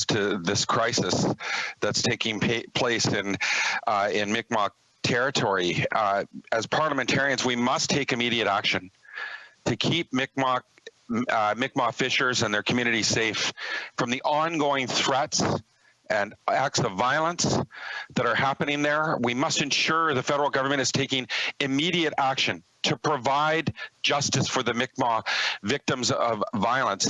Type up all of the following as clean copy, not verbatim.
to this crisis that's taking place in Mi'kmaq territory. As parliamentarians, we must take immediate action to keep Mi'kmaq fishers and their communities safe from the ongoing threats and acts of violence that are happening there. We must ensure the federal government is taking immediate action to provide justice for the Mi'kmaq victims of violence.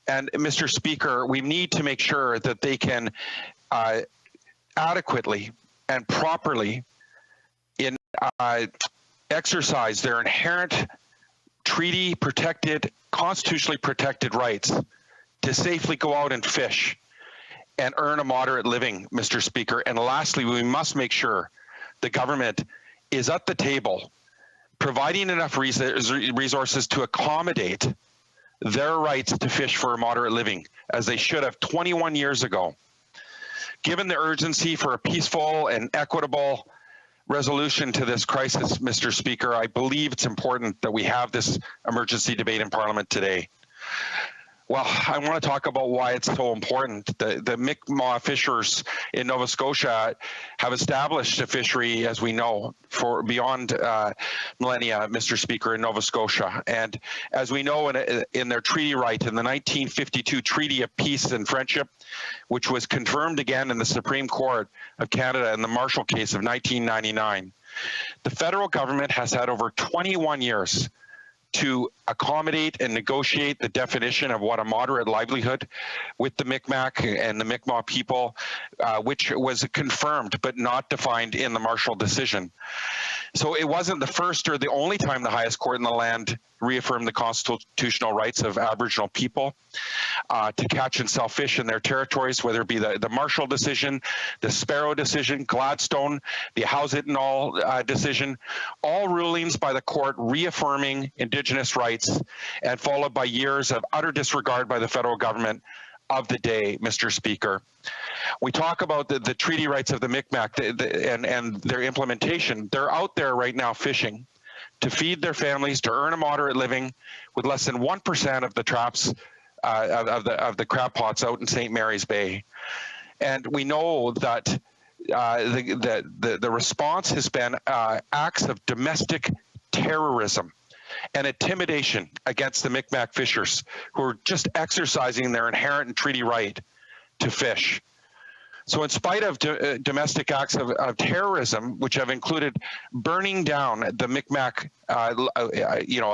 And Mr. Speaker, we need to make sure that they can adequately and properly exercise their inherent treaty protected, constitutionally protected rights to safely go out and fish and earn a moderate living, Mr. Speaker. And lastly, we must make sure the government is at the table providing enough resources to accommodate their rights to fish for a moderate living, as they should have 21 years ago. Given the urgency for a peaceful and equitable resolution to this crisis, Mr. Speaker, I believe it's important that we have this emergency debate in Parliament today. Well, I want to talk about why it's so important. The Mi'kmaq fishers in Nova Scotia have established a fishery, as we know, for beyond millennia, Mr. Speaker, in Nova Scotia. And as we know in their treaty right in the 1952 Treaty of Peace and Friendship, which was confirmed again in the Supreme Court of Canada in the Marshall case of 1999, the federal government has had over 21 years to accommodate and negotiate the definition of what a moderate livelihood with the Mi'kmaq and the Mi'kmaq people, which was confirmed but not defined in the Marshall decision. So it wasn't the first or the only time the highest court in the land reaffirmed the constitutional rights of Aboriginal people to catch and sell fish in their territories, whether it be the Marshall decision, the Sparrow decision, Gladstone, the House It and All decision, all rulings by the court reaffirming Indigenous rights and followed by years of utter disregard by the federal government of the day, Mr. Speaker. We talk about the treaty rights of the Mi'kmaq and their implementation. They're out there right now fishing to feed their families, to earn a moderate living with less than 1% of the traps of the crab pots out in St. Mary's Bay. And we know that the response has been acts of domestic terrorism and intimidation against the Mi'kmaq fishers who are just exercising their inherent and treaty right to fish. So in spite of domestic acts of terrorism, which have included burning down the Mi'kmaq, a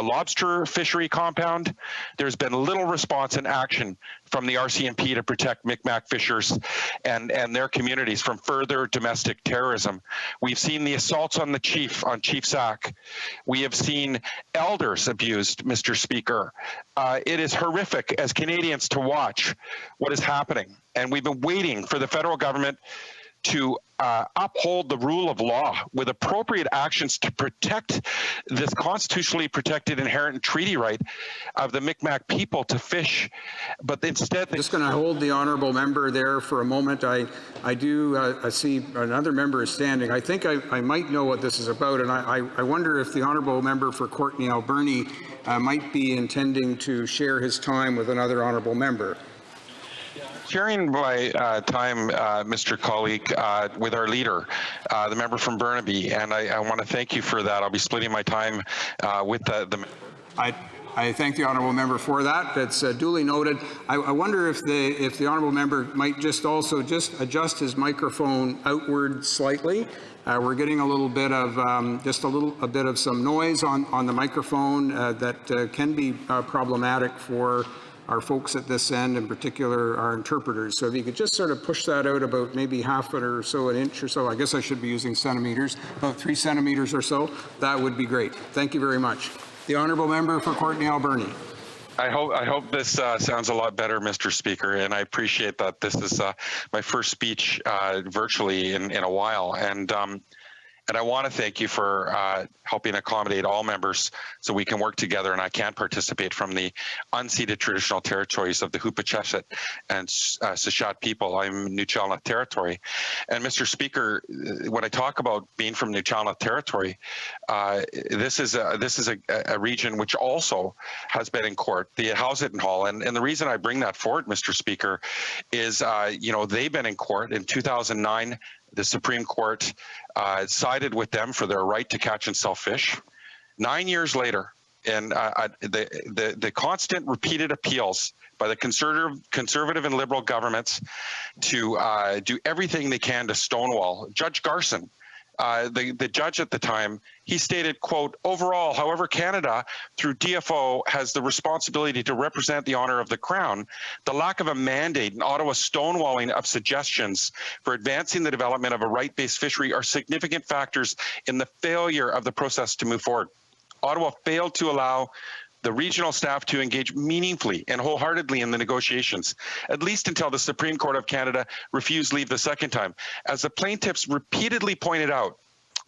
lobster fishery compound, there's been little response and action from the RCMP to protect Mi'kmaq fishers and their communities from further domestic terrorism. We've seen the assaults on Chief Sack. We have seen elders abused, Mr. Speaker. It is horrific as Canadians to watch what is happening. And we've been waiting for the federal government to uphold the rule of law with appropriate actions to protect this constitutionally protected inherent treaty right of the Mi'kmaq people to fish, but instead I'm just going to hold the honourable member there for a moment. I see another member is standing. I think I might know what this is about, and I wonder if the honourable member for Courtenay Alberni might be intending to share his time with another honourable member. Sharing my time, Mr. Colleague, with our leader, the member from Burnaby, and I want to thank you for that. I'll be splitting my time with the I thank the honourable member for that. That's duly noted. I wonder if the honourable member might just adjust his microphone outward slightly. We're getting a little bit of a bit of some noise on the microphone that can be problematic for our folks at this end, in particular our interpreters. So if you could just sort of push that out about maybe half or so, an inch or so, I guess I should be using centimeters, about 3 centimeters or so, that would be great. Thank you very much. The honourable member for Courtenay Alberni. I hope this sounds a lot better, Mr. Speaker, and I appreciate that this is my first speech virtually in a while. And And I want to thank you for helping accommodate all members so we can work together and I can participate from the unceded traditional territories of the Hupachesset and Sishat people. I'm Nuu-chah-nulth territory. And Mr. Speaker, when I talk about being from Nuu-chah-nulth territory, this is a region which also has been in court, the Howsett and Hall. And the reason I bring that forward, Mr. Speaker, is, they've been in court in 2009. The Supreme Court sided with them for their right to catch and sell fish. 9 years later, and the constant repeated appeals by the conservative and liberal governments to do everything they can to stonewall Judge Garson. The judge at the time, he stated, quote, overall, however, Canada, through DFO, has the responsibility to represent the honor of the Crown. The lack of a mandate and Ottawa's stonewalling of suggestions for advancing the development of a right-based fishery are significant factors in the failure of the process to move forward. Ottawa failed to allow the regional staff to engage meaningfully and wholeheartedly in the negotiations, at least until the Supreme Court of Canada refused leave the second time. As the plaintiffs repeatedly pointed out,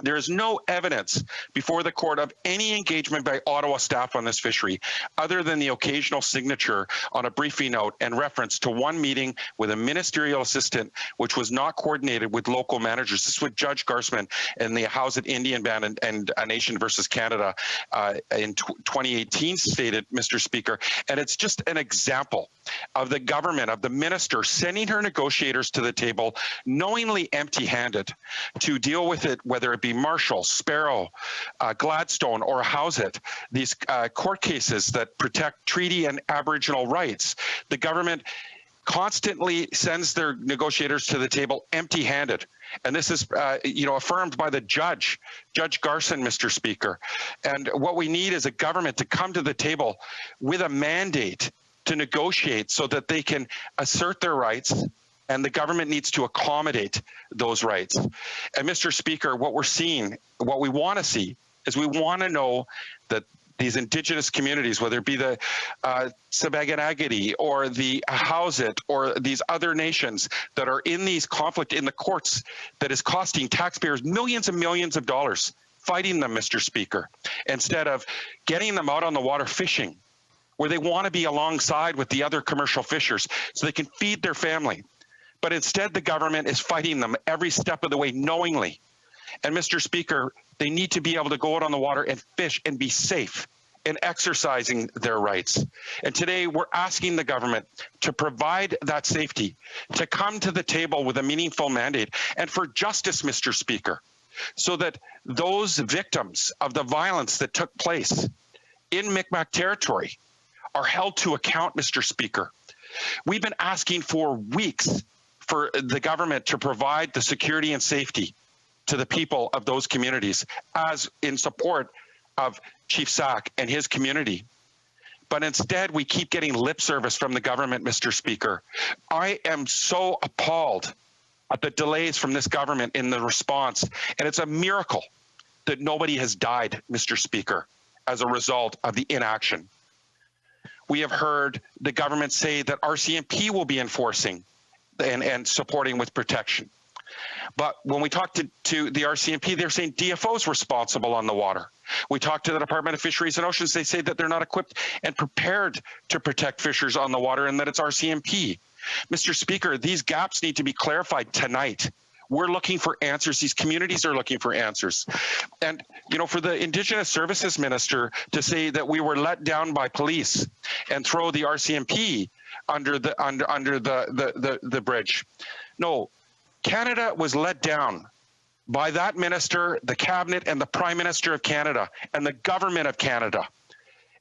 there is no evidence before the court of any engagement by Ottawa staff on this fishery, other than the occasional signature on a briefing note and reference to one meeting with a ministerial assistant, which was not coordinated with local managers. This is what Judge Garsman and the Howsett Indian Band and A Nation versus Canada in 2018 stated, Mr. Speaker. And it's just an example of the government, of the minister sending her negotiators to the table knowingly empty-handed to deal with it, whether it be Marshall, Sparrow, Gladstone, or Howsett, these court cases that protect treaty and Aboriginal rights. The government constantly sends their negotiators to the table empty-handed. And this is, affirmed by the judge, Judge Garson, Mr. Speaker. And what we need is a government to come to the table with a mandate to negotiate so that they can assert their rights, and the government needs to accommodate those rights. And Mr. Speaker, what we're seeing, what we want to see, is we want to know that these Indigenous communities, whether it be the Sabaganagati or the Howsett or these other nations that are in these conflict in the courts that is costing taxpayers millions and millions of dollars, fighting them, Mr. Speaker, instead of getting them out on the water fishing, where they want to be alongside with the other commercial fishers so they can feed their family. But instead, the government is fighting them every step of the way knowingly. And Mr. Speaker, they need to be able to go out on the water and fish and be safe in exercising their rights. And today we're asking the government to provide that safety, to come to the table with a meaningful mandate, and for justice, Mr. Speaker, so that those victims of the violence that took place in Mi'kmaq territory are held to account, Mr. Speaker. We've been asking for weeks for the government to provide the security and safety to the people of those communities as in support of Chief Sack and his community. But instead, we keep getting lip service from the government, Mr. Speaker. I am so appalled at the delays from this government in the response, and it's a miracle that nobody has died, Mr. Speaker, as a result of the inaction. We have heard the government say that RCMP will be enforcing and supporting with protection. But when we talk to the RCMP, they're saying DFO is responsible on the water. We talk to the Department of Fisheries and Oceans, they say that they're not equipped and prepared to protect fishers on the water and that it's RCMP. Mr. Speaker, these gaps need to be clarified tonight. We're looking for answers. These communities are looking for answers. And, for the Indigenous Services Minister to say that we were let down by police and throw the RCMP under the bridge. No, Canada was let down by that minister, the cabinet, and the Prime Minister of Canada and the government of Canada.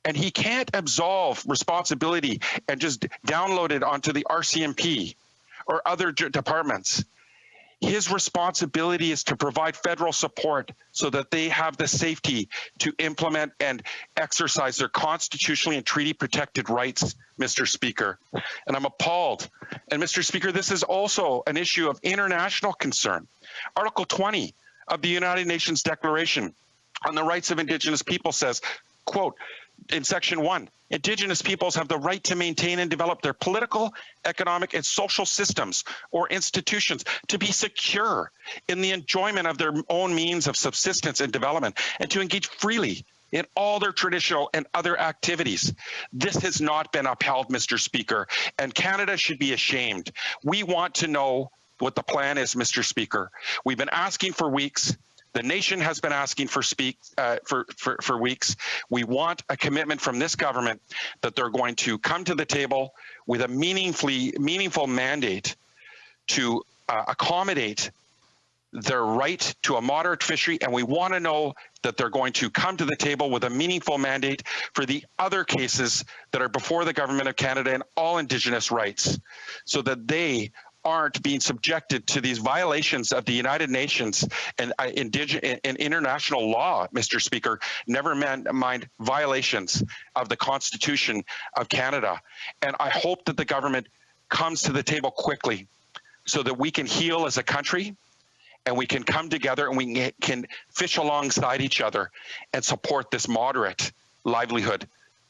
And he can't absolve responsibility and just download it onto the RCMP or other departments. His responsibility is to provide federal support so that they have the safety to implement and exercise their constitutionally and treaty protected rights, Mr. Speaker. And I'm appalled. And Mr. Speaker, this is also an issue of international concern. Article 20 of the United Nations Declaration on the Rights of Indigenous People says, quote, in Section 1, Indigenous peoples have the right to maintain and develop their political, economic, and social systems or institutions to be secure in the enjoyment of their own means of subsistence and development, and to engage freely in all their traditional and other activities. This has not been upheld, Mr. Speaker, and Canada should be ashamed. We want to know what the plan is, Mr. Speaker. We've been asking for weeks. The nation has been asking for weeks. We want a commitment from this government that they're going to come to the table with a meaningful mandate to accommodate their right to a moderate fishery, and we want to know that they're going to come to the table with a meaningful mandate for the other cases that are before the Government of Canada and all Indigenous rights, so that they aren't being subjected to these violations of the United Nations and international law, Mr. Speaker, never mind violations of the Constitution of Canada. And I hope that the government comes to the table quickly so that we can heal as a country, and we can come together and we can fish alongside each other and support this moderate livelihood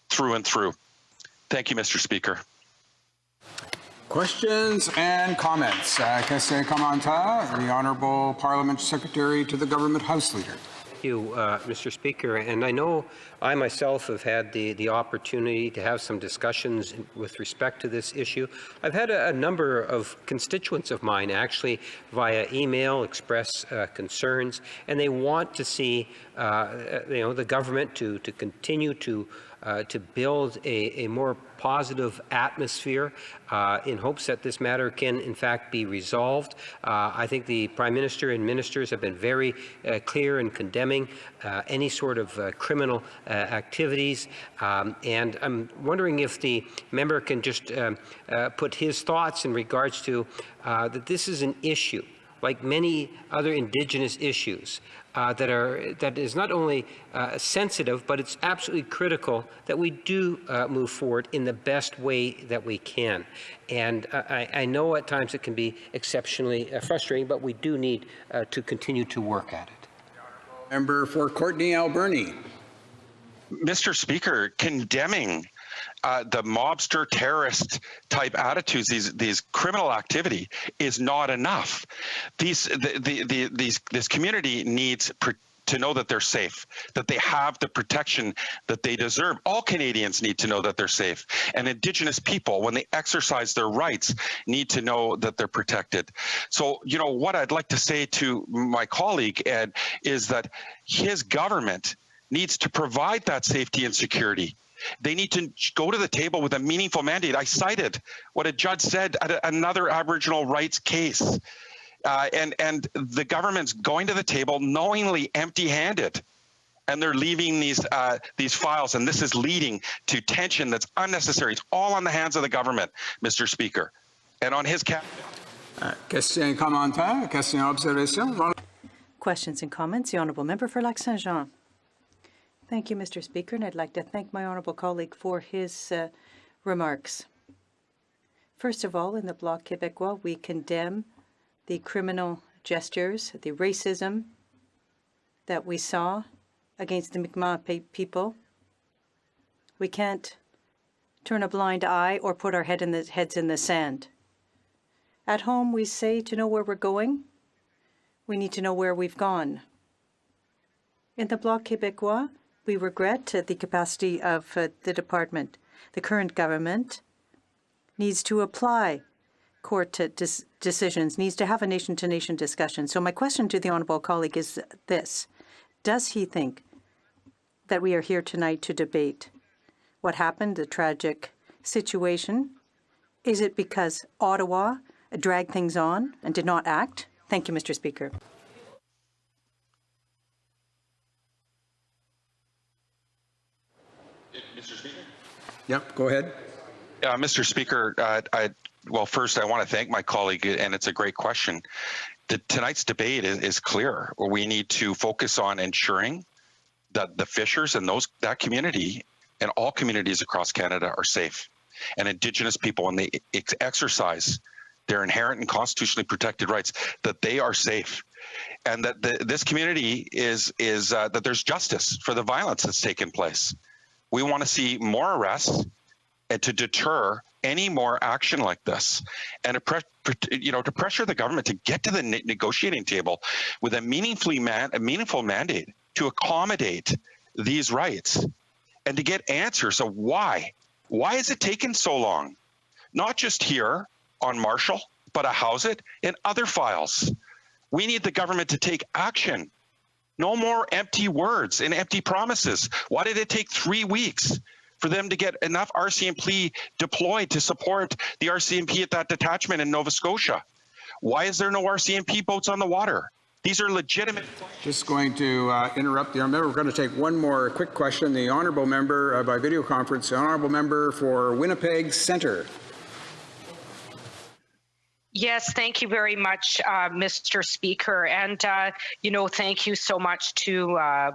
through and through. Thank you, Mr. Speaker. Questions and comments. Question commentaire, the Honourable Parliament Secretary to the Government House Leader. Thank you, Mr. Speaker. And I know I myself have had the opportunity to have some discussions with respect to this issue. I've had a number of constituents of mine actually via email express concerns, and they want to see the government to continue to build a more positive atmosphere in hopes that this matter can in fact be resolved. I think the Prime Minister and ministers have been very clear in condemning any sort of criminal activities, and I'm wondering if the member can just put his thoughts in regards to that this is an issue like many other Indigenous issues that is not only sensitive, but it's absolutely critical that we do move forward in the best way that we can. And I know at times it can be exceptionally frustrating, but we do need to continue to work at it. Member for Courtenay Alberni. Mr. Speaker, condemning the mobster terrorist type attitudes, these criminal activity is not enough. This community needs to know that they're safe, that they have the protection that they deserve. All Canadians need to know that they're safe, and Indigenous people, when they exercise their rights, need to know that they're protected. So, you know, what I'd like to say to my colleague, Ed, is that his government needs to provide that safety and security. They need to go to the table with a meaningful mandate. I cited what a judge said at another Aboriginal rights case. And the government's going to the table knowingly empty-handed, and they're leaving these files, and this is leading to tension that's unnecessary. It's all on the hands of the government, Mr. Speaker, and on his cabinet. Question commentaire, question observation. Questions and comments. The Honourable Member for Lac-Saint-Jean. Thank you, Mr. Speaker, and I'd like to thank my honourable colleague for his remarks. First of all, in the Bloc Québécois, we condemn the criminal gestures, the racism that we saw against the Mi'kmaq people. We can't turn a blind eye or put our heads in the sand. At home, we say to know where we're going, we need to know where we've gone. In the Bloc Québécois, we regret the capacity of the department. The current government needs to apply court decisions, needs to have a nation-to-nation discussion. So my question to the honourable colleague is this. Does he think that we are here tonight to debate what happened, the tragic situation? Is it because Ottawa dragged things on and did not act? Thank you, Mr. Speaker. Mr. Speaker? Yep, go ahead. Mr. Speaker, well, first I want to thank my colleague, and it's a great question. Tonight's debate is clear. We need to focus on ensuring that the fishers and that community and all communities across Canada are safe, and Indigenous people, when they exercise their inherent and constitutionally protected rights, that they are safe, and that this community is that there's justice for the violence that's taken place. We want to see more arrests and to deter any more action like this, and to pressure the government to get to the negotiating table with a meaningful mandate to accommodate these rights and to get answers of why. Why is it taking so long? Not just here on Marshall, but I house it in other files. We need the government to take action. No more empty words and empty promises. Why did it take 3 weeks for them to get enough RCMP deployed to support the RCMP at that detachment in Nova Scotia? Why is there no RCMP boats on the water? These are legitimate. Just going to interrupt the honourable member. We're going to take one more quick question. The honourable member by video conference, the honourable member for Winnipeg Centre. Yes, thank you very much, Mr. Speaker. And, thank you so much to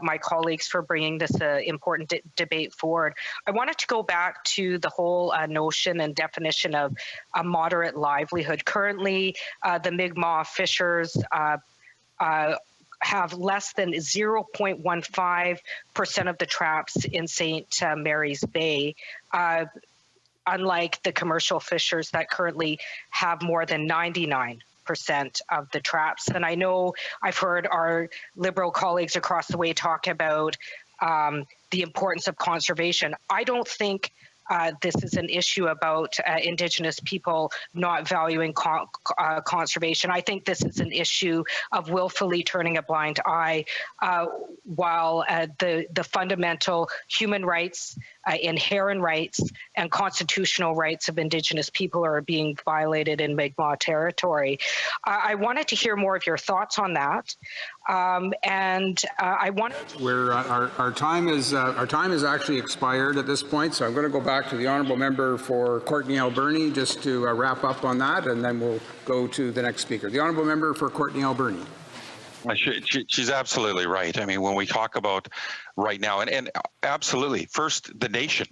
my colleagues for bringing this important debate forward. I wanted to go back to the whole notion and definition of a moderate livelihood. Currently, the Mi'kmaq fishers have less than 0.15% of the traps in St. Mary's Bay, unlike the commercial fishers that currently have more than 99% of the traps. And I know I've heard our Liberal colleagues across the way talk about the importance of conservation. I don't think this is an issue about Indigenous people not valuing conservation. I think this is an issue of willfully turning a blind eye while the fundamental human rights, inherent rights, and constitutional rights of Indigenous people are being violated in Mi'kmaq territory. I wanted to hear more of your thoughts on that. I wanted Where our time is actually expired at this point, so I'm going to go back to the honourable member for Courtenay Alberni just to wrap up on that, and then we'll go to the next speaker. The honourable member for Courtenay Alberni. She's absolutely right. I mean, when we talk about right now, and absolutely, first, the nation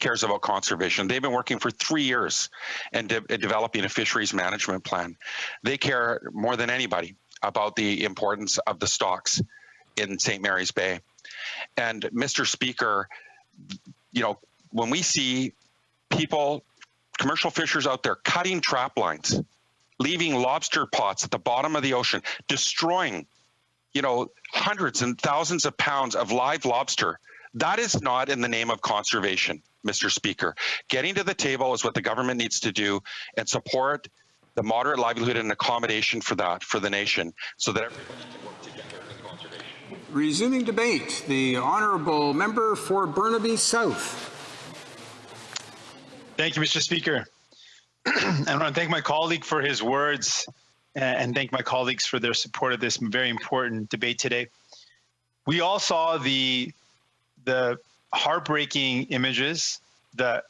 cares about conservation. They've been working for 3 years and developing a fisheries management plan. They care more than anybody about the importance of the stocks in St. Mary's Bay. And Mr. Speaker, when we see people, commercial fishers out there cutting trap lines, leaving lobster pots at the bottom of the ocean, destroying, hundreds and thousands of pounds of live lobster, that is not in the name of conservation, Mr. Speaker. Getting to the table is what the government needs to do and support the moderate livelihood and accommodation for that, for the nation, so that everybody can work together in conservation. Resuming debate, the honourable member for Burnaby South. Thank you, Mr. Speaker. I want to thank my colleague for his words and thank my colleagues for their support of this very important debate today. We all saw the heartbreaking images, the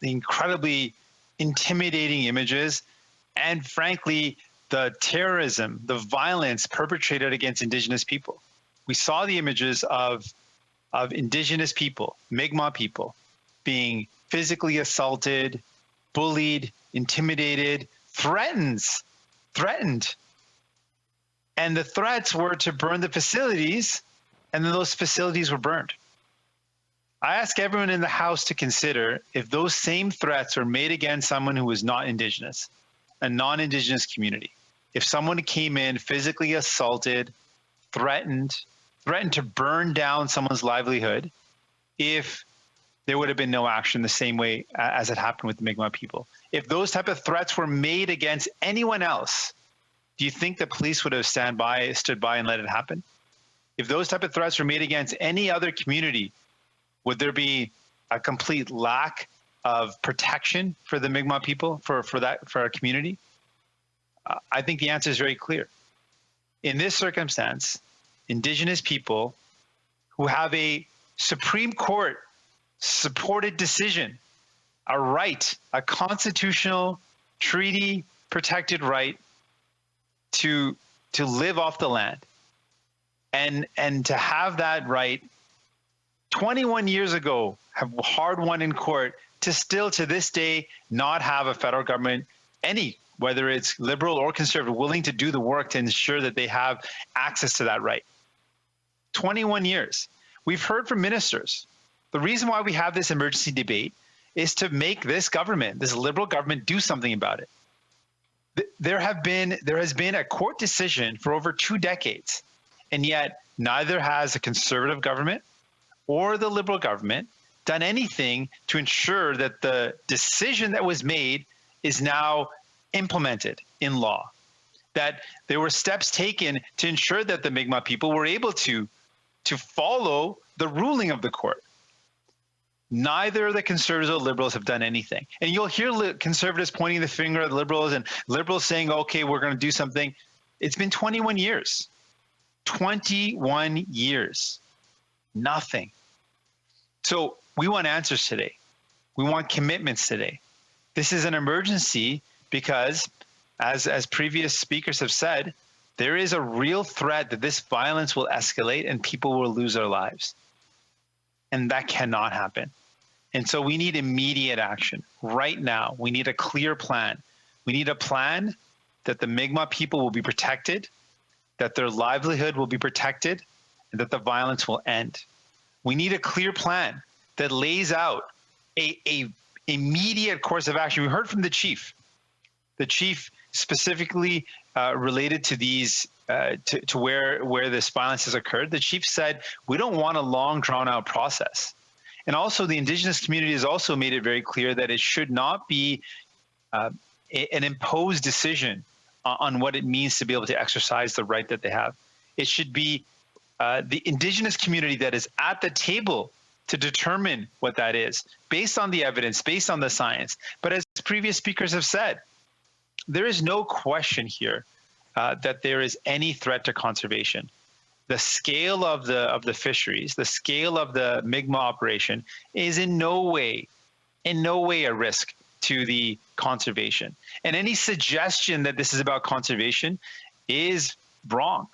incredibly intimidating images, and frankly, the terrorism, the violence perpetrated against Indigenous people. We saw the images of Indigenous people, Mi'kmaq people, being physically assaulted, bullied, intimidated, threatened. And the threats were to burn the facilities, and then those facilities were burned. I ask everyone in the House to consider if those same threats were made against someone who was not Indigenous, a non-Indigenous community. If someone came in, physically assaulted, threatened to burn down someone's livelihood, if there would have been no action the same way as it happened with the Mi'kmaq people. If those type of threats were made against anyone else, do you think the police would have stood by and let it happen? If those type of threats were made against any other community, would there be a complete lack of protection for the Mi'kmaq people, for our community? I think the answer is very clear. In this circumstance, Indigenous people who have a Supreme Court supported decision, a right, a constitutional treaty protected right to live off the land, and to have that right 21 years ago, have hard won in court, to still to this day not have a federal government, whether it's liberal or conservative, willing to do the work to ensure that they have access to that right. 21 years. We've heard from ministers The reason why we have this emergency debate is to make this government, this Liberal government, do something about it. There has been a court decision for over 2 decades, and yet neither has the Conservative government or the Liberal government done anything to ensure that the decision that was made is now implemented in law, that there were steps taken to ensure that the Mi'kmaq people were able to follow the ruling of the court. Neither the Conservatives or Liberals have done anything. And you'll hear Conservatives pointing the finger at the Liberals and Liberals saying, okay, we're going to do something. It's been 21 years. 21 years. Nothing. So we want answers today. We want commitments today. This is an emergency because, as previous speakers have said, there is a real threat that this violence will escalate and people will lose their lives. And that cannot happen. And so we need immediate action right now. We need a clear plan. We need a plan that the Mi'kmaq people will be protected, that their livelihood will be protected, and that the violence will end. We need a clear plan that lays out a immediate course of action. We heard from the chief. The chief specifically related to these to where this violence has occurred. The chief said, we don't want a long drawn out process. And also the Indigenous community has also made it very clear that it should not be an imposed decision on what it means to be able to exercise the right that they have. It should be the Indigenous community that is at the table to determine what that is, based on the evidence, based on the science. But as previous speakers have said, there is no question here that there is any threat to conservation. The scale of the fisheries, the scale of the Mi'kmaq operation is in no way a risk to the conservation. And any suggestion that this is about conservation is wrong,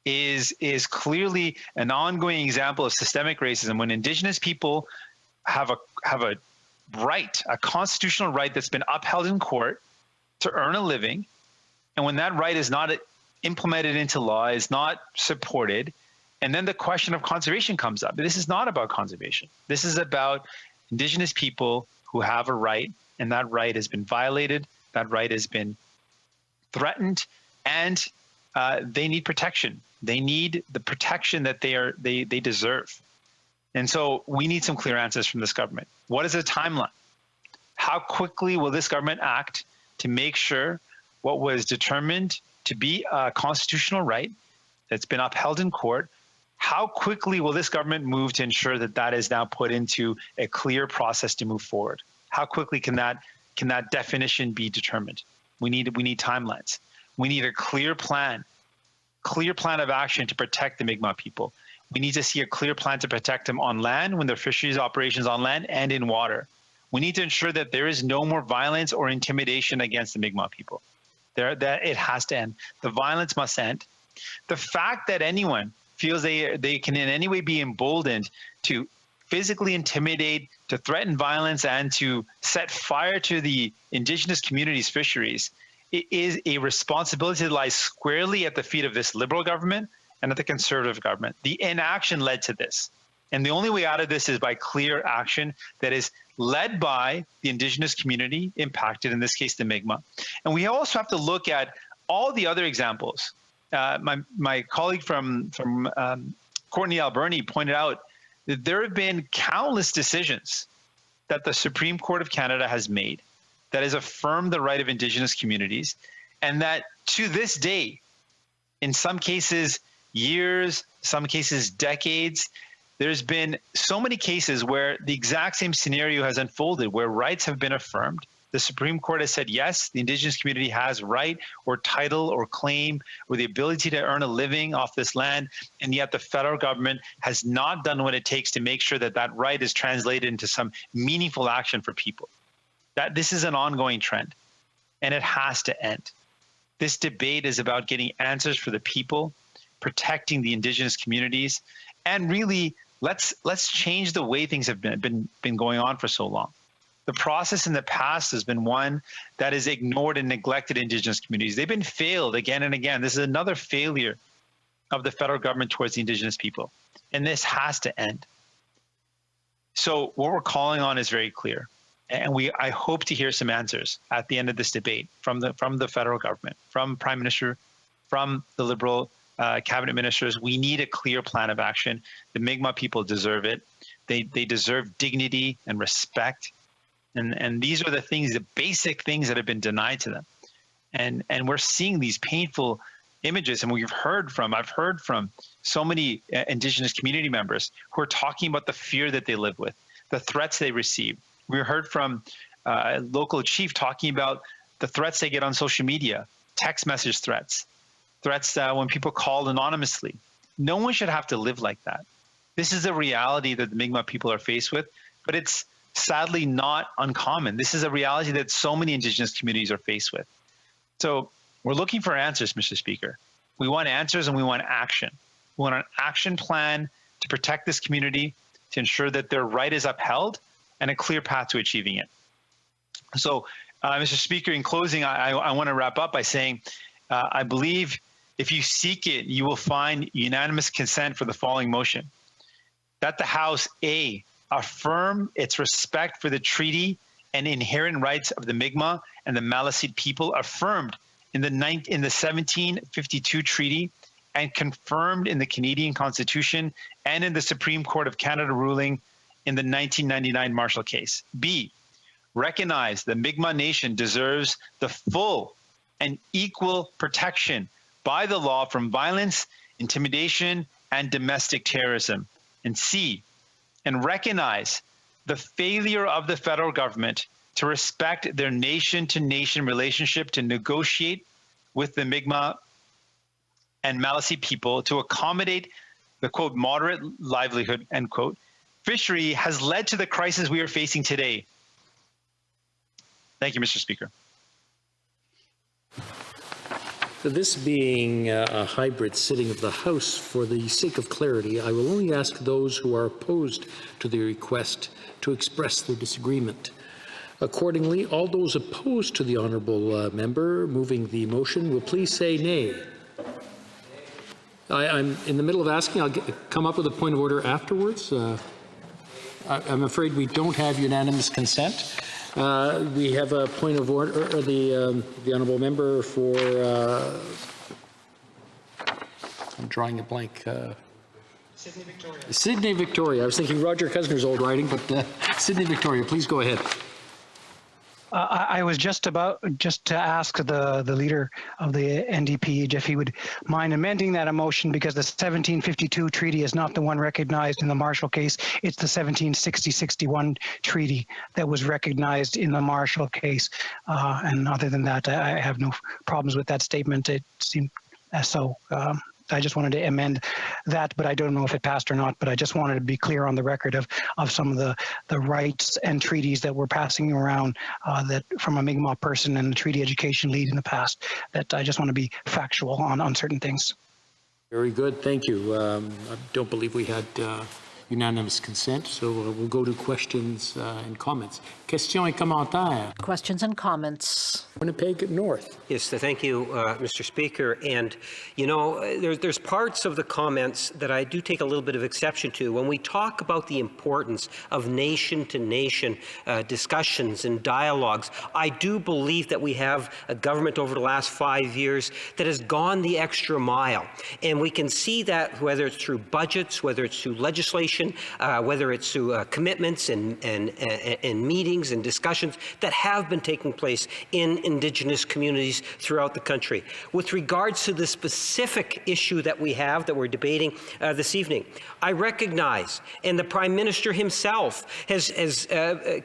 is clearly an ongoing example of systemic racism when Indigenous people have a right, a constitutional right that's been upheld in court to earn a living. And when that right is not implemented into law, is not supported, and then the question of conservation comes up. This is not about conservation. This is about Indigenous people who have a right, and that right has been violated, that right has been threatened, and they need protection. They need the protection that they deserve. And so we need some clear answers from this government. What is the timeline? How quickly will this government act to make sure what was determined to be a constitutional right that's been upheld in court, how quickly will this government move to ensure that that is now put into a clear process to move forward? How quickly can that definition be determined? We need timelines. We need a clear plan of action to protect the Mi'kmaq people. We need to see a clear plan to protect them on land when their fisheries operations on land and in water. We need to ensure that there is no more violence or intimidation against the Mi'kmaq people. That it has to end. The violence must end. The fact that anyone feels they can in any way be emboldened to physically intimidate, to threaten violence, and to set fire to the Indigenous community's fisheries, it is a responsibility that lies squarely at the feet of this Liberal government and at the Conservative government. The inaction led to this. And the only way out of this is by clear action that is led by the Indigenous community impacted, in this case, the Mi'kmaq. And we also have to look at all the other examples. My colleague from Courtney Alberni pointed out that there have been countless decisions that the Supreme Court of Canada has made that has affirmed the right of Indigenous communities, and that to this day, in some cases years, some cases decades, there's been so many cases where the exact same scenario has unfolded, where rights have been affirmed. The Supreme Court has said, yes, the Indigenous community has right or title or claim or the ability to earn a living off this land, and yet the federal government has not done what it takes to make sure that that right is translated into some meaningful action for people. That this is an ongoing trend, and it has to end. This debate is about getting answers for the people, protecting the Indigenous communities, and really let's change the way things have been going on for so long. The process in the past has been one that has ignored and neglected Indigenous communities. They've been failed again and again. This is another failure of the federal government towards the Indigenous people, and this has to end. So what we're calling on is very clear. And I hope to hear some answers at the end of this debate from the federal government, from Prime Minister, from the Liberal cabinet ministers. We need a clear plan of action. The Mi'kmaq people deserve it. They deserve dignity and respect. And these are the things, the basic things that have been denied to them. And we're seeing these painful images, and I've heard from so many Indigenous community members who are talking about the fear that they live with, the threats they receive. We heard from a local chief talking about the threats they get on social media, text message threats when people call anonymously. No one should have to live like that. This is a reality that the Mi'kmaq people are faced with, but it's sadly not uncommon. This is a reality that so many Indigenous communities are faced with. So we're looking for answers, Mr. Speaker. We want answers and we want action. We want an action plan to protect this community, to ensure that their right is upheld, and a clear path to achieving it. So, Mr. Speaker, in closing, I want to wrap up by saying, I believe if you seek it, you will find unanimous consent for the following motion. That the House, A, affirm its respect for the treaty and inherent rights of the Mi'kmaq and the Maliseet people affirmed in the 1752 treaty and confirmed in the Canadian Constitution and in the Supreme Court of Canada ruling in the 1999 Marshall case. B, recognize the Mi'kmaq Nation deserves the full and equal protection by the law from violence, intimidation, and domestic terrorism. And C, and recognize the failure of the federal government to respect their nation-to-nation relationship to negotiate with the Mi'kmaq and Maliseet people to accommodate the, quote, moderate livelihood, end quote, fishery has led to the crisis we are facing today. Thank you, Mr. Speaker. This being a hybrid sitting of the House, for the sake of clarity, I will only ask those who are opposed to the request to express their disagreement. Accordingly, all those opposed to the honourable member moving the motion will please say nay. I'm in the middle of asking. I'll come up with a point of order afterwards. I'm afraid we don't have unanimous consent. We have a point of order, the honourable member for, I'm drawing a blank. Sydney Victoria. Sydney Victoria. I was thinking Roger Cusner's old writing, but Sydney Victoria, please go ahead. I was just to ask the leader of the NDP if he would mind amending that motion, because the 1752 treaty is not the one recognized in the Marshall case. It's the 1760-61 treaty that was recognized in the Marshall case. And other than that, I have no problems with that statement. It seemed so. I just wanted to amend that, but I don't know if it passed or not. But I just wanted to be clear on the record of some of the rights and treaties that were passing around that from a Mi'kmaq person and the treaty education lead in the past. That I just want to be factual on certain things. Very good, thank you. I don't believe we had unanimous consent, so we'll go to questions and comments. Questions et commentaires. Questions and comments. Winnipeg North. Yes, thank you, Mr. Speaker. And, you know, there's parts of the comments that I do take a little bit of exception to. When we talk about the importance of nation-to-nation discussions and dialogues, I do believe that we have a government over the last 5 years that has gone the extra mile. And we can see that whether it's through budgets, whether it's through legislation, whether it's through commitments and meetings and discussions that have been taking place in Indigenous communities throughout the country. With regards to the specific issue that we have that we're debating this evening, I recognize, and the Prime Minister himself has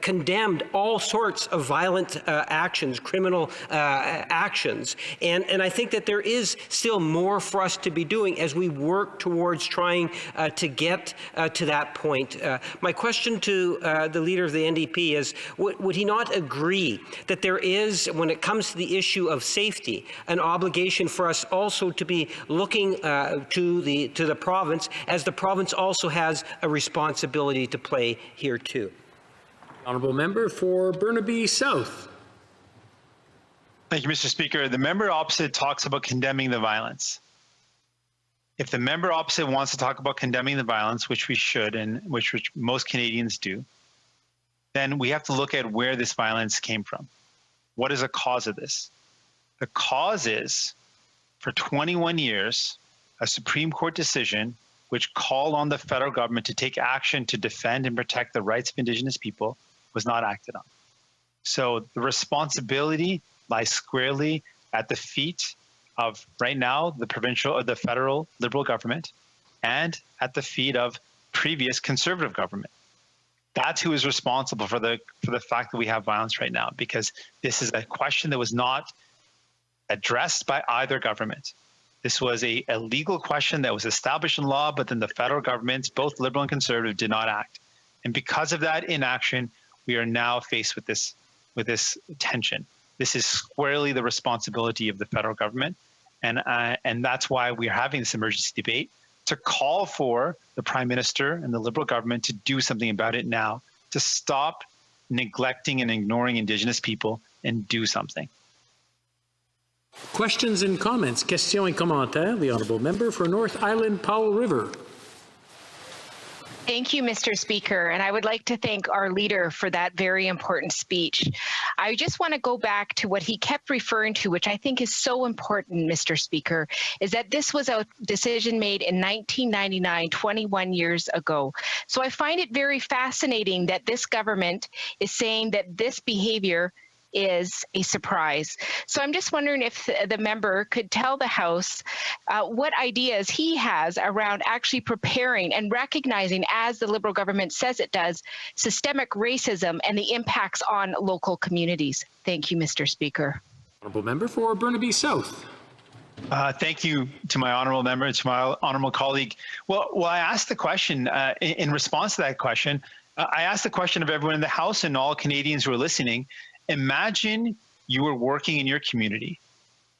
condemned all sorts of violent actions, criminal actions, and I think that there is still more for us to be doing as we work towards trying to get to that point. My question to the Leader of the NDP is, would he not agree that there is, when it comes to the issue of safety, an obligation for us also to be looking to the province, as the province also has a responsibility to play here too? Honourable member for Burnaby South. Thank you, Mr. Speaker. The member opposite talks about condemning the violence. if the member opposite wants to talk about condemning the violence, which we should, and which most Canadians do, then we have to look at where this violence came from. What is the cause of this? The cause is, for 21 years, a Supreme Court decision which called on the federal government to take action to defend and protect the rights of Indigenous people was not acted on. So the responsibility lies squarely at the feet of, right now, the provincial or the federal Liberal government, and at the feet of previous Conservative government. That's who is responsible for the fact that we have violence right now, because this is a question that was not addressed by either government. This was a legal question that was established in law, but then the federal governments, both Liberal and Conservative, did not act. And because of that inaction, we are now faced with this tension. This is squarely the responsibility of the federal government. And that's why we are having this emergency debate, to call for the Prime Minister and the Liberal government to do something about it now, to stop neglecting and ignoring Indigenous people and do something. Questions and comments. Questions et commentaires. The Honourable Member for North Island Powell River. Thank you, Mr. Speaker, and I would like to thank our leader for that very important speech. I just want to go back to what he kept referring to, which I think is so important, Mr. Speaker, is that this was a decision made in 1999, 21 years ago. So I find it very fascinating that this government is saying that this behavior is a surprise. So I'm just wondering if the member could tell the House what ideas he has around actually preparing and recognizing, as the Liberal government says it does, systemic racism and the impacts on local communities. Thank you, Mr. Speaker. Honourable Member for Burnaby South. Thank you to my honourable member and to my honourable colleague. Well, I asked the question in response to that question. I asked the question of everyone in the House and all Canadians who are listening. Imagine you were working in your community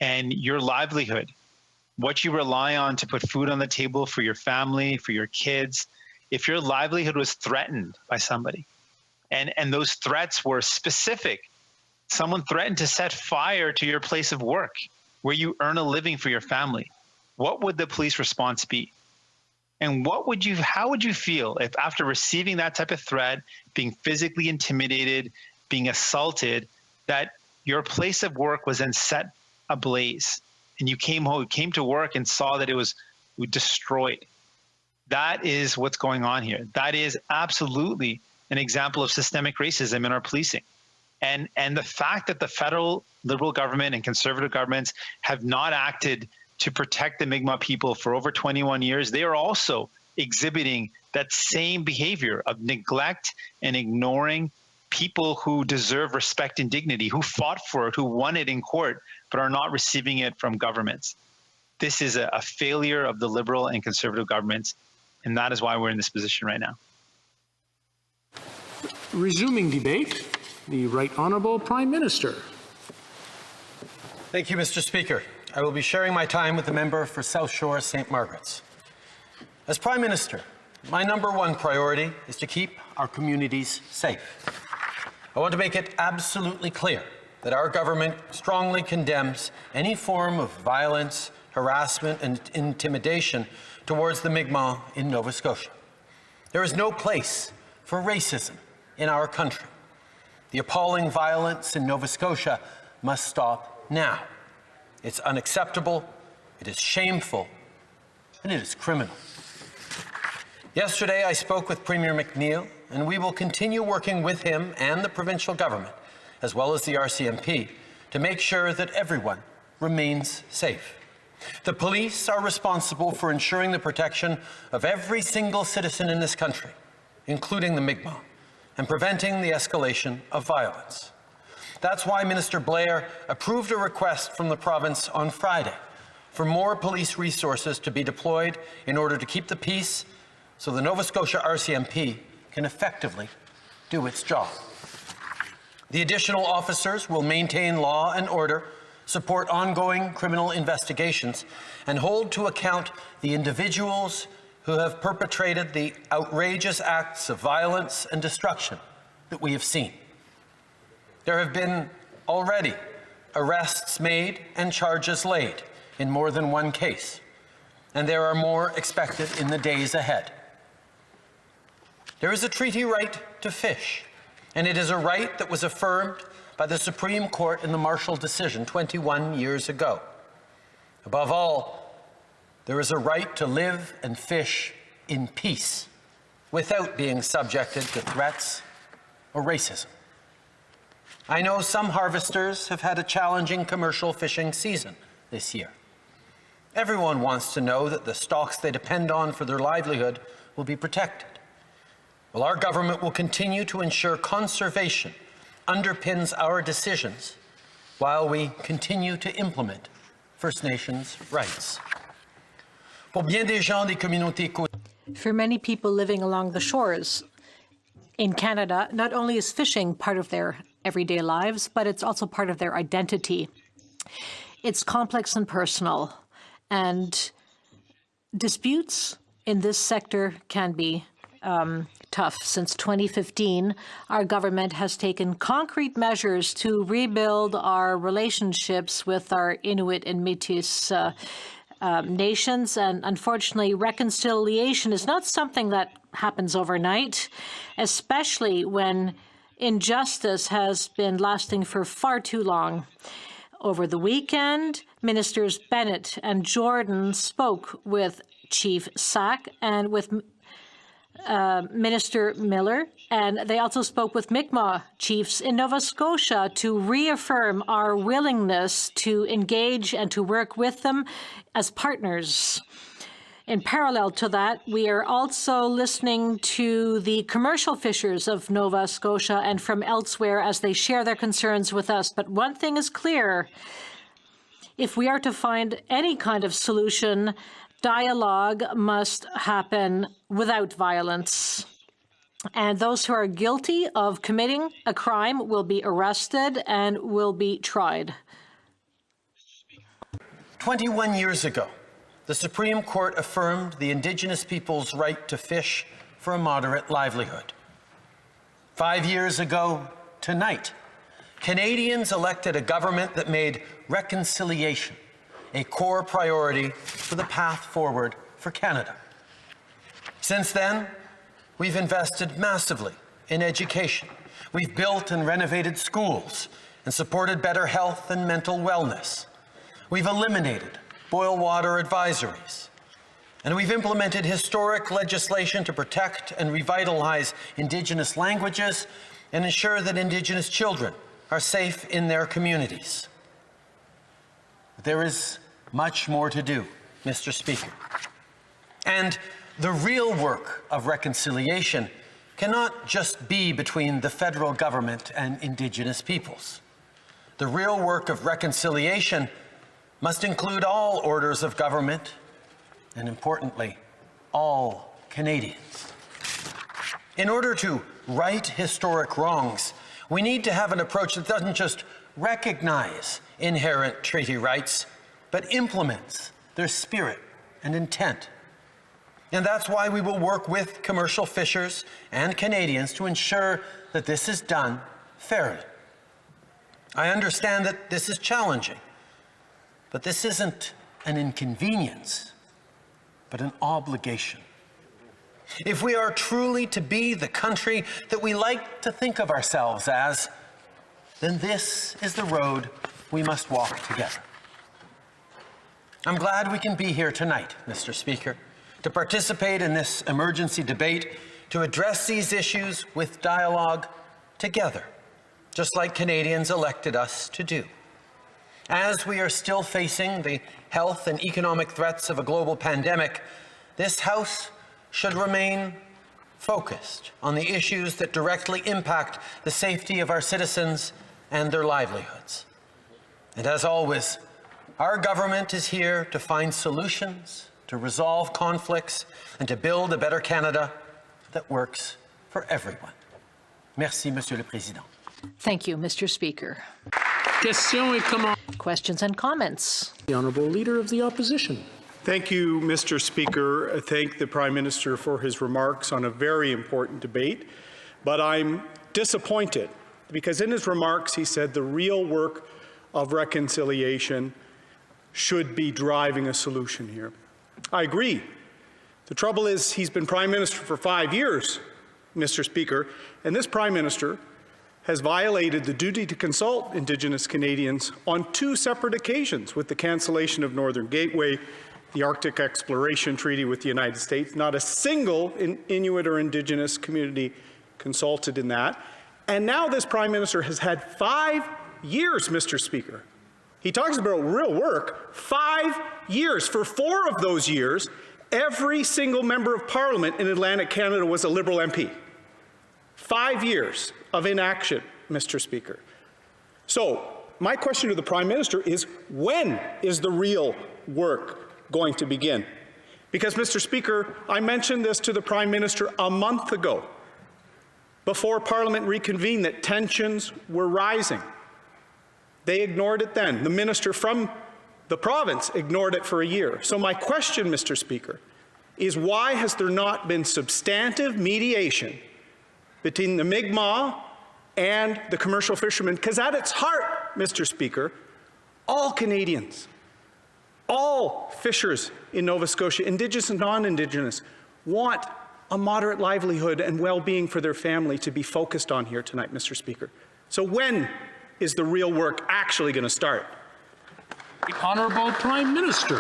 and your livelihood, what you rely on to put food on the table for your family, for your kids, if your livelihood was threatened by somebody, and those threats were specific. Someone threatened to set fire to your place of work where you earn a living for your family. What would the police response be? And how would you feel if, after receiving that type of threat, being physically intimidated, being assaulted, that your place of work was then set ablaze and you came to work and saw that it was destroyed? That is what's going on here. That is absolutely an example of systemic racism in our policing. And the fact that the federal Liberal government and Conservative governments have not acted to protect the Mi'kmaq people for over 21 years, they are also exhibiting that same behavior of neglect and ignoring people who deserve respect and dignity, who fought for it, who won it in court, but are not receiving it from governments. This is a failure of the Liberal and Conservative governments, and that is why we're in this position right now. Resuming debate, the Right Honourable Prime Minister. Thank you, Mr. Speaker. I will be sharing my time with the member for South Shore St. Margaret's. As Prime Minister, my #1 priority is to keep our communities safe. I want to make it absolutely clear that our government strongly condemns any form of violence, harassment, and intimidation towards the Mi'kmaq in Nova Scotia. There is no place for racism in our country. The appalling violence in Nova Scotia must stop now. It's unacceptable, it is shameful, and it is criminal. Yesterday, I spoke with Premier McNeil, and we will continue working with him and the provincial government, as well as the RCMP, to make sure that everyone remains safe. The police are responsible for ensuring the protection of every single citizen in this country, including the Mi'kmaq, and preventing the escalation of violence. That's why Minister Blair approved a request from the province on Friday for more police resources to be deployed in order to keep the peace, so the Nova Scotia RCMP can effectively do its job. The additional officers will maintain law and order, support ongoing criminal investigations, and hold to account the individuals who have perpetrated the outrageous acts of violence and destruction that we have seen. There have been already arrests made and charges laid in more than one case. and there are more expected in the days ahead. There is a treaty right to fish, and it is a right that was affirmed by the Supreme Court in the Marshall decision 21 years ago. Above all, there is a right to live and fish in peace without being subjected to threats or racism. I know some harvesters have had a challenging commercial fishing season this year. Everyone wants to know that the stocks they depend on for their livelihood will be protected. Well, our government will continue to ensure conservation underpins our decisions while we continue to implement First Nations rights. For many people living along the shores in Canada, not only is fishing part of their everyday lives, but it's also part of their identity. It's complex and personal, and disputes in this sector can be tough. Since 2015, our government has taken concrete measures to rebuild our relationships with our Inuit and Métis nations, and unfortunately, reconciliation is not something that happens overnight, especially when injustice has been lasting for far too long. Over the weekend, Ministers Bennett and Jordan spoke with Chief Sack and with Minister Miller, and they also spoke with Mi'kmaq chiefs in Nova Scotia to reaffirm our willingness to engage and to work with them as partners. In parallel to that, we are also listening to the commercial fishers of Nova Scotia and from elsewhere as they share their concerns with us. But one thing is clear: if we are to find any kind of solution, dialogue must happen without violence. And those who are guilty of committing a crime will be arrested and will be tried. 21 years ago, the Supreme Court affirmed the Indigenous people's right to fish for a moderate livelihood. 5 years ago tonight, Canadians elected a government that made reconciliation a core priority for the path forward for Canada. Since then, we've invested massively in education. We've built and renovated schools and supported better health and mental wellness. We've eliminated boil water advisories. And we've implemented historic legislation to protect and revitalize Indigenous languages and ensure that Indigenous children are safe in their communities. There is much more to do, Mr. Speaker. And the real work of reconciliation cannot just be between the federal government and Indigenous peoples. The real work of reconciliation must include all orders of government and, importantly, all Canadians. In order to right historic wrongs, we need to have an approach that doesn't just recognize inherent treaty rights, but implements their spirit and intent. And that's why we will work with commercial fishers and Canadians to ensure that this is done fairly. I understand that this is challenging, but this isn't an inconvenience, but an obligation. If we are truly to be the country that we like to think of ourselves as, then this is the road we must walk together. I'm glad we can be here tonight, Mr. Speaker, to participate in this emergency debate, to address these issues with dialogue together, just like Canadians elected us to do. As we are still facing the health and economic threats of a global pandemic, this House should remain focused on the issues that directly impact the safety of our citizens and their livelihoods. And as always, our government is here to find solutions, to resolve conflicts, and to build a better Canada that works for everyone. Merci, Monsieur le Président. Thank you, Mr. Speaker. Questions and comments. The Honourable Leader of the Opposition. Thank you, Mr. Speaker. I thank the Prime Minister for his remarks on a very important debate, but I'm disappointed because in his remarks he said the real work of reconciliation should be driving a solution here. I agree. The trouble is he's been Prime Minister for 5 years, Mr. Speaker, and this Prime Minister has violated the duty to consult Indigenous Canadians on 2 separate occasions with the cancellation of Northern Gateway, the Arctic Exploration Treaty with the United States. Not a single Inuit or Indigenous community consulted in that. And now this Prime Minister has had 5 years, Mr. Speaker. He talks about real work. 5 years. For 4 of those years, every single member of Parliament in Atlantic Canada was a Liberal MP. 5 years of inaction, Mr. Speaker. So, my question to the Prime Minister is, when is the real work going to begin? Because, Mr. Speaker, I mentioned this to the Prime Minister a month ago, before Parliament reconvened, that tensions were rising. They ignored it then. The minister from the province ignored it for a year. So my question, Mr. Speaker, is why has there not been substantive mediation between the Mi'kmaq and the commercial fishermen? Because at its heart, Mr. Speaker, all Canadians, all fishers in Nova Scotia, Indigenous and non-Indigenous, want a moderate livelihood and well-being for their family to be focused on here tonight, Mr. Speaker. So when is the real work actually going to start? The Honourable Prime Minister.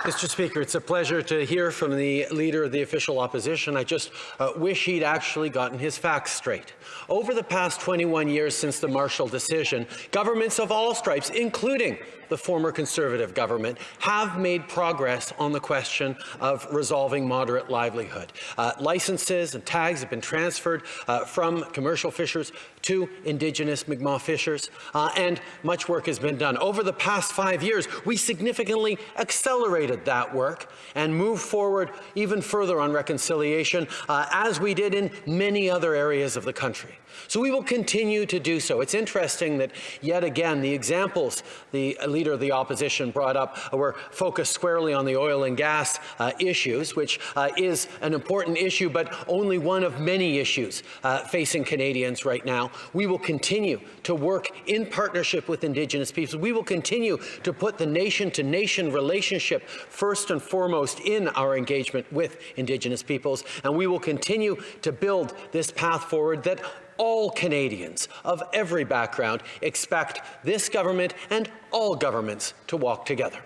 Mr. Speaker, it's a pleasure to hear from the Leader of the Official Opposition. I just wish he'd actually gotten his facts straight. Over the past 21 years since the Marshall decision, governments of all stripes, including the former Conservative government, have made progress on the question of resolving moderate livelihood. Licenses and tags have been transferred from commercial fishers to Indigenous Mi'kmaq fishers, and much work has been done. Over the past 5 years, we significantly accelerated that work and moved forward even further on reconciliation, as we did in many other areas of the country. So we will continue to do so. It's interesting that, yet again, the examples the Leader of the Opposition brought up were focused squarely on the oil and gas issues, which is an important issue, but only one of many issues facing Canadians right now. We will continue to work in partnership with Indigenous peoples. We will continue to put the nation-to-nation relationship first and foremost in our engagement with Indigenous peoples, and we will continue to build this path forward that all Canadians of every background expect this government and all governments to walk together.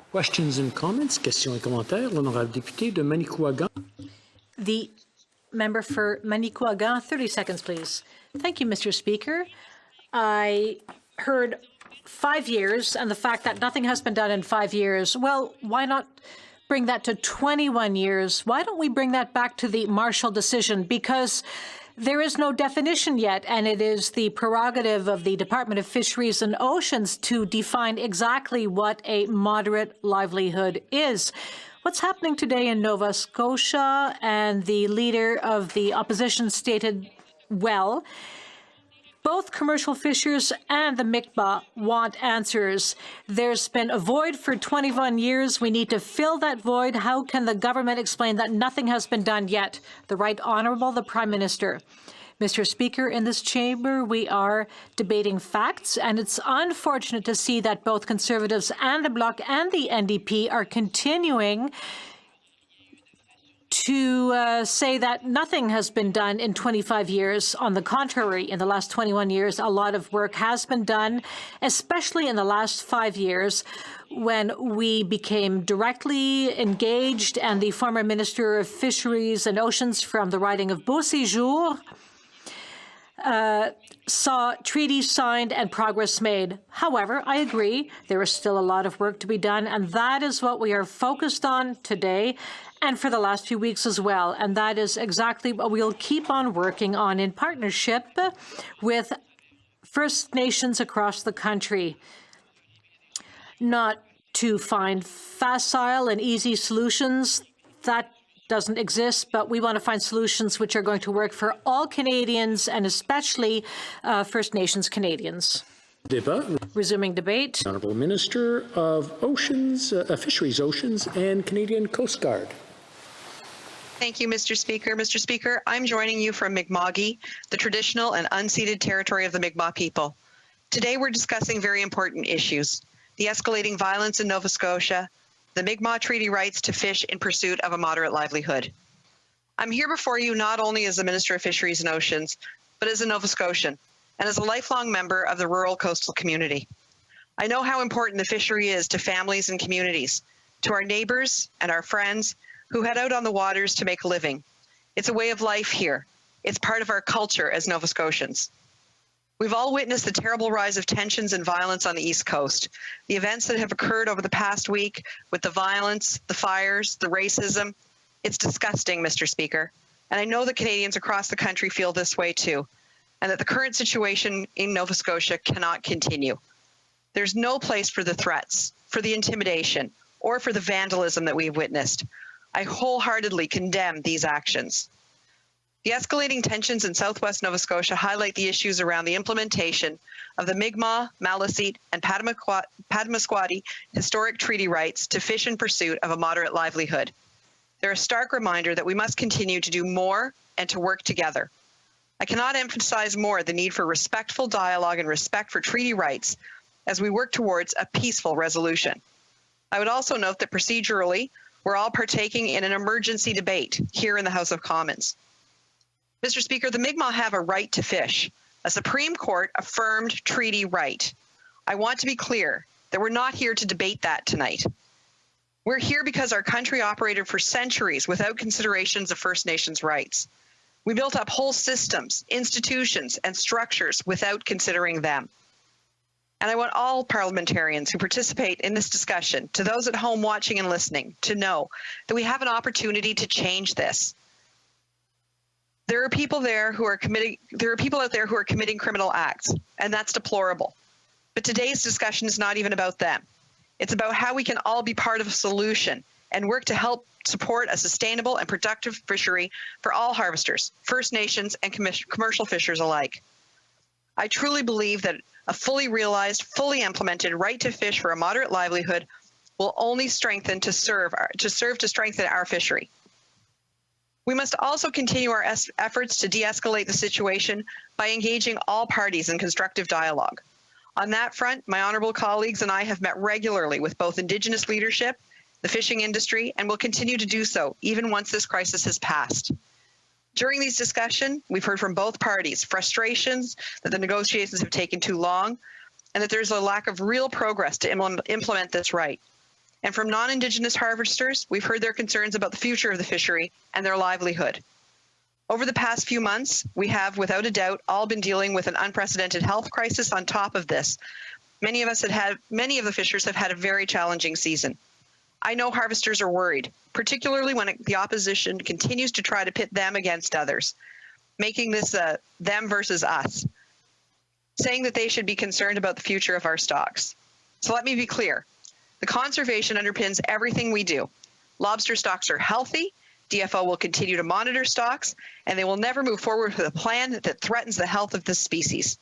Questions and comments? Questions et commentaires. L'honorable député de Manicouagan. The member for Manicouagan, 30 seconds, please. Thank you, Mr. Speaker. I heard 5 years and the fact that nothing has been done in 5 years. Well, why not bring that to 21 years? Why don't we bring that back to the Marshall decision? Because there is no definition yet, and it is the prerogative of the Department of Fisheries and Oceans to define exactly what a moderate livelihood is. What's happening today in Nova Scotia, and the Leader of the Opposition stated well, both commercial fishers and the Mi'kmaq want answers. There's been a void for 21 years. We need to fill that void. How can the government explain that nothing has been done yet? The Right Honourable, the Prime Minister. Mr. Speaker, in this chamber, we are debating facts, and it's unfortunate to see that both Conservatives and the Bloc and the NDP are continuing to say that nothing has been done in 25 years. On the contrary, in the last 21 years, a lot of work has been done, especially in the last 5 years when we became directly engaged and the former Minister of Fisheries and Oceans from the riding of Beauséjour saw treaties signed and progress made. However, I agree, there is still a lot of work to be done, and that is what we are focused on today and for the last few weeks as well. And that is exactly what we'll keep on working on in partnership with First Nations across the country. Not to find facile and easy solutions, that doesn't exist, but we want to find solutions which are going to work for all Canadians and especially First Nations Canadians. Resuming debate. Honourable Minister of Oceans, Fisheries, Oceans and Canadian Coast Guard. Thank you, Mr. Speaker. Mr. Speaker, I'm joining you from Mi'kma'ki, the traditional and unceded territory of the Mi'kmaq people. Today we're discussing very important issues: the escalating violence in Nova Scotia, the Mi'kmaq Treaty rights to fish in pursuit of a moderate livelihood. I'm here before you not only as the Minister of Fisheries and Oceans, but as a Nova Scotian and as a lifelong member of the rural coastal community. I know how important the fishery is to families and communities, to our neighbors and our friends who head out on the waters to make a living. It's a way of life here. It's part of our culture as Nova Scotians. We've all witnessed the terrible rise of tensions and violence on the East Coast. The events that have occurred over the past week with the violence, the fires, the racism, it's disgusting, Mr. Speaker. And I know that Canadians across the country feel this way too, and that the current situation in Nova Scotia cannot continue. There's no place for the threats, for the intimidation, or for the vandalism that we've witnessed. I wholeheartedly condemn these actions. The escalating tensions in Southwest Nova Scotia highlight the issues around the implementation of the Mi'kmaq, Maliseet, and Passamaquoddy historic treaty rights to fish in pursuit of a moderate livelihood. They're a stark reminder that we must continue to do more and to work together. I cannot emphasize more the need for respectful dialogue and respect for treaty rights as we work towards a peaceful resolution. I would also note that procedurally, we're all partaking in an emergency debate here in the House of Commons. Mr. Speaker, the Mi'kmaq have a right to fish, a Supreme Court affirmed treaty right. I want to be clear that we're not here to debate that tonight. We're here because our country operated for centuries without considerations of First Nations rights. We built up whole systems, institutions, and structures without considering them. And I want all parliamentarians who participate in this discussion, to those at home watching and listening, to know that we have an opportunity to change this. There are people out there who are committing criminal acts, and that's deplorable. But today's discussion is not even about them. It's about how we can all be part of a solution and work to help support a sustainable and productive fishery for all harvesters, First Nations, and commercial fishers alike. I truly believe that a fully realized, fully implemented right to fish for a moderate livelihood will only strengthen to strengthen our fishery. We must also continue our efforts to de-escalate the situation by engaging all parties in constructive dialogue. On that front, my honourable colleagues and I have met regularly with both Indigenous leadership, the fishing industry, and will continue to do so even once this crisis has passed. During these discussions, we've heard from both parties frustrations that the negotiations have taken too long and that there's a lack of real progress to implement this right. And from non-Indigenous harvesters, we've heard their concerns about the future of the fishery and their livelihood. Over the past few months, we have, without a doubt, all been dealing with an unprecedented health crisis on top of this. Many of the fishers have had a very challenging season. I know harvesters are worried, particularly when the opposition continues to try to pit them against others, making this them versus us, saying that they should be concerned about the future of our stocks. So let me be clear. The conservation underpins everything we do. Lobster stocks are healthy, DFO will continue to monitor stocks, and they will never move forward with a plan that threatens the health of this species.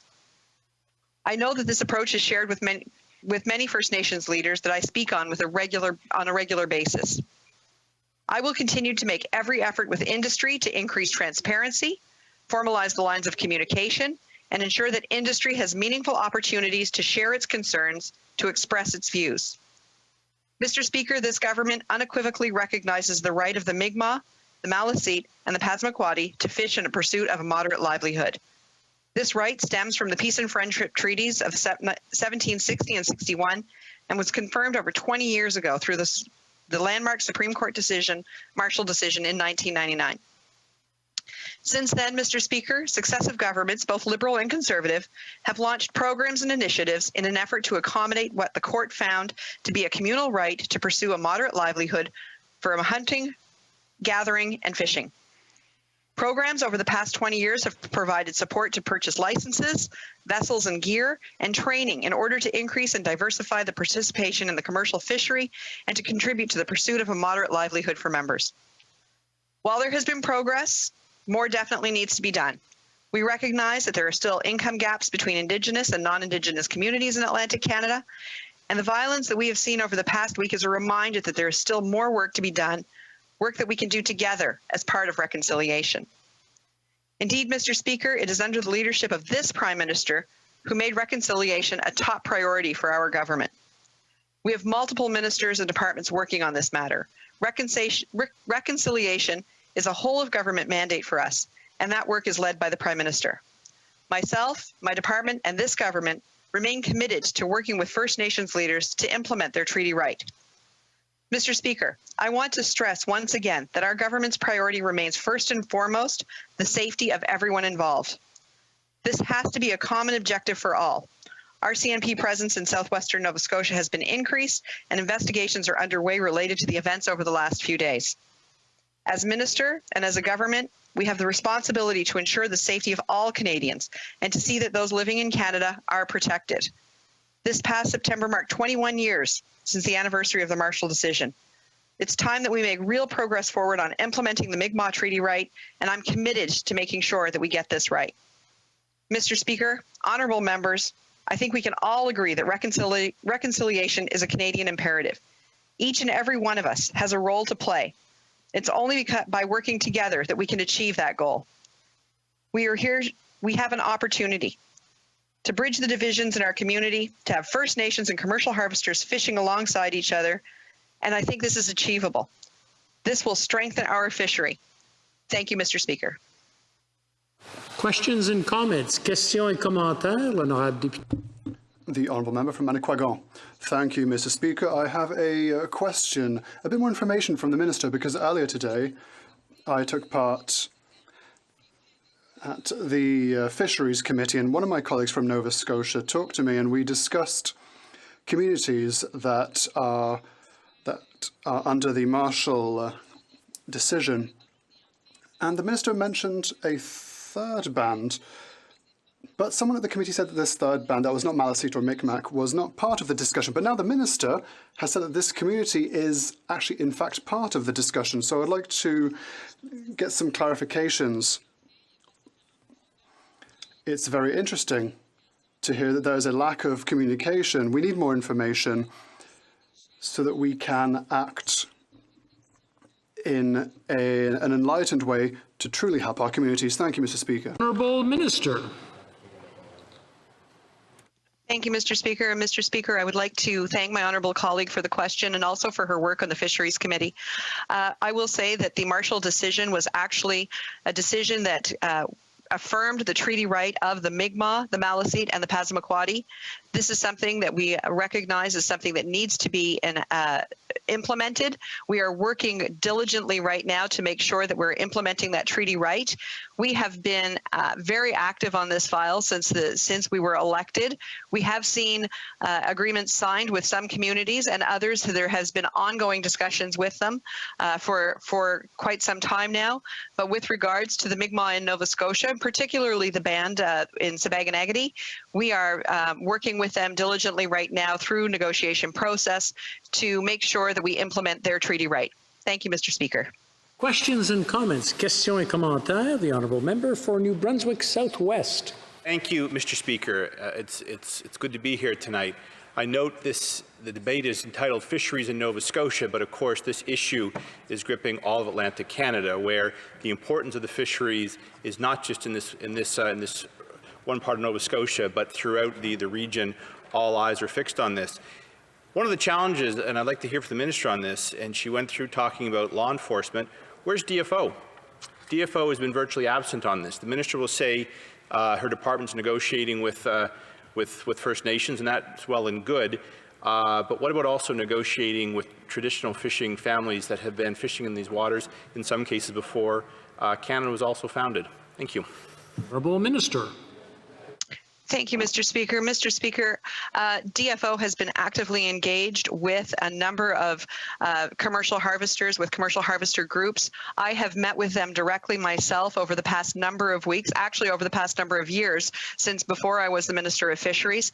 I know that this approach is shared with many First Nations leaders that I speak on on a regular basis. I will continue to make every effort with industry to increase transparency, formalize the lines of communication, and ensure that industry has meaningful opportunities to share its concerns, to express its views. Mr. Speaker, this government unequivocally recognizes the right of the Mi'kmaq, the Maliseet, and the Passamaquoddy to fish in a pursuit of a moderate livelihood. This right stems from the Peace and Friendship Treaties of 1760 and 61 and was confirmed over 20 years ago through the landmark Supreme Court decision, Marshall decision in 1999. Since then, Mr. Speaker, successive governments, both Liberal and Conservative, have launched programs and initiatives in an effort to accommodate what the court found to be a communal right to pursue a moderate livelihood from hunting, gathering, and fishing. Programs over the past 20 years have provided support to purchase licenses, vessels and gear, and training in order to increase and diversify the participation in the commercial fishery and to contribute to the pursuit of a moderate livelihood for members. While there has been progress, more definitely needs to be done. We recognize that there are still income gaps between Indigenous and non-Indigenous communities in Atlantic Canada, and the violence that we have seen over the past week is a reminder that there is still more work to be done, work that we can do together as part of reconciliation. Indeed, Mr. Speaker, it is under the leadership of this Prime Minister who made reconciliation a top priority for our government. We have multiple ministers and departments working on this matter. Reconciliation is a whole of government mandate for us, and that work is led by the Prime Minister. Myself, my department, and this government remain committed to working with First Nations leaders to implement their treaty right. Mr. Speaker, I want to stress once again that our government's priority remains first and foremost the safety of everyone involved. This has to be a common objective for all. RCMP presence in southwestern Nova Scotia has been increased, and investigations are underway related to the events over the last few days. As Minister and as a government, we have the responsibility to ensure the safety of all Canadians and to see that those living in Canada are protected. This past September marked 21 years since the anniversary of the Marshall decision. It's time that we make real progress forward on implementing the Mi'kmaq Treaty right, and I'm committed to making sure that we get this right. Mr. Speaker, honourable members, I think we can all agree that reconciliation is a Canadian imperative. Each and every one of us has a role to play. It's only by working together that we can achieve that goal. We have an opportunity to bridge the divisions in our community, to have First Nations and commercial harvesters fishing alongside each other, and I think this is achievable. This will strengthen our fishery. Thank you, Mr. Speaker. Questions and comments. Questions et commentaires. L'honorable député. The Honourable Member from Manicouagan. Thank you, Mr. Speaker. I have a question, a bit more information from the Minister, because earlier today I took part at the Fisheries Committee, and one of my colleagues from Nova Scotia talked to me, and we discussed communities that are under the Marshall decision. And the Minister mentioned a third band, but someone at the committee said that this third band, that was not Maliseet or Mi'kmaq, was not part of the discussion. But now the Minister has said that this community is actually, in fact, part of the discussion. So I'd like to get some clarifications. It's very interesting to hear that there is a lack of communication. We need more information so that we can act in an enlightened way to truly help our communities. Thank you, Mr. Speaker. Honourable Minister. Thank you, Mr. Speaker. And Mr. Speaker, I would like to thank my honourable colleague for the question and also for her work on the Fisheries Committee. I will say that the Marshall decision was actually a decision that affirmed the treaty right of the Mi'kmaq, the Maliseet, and the Passamaquoddy. This is something that we recognize as something that needs to be implemented. We are working diligently right now to make sure that we're implementing that treaty right. We have been very active on this file since we were elected. We have seen agreements signed with some communities and others. There has been ongoing discussions with them for quite some time now. But with regards to the Mi'kmaq in Nova Scotia, particularly the band in Sabaganagati, we are working with them diligently right now through negotiation process to make sure that we implement their treaty right. Thank you, Mr. Speaker. Questions and comments. Questions et commentaires. The Honourable Member for New Brunswick Southwest. Thank you, Mr. Speaker. It's good to be here tonight. I note the debate is entitled Fisheries in Nova Scotia, but of course this issue is gripping all of Atlantic Canada, where the importance of the fisheries is not just in this one part of Nova Scotia, but throughout the region. All eyes are fixed on this. One of the challenges, and I'd like to hear from the Minister on this, and she went through talking about law enforcement. Where's DFO? DFO has been virtually absent on this. The Minister will say her department's negotiating with First Nations, and that's well and good. But what about also negotiating with traditional fishing families that have been fishing in these waters, in some cases before Canada was also founded? Thank you. Honourable Minister. Thank you, Mr. Speaker. Mr. Speaker, DFO has been actively engaged with a number of commercial harvesters, with commercial harvester groups. I have met with them directly myself over the past number of weeks, actually over the past number of years, since before I was the Minister of Fisheries.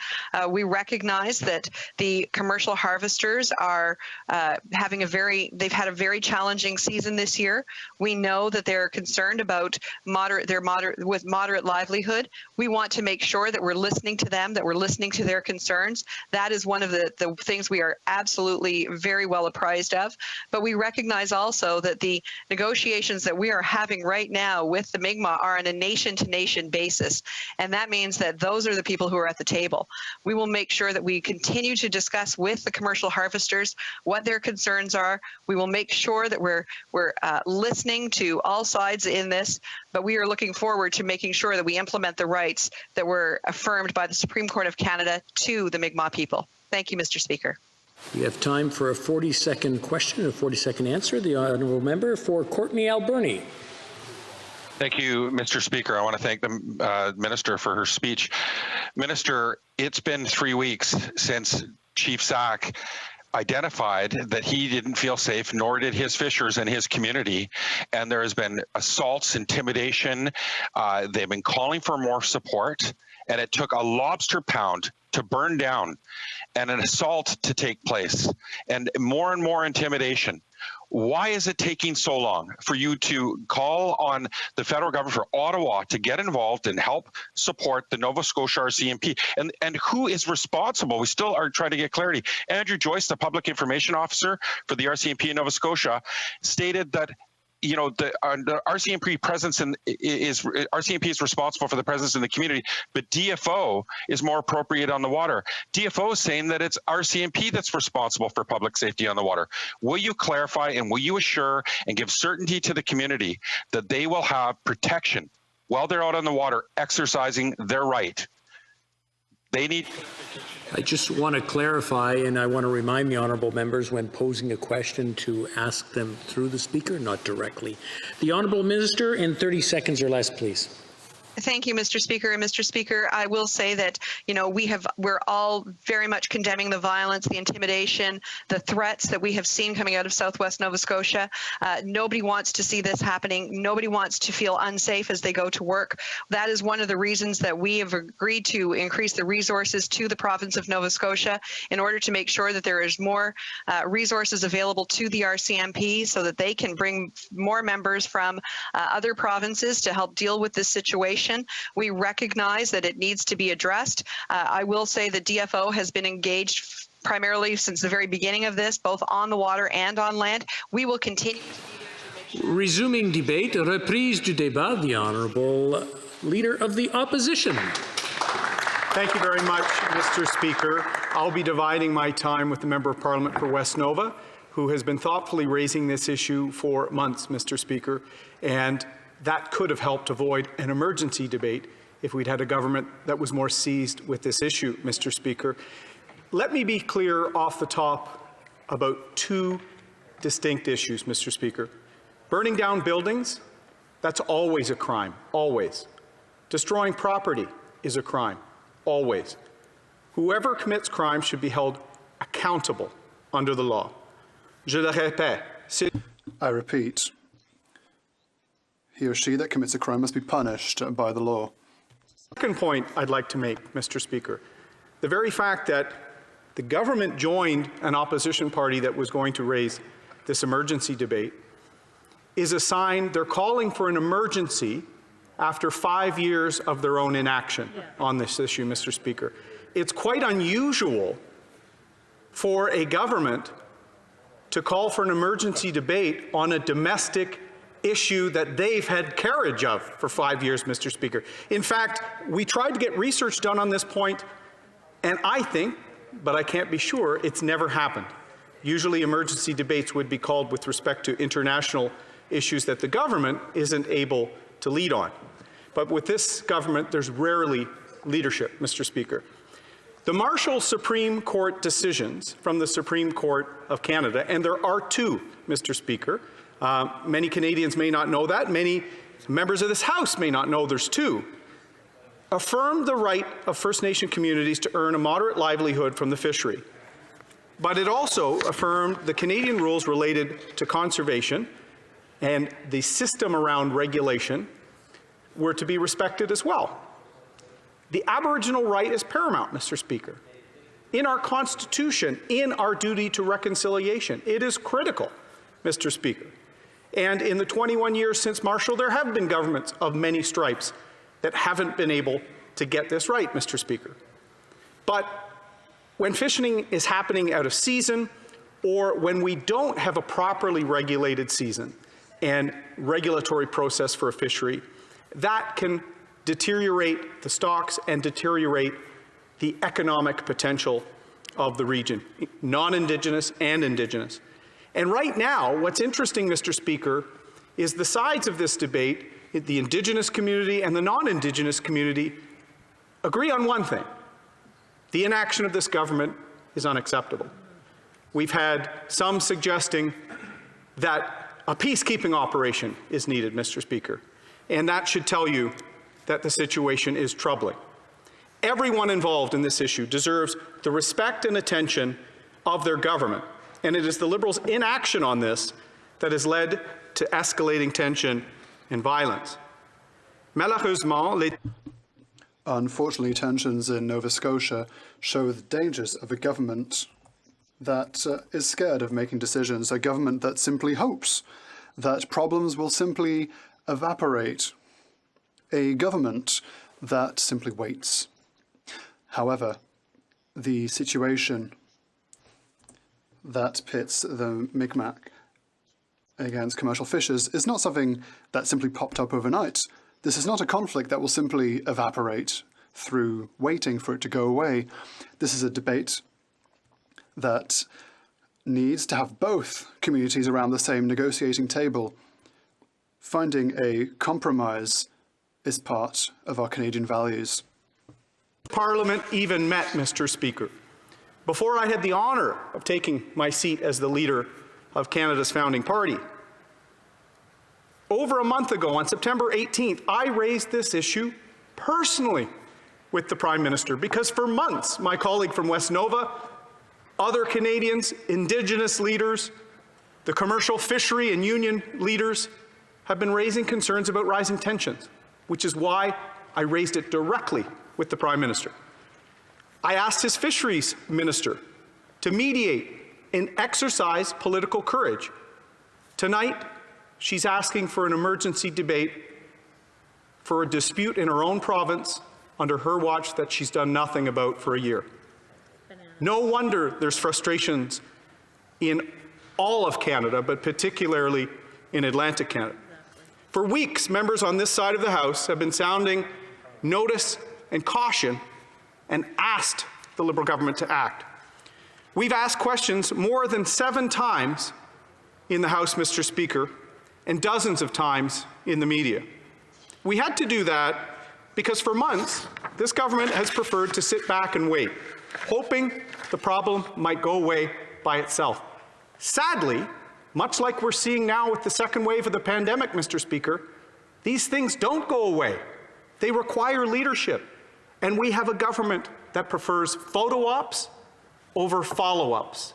We recognize that the commercial harvesters are they've had a very challenging season this year. We know that they're concerned about moderate livelihood. We want to make sure that that we're listening to them, that we're listening to their concerns. That is one of the things we are absolutely very well apprised of. But we recognize also that the negotiations that we are having right now with the Mi'kmaq are on a nation-to-nation basis. And that means that those are the people who are at the table. We will make sure that we continue to discuss with the commercial harvesters what their concerns are. We will make sure that we're listening to all sides in this, but we are looking forward to making sure that we implement the rights that were affirmed by the Supreme Court of Canada to the Mi'kmaq people. Thank you, Mr. Speaker. We have time for a 40-second question and a 40-second answer. The honourable member for Courtenay-Alberni. Thank you, Mr. Speaker. I want to thank the Minister for her speech. Minister, it's been 3 weeks since Chief Sack identified that he didn't feel safe, nor did his fishers and his community. And there has been assaults, intimidation. They've been calling for more support. And it took a lobster pound to burn down and an assault to take place and more intimidation. Why is it taking so long for you to call on the federal government, for Ottawa, to get involved and help support the Nova Scotia RCMP? And who is responsible? We still are trying to get clarity. Andrew Joyce, the public information officer for the RCMP in Nova Scotia, stated that the RCMP presence RCMP is responsible for the presence in the community, but DFO is more appropriate on the water. DFO is saying that it's RCMP that's responsible for public safety on the water. Will you clarify and will you assure and give certainty to the community that they will have protection while they're out on the water exercising their right? They need. I just want to clarify, and I want to remind the honourable members when posing a question to ask them through the Speaker, not directly. The honourable minister, in 30 seconds or less, please. Thank you, Mr. Speaker. And Mr. Speaker, I will say that, we're all very much condemning the violence, the intimidation, the threats that we have seen coming out of Southwest Nova Scotia. Nobody wants to see this happening. Nobody wants to feel unsafe as they go to work. That is one of the reasons that we have agreed to increase the resources to the province of Nova Scotia in order to make sure that there is more resources available to the RCMP so that they can bring more members from other provinces to help deal with this situation. We recognize that it needs to be addressed. I will say that DFO has been engaged primarily since the very beginning of this, both on the water and on land. We will continue. Resuming debate, reprise du débat, the Honourable Leader of the Opposition. Thank you very much, Mr. Speaker. I'll be dividing my time with the Member of Parliament for West Nova, who has been thoughtfully raising this issue for months, Mr. Speaker, and that could have helped avoid an emergency debate if we'd had a government that was more seized with this issue, Mr. Speaker. Let me be clear off the top about two distinct issues, Mr. Speaker. Burning down buildings, that's always a crime, always. Destroying property is a crime, always. Whoever commits crime should be held accountable under the law. Je le répète. I repeat. He or she that commits a crime must be punished by the law. Second point I'd like to make, Mr. Speaker. The very fact that the government joined an opposition party that was going to raise this emergency debate is a sign they're calling for an emergency after 5 years of their own inaction on this issue, Mr. Speaker. It's quite unusual for a government to call for an emergency debate on a domestic issue that they've had carriage of for 5 years, Mr. Speaker. In fact, we tried to get research done on this point, and I think, but I can't be sure, it's never happened. Usually emergency debates would be called with respect to international issues that the government isn't able to lead on. But with this government, there's rarely leadership, Mr. Speaker. The Marshall Supreme Court decisions from the Supreme Court of Canada, and there are two, Mr. Speaker, many Canadians may not know that. Many members of this House may not know there's two. Affirmed the right of First Nation communities to earn a moderate livelihood from the fishery. But it also affirmed the Canadian rules related to conservation and the system around regulation were to be respected as well. The Aboriginal right is paramount, Mr. Speaker. In our Constitution, in our duty to reconciliation, it is critical, Mr. Speaker. And in the 21 years since Marshall, there have been governments of many stripes that haven't been able to get this right, Mr. Speaker. But when fishing is happening out of season, or when we don't have a properly regulated season and regulatory process for a fishery, that can deteriorate the stocks and deteriorate the economic potential of the region, non-Indigenous and Indigenous. And right now, what's interesting, Mr. Speaker, is the sides of this debate, the Indigenous community and the non-Indigenous community, agree on one thing. The inaction of this government is unacceptable. We've had some suggesting that a peacekeeping operation is needed, Mr. Speaker, and that should tell you that the situation is troubling. Everyone involved in this issue deserves the respect and attention of their government, and it is the Liberals' inaction on this that has led to escalating tension and violence. Unfortunately, tensions in Nova Scotia show the dangers of a government that is scared of making decisions, a government that simply hopes that problems will simply evaporate, a government that simply waits. However, the situation that pits the Mi'kmaq against commercial fishers is not something that simply popped up overnight. This is not a conflict that will simply evaporate through waiting for it to go away. This is a debate that needs to have both communities around the same negotiating table. Finding a compromise is part of our Canadian values. Parliament even met, Mr. Speaker. Before I had the honour of taking my seat as the leader of Canada's founding party, over a month ago, on September 18th, I raised this issue personally with the Prime Minister because for months, my colleague from West Nova, other Canadians, Indigenous leaders, the commercial fishery and union leaders have been raising concerns about rising tensions, which is why I raised it directly with the Prime Minister. I asked his fisheries minister to mediate and exercise political courage. Tonight, she's asking for an emergency debate for a dispute in her own province under her watch that she's done nothing about for a year. No wonder there's frustrations in all of Canada, but particularly in Atlantic Canada. For weeks, members on this side of the House have been sounding notice and caution and asked the Liberal government to act. We've asked questions more than 7 times in the House, Mr. Speaker, and dozens of times in the media. We had to do that because for months, this government has preferred to sit back and wait, hoping the problem might go away by itself. Sadly, much like we're seeing now with the second wave of the pandemic, Mr. Speaker, these things don't go away. They require leadership. And we have a government that prefers photo ops over follow-ups,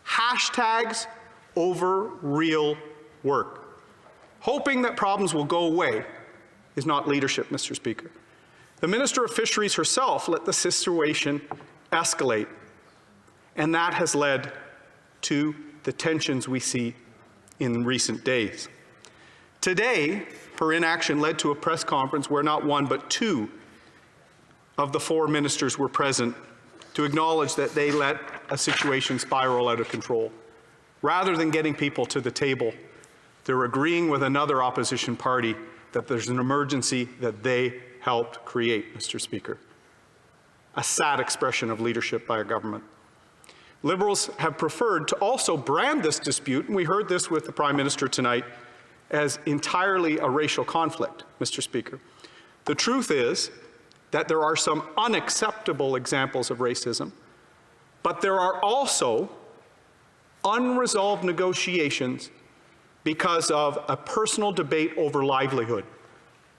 hashtags over real work. Hoping that problems will go away is not leadership, Mr. Speaker. The Minister of Fisheries herself let the situation escalate, and that has led to the tensions we see in recent days. Today, her inaction led to a press conference where not one but 2 of the 4 ministers were present to acknowledge that they let a situation spiral out of control. Rather than getting people to the table, they're agreeing with another opposition party that there's an emergency that they helped create, Mr. Speaker. A sad expression of leadership by our government. Liberals have preferred to also brand this dispute, and we heard this with the Prime Minister tonight, as entirely a racial conflict, Mr. Speaker. The truth is that there are some unacceptable examples of racism, but there are also unresolved negotiations because of a personal debate over livelihood.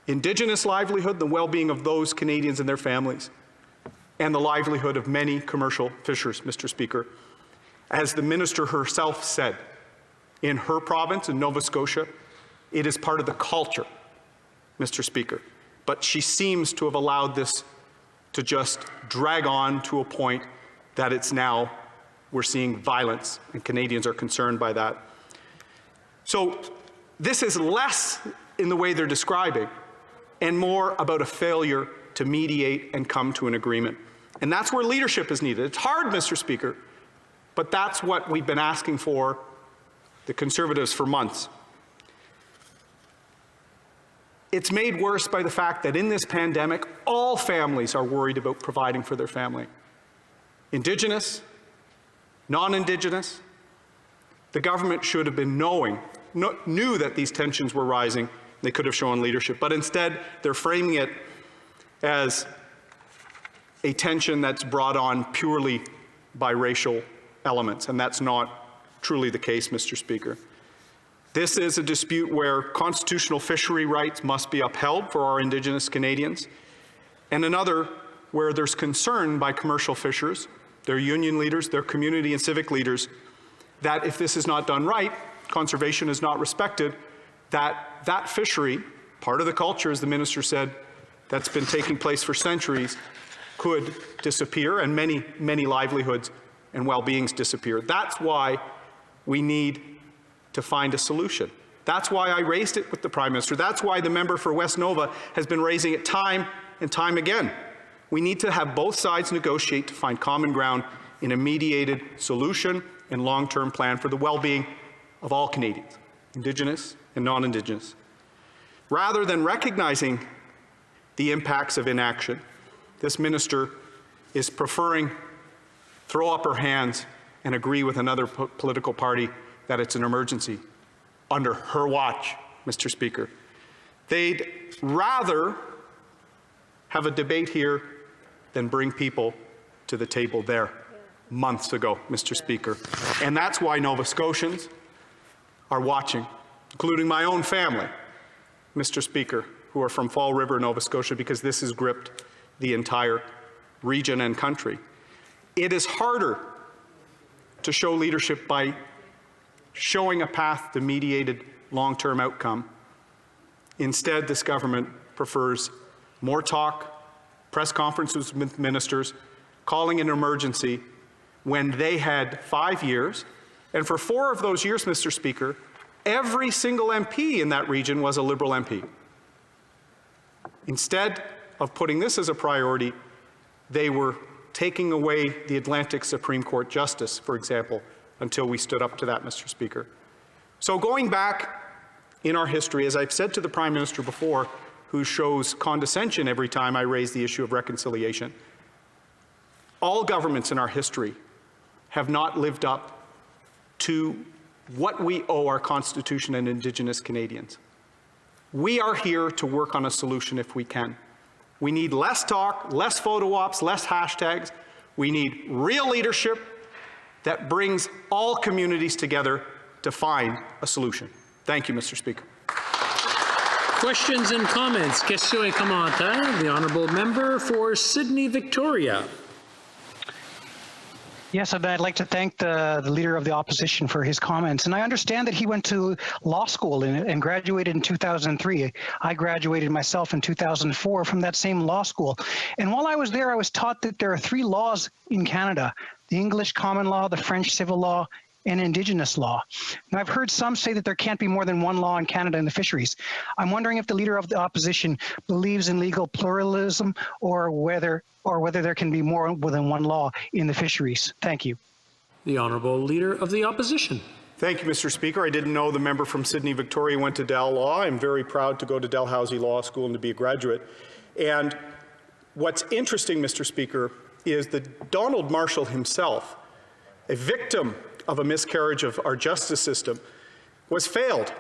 Indigenous livelihood, the well-being of those Canadians and their families, and the livelihood of many commercial fishers, Mr. Speaker. As the minister herself said, in her province, in Nova Scotia, it is part of the culture, Mr. Speaker. But she seems to have allowed this to just drag on to a point that it's now, we're seeing violence, and Canadians are concerned by that. So this is less in the way they're describing, and more about a failure to mediate and come to an agreement. And that's where leadership is needed. It's hard, Mr. Speaker, but that's what we've been asking for, the Conservatives, for months. It's made worse by the fact that in this pandemic, all families are worried about providing for their family. Indigenous, non-Indigenous. The government should have been knew that these tensions were rising. They could have shown leadership, but instead they're framing it as a tension that's brought on purely by racial elements, and that's not truly the case, Mr. Speaker. This is a dispute where constitutional fishery rights must be upheld for our Indigenous Canadians, and another where there's concern by commercial fishers, their union leaders, their community and civic leaders, that if this is not done right, conservation is not respected, that fishery, part of the culture, as the minister said, that's been taking place for centuries, could disappear, and many livelihoods and well-beings disappear. That's why we need to find a solution. That's why I raised it with the Prime Minister. That's why the member for West Nova has been raising it time and time again. We need to have both sides negotiate to find common ground in a mediated solution and long-term plan for the well-being of all Canadians, Indigenous and non-Indigenous. Rather than recognizing the impacts of inaction, this minister is preferring throw up her hands and agree with another political party that it's an emergency under her watch, Mr. Speaker. They'd rather have a debate here than bring people to the table there months ago, Mr. Speaker. And that's why Nova Scotians are watching, including my own family, Mr. Speaker, who are from Fall River, Nova Scotia, because this has gripped the entire region and country. It is harder to show leadership by showing a path to mediated long-term outcome. Instead, this government prefers more talk, press conferences with ministers, calling an emergency when they had 5 years. And for 4 of those years, Mr. Speaker, every single MP in that region was a Liberal MP. Instead of putting this as a priority, they were taking away the Atlantic Supreme Court justice, for example, until we stood up to that, Mr. Speaker. So going back in our history, as I've said to the Prime Minister before, who shows condescension every time I raise the issue of reconciliation, all governments in our history have not lived up to what we owe our Constitution and Indigenous Canadians. We are here to work on a solution if we can. We need less talk, less photo ops, less hashtags. We need real leadership that brings all communities together to find a solution. Thank you, Mr. Speaker. Questions and comments. Questions et commentaires. The honourable member for Sydney, Victoria. Yes, I'd like to thank the Leader of the Opposition for his comments. And I understand that he went to law school and graduated in 2003. I graduated myself in 2004 from that same law school. And while I was there, I was taught that there are 3 laws in Canada: the English common law, the French civil law, and Indigenous law. Now, I've heard some say that there can't be more than 1 law in Canada in the fisheries. I'm wondering if the Leader of the Opposition believes in legal pluralism or whether there can be more than 1 law in the fisheries. Thank you. The Honourable Leader of the Opposition. Thank you, Mr. Speaker. I didn't know the member from Sydney, Victoria went to Dal Law. I'm very proud to go to Dalhousie Law School and to be a graduate. And what's interesting, Mr. Speaker, is that Donald Marshall himself, a victim of a miscarriage of our justice system, was failed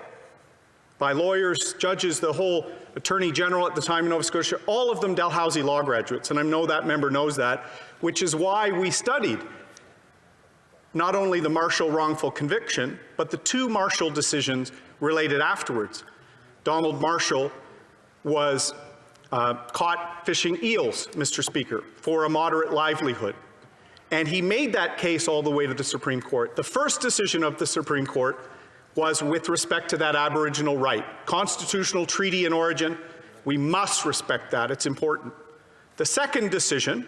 by lawyers, judges, the whole Attorney General at the time in Nova Scotia, all of them Dalhousie Law graduates, and I know that member knows that, which is why we studied not only the Marshall wrongful conviction, but the 2 Marshall decisions related afterwards. Donald Marshall was caught fishing eels, Mr. Speaker, for a moderate livelihood. And he made that case all the way to the Supreme Court. The first decision of the Supreme Court was with respect to that Aboriginal right. Constitutional treaty in origin, we must respect that, it's important. The second decision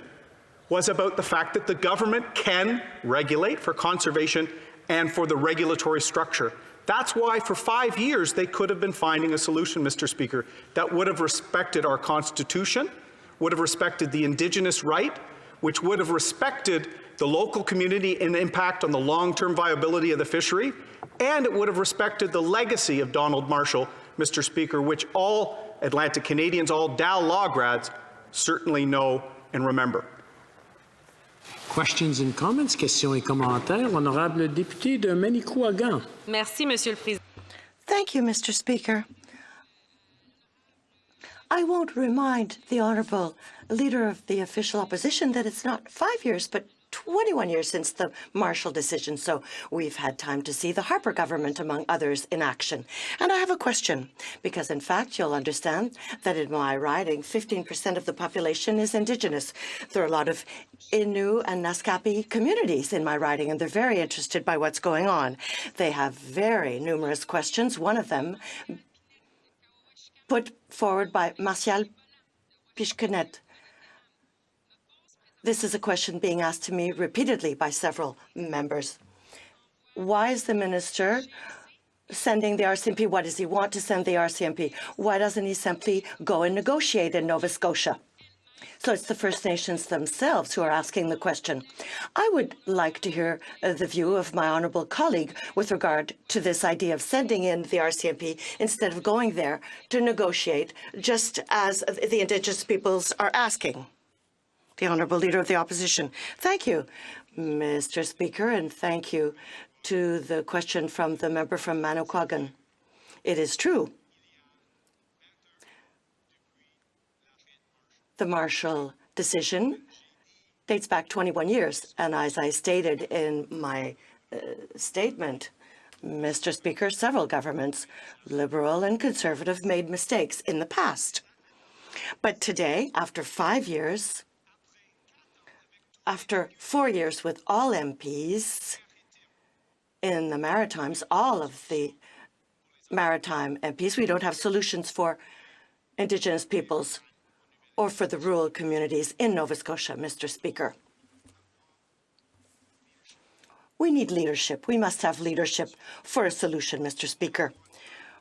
was about the fact that the government can regulate for conservation and for the regulatory structure. That's why for 5 years they could have been finding a solution, Mr. Speaker, that would have respected our Constitution, would have respected the Indigenous right, which would have respected the local community and impact on the long-term viability of the fishery, and it would have respected the legacy of Donald Marshall, Mr. Speaker, which all Atlantic Canadians, all Dal law grads certainly know and remember. Questions and comments, questions et commentaires. Honorable député de Manicouagan. Merci, Monsieur le Président. Thank you, Mr. Speaker. I won't remind the Honourable Leader of the Official Opposition that it's not 5 years, but 21 years since the Marshall decision, so we've had time to see the Harper government, among others, in action. And I have a question, because in fact, you'll understand that in my riding, 15% of the population is Indigenous. There are a lot of Innu and Naskapi communities in my riding, and they're very interested by what's going on. They have very numerous questions, one of them put forward by Martial Pichkenet. This is a question being asked to me repeatedly by several members. Why is the minister sending the RCMP? Why does he want to send the RCMP? Why doesn't he simply go and negotiate in Nova Scotia? So it's the First Nations themselves who are asking the question. I would like to hear the view of my honourable colleague with regard to this idea of sending in the RCMP instead of going there to negotiate, just as the Indigenous peoples are asking. The Honourable Leader of the Opposition. Thank you, Mr. Speaker, and thank you to the question from the member from Manicouagan. It is true. The Marshall decision dates back 21 years, and as I stated in my statement, Mr. Speaker, several governments, Liberal and Conservative, made mistakes in the past. But today, after 5 years, after 4 years with all MPs in the Maritimes, all of the Maritime MPs, we don't have solutions for Indigenous peoples or for the rural communities in Nova Scotia, Mr. Speaker. We need leadership. We must have leadership for a solution, Mr. Speaker.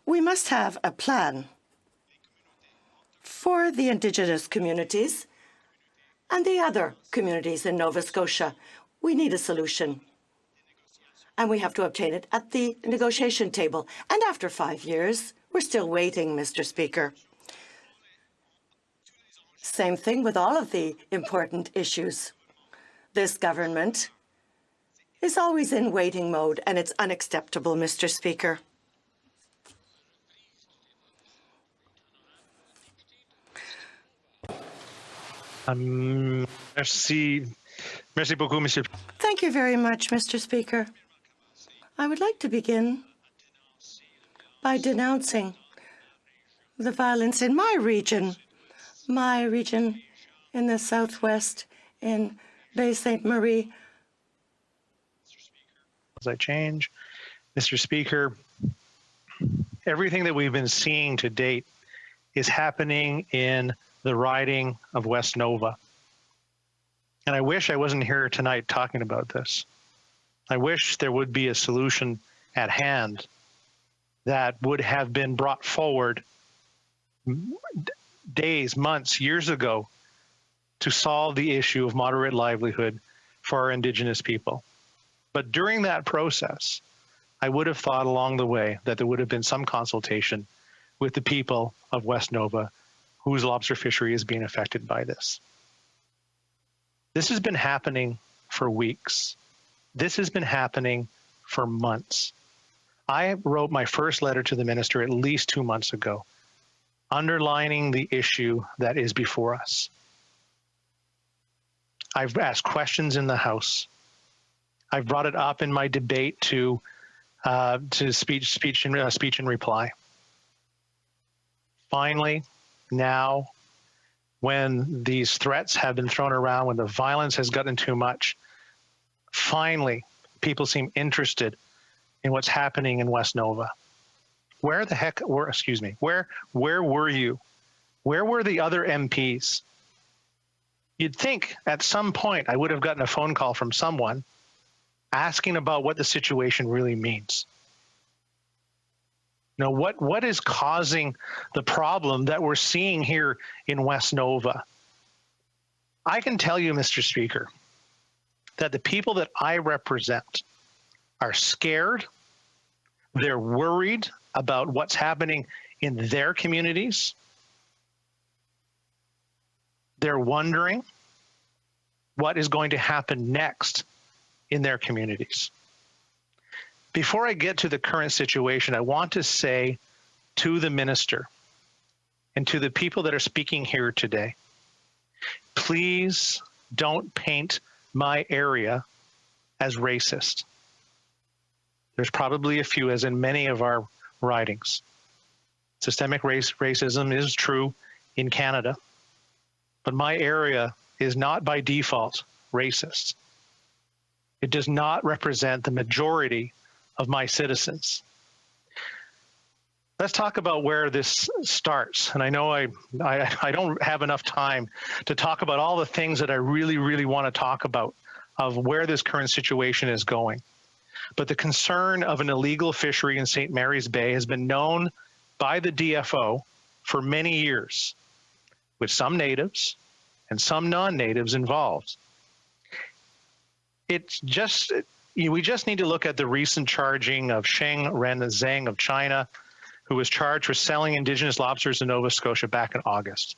We must have a plan for the Indigenous communities and the other communities in Nova Scotia. We need a solution, and we have to obtain it at the negotiation table. And after 5 years, we're still waiting, Mr. Speaker. Same thing with all of the important issues. This government is always in waiting mode, and it's unacceptable, Mr. Speaker. Merci beaucoup, Monsieur. Thank you very much, Mr. Speaker. I would like to begin by denouncing the violence in my region in the southwest, in Bay Ste. Marie. As I change, Mr. Speaker, everything that we've been seeing to date is happening in the riding of West Nova. And I wish I wasn't here tonight talking about this. I wish there would be a solution at hand that would have been brought forward days, months, years ago to solve the issue of moderate livelihood for our Indigenous people. But during that process, I would have thought along the way that there would have been some consultation with the people of West Nova whose lobster fishery is being affected by this. This has been happening for weeks. This has been happening for months. I wrote my first letter to the minister at least 2 months ago, underlining the issue that is before us. I've asked questions in the House. I've brought it up in my debate to speech and reply. Finally, now, when these threats have been thrown around, when the violence has gotten too much, finally, people seem interested in what's happening in West Nova. Where the heck were, excuse me, where were you? Where were the other MPs? You'd think at some point I would have gotten a phone call from someone asking about what the situation really means. You know, what is causing the problem that we're seeing here in West Nova? I can tell you, Mr. Speaker, that the people that I represent are scared. They're worried about what's happening in their communities. They're wondering what is going to happen next in their communities. Before I get to the current situation, I want to say to the minister and to the people that are speaking here today, please don't paint my area as racist. There's probably a few, as in many of our ridings. Systemic racism is true in Canada, but my area is not by default racist. It does not represent the majority of my citizens. Let's talk about where this starts. And I know I don't have enough time to talk about all the things that I really, really want to talk about of where this current situation is going. But the concern of an illegal fishery in St. Mary's Bay has been known by the DFO for many years, with some natives and some non-natives involved. It's just, we just need to look at the recent charging of Sheng Ren Zhang of China, who was charged for selling Indigenous lobsters in Nova Scotia back in August.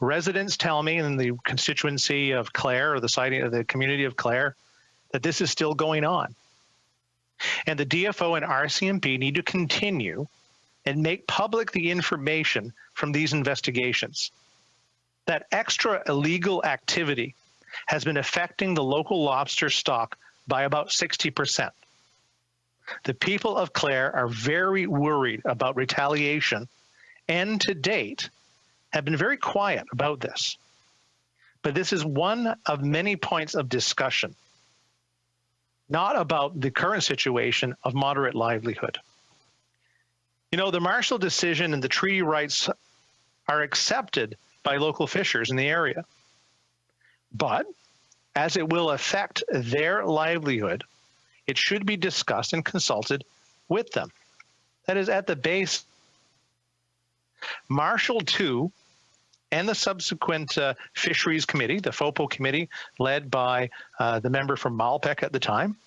Residents tell me in the constituency of Clare, or the siting of the community of Clare, that this is still going on. And the DFO and RCMP need to continue and make public the information from these investigations. That extra illegal activity has been affecting the local lobster stock by about 60%. The people of Clare are very worried about retaliation, and to date have been very quiet about this. But this is one of many points of discussion, not about the current situation of moderate livelihood. You know, the Marshall decision and the treaty rights are accepted by local fishers in the area. But as it will affect their livelihood, it should be discussed and consulted with them. That is at the base. Marshall 2 and the subsequent fisheries committee, the FOPO committee, led by the member from Malpeque at the time,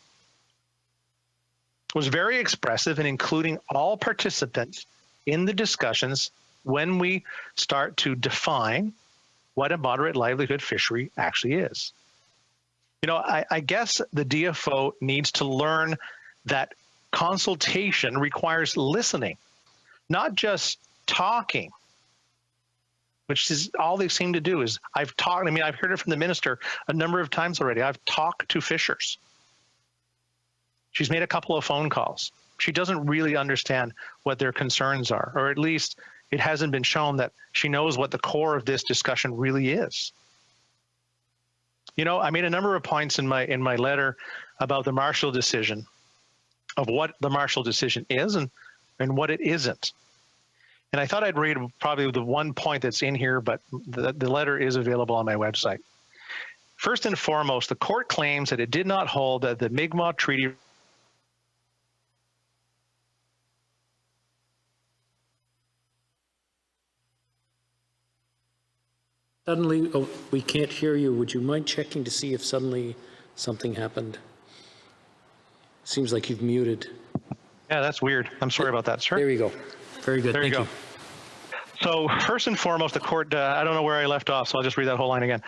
was very expressive in including all participants in the discussions when we start to define what a moderate livelihood fishery actually is. You know, I guess the DFO needs to learn that consultation requires listening, not just talking, which is all they seem to do. Is I've talked, I mean, I've heard it from the minister a number of times already. I've talked to fishers. She's made a couple of phone calls. She doesn't really understand what their concerns are, or at least it hasn't been shown that she knows what the core of this discussion really is. You know, I made a number of points in my letter about the Marshall decision, of what the Marshall decision is and what it isn't. And I thought I'd read probably the one point that's in here, but the letter is available on my website. First and foremost, the court claims that it did not hold that the Mi'kmaq Treaty Suddenly, oh, we can't hear you. Would you mind checking to see if suddenly something happened? Seems like you've muted. Yeah, that's weird. I'm sorry about that, sir. There you go. Very good. There you go. So first and foremost, the court, I don't know where I left off, so I'll just read that whole line again.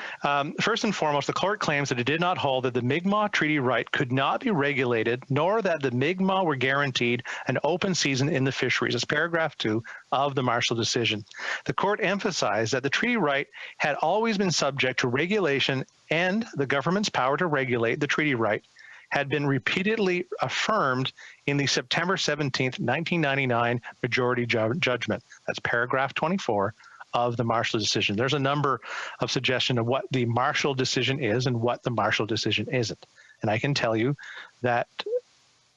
First and foremost, the court claims that it did not hold that the Mi'kmaq treaty right could not be regulated, nor that the Mi'kmaq were guaranteed an open season in the fisheries. It's paragraph 2 of the Marshall decision. The court emphasized that the treaty right had always been subject to regulation, and the government's power to regulate the treaty right had been repeatedly affirmed in the September 17th, 1999 majority judgment. That's paragraph 24 of the Marshall decision. There's a number of suggestions of what the Marshall decision is and what the Marshall decision isn't. And I can tell you that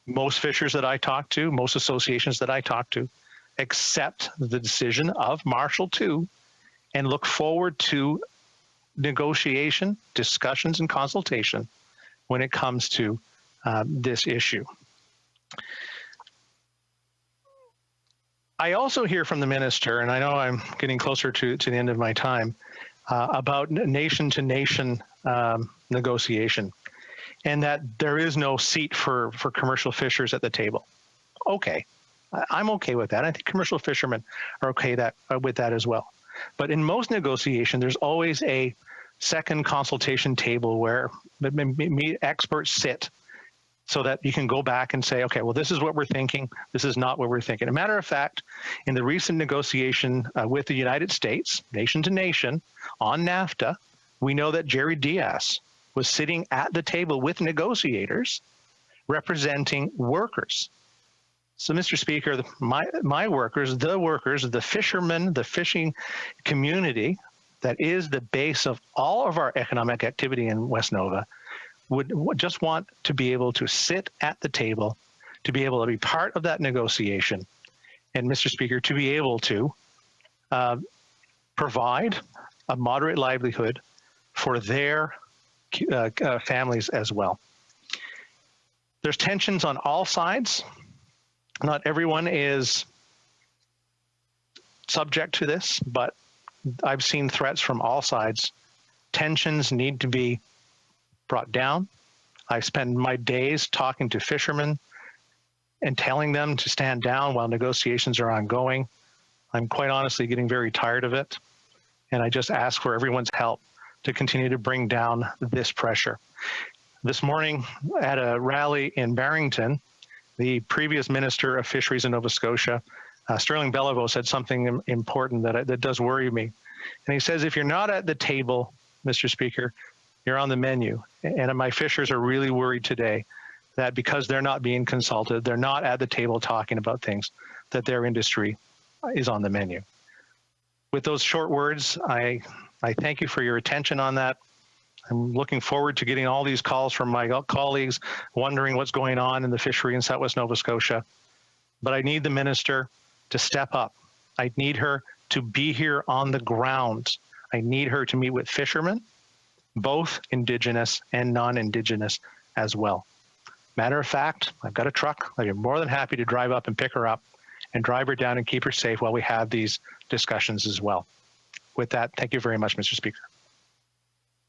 most fishers that I talk to, most associations that I talk to, accept the decision of Marshall 2 and look forward to negotiation, discussions, and consultation when it comes to this issue. I also hear from the minister, and I know I'm getting closer to the end of my time, about nation-to-nation negotiation, and that there is no seat for commercial fishers at the table. Okay, I'm okay with that. I think commercial fishermen are okay with that as well. But in most negotiations, there's always a second consultation table where experts sit, so that you can go back and say, okay, well, this is what we're thinking. This is not what we're thinking. As a matter of fact, in the recent negotiation with the United States, nation to nation, on NAFTA, we know that Jerry Diaz was sitting at the table with negotiators representing workers. So, Mr. Speaker, my workers, the fishermen, the fishing community that is the base of all of our economic activity in West Nova, would just want to be able to sit at the table, to be able to be part of that negotiation, and, Mr. Speaker, to be able to provide a moderate livelihood for their families as well. There's tensions on all sides. Not everyone is subject to this, but I've seen threats from all sides. Tensions need to be brought down. I spend my days talking to fishermen and telling them to stand down while negotiations are ongoing. I'm quite honestly getting very tired of it, and I just ask for everyone's help to continue to bring down this pressure. This morning at a rally in Barrington, the previous Minister of Fisheries in Nova Scotia, Sterling Beliveau, said something important that does worry me. And he says, if you're not at the table, Mr. Speaker, you're on the menu. And my fishers are really worried today that because they're not being consulted, they're not at the table talking about things, that their industry is on the menu. With those short words, I thank you for your attention on that. I'm looking forward to getting all these calls from my colleagues wondering what's going on in the fishery in Southwest Nova Scotia. But I need the minister to step up. I need her to be here on the ground. I need her to meet with fishermen, both Indigenous and non-Indigenous as well. Matter of fact, I've got a truck. I'd be more than happy to drive up and pick her up and drive her down and keep her safe while we have these discussions as well. With that, thank you very much, Mr. Speaker.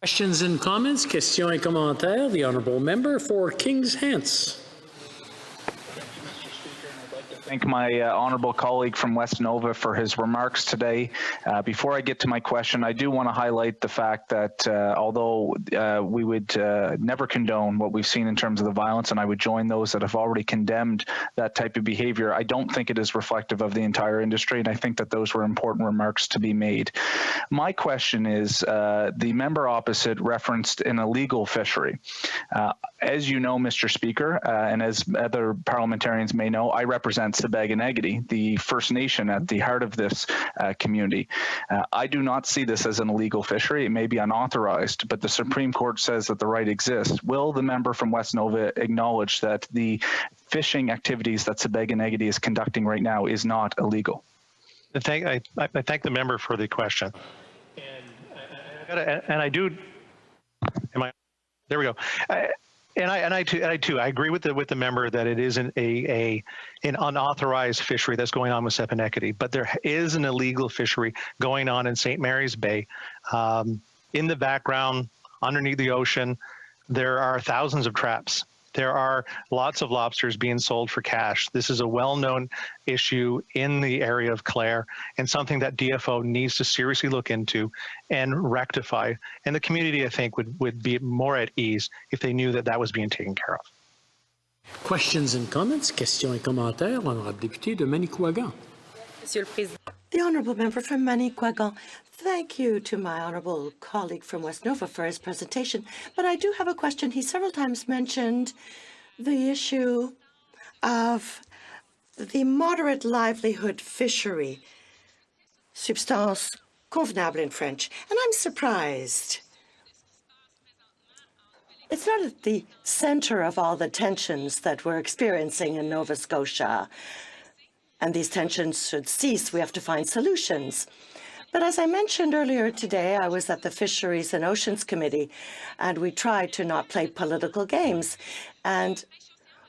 Questions and comments? Questions et commentaires. The honourable member for Kings Hants. Thank my honourable colleague from West Nova for his remarks today. Before I get to my question, I do want to highlight the fact that although we would never condone what we've seen in terms of the violence, and I would join those that have already condemned that type of behaviour, I don't think it is reflective of the entire industry, and I think that those were important remarks to be made. My question is, the member opposite referenced an illegal fishery. As you know, Mr. Speaker, and as other parliamentarians may know, I represent Sebaganeggity, the First Nation at the heart of this community. I do not see this as an illegal fishery. It may be unauthorized, but the Supreme Court says that the right exists. Will the member from West Nova acknowledge that the fishing activities that Sebaganeggity is conducting right now is not illegal? I thank the member for the question. And I do, there we go. I too agree with the member that it isn't an unauthorized fishery that's going on with Sebaganeggity, but there is an illegal fishery going on in St. Mary's Bay. In the background, underneath the ocean, there are thousands of traps. There are lots of lobsters being sold for cash. This is a well-known issue in the area of Clare, and something that DFO needs to seriously look into and rectify. And the community, I think, would be more at ease if they knew that that was being taken care of. Questions and comments? Questions et commentaires. Honorable député de Manicouagan. Monsieur le Président. The honourable member from Manicouagan. Thank you to my honourable colleague from West Nova for his presentation. But I do have a question. He several times mentioned the issue of the moderate livelihood fishery, substance convenable in French. And I'm surprised. It's not at the center of all the tensions that we're experiencing in Nova Scotia. And these tensions should cease. We have to find solutions. But as I mentioned earlier today, I was at the Fisheries and Oceans Committee, and we tried to not play political games. And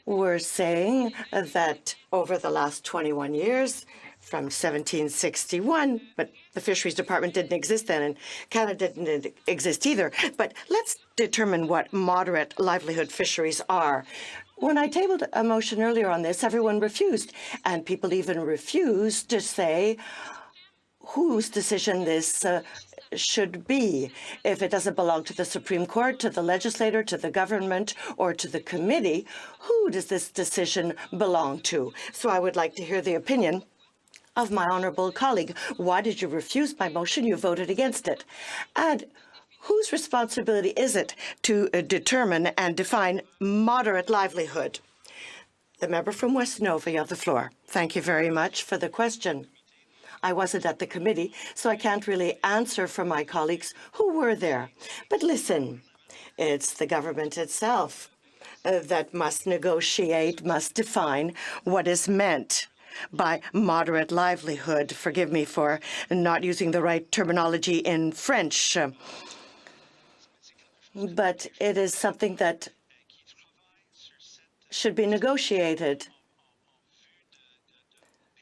we're saying that over the last 21 years, from 1761, but the Fisheries Department didn't exist then, and Canada didn't exist either. But let's determine what moderate livelihood fisheries are. When I tabled a motion earlier on this, everyone refused, and people even refused to say whose decision this should be. If it doesn't belong to the Supreme Court, to the legislator, to the government, or to the committee, who does this decision belong to? So I would like to hear the opinion of my honourable colleague. Why did you refuse my motion? You voted against it. And whose responsibility is it to determine and define moderate livelihood? The member from West Nova, you have the floor. Thank you very much for the question. I wasn't at the committee, so I can't really answer for my colleagues who were there. But listen, it's the government itself that must negotiate, must define what is meant by moderate livelihood. Forgive me for not using the right terminology in French. But it is something that should be negotiated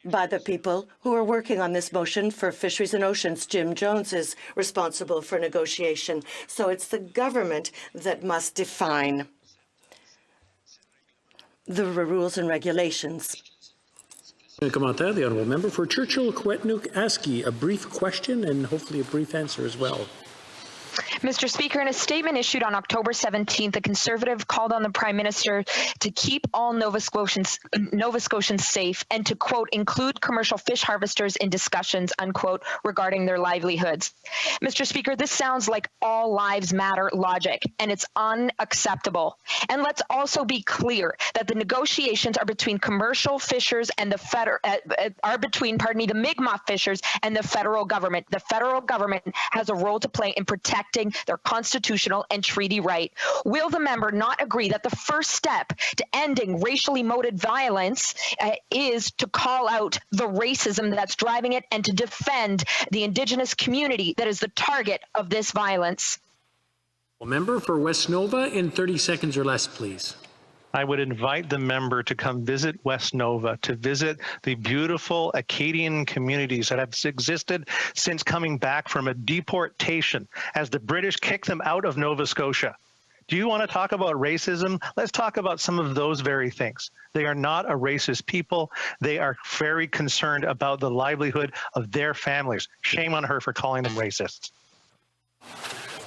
by the people who are working on this motion for Fisheries and Oceans. Jim Jones is responsible for negotiation. So it's the government that must define the rules and regulations. Commentaire, the honourable member for Churchill-Quetnook-Askey. A brief question and hopefully a brief answer as well. Mr. Speaker, in a statement issued on October 17th, the Conservative called on the Prime Minister to keep all Nova Scotians safe and to, quote, include commercial fish harvesters in discussions, unquote, regarding their livelihoods. Mr. Speaker, this sounds like all lives matter logic, and it's unacceptable. And let's also be clear that the negotiations are between commercial fishers and the the Mi'kmaq fishers and the federal government. The federal government has a role to play in protecting their constitutional and treaty right. Will the member not agree that the first step to ending racially motivated violence is to call out the racism that's driving it and to defend the Indigenous community that is the target of this violence? Member for West Nova in 30 seconds or less, please. I would invite the member to come visit West Nova, to visit the beautiful Acadian communities that have existed since coming back from a deportation as the British kicked them out of Nova Scotia. Do you want to talk about racism? Let's talk about some of those very things. They are not a racist people. They are very concerned about the livelihood of their families. Shame on her for calling them racists.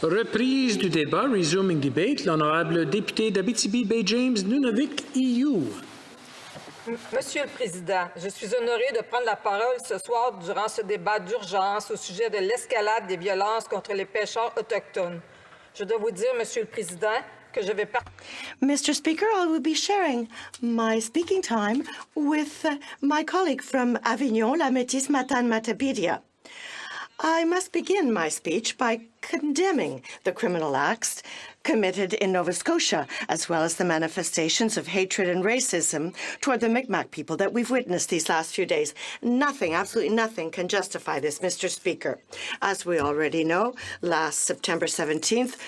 Reprise du débat, resuming debate, l'honorable député d'Abitibi-Bay James, Nunavik, EU. Monsieur le Président, je suis honoré de prendre la parole ce soir durant ce débat d'urgence au sujet de l'escalade des violences contre les pêcheurs autochtones. Je dois vous dire, Monsieur le Président, que je vais Mr. Speaker, I will be sharing my speaking time with my colleague from Avignon, La Métis Matane-Matapédia. I must begin my speech by condemning the criminal acts committed in Nova Scotia, as well as the manifestations of hatred and racism toward the Mi'kmaq people that we've witnessed these last few days. Nothing, absolutely nothing, can justify this, Mr. Speaker. As we already know, last September 17th,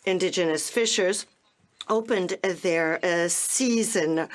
Indigenous fishers opened their season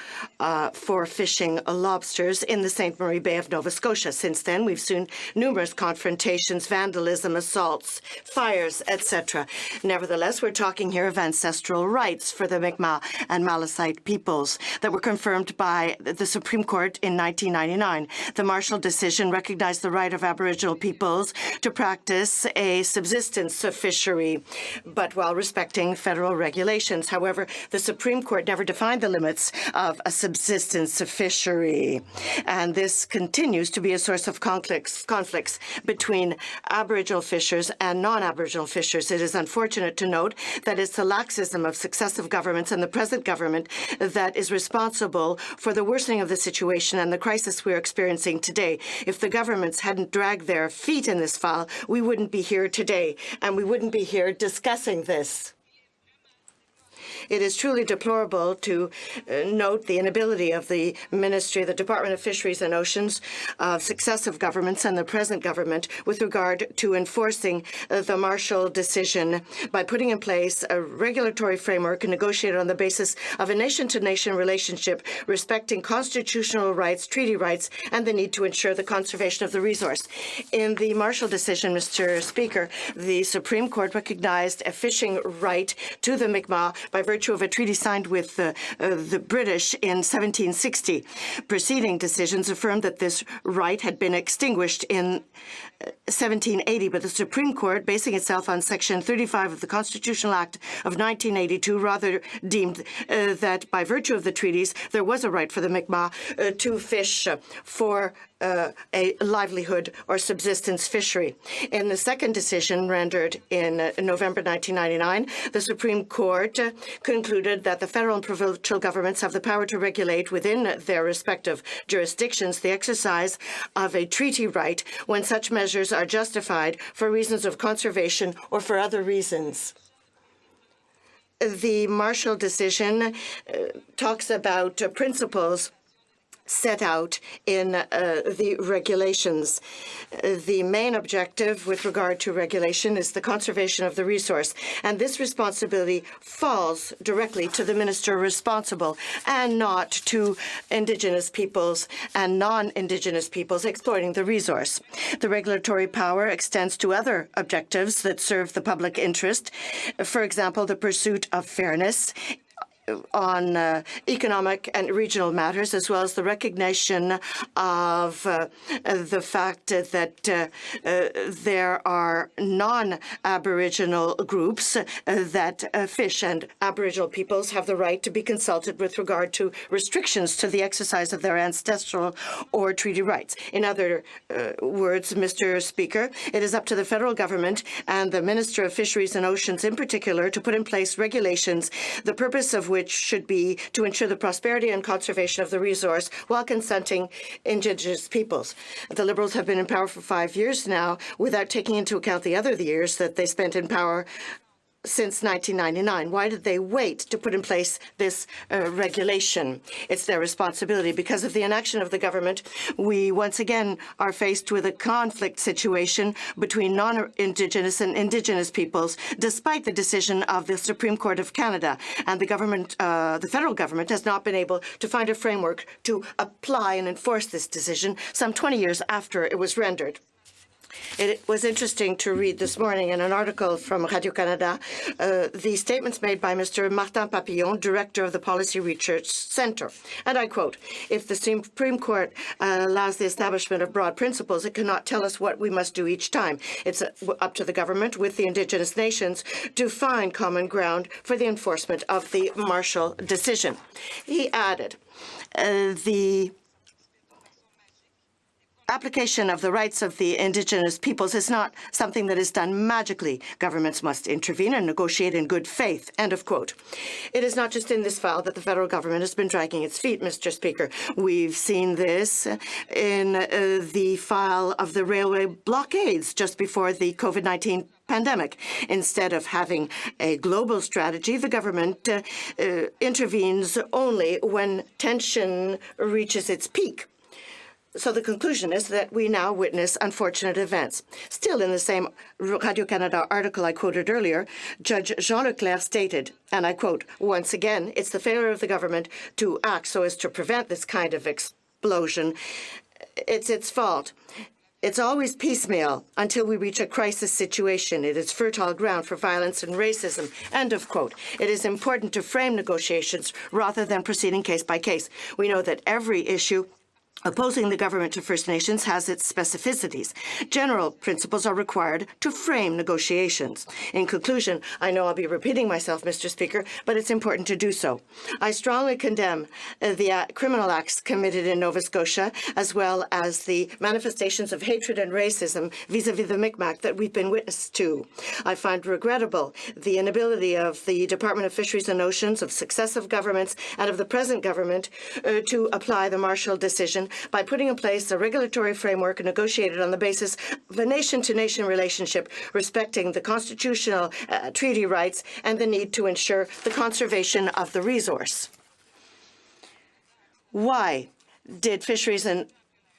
for fishing lobsters in the St. Marie Bay of Nova Scotia. Since then, we've seen numerous confrontations, vandalism, assaults, fires, etc. Nevertheless, we're talking here of ancestral rights for the Mi'kmaq and Malisite peoples that were confirmed by the Supreme Court in 1999. The Marshall decision recognized the right of Aboriginal peoples to practice a subsistence fishery, but while respecting federal regulations. However, the Supreme Court never defined the limits of a subsistence fishery, and this continues to be a source of conflicts between Aboriginal fishers and non-Aboriginal fishers. It is unfortunate to note that it's the laxism of successive governments and the present government that is responsible for the worsening of the situation and the crisis we're experiencing today. If the governments hadn't dragged their feet in this file, we wouldn't be here today, and we wouldn't be here discussing this. It is truly deplorable to note the inability of the Ministry, the Department of Fisheries and Oceans, of successive governments and the present government with regard to enforcing the Marshall decision by putting in place a regulatory framework negotiated on the basis of a nation-to-nation relationship respecting constitutional rights, treaty rights, and the need to ensure the conservation of the resource. In the Marshall decision, Mr. Speaker, the Supreme Court recognized a fishing right to the Mi'kmaq by virtue of a treaty signed with the British in 1760. Preceding decisions affirmed that this right had been extinguished in 1780, but the Supreme Court, basing itself on Section 35 of the Constitutional Act of 1982, rather deemed that by virtue of the treaties, there was a right for the Mi'kmaq to fish for a livelihood or subsistence fishery. In the second decision rendered in November 1999, the Supreme Court concluded that the federal and provincial governments have the power to regulate within their respective jurisdictions the exercise of a treaty right when such measures are justified for reasons of conservation or for other reasons. The Marshall decision talks about principles set out in the regulations. The main objective with regard to regulation is the conservation of the resource, and this responsibility falls directly to the minister responsible and not to Indigenous peoples and non-Indigenous peoples exploiting the resource. The regulatory power extends to other objectives that serve the public interest, for example, the pursuit of fairness on economic and regional matters, as well as the recognition of the fact that there are non-Aboriginal groups that fish, and Aboriginal peoples have the right to be consulted with regard to restrictions to the exercise of their ancestral or treaty rights. In other words, Mr. Speaker, it is up to the federal government and the Minister of Fisheries and Oceans in particular to put in place regulations, the purpose of which should be to ensure the prosperity and conservation of the resource while consenting Indigenous peoples. The Liberals have been in power for 5 years now without taking into account the other years that they spent in power since 1999. Why did they wait to put in place this regulation? It's their responsibility. Because of the inaction of the government, we once again are faced with a conflict situation between non-Indigenous and Indigenous peoples, despite the decision of the Supreme Court of Canada. And the government, the federal government, has not been able to find a framework to apply and enforce this decision some 20 years after it was rendered. It was interesting to read this morning in an article from Radio-Canada the statements made by Mr. Martin Papillon, director of the Policy Research Centre. And I quote, "If the Supreme Court allows the establishment of broad principles, it cannot tell us what we must do each time. It's up to the government with the Indigenous nations to find common ground for the enforcement of the Marshall decision." He added, the application of the rights of the Indigenous peoples is not something that is done magically. Governments must intervene and negotiate in good faith. End of quote. It is not just in this file that the federal government has been dragging its feet, Mr. Speaker. We've seen this in the file of the railway blockades just before the COVID-19 pandemic. Instead of having a global strategy, the government intervenes only when tension reaches its peak. So the conclusion is that we now witness unfortunate events. Still in the same Radio-Canada article I quoted earlier, Judge Jean Leclerc stated, and I quote, "Once again, it's the failure of the government to act so as to prevent this kind of explosion. It's its fault. It's always piecemeal until we reach a crisis situation. It is fertile ground for violence and racism." End of quote. It is important to frame negotiations rather than proceeding case by case. We know that every issue opposing the government to First Nations has its specificities. General principles are required to frame negotiations. In conclusion, I know I'll be repeating myself, Mr. Speaker, but it's important to do so. I strongly condemn the criminal acts committed in Nova Scotia, as well as the manifestations of hatred and racism vis-à-vis the Mi'kmaq that we've been witness to. I find regrettable the inability of the Department of Fisheries and Oceans, of successive governments, and of the present government to apply the Marshall decision by putting in place a regulatory framework negotiated on the basis of a nation-to-nation relationship respecting the constitutional treaty rights and the need to ensure the conservation of the resource. Why did Fisheries and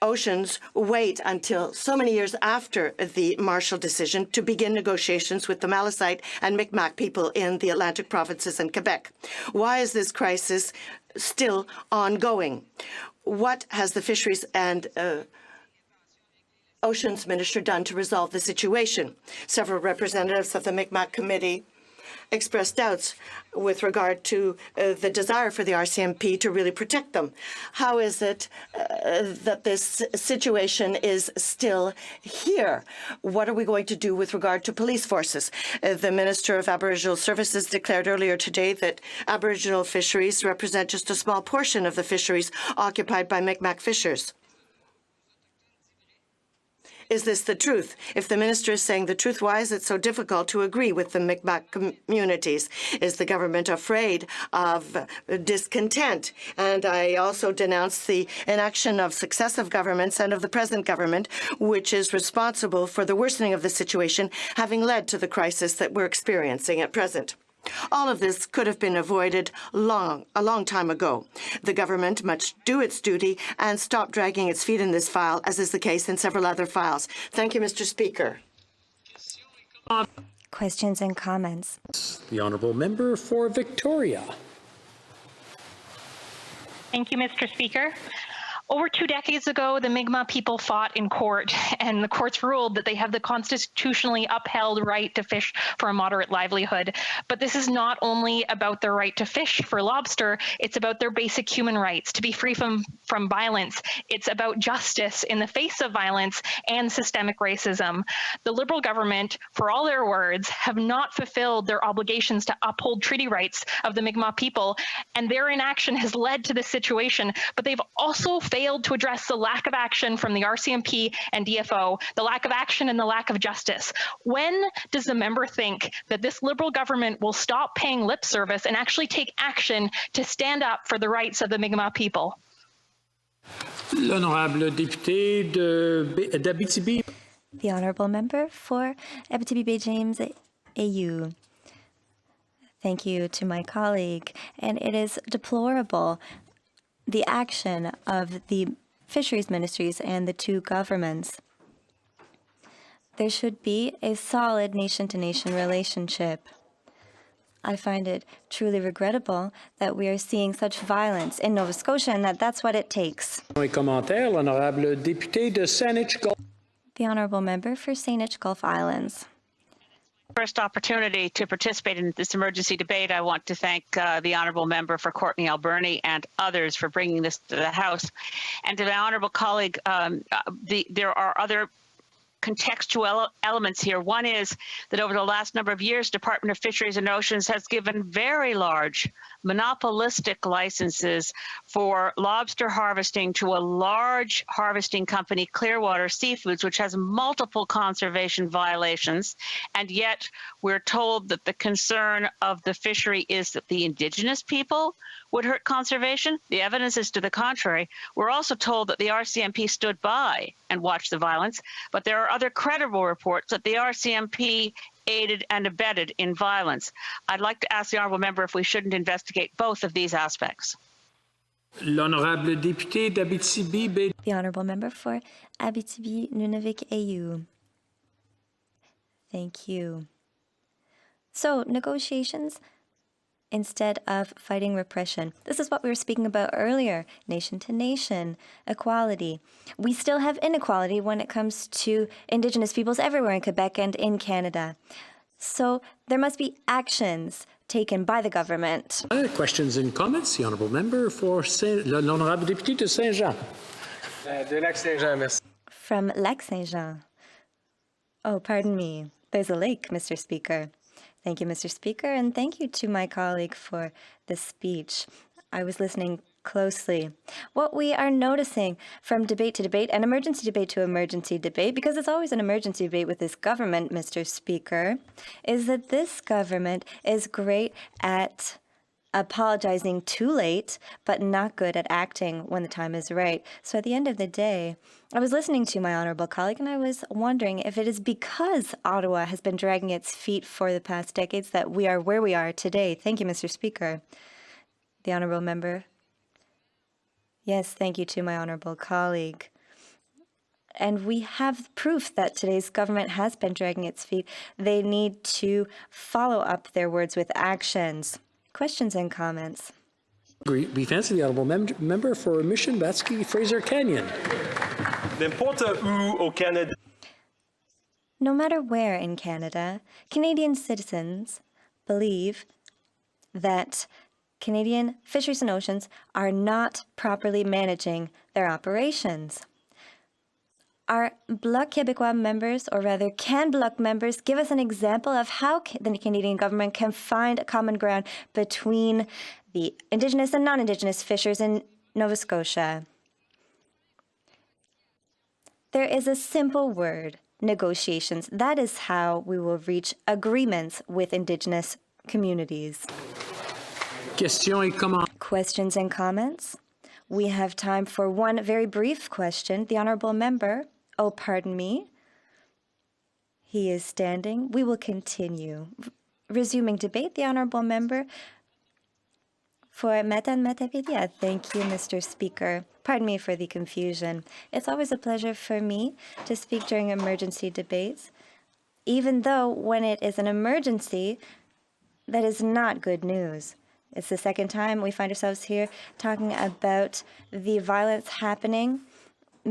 Oceans wait until so many years after the Marshall decision to begin negotiations with the Malisite and Mi'kmaq people in the Atlantic provinces and Quebec? Why is this crisis still ongoing? What has the Fisheries and Oceans Minister done to resolve the situation? Several representatives of the Mi'kmaq Committee expressed doubts with regard to the desire for the RCMP to really protect them. How is it that this situation is still here? What are we going to do with regard to police forces? The Minister of Aboriginal Services declared earlier today that Aboriginal fisheries represent just a small portion of the fisheries occupied by Mi'kmaq fishers. Is this the truth? If the minister is saying the truth, why is it so difficult to agree with the Mi'kmaq communities? Is the government afraid of discontent? And I also denounce the inaction of successive governments and of the present government, which is responsible for the worsening of the situation, having led to the crisis that we're experiencing at present. All of this could have been avoided a long time ago. The government must do its duty and stop dragging its feet in this file, as is the case in several other files. Thank you, Mr. Speaker. Questions and comments. The honourable member for Victoria. Thank you, Mr. Speaker. Over 2 decades ago, the Mi'kmaq people fought in court, and the courts ruled that they have the constitutionally upheld right to fish for a moderate livelihood. But this is not only about their right to fish for lobster, it's about their basic human rights to be free from violence. It's about justice in the face of violence and systemic racism. The Liberal government, for all their words, have not fulfilled their obligations to uphold treaty rights of the Mi'kmaq people, and their inaction has led to this situation. But they've also failed to address the lack of action from the RCMP and DFO, the lack of action and the lack of justice. When does the member think that this Liberal government will stop paying lip service and actually take action to stand up for the rights of the Mi'kmaq people? L'honorable député d'Abitibi. The honourable member for Abitibi-Baie-James AU. Thank you to my colleague. And it is deplorable the action of the fisheries ministries and the two governments. There should be a solid nation-to-nation relationship. I find it truly regrettable that we are seeing such violence in Nova Scotia and that's what it takes. L'honorable député de Saanich Gulf. The honourable member for Saanich Gulf Islands. First opportunity to participate in this emergency debate, I want to thank the honourable member for Courtney Alberni and others for bringing this to the House. And to my honourable colleague, there are other contextual elements here. One is that over the last number of years, Department of Fisheries and Oceans has given very large monopolistic licenses for lobster harvesting to a large harvesting company, Clearwater Seafoods, which has multiple conservation violations. And yet we're told that the concern of the fishery is that the Indigenous people would hurt conservation. The evidence is to the contrary. We're also told that the RCMP stood by and watched the violence, but there are other credible reports that the RCMP aided and abetted in violence. I'd like to ask the honourable member if we shouldn't investigate both of these aspects. L'honorable député d'Abitibi. The honourable member for Abitibi-Nunavik AU. Thank you. So, negotiations instead of fighting repression. This is what we were speaking about earlier, nation to nation, equality. We still have inequality when it comes to Indigenous peoples everywhere in Quebec and in Canada. So there must be actions taken by the government. Questions and comments? The honourable member for l'honorable député de Saint-Jean. De Lac-Saint-Jean, merci. From Lac-Saint-Jean. Oh, pardon me. There's a lake, Mr. Speaker. Thank you, Mr. Speaker, and thank you to my colleague for the speech. I was listening closely. What we are noticing from debate to debate and emergency debate to emergency debate, because it's always an emergency debate with this government, Mr. Speaker, is that this government is great at apologizing too late, but not good at acting when the time is right. So at the end of the day, I was listening to my honorable colleague and I was wondering if it is because Ottawa has been dragging its feet for the past decades that we are where we are today. Thank you, Mr. Speaker. The honorable member. Yes, thank you to my honorable colleague. And we have proof that today's government has been dragging its feet. They need to follow up their words with actions. Questions and comments? Brief answer, the honourable member for Mission Batsky Fraser Canyon. No matter where in Canada, Canadian citizens believe that Canadian fisheries and oceans are not properly managing their operations. Are Bloc Québécois members, or rather can Bloc members, give us an example of how the Canadian government can find a common ground between the Indigenous and non-Indigenous fishers in Nova Scotia? There is a simple word, negotiations. That is how we will reach agreements with Indigenous communities. Questions and comments? We have time for one very brief question. The honourable member. Oh, pardon me. He is standing. We will continue. Resuming debate, the honourable member for Matapedia. Thank you, Mr. Speaker. Pardon me for the confusion. It's always a pleasure for me to speak during emergency debates, even though when it is an emergency, that is not good news. It's the second time we find ourselves here talking about the violence happening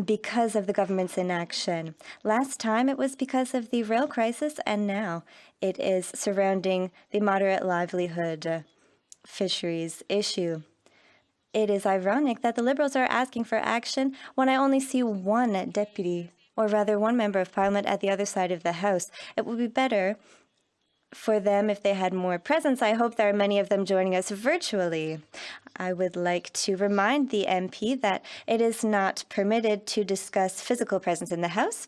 because of the government's inaction. Last time it was because of the rail crisis, and now it is surrounding the moderate livelihood fisheries issue. It is ironic that the Liberals are asking for action when I only see one deputy, or rather one member of Parliament at the other side of the House. It would be better for them if they had more presence. I hope there are many of them joining us virtually. I would like to remind the MP that it is not permitted to discuss physical presence in the House,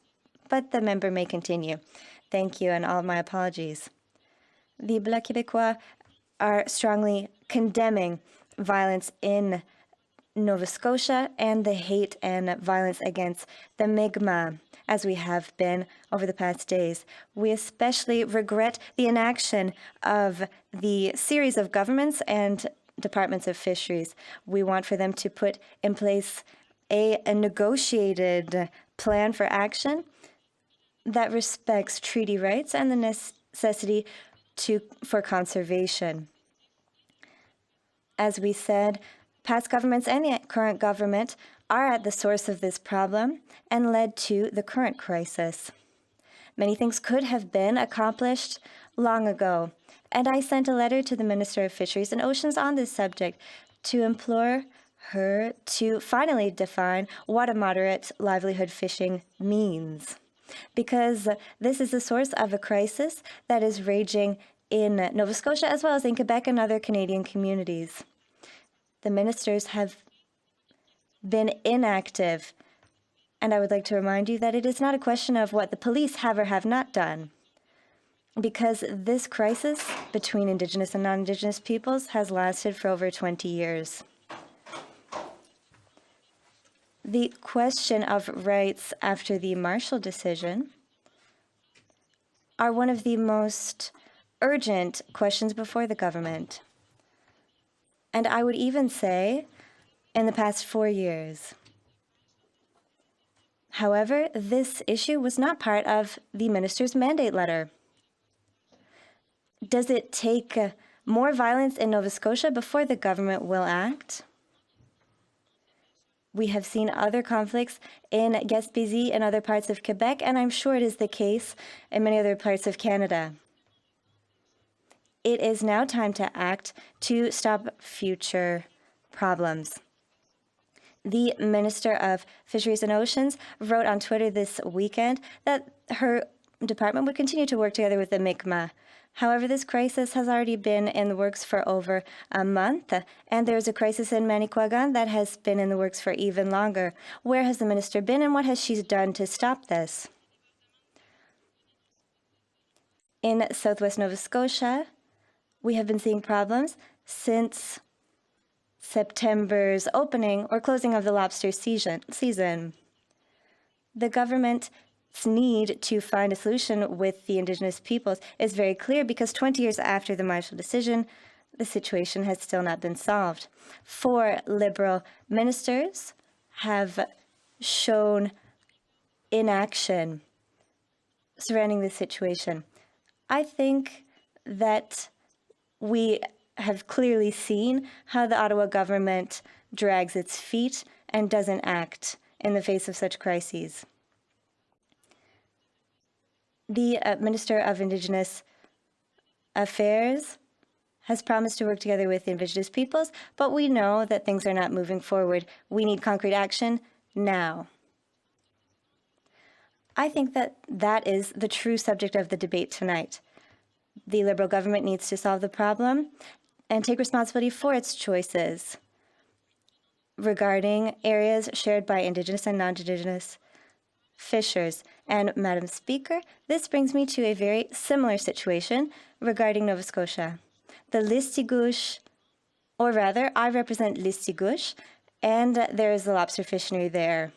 but the member may continue. Thank you, and all my apologies. The Bloc Québécois are strongly condemning violence in Nova Scotia and the hate and violence against the Mi'kmaq, as we have been over the past days. We especially regret the inaction of the series of governments and departments of fisheries. We want for them to put in place a negotiated plan for action that respects treaty rights and the necessity for conservation. As we said, past governments and the current government are at the source of this problem and led to the current crisis. Many things could have been accomplished long ago, and I sent a letter to the Minister of Fisheries and Oceans on this subject to implore her to finally define what a moderate livelihood fishing means, because this is the source of a crisis that is raging in Nova Scotia as well as in Quebec and other Canadian communities. The ministers have been inactive, and I would like to remind you that it is not a question of what the police have or have not done, because this crisis between Indigenous and non-Indigenous peoples has lasted for over 20 years. The question of rights after the Marshall decision are one of the most urgent questions before the government. And I would even say in the past 4 years. However, this issue was not part of the minister's mandate letter. Does it take more violence in Nova Scotia before the government will act? We have seen other conflicts in Gaspésie and other parts of Quebec, and I'm sure it is the case in many other parts of Canada. It is now time to act to stop future problems. The Minister of Fisheries and Oceans wrote on Twitter this weekend that her department would continue to work together with the Mi'kmaq. However, this crisis has already been in the works for over a month, and there is a crisis in Manicouagan that has been in the works for even longer. Where has the minister been, and what has she done to stop this? In southwest Nova Scotia, we have been seeing problems since September's opening or closing of the lobster season. The government's need to find a solution with the Indigenous peoples is very clear because 20 years after the Marshall decision, the situation has still not been solved. 4 Liberal ministers have shown inaction surrounding this situation. I think that we have clearly seen how the Ottawa government drags its feet and doesn't act in the face of such crises. The Minister of Indigenous Affairs has promised to work together with Indigenous peoples, but we know that things are not moving forward. We need concrete action now. I think that that is the true subject of the debate tonight. The Liberal government needs to solve the problem and take responsibility for its choices regarding areas shared by Indigenous and non-Indigenous fishers. And Madam Speaker, this brings me to a very similar situation regarding Nova Scotia. The Listigouche, or rather, I represent Listigouche, and there is a lobster fishery there.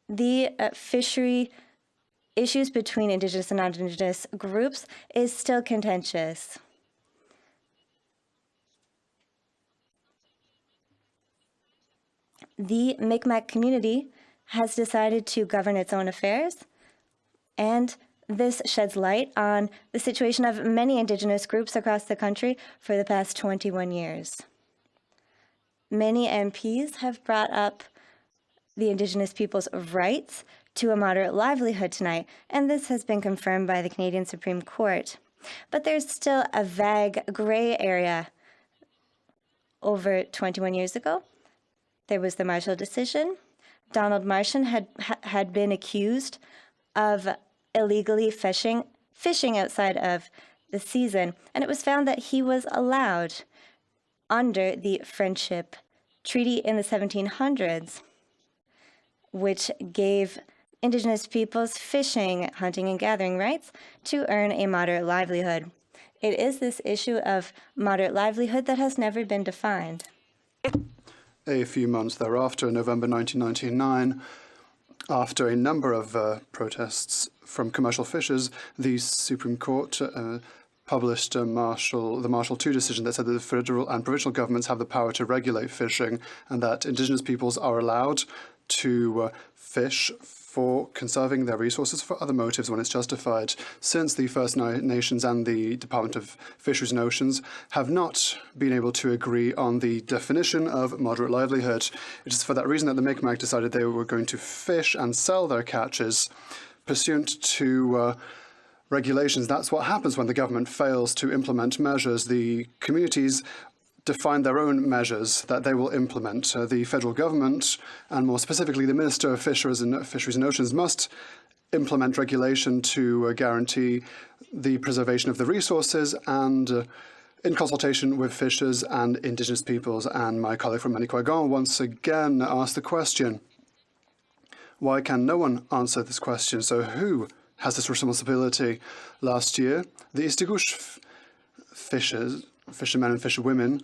The fishery issues between Indigenous and non-Indigenous groups is still contentious. The Mi'kmaq community has decided to govern its own affairs, and this sheds light on the situation of many Indigenous groups across the country for the past 21 years. Many MPs have brought up the Indigenous people's rights to a moderate livelihood tonight, and this has been confirmed by the Canadian Supreme Court. But there's still a vague gray area. Over 21 years ago, there was the Marshall decision. Donald Marshall had been accused of illegally fishing outside of the season, and it was found that he was allowed under the Friendship Treaty in the 1700s, which gave Indigenous peoples fishing, hunting, and gathering rights to earn a moderate livelihood. It is this issue of moderate livelihood that has never been defined. A few months thereafter, in November 1999, after a number of protests from commercial fishers, the Supreme Court published the Marshall II decision that said that the federal and provincial governments have the power to regulate fishing and that Indigenous peoples are allowed to fish for conserving their resources for other motives when it's justified. Since the First Nations and the Department of Fisheries and Oceans have not been able to agree on the definition of moderate livelihood. It is for that reason that the Mi'kmaq decided they were going to fish and sell their catches pursuant to regulations. That's what happens when the government fails to implement measures. The communities define their own measures that they will implement. The federal government, and more specifically the Minister of Fisheries and Oceans, must implement regulation to guarantee the preservation of the resources and in consultation with fishers and Indigenous peoples. And my colleague from Manicouagan once again asked the question, why can no one answer this question? So who has this responsibility? Last year, the Istigouche fishermen and fisherwomen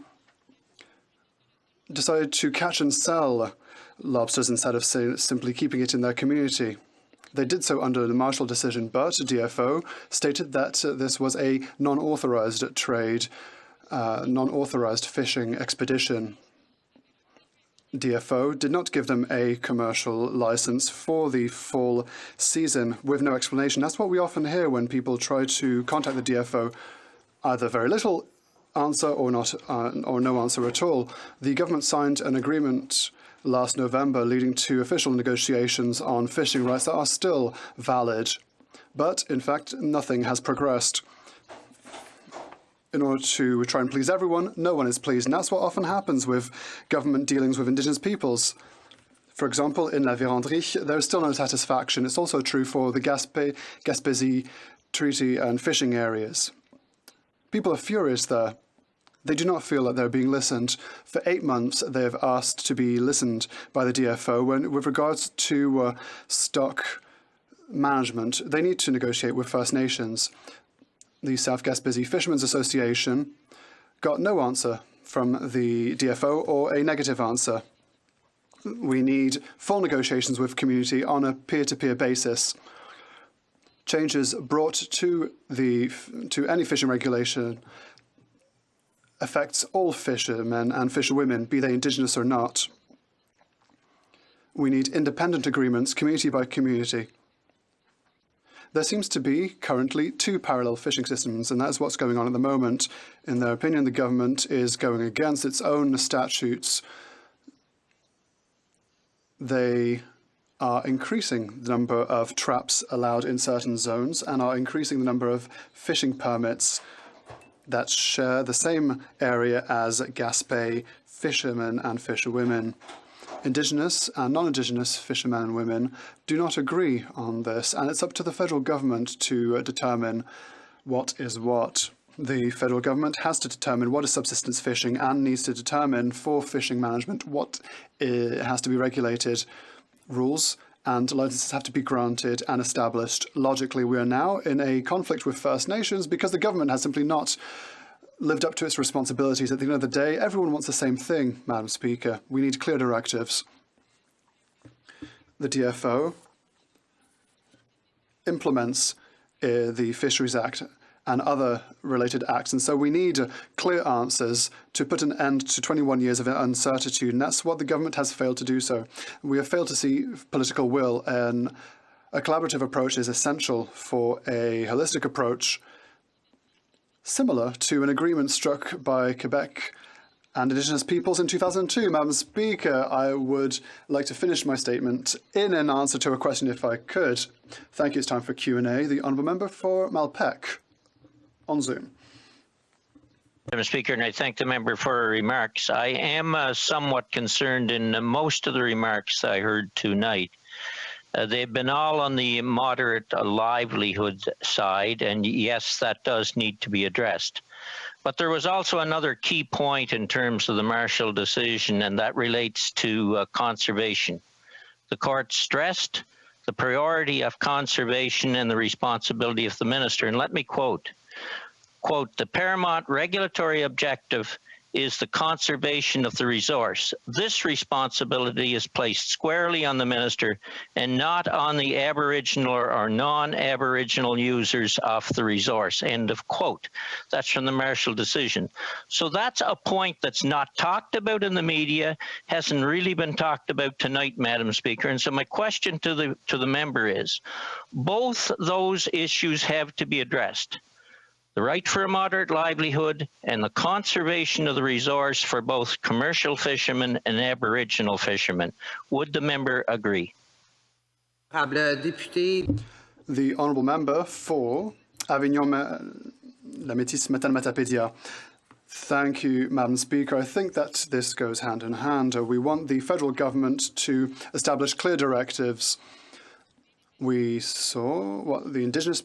decided to catch and sell lobsters instead of simply keeping it in their community. They did so under the Marshall decision, but DFO stated that this was a non-authorized trade, non-authorized fishing expedition. DFO did not give them a commercial license for the full season with no explanation. That's what we often hear when people try to contact the DFO, either very little answer or not, or no answer at all. The government signed an agreement last November leading to official negotiations on fishing rights that are still valid. But in fact, nothing has progressed. In order to try and please everyone, no one is pleased. And that's what often happens with government dealings with Indigenous peoples. For example, in La Vérendrye, there is still no satisfaction. It's also true for the Gaspésie Treaty and fishing areas. People are furious there. They do not feel that they're being listened. For 8 months, they have asked to be listened by the DFO. With regards to stock management, they need to negotiate with First Nations. the South Gaspésie Fishermen's Association got no answer from the DFO or a negative answer. We need full negotiations with community on a peer-to-peer basis. Changes brought to any fishing regulation affects all fishermen and fisherwomen, be they indigenous or not. We need independent agreements, community by community. There seems to be currently two parallel fishing systems, and that's what's going on at the moment. In their opinion, the government is going against its own statutes. They are increasing the number of traps allowed in certain zones and are increasing the number of fishing permits that share the same area as Gaspé fishermen and fisherwomen. Indigenous and non-Indigenous fishermen and women do not agree on this, and it's up to the federal government to determine what is what. The federal government has to determine what is subsistence fishing and needs to determine for fishing management what has to be regulated. Rules and licenses have to be granted and established. Logically, we are now in a conflict with First Nations because the government has simply not lived up to its responsibilities. At the end of the day, everyone wants the same thing, Madam Speaker. We need clear directives. The DFO implements the Fisheries Act and other related acts, and so we need clear answers to put an end to 21 years of uncertainty, and that's what the government has failed to do so. We have failed to see political will, and a collaborative approach is essential for a holistic approach similar to an agreement struck by Quebec and Indigenous peoples in 2002. Madam Speaker, I would like to finish my statement in an answer to a question if I could. Thank you. It's time for Q&A. The Honourable Member for Malpeque on Zoom. Madam Speaker, and I thank the member for her remarks. I am somewhat concerned in most of the remarks I heard tonight. They've been all on the moderate livelihood side, and yes, that does need to be addressed. But there was also another key point in terms of the Marshall decision, and that relates to conservation. The court stressed the priority of conservation and the responsibility of the minister. And let me quote, "The paramount regulatory objective is the conservation of the resource. This responsibility is placed squarely on the minister and not on the Aboriginal or non-Aboriginal users of the resource." End of quote. That's from the Marshall decision. So that's a point that's not talked about in the media, hasn't really been talked about tonight, Madam Speaker. And so my question to the member is, both those issues have to be addressed. The right for a moderate livelihood and the conservation of the resource for both commercial fishermen and Aboriginal fishermen. Would the member agree? The Honourable Member for Avignon La Métis Matapédia. Thank you, Madam Speaker. I think that this goes hand in hand. We want the federal government to establish clear directives. We saw what the Indigenous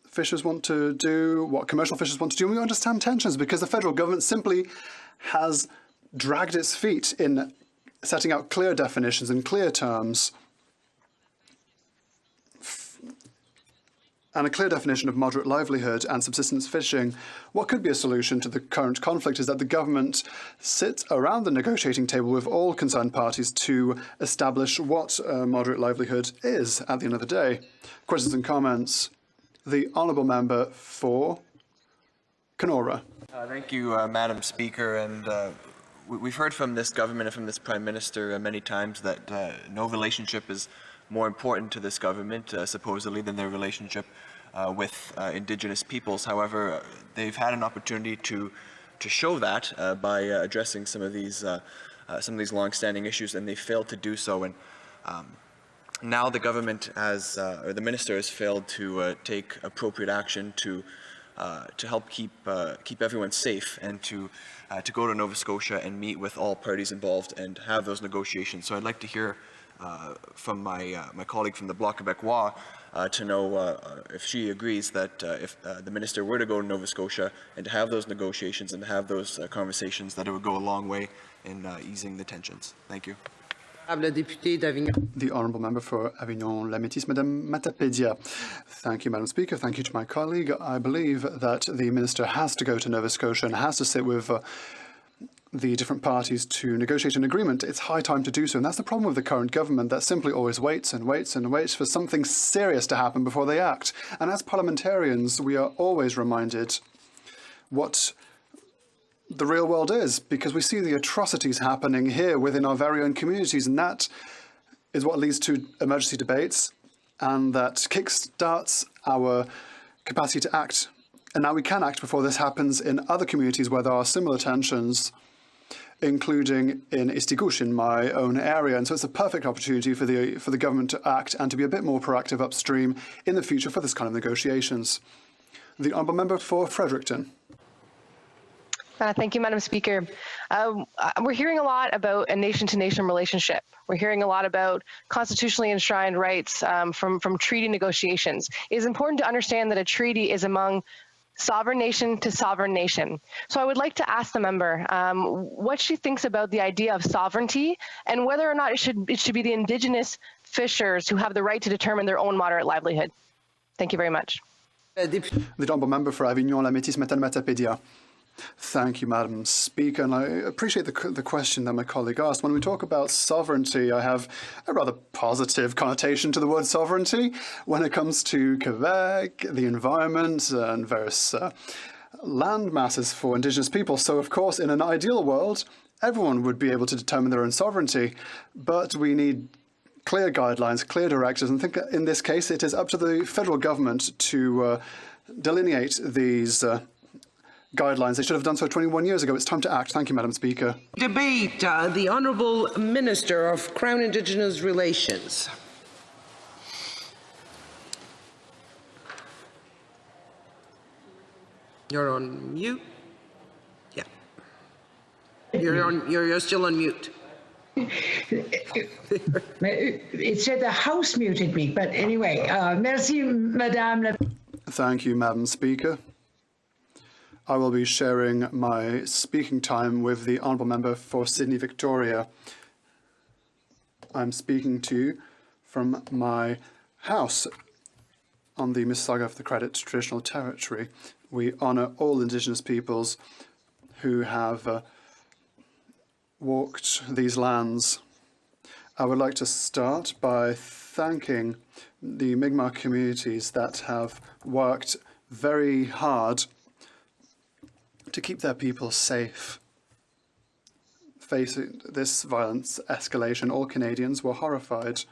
fishers want to do, what commercial fishers want to do, and we understand tensions because the federal government simply has dragged its feet in setting out clear definitions and clear terms. And a clear definition of moderate livelihood and subsistence fishing. What could be a solution to the current conflict is that the government sits around the negotiating table with all concerned parties to establish what moderate livelihood is at the end of the day. Questions and comments? The Honourable Member for Kenora. Thank you, Madam Speaker. And we've heard from this government and from this Prime Minister many times that no relationship is more important to this government, supposedly, than their relationship with Indigenous peoples. However, they've had an opportunity to show that by addressing some of these long-standing issues, and they failed to do so. And now the government has, or the minister has failed to take appropriate action to help keep everyone safe and to go to Nova Scotia and meet with all parties involved and have those negotiations. So I'd like to hear from my colleague from the Bloc Québécois to know if she agrees that if the minister were to go to Nova Scotia and to have those negotiations and to have those conversations, that it would go a long way in easing the tensions. Thank you. The Honourable Member for Avignon-La-Métis, Madame Matapédia. Thank you, Madam Speaker. Thank you to my colleague. I believe that the Minister has to go to Nova Scotia and has to sit with the different parties to negotiate an agreement. It's high time to do so, and that's the problem with the current government, that simply always waits and waits and waits for something serious to happen before they act. And as parliamentarians, we are always reminded what the real world is, because we see the atrocities happening here within our very own communities, and that is what leads to emergency debates, and that kick-starts our capacity to act. And now we can act before this happens in other communities where there are similar tensions, including in Istigouche, in my own area. And so it's a perfect opportunity for the government to act and to be a bit more proactive upstream in the future for this kind of negotiations. The Honourable Member for Fredericton. Thank you, Madam Speaker. We're hearing a lot about a nation-to-nation relationship. We're hearing a lot about constitutionally enshrined rights from treaty negotiations. It is important to understand that a treaty is among sovereign nation to sovereign nation. So I would like to ask the member what she thinks about the idea of sovereignty and whether or not it should be the Indigenous fishers who have the right to determine their own moderate livelihood. Thank you very much. The Honourable Member for Avignon-La-Métis, Madame Matapédia. Thank you, Madam Speaker, and I appreciate the question that my colleague asked. When we talk about sovereignty, I have a rather positive connotation to the word sovereignty when it comes to Quebec, the environment, and various land masses for Indigenous people. So, of course, in an ideal world, everyone would be able to determine their own sovereignty, but we need clear guidelines, clear directives, and I think in this case it is up to the federal government to delineate these guidelines. They should have done so 21 years ago. It's time to act. Thank you, Madam Speaker. Debate the Honourable Minister of Crown Indigenous Relations. You're on mute. Yeah. You're still on mute. It said the House muted me, but anyway, merci, Madame. Thank you, Madam Speaker. I will be sharing my speaking time with the Honourable Member for Sydney Victoria. I'm speaking to you from my house on the Mississauga of the Credit Traditional Territory. We honour all Indigenous peoples who have walked these lands. I would like to start by thanking the Mi'kmaq communities that have worked very hard to keep their people safe. Facing this violence escalation, all Canadians were horrified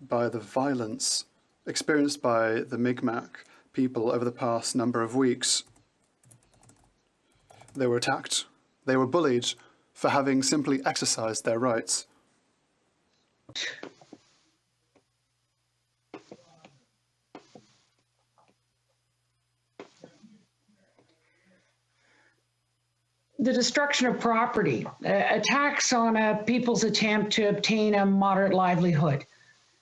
by the violence experienced by the Mi'kmaq people over the past number of weeks. They were attacked. They were bullied for having simply exercised their rights. The destruction of property, attacks on a people's attempt to obtain a moderate livelihood.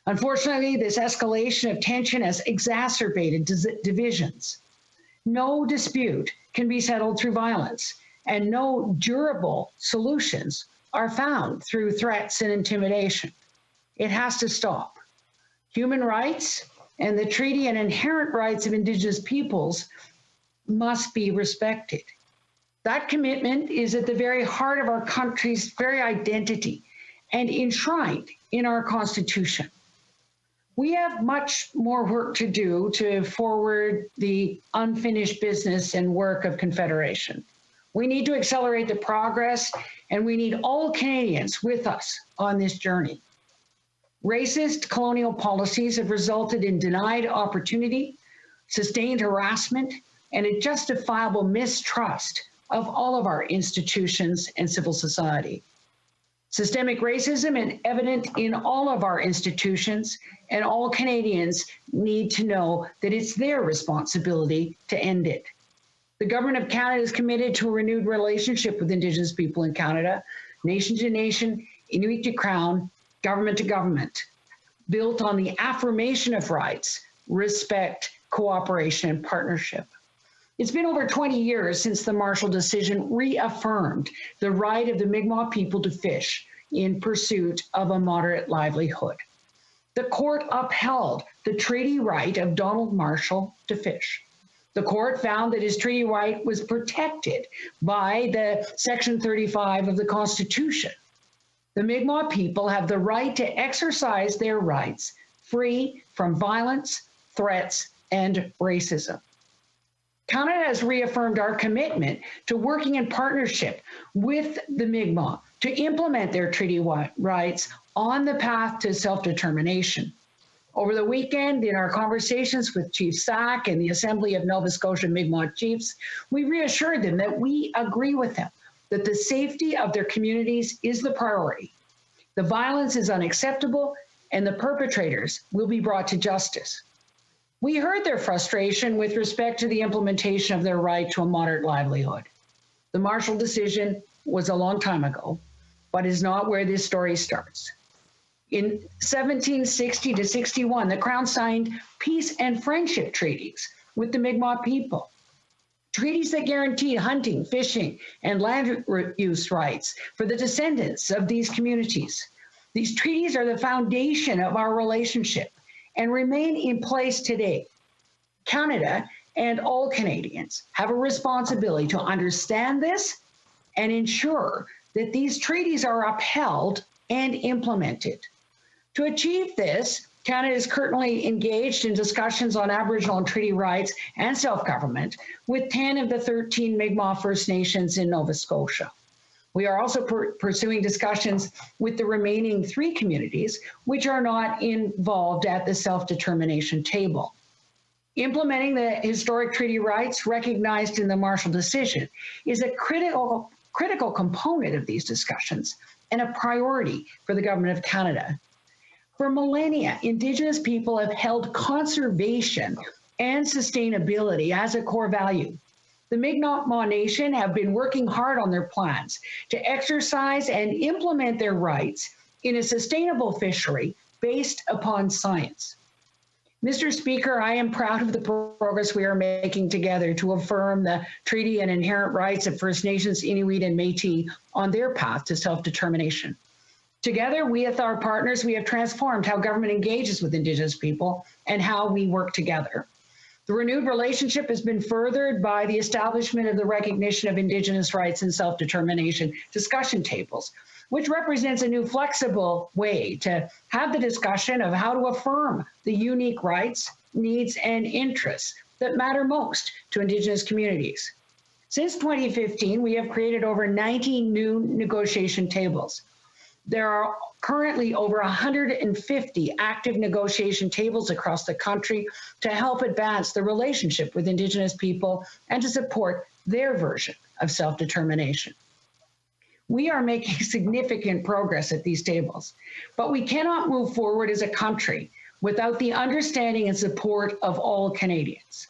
Unfortunately, this escalation of tension has exacerbated divisions. No dispute can be settled through violence, and no durable solutions are found through threats and intimidation. It has to stop. Human rights and the treaty and inherent rights of Indigenous peoples must be respected. That commitment is at the very heart of our country's very identity and enshrined in our Constitution. We have much more work to do to forward the unfinished business and work of Confederation. We need to accelerate the progress, and we need all Canadians with us on this journey. Racist colonial policies have resulted in denied opportunity, sustained harassment, and a justifiable mistrust of all of our institutions and civil society. Systemic racism is evident in all of our institutions, and all Canadians need to know that it's their responsibility to end it. The Government of Canada is committed to a renewed relationship with Indigenous people in Canada, nation to nation, Inuit to Crown, government to government, built on the affirmation of rights, respect, cooperation, and partnership. It's been over 20 years since the Marshall decision reaffirmed the right of the Mi'kmaq people to fish in pursuit of a moderate livelihood. The court upheld the treaty right of Donald Marshall to fish. The court found that his treaty right was protected by the Section 35 of the Constitution. The Mi'kmaq people have the right to exercise their rights free from violence, threats, and racism. Canada has reaffirmed our commitment to working in partnership with the Mi'kmaq to implement their treaty rights on the path to self-determination. Over the weekend, in our conversations with Chief Sack and the Assembly of Nova Scotia Mi'kmaq Chiefs, we reassured them that we agree with them that the safety of their communities is the priority. The violence is unacceptable, and the perpetrators will be brought to justice. We heard their frustration with respect to the implementation of their right to a moderate livelihood. The Marshall decision was a long time ago, but is not where this story starts. In 1760 to 61, the Crown signed peace and friendship treaties with the Mi'kmaq people. Treaties that guaranteed hunting, fishing, and land use rights for the descendants of these communities. These treaties are the foundation of our relationship and remain in place today. Canada and all Canadians have a responsibility to understand this and ensure that these treaties are upheld and implemented. To achieve this, Canada is currently engaged in discussions on Aboriginal and treaty rights and self-government with 10 of the 13 Mi'kmaq First Nations in Nova Scotia. We are also pursuing discussions with the remaining 3 communities, which are not involved at the self-determination table. Implementing the historic treaty rights recognized in the Marshall decision is a critical component of these discussions and a priority for the Government of Canada. For millennia, Indigenous people have held conservation and sustainability as a core value. The Mi'kmaq Nation have been working hard on their plans to exercise and implement their rights in a sustainable fishery based upon science. Mr. Speaker, I am proud of the progress we are making together to affirm the treaty and inherent rights of First Nations, Inuit, and Métis on their path to self-determination. Together, we with our partners, we have transformed how government engages with Indigenous people and how we work together. The renewed relationship has been furthered by the establishment of the recognition of Indigenous rights and self-determination discussion tables, which represents a new flexible way to have the discussion of how to affirm the unique rights, needs, and interests that matter most to Indigenous communities. Since 2015, we have created over 90 new negotiation tables. There are currently over 150 active negotiation tables across the country to help advance the relationship with Indigenous people and to support their version of self-determination. We are making significant progress at these tables, but we cannot move forward as a country without the understanding and support of all Canadians.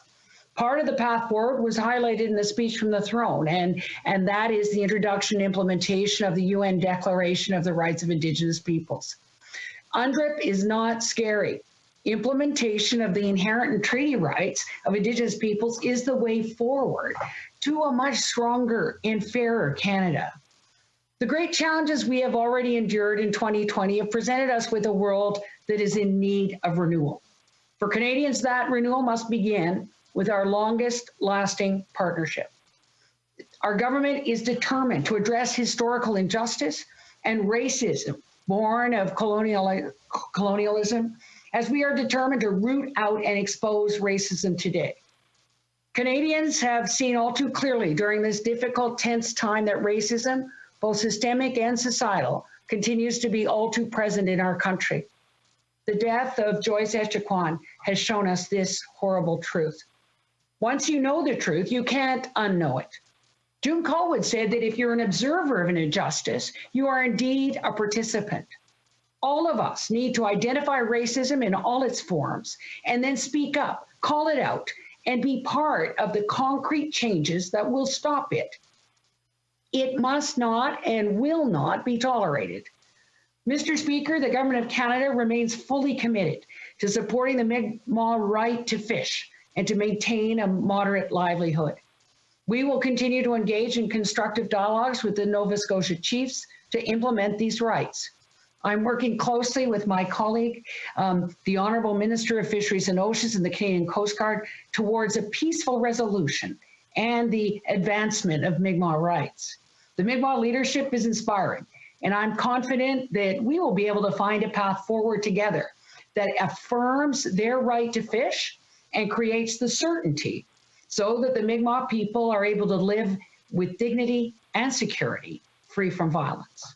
Part of the path forward was highlighted in the speech from the throne, and that is the introduction and implementation of the UN Declaration of the Rights of Indigenous Peoples. UNDRIP is not scary. Implementation of the inherent and treaty rights of Indigenous peoples is the way forward to a much stronger and fairer Canada. The great challenges we have already endured in 2020 have presented us with a world that is in need of renewal. For Canadians, that renewal must begin with our longest lasting partnership. Our government is determined to address historical injustice and racism born of colonialism, as we are determined to root out and expose racism today. Canadians have seen all too clearly during this difficult, tense time that racism, both systemic and societal, continues to be all too present in our country. The death of Joyce Echaquan has shown us this horrible truth. Once you know the truth, you can't unknow it. June Colwood said that if you're an observer of an injustice, you are indeed a participant. All of us need to identify racism in all its forms and then speak up, call it out, and be part of the concrete changes that will stop it. It must not and will not be tolerated. Mr. Speaker, the Government of Canada remains fully committed to supporting the Mi'kmaq right to fish and to maintain a moderate livelihood. We will continue to engage in constructive dialogues with the Nova Scotia Chiefs to implement these rights. I'm working closely with my colleague, the Honourable Minister of Fisheries and Oceans and the Canadian Coast Guard towards a peaceful resolution and the advancement of Mi'kmaq rights. The Mi'kmaq leadership is inspiring, and I'm confident that we will be able to find a path forward together that affirms their right to fish and creates the certainty so that the Mi'kmaq people are able to live with dignity and security, free from violence.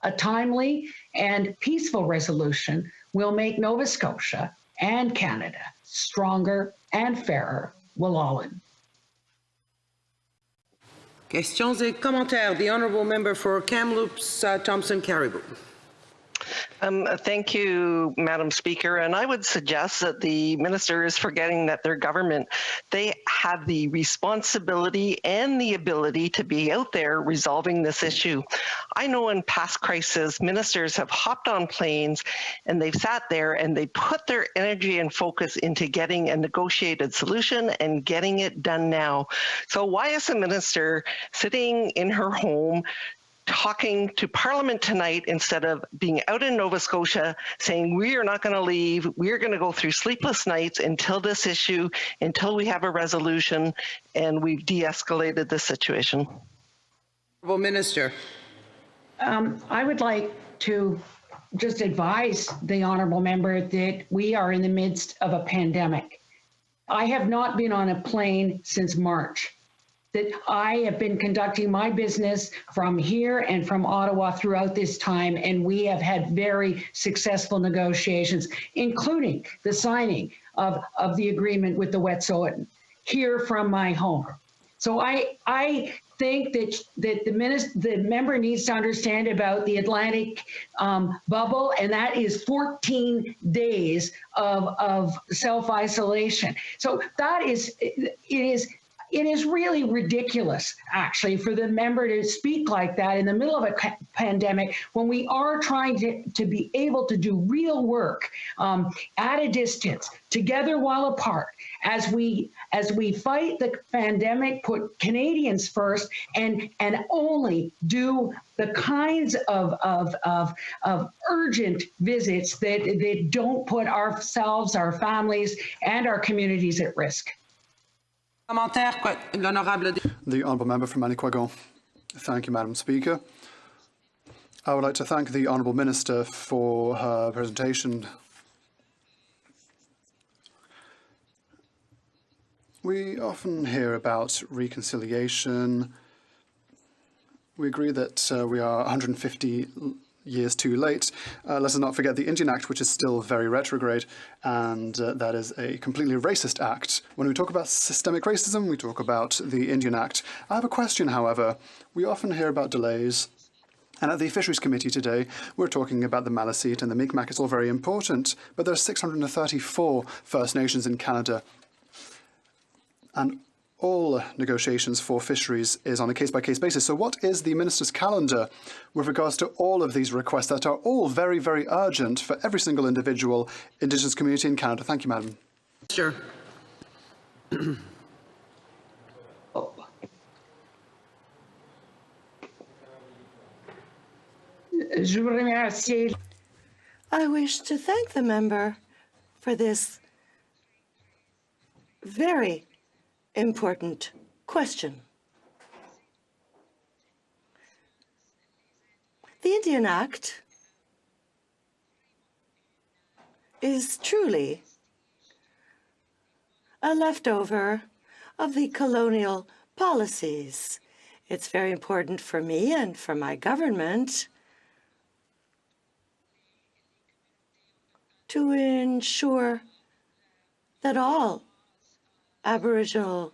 A timely and peaceful resolution will make Nova Scotia and Canada stronger and fairer. Willawin. Questions et commentaires. The Honourable Member for Kamloops, Thompson Caribou. Thank you, Madam Speaker. And I would suggest that the minister is forgetting that their government, they have the responsibility and the ability to be out there resolving this issue. I know in past crises, ministers have hopped on planes and they've sat there and they put their energy and focus into getting a negotiated solution and getting it done now. So why is the minister sitting in her home talking to Parliament tonight instead of being out in Nova Scotia saying we are not going to leave, we're going to go through sleepless nights until this issue, until we have a resolution and we've de-escalated the situation? Honourable Minister. I would like to just advise the Honourable Member that we are in the midst of a pandemic. I have not been on a plane since March. That I have been conducting my business from here and from Ottawa throughout this time, and we have had very successful negotiations, including the signing of the agreement with the Wet'suwet'en here from my home. So I think that the member needs to understand about the Atlantic bubble, and that is 14 days of self-isolation. So that it is really ridiculous, actually, for the member to speak like that in the middle of a pandemic when we are trying to be able to do real work at a distance, together while apart, as we fight the pandemic, put Canadians first, and only do the kinds of urgent visits that don't put ourselves, our families, and our communities at risk. The Honourable Member from Manicouagan. Thank you, Madam Speaker. I would like to thank the Honourable Minister for her presentation. We often hear about reconciliation. We agree that we are 150 years too late. Let's not forget the Indian Act, which is still very retrograde, and that is a completely racist act. When we talk about systemic racism, we talk about the Indian Act. I have a question, however. We often hear about delays, and at the Fisheries Committee today, we're talking about the Maliseet and the Mi'kmaq. It's all very important, but there are 634 First Nations in Canada, and all negotiations for fisheries is on a case-by-case basis. So what is the Minister's calendar with regards to all of these requests that are all very, very urgent for every single individual Indigenous community in Canada? Thank you, Madam. Sure. I wish to thank the member for this very important question. The Indian Act is truly a leftover of the colonial policies. It's very important for me and for my government to ensure that all Aboriginal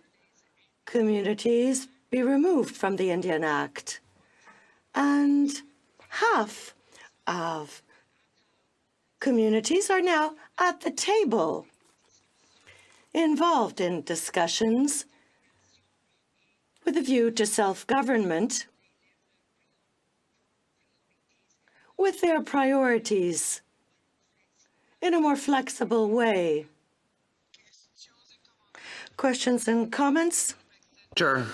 communities be removed from the Indian Act. And half of communities are now at the table, involved in discussions with a view to self-government, with their priorities in a more flexible way. Questions and comments? Sure.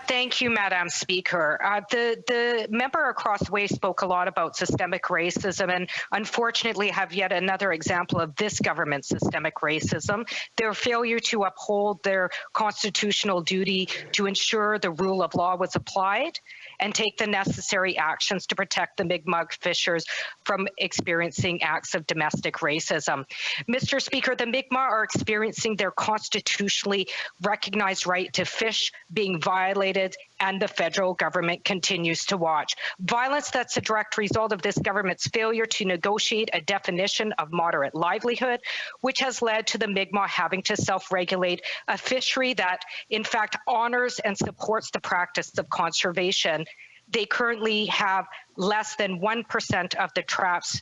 Thank you, Madam Speaker. The member across the way spoke a lot about systemic racism, and unfortunately have yet another example of this government's systemic racism, their failure to uphold their constitutional duty to ensure the rule of law was applied and take the necessary actions to protect the Mi'kmaq fishers from experiencing acts of domestic racism. Mr. Speaker, the Mi'kmaq are experiencing their constitutionally recognized right to fish being violated, and the federal government continues to watch. Violence that's a direct result of this government's failure to negotiate a definition of moderate livelihood, which has led to the Mi'kmaq having to self-regulate a fishery that in fact honors and supports the practice of conservation. They currently have less than 1% of the traps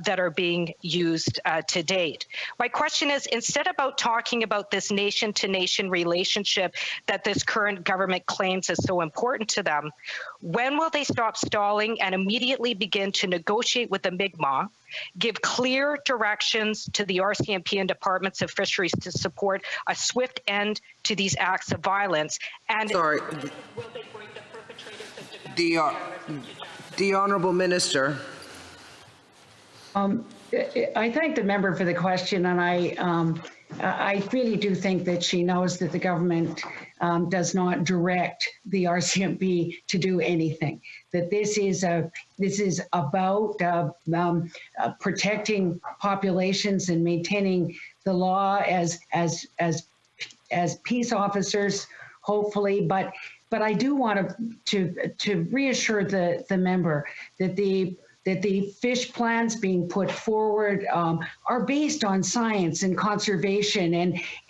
that are being used to date. My question is, instead about talking about this nation-to-nation relationship that this current government claims is so important to them, when will they stop stalling and immediately begin to negotiate with the Mi'kmaq, give clear directions to the RCMP and Departments of Fisheries to support a swift end to these acts of violence? And sorry, the Honourable Minister. I thank the member for the question, and I really do think that she knows that the government does not direct the RCMP to do anything. That this is about protecting populations and maintaining the law as peace officers, hopefully. But I do want to reassure the member that the fish plans being put forward are based on science and conservation.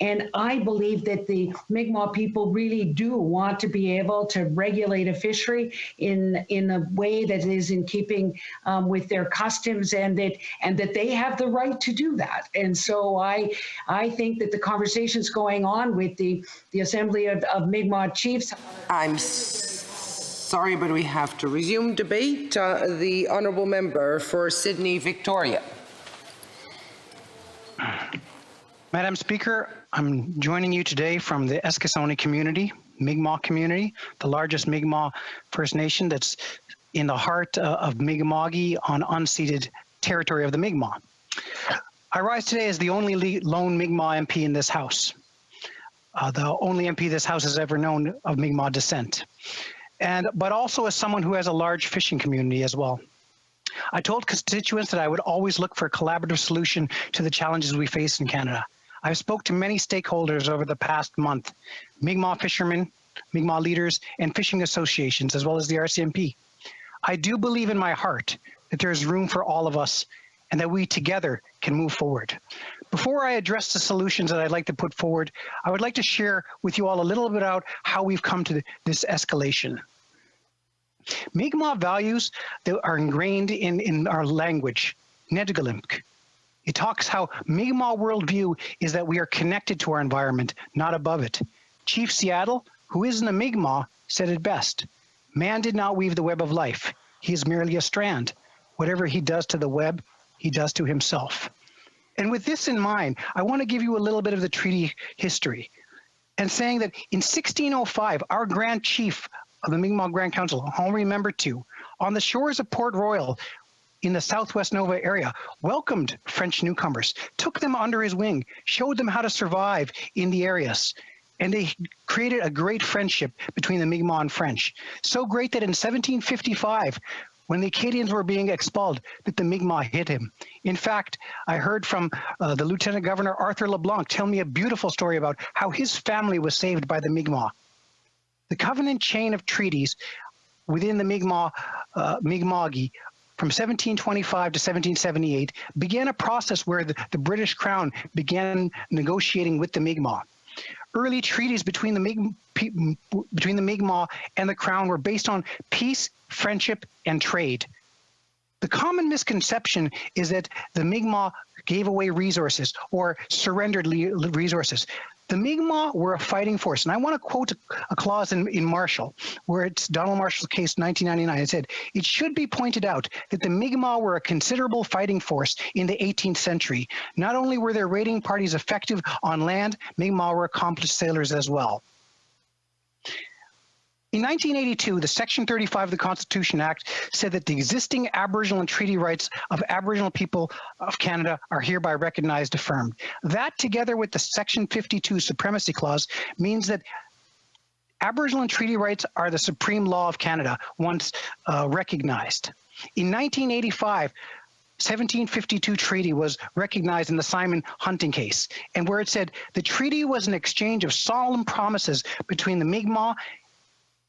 And I believe that the Mi'kmaq people really do want to be able to regulate a fishery in a way that is in keeping with their customs, and that they have the right to do that. And so I think that the conversations going on with the Assembly of Mi'kmaq Chiefs. I'm sorry, but we have to resume debate. The Honourable Member for Sydney Victoria. Madam Speaker, I'm joining you today from the Eskasoni community, Mi'kmaq community, the largest Mi'kmaq First Nation that's in the heart of Mi'kma'ki on unceded territory of the Mi'kmaq. I rise today as the only lone Mi'kmaq MP in this House, the only MP this House has ever known of Mi'kmaq descent. But also as someone who has a large fishing community as well. I told constituents that I would always look for a collaborative solution to the challenges we face in Canada. I've spoke to many stakeholders over the past month, Mi'kmaq fishermen, Mi'kmaq leaders, and fishing associations, as well as the RCMP. I do believe in my heart that there's room for all of us and that we together can move forward. Before I address the solutions that I'd like to put forward, I would like to share with you all a little bit about how we've come to this escalation. Mi'kmaq values that are ingrained in our language, Nedgalimk. It talks how Mi'kmaq worldview is that we are connected to our environment, not above it. Chief Seattle, who isn't a Mi'kmaq, said it best. Man did not weave the web of life. He is merely a strand. Whatever he does to the web, he does to himself. And with this in mind, I want to give you a little bit of the treaty history and saying that in 1605, our Grand Chief of the Mi'kmaq Grand Council, Henri Member II, on the shores of Port Royal in the Southwest Nova area, welcomed French newcomers, took them under his wing, showed them how to survive in the areas, and they created a great friendship between the Mi'kmaq and French. So great that in 1755, when the Acadians were being expelled, that the Mi'kmaq hit him. In fact, I heard from the Lieutenant Governor Arthur LeBlanc tell me a beautiful story about how his family was saved by the Mi'kmaq. The covenant chain of treaties within the Mi'kma'ki from 1725 to 1778 began a process where the British Crown began negotiating with the Mi'kmaq. Early treaties between the Mi'kmaq and the Crown were based on peace, friendship, and trade. The common misconception is that the Mi'kmaq gave away resources or surrendered resources. The Mi'kmaq were a fighting force, and I want to quote a clause in Marshall, where it's Donald Marshall's case, 1999. It said, "It should be pointed out that the Mi'kmaq were a considerable fighting force in the 18th century. Not only were their raiding parties effective on land, Mi'kmaq were accomplished sailors as well." In 1982, the Section 35 of the Constitution Act said that the existing Aboriginal and treaty rights of Aboriginal people of Canada are hereby recognized, affirmed. That, together with the Section 52 Supremacy Clause, means that Aboriginal and treaty rights are the supreme law of Canada once recognized. In 1985, 1752 treaty was recognized in the Simon Hunting case, and where it said the treaty was an exchange of solemn promises between the Mi'kmaq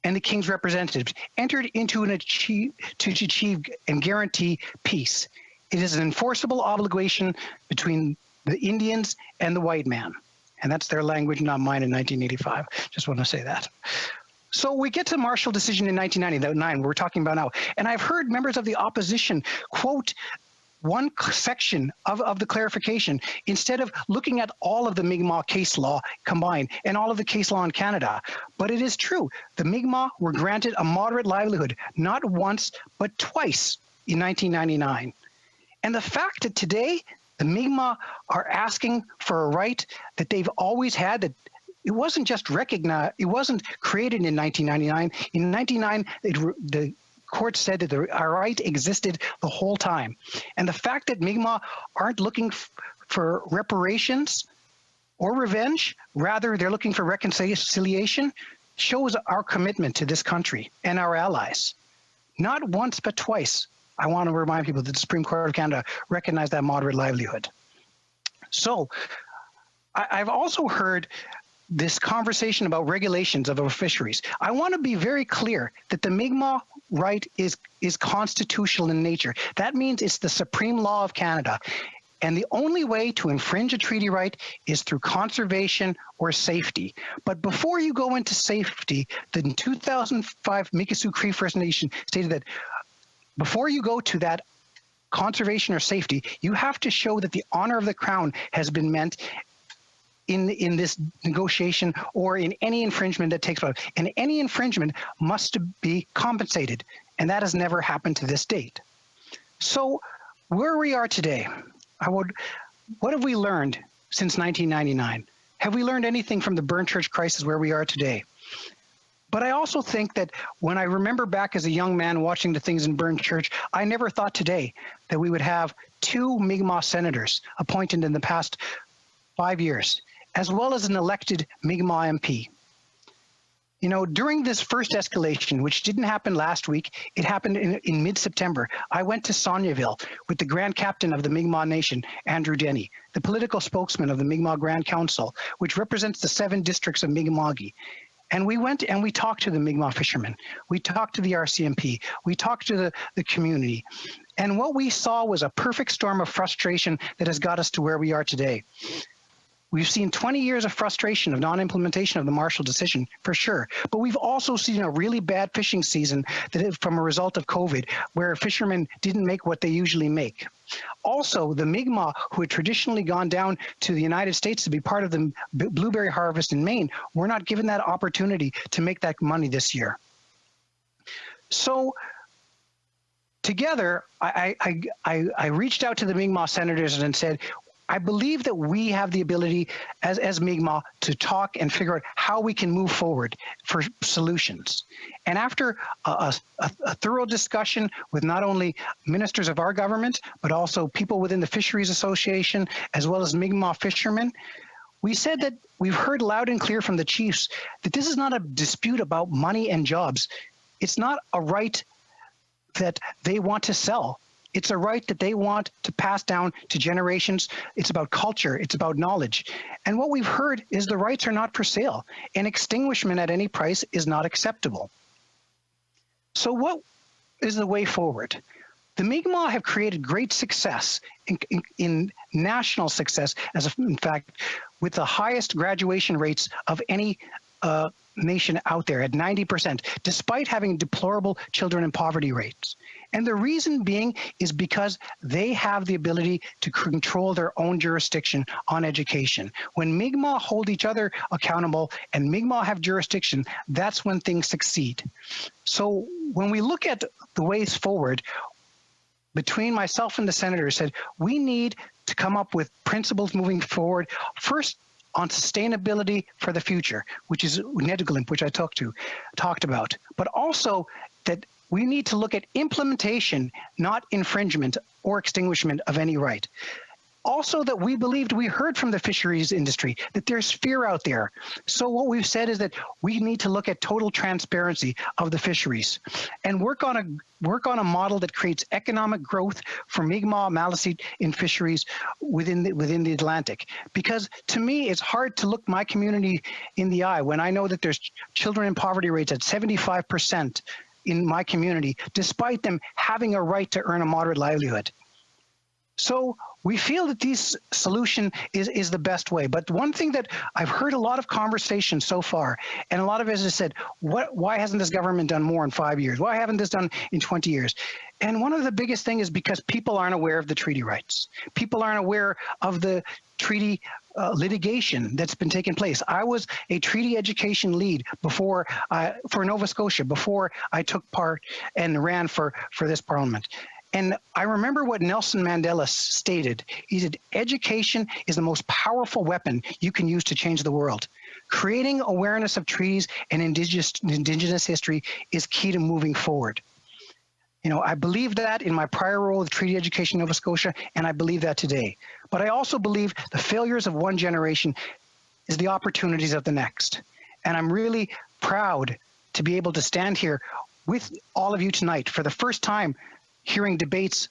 and the King's representatives, entered into to achieve and guarantee peace. It is an enforceable obligation between the Indians and the white man. And that's their language, not mine, in 1985. Just want to say that. So we get to the Marshall decision in 1999, we're talking about now. And I've heard members of the opposition quote one section of the clarification instead of looking at all of the Mi'kmaq case law combined and all of the case law in Canada. But it is true, the Mi'kmaq were granted a moderate livelihood, not once, but twice in 1999. And the fact that today the Mi'kmaq are asking for a right that they've always had, that it wasn't just recognized, it wasn't created in 1999. In 1999, the court said that our right existed the whole time. And the fact that Mi'kmaq aren't looking for reparations or revenge, rather they're looking for reconciliation, shows our commitment to this country and our allies. Not once, but twice. I want to remind people that the Supreme Court of Canada recognized that moderate livelihood. So I've also heard this conversation about regulations of our fisheries. I want to be very clear that the Mi'kmaq right is constitutional in nature. That means it's the supreme law of Canada. And the only way to infringe a treaty right is through conservation or safety. But before you go into safety, the 2005 Mikisew Cree First Nation stated that before you go to that conservation or safety, you have to show that the honor of the Crown has been meant in this negotiation or in any infringement that takes place. And any infringement must be compensated. And that has never happened to this date. So where we are today, what have we learned since 1999? Have we learned anything from the Burn Church crisis where we are today? But I also think that when I remember back as a young man watching the things in Burn Church, I never thought today that we would have 2 Mi'kmaq senators appointed in the past 5 years, as well as an elected Mi'kmaq MP. You know, during this first escalation, which didn't happen last week, it happened in mid-September. I went to Sauniaville with the Grand Captain of the Mi'kmaq Nation, Andrew Denny, the political spokesman of the Mi'kmaq Grand Council, which represents the 7 districts of Mi'kma'ki. And we went and we talked to the Mi'kmaq fishermen. We talked to the RCMP. We talked to the community. And what we saw was a perfect storm of frustration that has got us to where we are today. We've seen 20 years of frustration of non-implementation of the Marshall decision, for sure. But we've also seen a really bad fishing season that is from a result of COVID, where fishermen didn't make what they usually make. Also, the Mi'kmaq, who had traditionally gone down to the United States to be part of the blueberry harvest in Maine, were not given that opportunity to make that money this year. So together, I reached out to the Mi'kmaq senators and said, I believe that we have the ability as Mi'kmaq to talk and figure out how we can move forward for solutions. And after a thorough discussion with not only ministers of our government, but also people within the Fisheries Association, as well as Mi'kmaq fishermen, we said that we've heard loud and clear from the chiefs that this is not a dispute about money and jobs. It's not a right that they want to sell. It's a right that they want to pass down to generations. It's about culture. It's about knowledge. And what we've heard is the rights are not for sale, and extinguishment at any price is not acceptable. So what is the way forward? The Mi'kmaq have created great success in national success, in fact, with the highest graduation rates of any nation out there at 90%, despite having deplorable children in poverty rates. And the reason being is because they have the ability to control their own jurisdiction on education. When Mi'kmaq hold each other accountable and Mi'kmaq have jurisdiction, that's when things succeed. So when we look at the ways forward, between myself and the senator said, we need to come up with principles moving forward. First on sustainability for the future, which is Nedglimp, which I talked about, but also that we need to look at implementation, not infringement or extinguishment of any right. Also that we heard from the fisheries industry that there's fear out there. So what we've said is that we need to look at total transparency of the fisheries and work on a model that creates economic growth for Mi'kmaq, Maliseet in fisheries within the Atlantic. Because to me, it's hard to look my community in the eye when I know that there's children in poverty rates at 75% in my community, despite them having a right to earn a moderate livelihood. So we feel that this solution is the best way. But one thing that I've heard a lot of conversation so far, and a lot of it has said, why hasn't this government done more in 5 years? Why haven't this done in 20 years? And one of the biggest things is because people aren't aware of the treaty rights. People aren't aware of the treaty litigation that's been taking place. I was a treaty education lead for Nova Scotia before I took part and ran for this parliament. And I remember what Nelson Mandela stated. He said, education is the most powerful weapon you can use to change the world. Creating awareness of treaties and indigenous history is key to moving forward. You know, I believe that in my prior role with Treaty Education Nova Scotia, and I believe that today. But I also believe the failures of one generation is the opportunities of the next. And I'm really proud to be able to stand here with all of you tonight for the first time hearing debates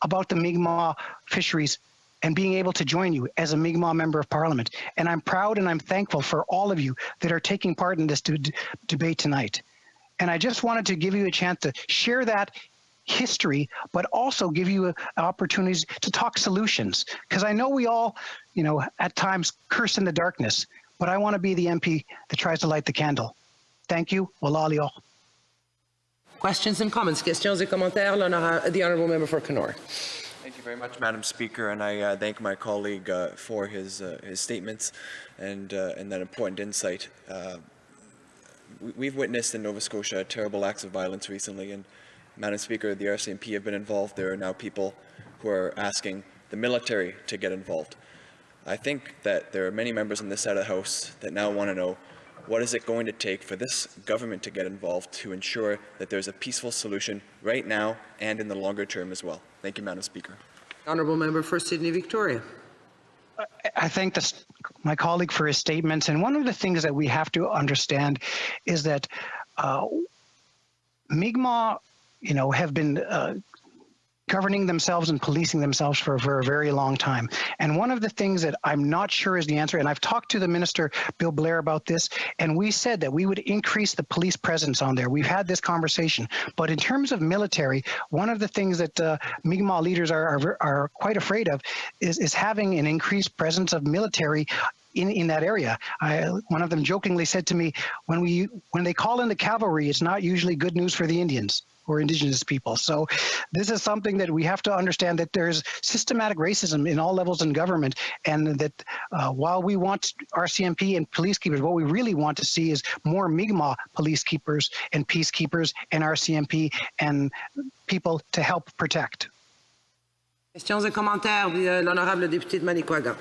about the Mi'kmaq fisheries and being able to join you as a Mi'kmaq member of parliament. And I'm proud and I'm thankful for all of you that are taking part in this debate tonight. And I just wanted to give you a chance to share that history, but also give you opportunities to talk solutions. Because I know we all, you know, at times curse in the darkness, but I want to be the MP that tries to light the candle. Thank you. Wallalio. Questions and comments? Questions et commentaires? The Honourable Member for Kenora. Thank you very much, Madam Speaker, and I thank my colleague for his statements and that important insight. We've witnessed in Nova Scotia terrible acts of violence recently, and Madam Speaker, the RCMP have been involved. There are now people who are asking the military to get involved. I think that there are many members on this side of the House that now want to know, what is it going to take for this government to get involved to ensure that there's a peaceful solution right now and in the longer term as well? Thank you, Madam Speaker. Honourable Member for Sydney Victoria. I thank my colleague for his statements. And one of the things that we have to understand is that Mi'kmaq, you know, have been governing themselves and policing themselves for a very long time. And one of the things that I'm not sure is the answer, and I've talked to the Minister, Bill Blair, about this, and we said that we would increase the police presence on there. We've had this conversation. But in terms of military, one of the things that Mi'kmaq leaders are quite afraid of is having an increased presence of military in that area. One of them jokingly said to me, when they call in the cavalry, it's not usually good news for the Indians or Indigenous people. So this is something that we have to understand, that there's systematic racism in all levels in government, and that while we want RCMP and police keepers, what we really want to see is more Mi'kmaq police keepers and peacekeepers and RCMP and people to help protect. Questions et commentaires? L'honorable député de Manicouagan.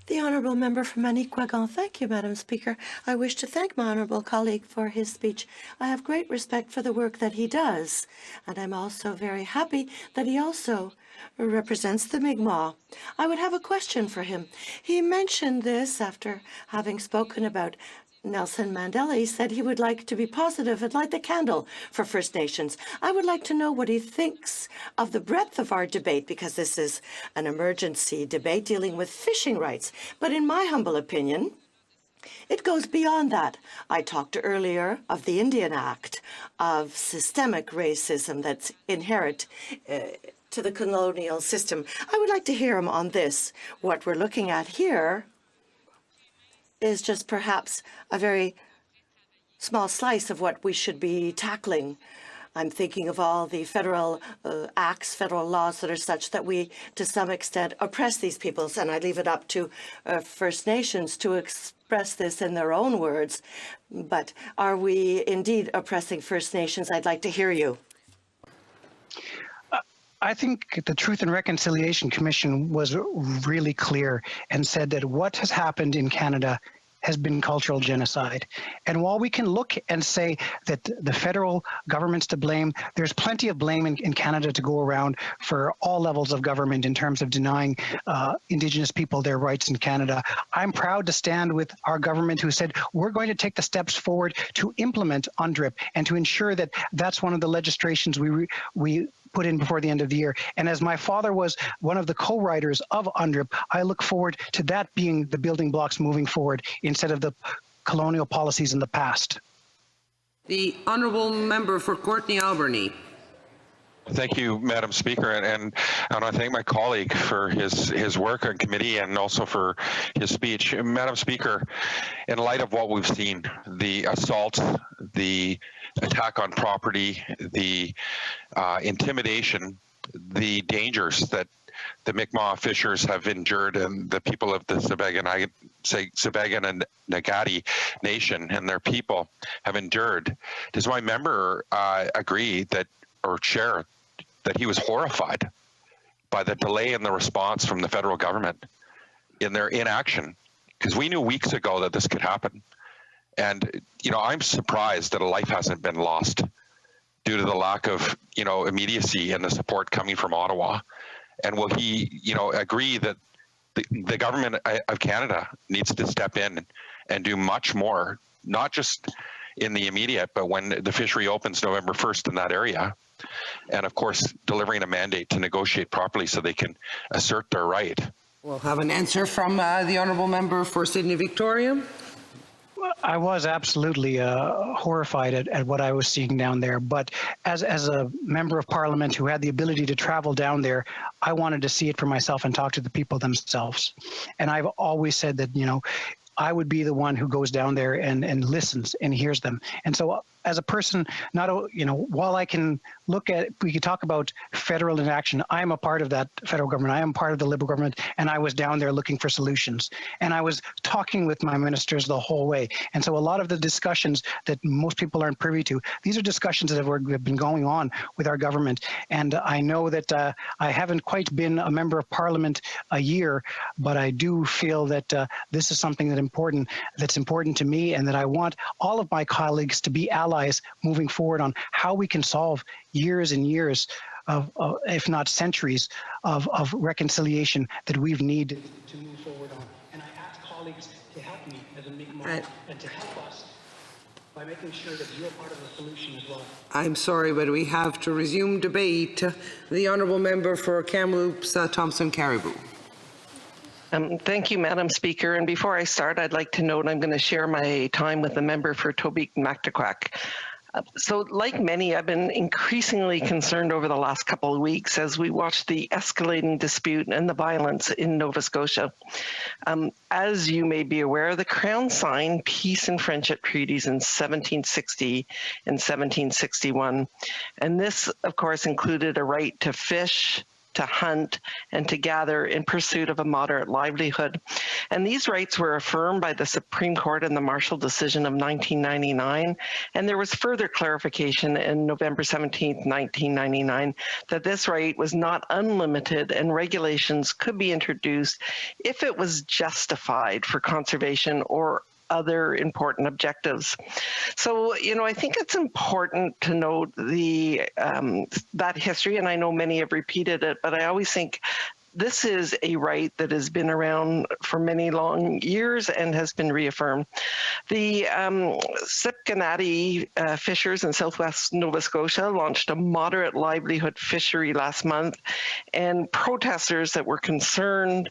The Honourable Member from Manicouagan. Thank you, Madam Speaker. I wish to thank my honourable colleague for his speech. I have great respect for the work that he does, and I'm also very happy that he also represents the Mi'kmaq. I would have a question for him. He mentioned this after having spoken about Nelson Mandela. He said he would like to be positive and light the candle for First Nations. I would like to know what he thinks of the breadth of our debate, because this is an emergency debate dealing with fishing rights. But in my humble opinion, it goes beyond that. I talked earlier of the Indian Act, of systemic racism that's inherent to the colonial system. I would like to hear him on this. What we're looking at here is just perhaps a very small slice of what we should be tackling. I'm thinking of all the federal acts, federal laws that are such that we, to some extent, oppress these peoples. And I leave it up to First Nations to express this in their own words. But are we indeed oppressing First Nations? I'd like to hear you. I think the Truth and Reconciliation Commission was really clear and said that what has happened in Canada has been cultural genocide. And while we can look and say that the federal government's to blame, there's plenty of blame in Canada to go around for all levels of government in terms of denying Indigenous people their rights in Canada. I'm proud to stand with our government who said we're going to take the steps forward to implement UNDRIP and to ensure that that's one of the legislations we put in before the end of the year. And as my father was one of the co-writers of UNDRIP, I look forward to that being the building blocks moving forward instead of the colonial policies in the past. The honourable member for Courtney Alberni. Thank you, Madam Speaker, and I want to thank my colleague for his work on committee and also for his speech. Madam Speaker, in light of what we've seen, the assaults, the attack on property, the intimidation, the dangers that the Mi'kmaq fishers have endured and the people of the Sibegan and Nagati Nation and their people have endured, does my member agree that, or share, that he was horrified by the delay in the response from the federal government in their inaction? Because we knew weeks ago that this could happen. And, you know, I'm surprised that a life hasn't been lost due to the lack of, you know, immediacy and the support coming from Ottawa. And will he, you know, agree that the government of Canada needs to step in and do much more, not just in the immediate, but when the fishery opens November 1st in that area? And of course, delivering a mandate to negotiate properly so they can assert their right. We'll have an answer from the honourable member for Sydney Victoria. I was absolutely horrified at what I was seeing down there. But as a member of parliament who had the ability to travel down there, I wanted to see it for myself and talk to the people themselves. And I've always said that, you know, I would be the one who goes down there and listens and hears them. And so as a person, you know, while I can look at, we could talk about federal inaction, I am a part of that federal government. I am part of the Liberal government, and I was down there looking for solutions. And I was talking with my ministers the whole way. And so a lot of the discussions that most people aren't privy to, these are discussions that have been going on with our government. And I know that I haven't quite been a member of parliament a year, but I do feel that this is something that's important to me, and that I want all of my colleagues to be allies moving forward on how we can solve years and years of if not centuries, of reconciliation that we've needed to move forward on. And I ask colleagues to help me as a Mi'kmaq and to help us by making sure that you're part of the solution as well. I'm sorry, but we have to resume debate. The honourable member for Kamloops, Thompson Caribou. Thank you, Madam Speaker. And before I start, I'd like to note I'm going to share my time with the member for Tobique-Mactaquac. So like many, I've been increasingly concerned over the last couple of weeks as we watch the escalating dispute and the violence in Nova Scotia. As you may be aware, the Crown signed peace and friendship treaties in 1760 and 1761. And this, of course, included a right to fish, to hunt, and to gather in pursuit of a moderate livelihood. And these rights were affirmed by the Supreme Court in the Marshall decision of 1999. And there was further clarification in November 17, 1999, that this right was not unlimited and regulations could be introduced if it was justified for conservation or other important objectives. So, you know, I think it's important to note that history, and I know many have repeated it, but I always think this is a right that has been around for many long years and has been reaffirmed. The Sipganati fishers in southwest Nova Scotia launched a moderate livelihood fishery last month, and protesters that were concerned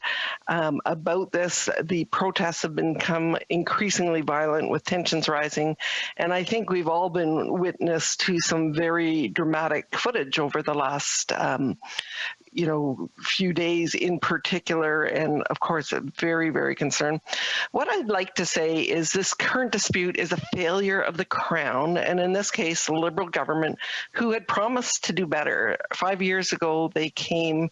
about this, the protests have become increasingly violent with tensions rising, and I think we've all been witness to some very dramatic footage over the last few days in particular, and of course, very, very concerned. What I'd like to say is this current dispute is a failure of the Crown, and in this case, the Liberal government, who had promised to do better. 5 years ago, they came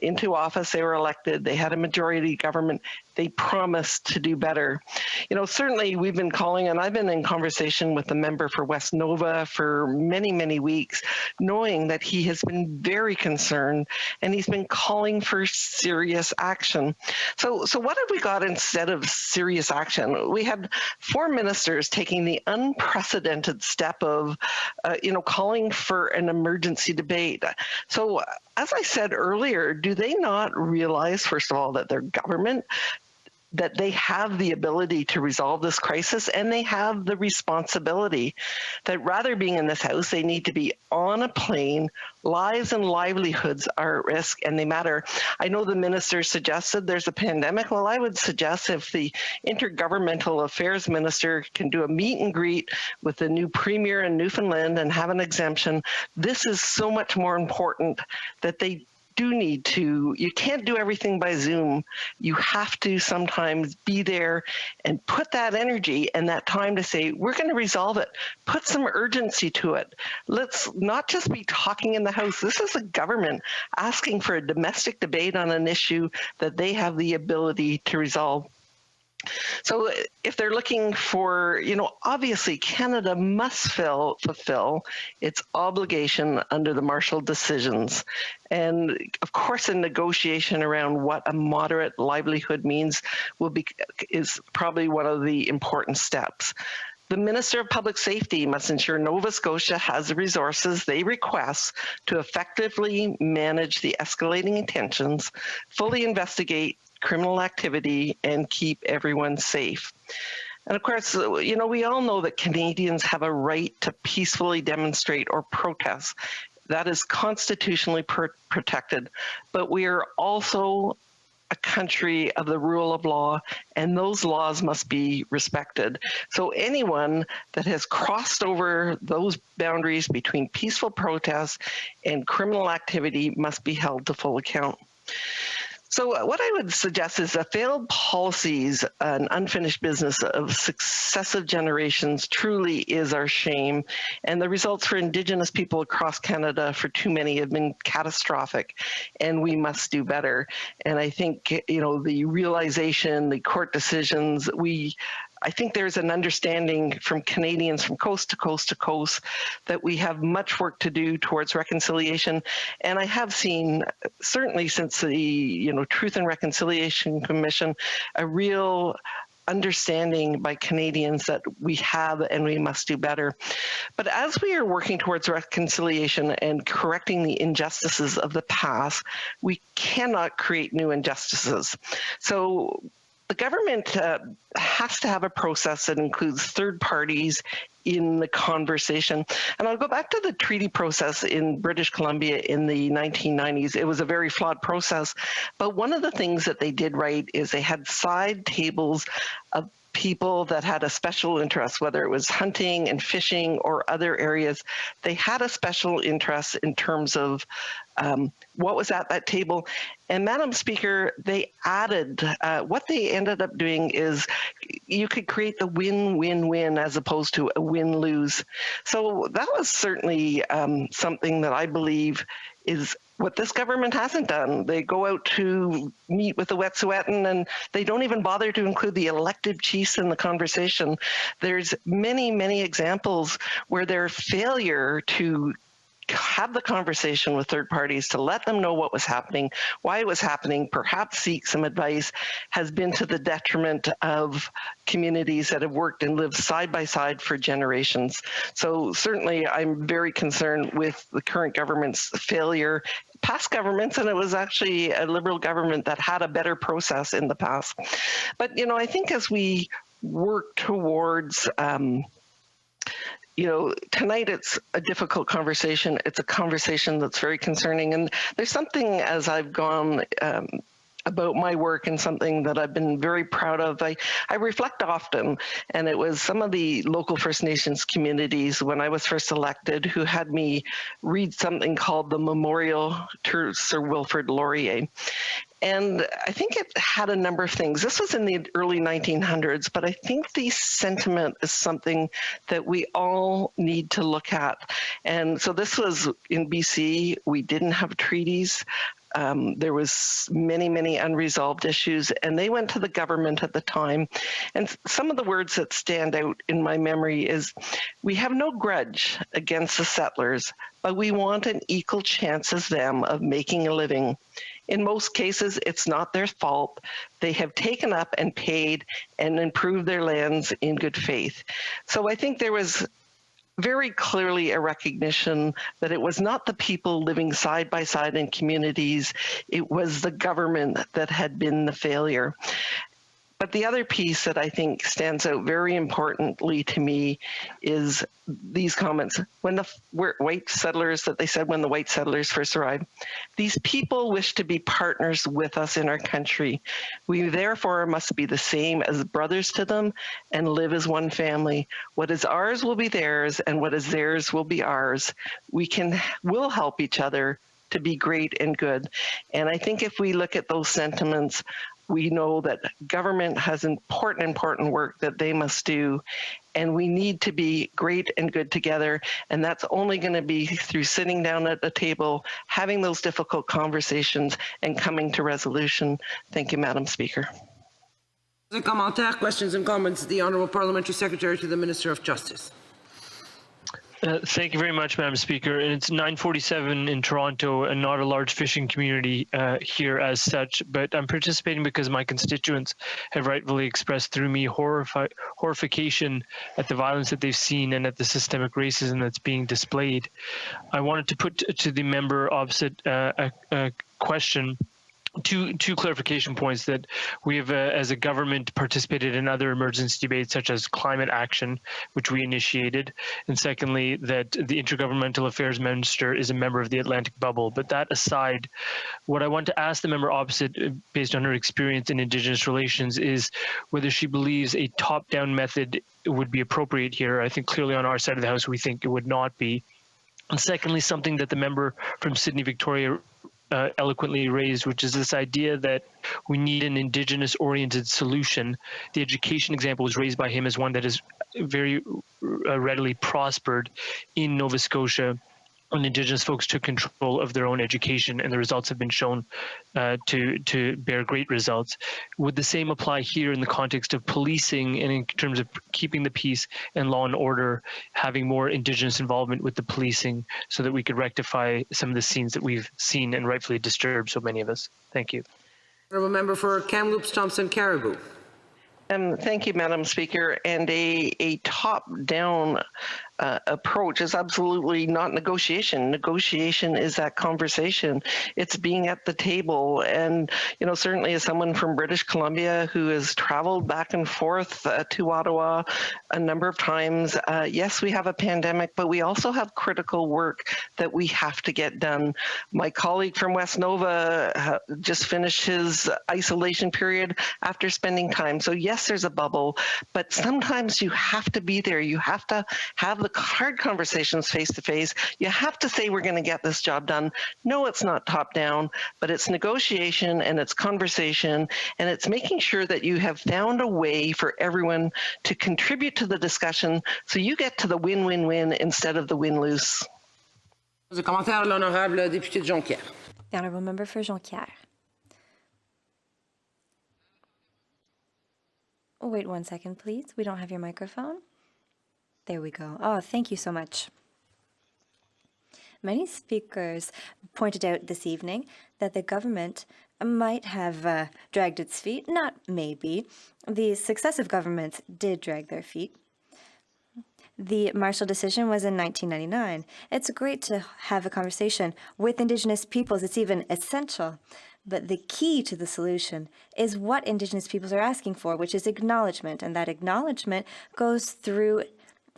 into office, they were elected, they had a majority government. they promised to do better. You know, certainly we've been calling, and I've been in conversation with the member for West Nova for many, many weeks, knowing that he has been very concerned and he's been calling for serious action. So what have we got instead of serious action? We had 4 ministers taking the unprecedented step of, calling for an emergency debate. So as I said earlier, do they not realize, first of all, that their government, that they have the ability to resolve this crisis, and they have the responsibility that rather being in this house, they need to be on a plane. Lives and livelihoods are at risk and they matter. I know the minister suggested there's a pandemic. Well, I would suggest if the intergovernmental affairs minister can do a meet and greet with the new premier in Newfoundland and have an exemption, this is so much more important that they do need to, you can't do everything by Zoom. You have to sometimes be there and put that energy and that time to say, we're going to resolve it. Put some urgency to it. Let's not just be talking in the House. This is a government asking for a domestic debate on an issue that they have the ability to resolve. So if they're looking for, obviously Canada must fulfill its obligation under the Marshall decisions. And of course, a negotiation around what a moderate livelihood means is probably one of the important steps. The Minister of Public Safety must ensure Nova Scotia has the resources they request to effectively manage the escalating tensions, fully investigate criminal activity, and keep everyone safe. And of course, we all know that Canadians have a right to peacefully demonstrate or protest. That is constitutionally protected, but we are also a country of the rule of law, and those laws must be respected. So anyone that has crossed over those boundaries between peaceful protests and criminal activity must be held to full account. So what I would suggest is that failed policies and unfinished business of successive generations truly is our shame. And the results for Indigenous people across Canada for too many have been catastrophic, and we must do better. And I think, the realization, the court decisions, I think there's an understanding from Canadians from coast to coast to coast that we have much work to do towards reconciliation. And I have seen, certainly since the Truth and Reconciliation Commission, a real understanding by Canadians that we have and we must do better. But as we are working towards reconciliation and correcting the injustices of the past, we cannot create new injustices. So the government has to have a process that includes third parties in the conversation. And I'll go back to the treaty process in British Columbia in the 1990s. It was a very flawed process, but one of the things that they did right is they had side tables of people that had a special interest, whether it was hunting and fishing or other areas. They had a special interest in terms of what was at that table. And Madam Speaker, they added, what they ended up doing is you could create the win-win-win as opposed to a win-lose. So that was certainly something that I believe is what this government hasn't done. They go out to meet with the Wet'suwet'en and they don't even bother to include the elected chiefs in the conversation. There's many, many examples where their failure to have the conversation with third parties to let them know what was happening, why it was happening, perhaps seek some advice, has been to the detriment of communities that have worked and lived side by side for generations. So certainly I'm very concerned with the current government's failure. Past governments, and it was actually a Liberal government that had a better process in the past. But, I think as we work towards tonight it's a difficult conversation. It's a conversation that's very concerning. And there's something as I've gone about my work and something that I've been very proud of. I reflect often, and it was some of the local First Nations communities when I was first elected who had me read something called the Memorial to Sir Wilfrid Laurier. And I think it had a number of things. This was in the early 1900s, but I think the sentiment is something that we all need to look at. And so this was in BC. We didn't have treaties. There was many unresolved issues, and they went to the government at the time. And some of the words that stand out in my memory is, we have no grudge against the settlers, but we want an equal chance as them of making a living. In most cases, it's not their fault. They have taken up and paid and improved their lands in good faith. So I think there was very clearly a recognition that it was not the people living side by side in communities, it was the government that had been the failure. But the other piece that I think stands out very importantly to me is these comments. When the white settlers, that they said when the white settlers first arrived, these people wish to be partners with us in our country. We therefore must be the same as brothers to them and live as one family. What is ours will be theirs, and what is theirs will be ours. We'll help each other to be great and good. And I think if we look at those sentiments, we know that government has important work that they must do, and we need to be great and good together. And that's only going to be through sitting down at the table, having those difficult conversations, and coming to resolution. Thank you, Madam Speaker. Commentaires, questions and comments. The Honourable Parliamentary Secretary to the Minister of Justice. Thank you very much, Madam Speaker. And it's 9:47 in Toronto and not a large fishing community here as such, but I'm participating because my constituents have rightfully expressed through me horrification at the violence that they've seen and at the systemic racism that's being displayed. I wanted to put to the member opposite a question. Two clarification points: that we have, as a government, participated in other emergency debates such as climate action, which we initiated, and secondly, that the Intergovernmental Affairs Minister is a member of the Atlantic Bubble. But that aside, what I want to ask the member opposite, based on her experience in Indigenous relations, is whether she believes a top-down method would be appropriate here. I think clearly on our side of the House we think it would not be. And secondly, something that the member from Sydney, Victoria eloquently raised, which is this idea that we need an Indigenous-oriented solution. The education example was raised by him as one that is very readily prospered in Nova Scotia, when Indigenous folks took control of their own education, and the results have been shown to bear great results. Would the same apply here in the context of policing and in terms of keeping the peace and law and order, having more Indigenous involvement with the policing so that we could rectify some of the scenes that we've seen and rightfully disturbed so many of us? Thank you. Honourable Member for Kamloops, Thompson, Caribou. Thank you, Madam Speaker. And a top-down approach is absolutely not negotiation. Negotiation is that conversation. It's being at the table. And, you know, certainly as someone from British Columbia who has traveled back and forth to Ottawa a number of times, yes, we have a pandemic, but we also have critical work that we have to get done. My colleague from West Nova just finished his isolation period after spending time. So yes, there's a bubble, but sometimes you have to be there. You have to have the hard conversations face to face. You have to say we're going to get this job done. No, it's not top down, but it's negotiation and it's conversation, and it's making sure that you have found a way for everyone to contribute to the discussion so you get to the win-win-win instead of the win-lose. The commentaire, l'honorable député de Jonquière. The Honourable Member for Jonquière. Oh, wait 1 second, please. We don't have your microphone. There we go. Oh, thank you so much. Many speakers pointed out this evening that the government might have dragged its feet. Not maybe. The successive governments did drag their feet. The Marshall decision was in 1999. It's great to have a conversation with Indigenous peoples. It's even essential. But the key to the solution is what Indigenous peoples are asking for, which is acknowledgement. And that acknowledgement goes through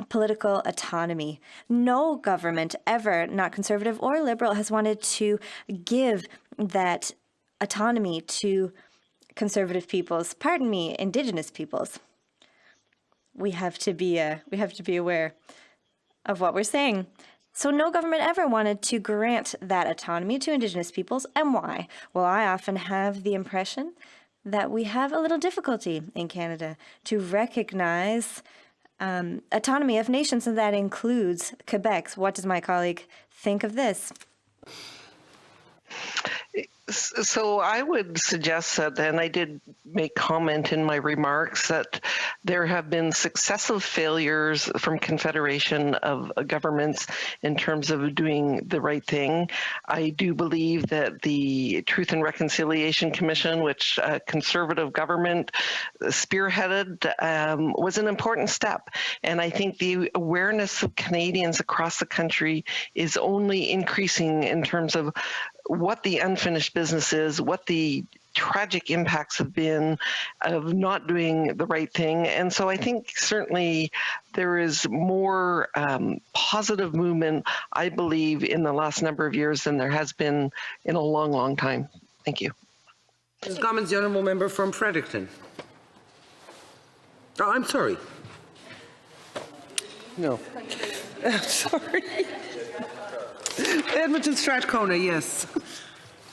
political autonomy. No government ever, not conservative or liberal, has wanted to give that autonomy to conservative peoples, Indigenous peoples. We have to be aware of what we're saying. So no government ever wanted to grant that autonomy to Indigenous peoples. And why? Well, I often have the impression that we have a little difficulty in Canada to recognize autonomy of nations, and that includes Quebec's. What does my colleague think of this? So I would suggest that, and I did make comment in my remarks, that there have been successive failures from Confederation of governments in terms of doing the right thing. I do believe that the Truth and Reconciliation Commission, which a Conservative government spearheaded, was an important step. And I think the awareness of Canadians across the country is only increasing in terms of what the unfinished business is, what the tragic impacts have been of not doing the right thing. And so I think certainly there is more positive movement, I believe, in the last number of years than there has been in a long, long time. Thank you. Ms. Gommans, the honourable member from Fredericton. Oh, I'm sorry. No. Sorry. Edmonton Strathcona, yes.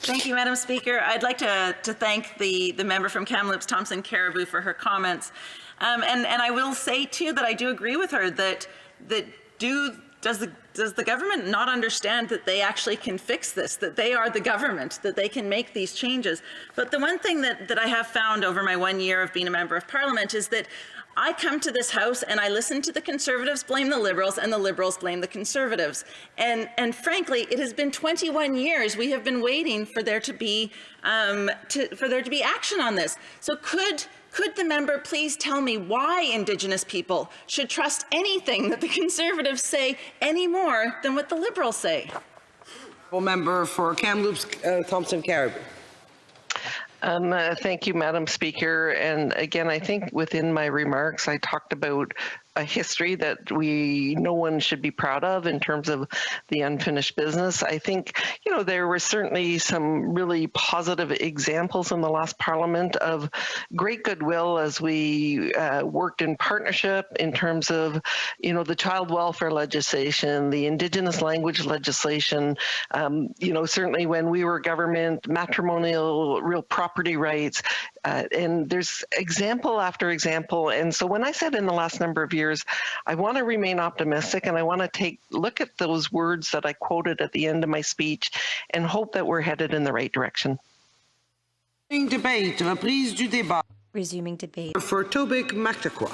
Thank you, Madam Speaker. I'd like to thank the member from Kamloops, Thompson Caribou, for her comments. And I will say, too, that I do agree with her that does the government not understand that they actually can fix this, that they are the government, that they can make these changes? But the one thing that I have found over my 1 year of being a member of Parliament is that I come to this House and I listen to the Conservatives blame the Liberals and the Liberals blame the Conservatives. And frankly, it has been 21 years we have been waiting for there to be action on this. So could the member please tell me why Indigenous people should trust anything that the Conservatives say any more than what the Liberals say? Member for Kamloops, Thompson Caribou. Thank you, Madam Speaker. And again, I think within my remarks, I talked about a history that no one should be proud of in terms of the unfinished business. I think, there were certainly some really positive examples in the last Parliament of great goodwill as we worked in partnership in terms of, the child welfare legislation, the Indigenous language legislation, certainly when we were government, matrimonial real property rights, and there's example after example. And so when I said in the last number of years, I want to remain optimistic and I want to look at those words that I quoted at the end of my speech and hope that we're headed in the right direction. Debate, reprise du débat. Resuming debate. For Tobic Mactaqua.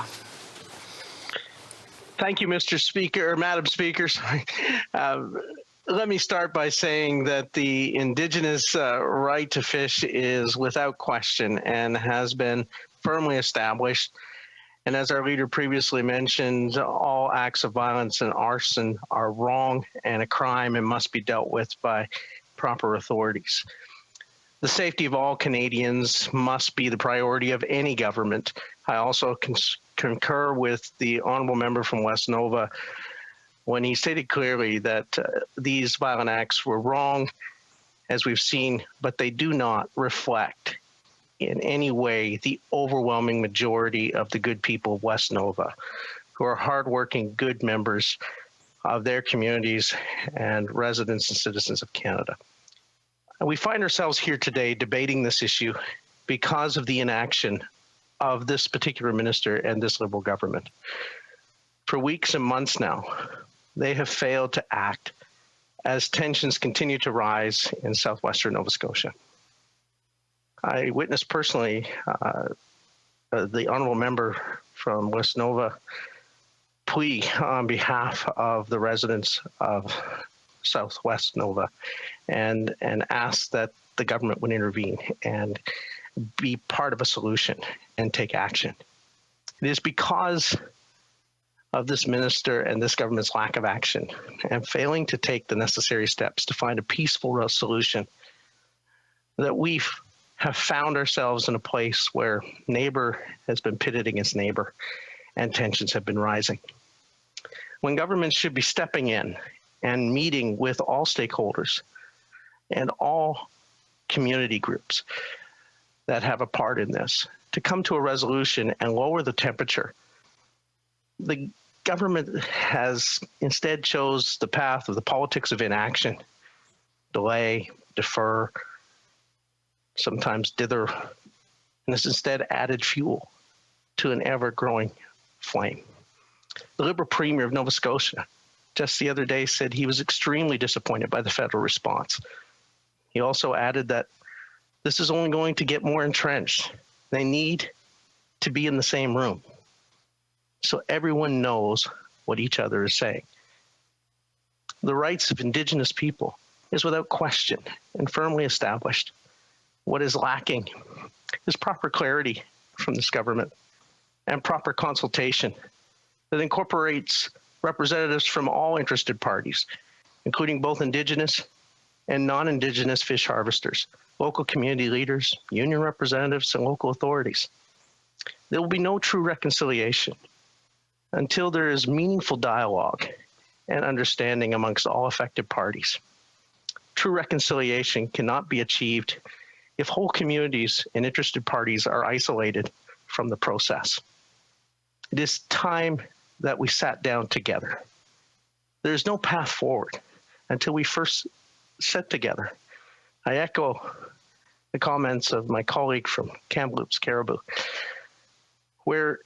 Thank you, Mr. Speaker, or Madam Speaker, sorry. Let me start by saying that the Indigenous right to fish is without question and has been firmly established. And as our leader previously mentioned, all acts of violence and arson are wrong and a crime and must be dealt with by proper authorities. The safety of all Canadians must be the priority of any government. I also concur with the honourable member from West Nova when he stated clearly that these violent acts were wrong, as we've seen, but they do not reflect in any way the overwhelming majority of the good people of West Nova, who are hardworking, good members of their communities and residents and citizens of Canada. And we find ourselves here today debating this issue because of the inaction of this particular minister and this Liberal government. For weeks and months now, they have failed to act as tensions continue to rise in southwestern Nova Scotia. I witnessed personally the honourable member from West Nova plea on behalf of the residents of Southwest Nova and ask that the government would intervene and be part of a solution and take action. It is because of this minister and this government's lack of action and failing to take the necessary steps to find a peaceful solution that we have found ourselves in a place where neighbor has been pitted against neighbor and tensions have been rising. When governments should be stepping in and meeting with all stakeholders and all community groups that have a part in this to come to a resolution and lower the temperature, the government has instead chose the path of the politics of inaction, delay, defer, sometimes dither, and has instead added fuel to an ever-growing flame. The Liberal Premier of Nova Scotia just the other day said he was extremely disappointed by the federal response. He also added that this is only going to get more entrenched. They need to be in the same room so everyone knows what each other is saying. The rights of Indigenous people is without question and firmly established. What is lacking is proper clarity from this government and proper consultation that incorporates representatives from all interested parties, including both Indigenous and non-Indigenous fish harvesters, local community leaders, union representatives, and local authorities. There will be no true reconciliation until there is meaningful dialogue and understanding amongst all affected parties. True reconciliation cannot be achieved if whole communities and interested parties are isolated from the process. It is time that we sat down together. There is no path forward until we first sit together. I echo the comments of my colleague from Kamloops Caribou, where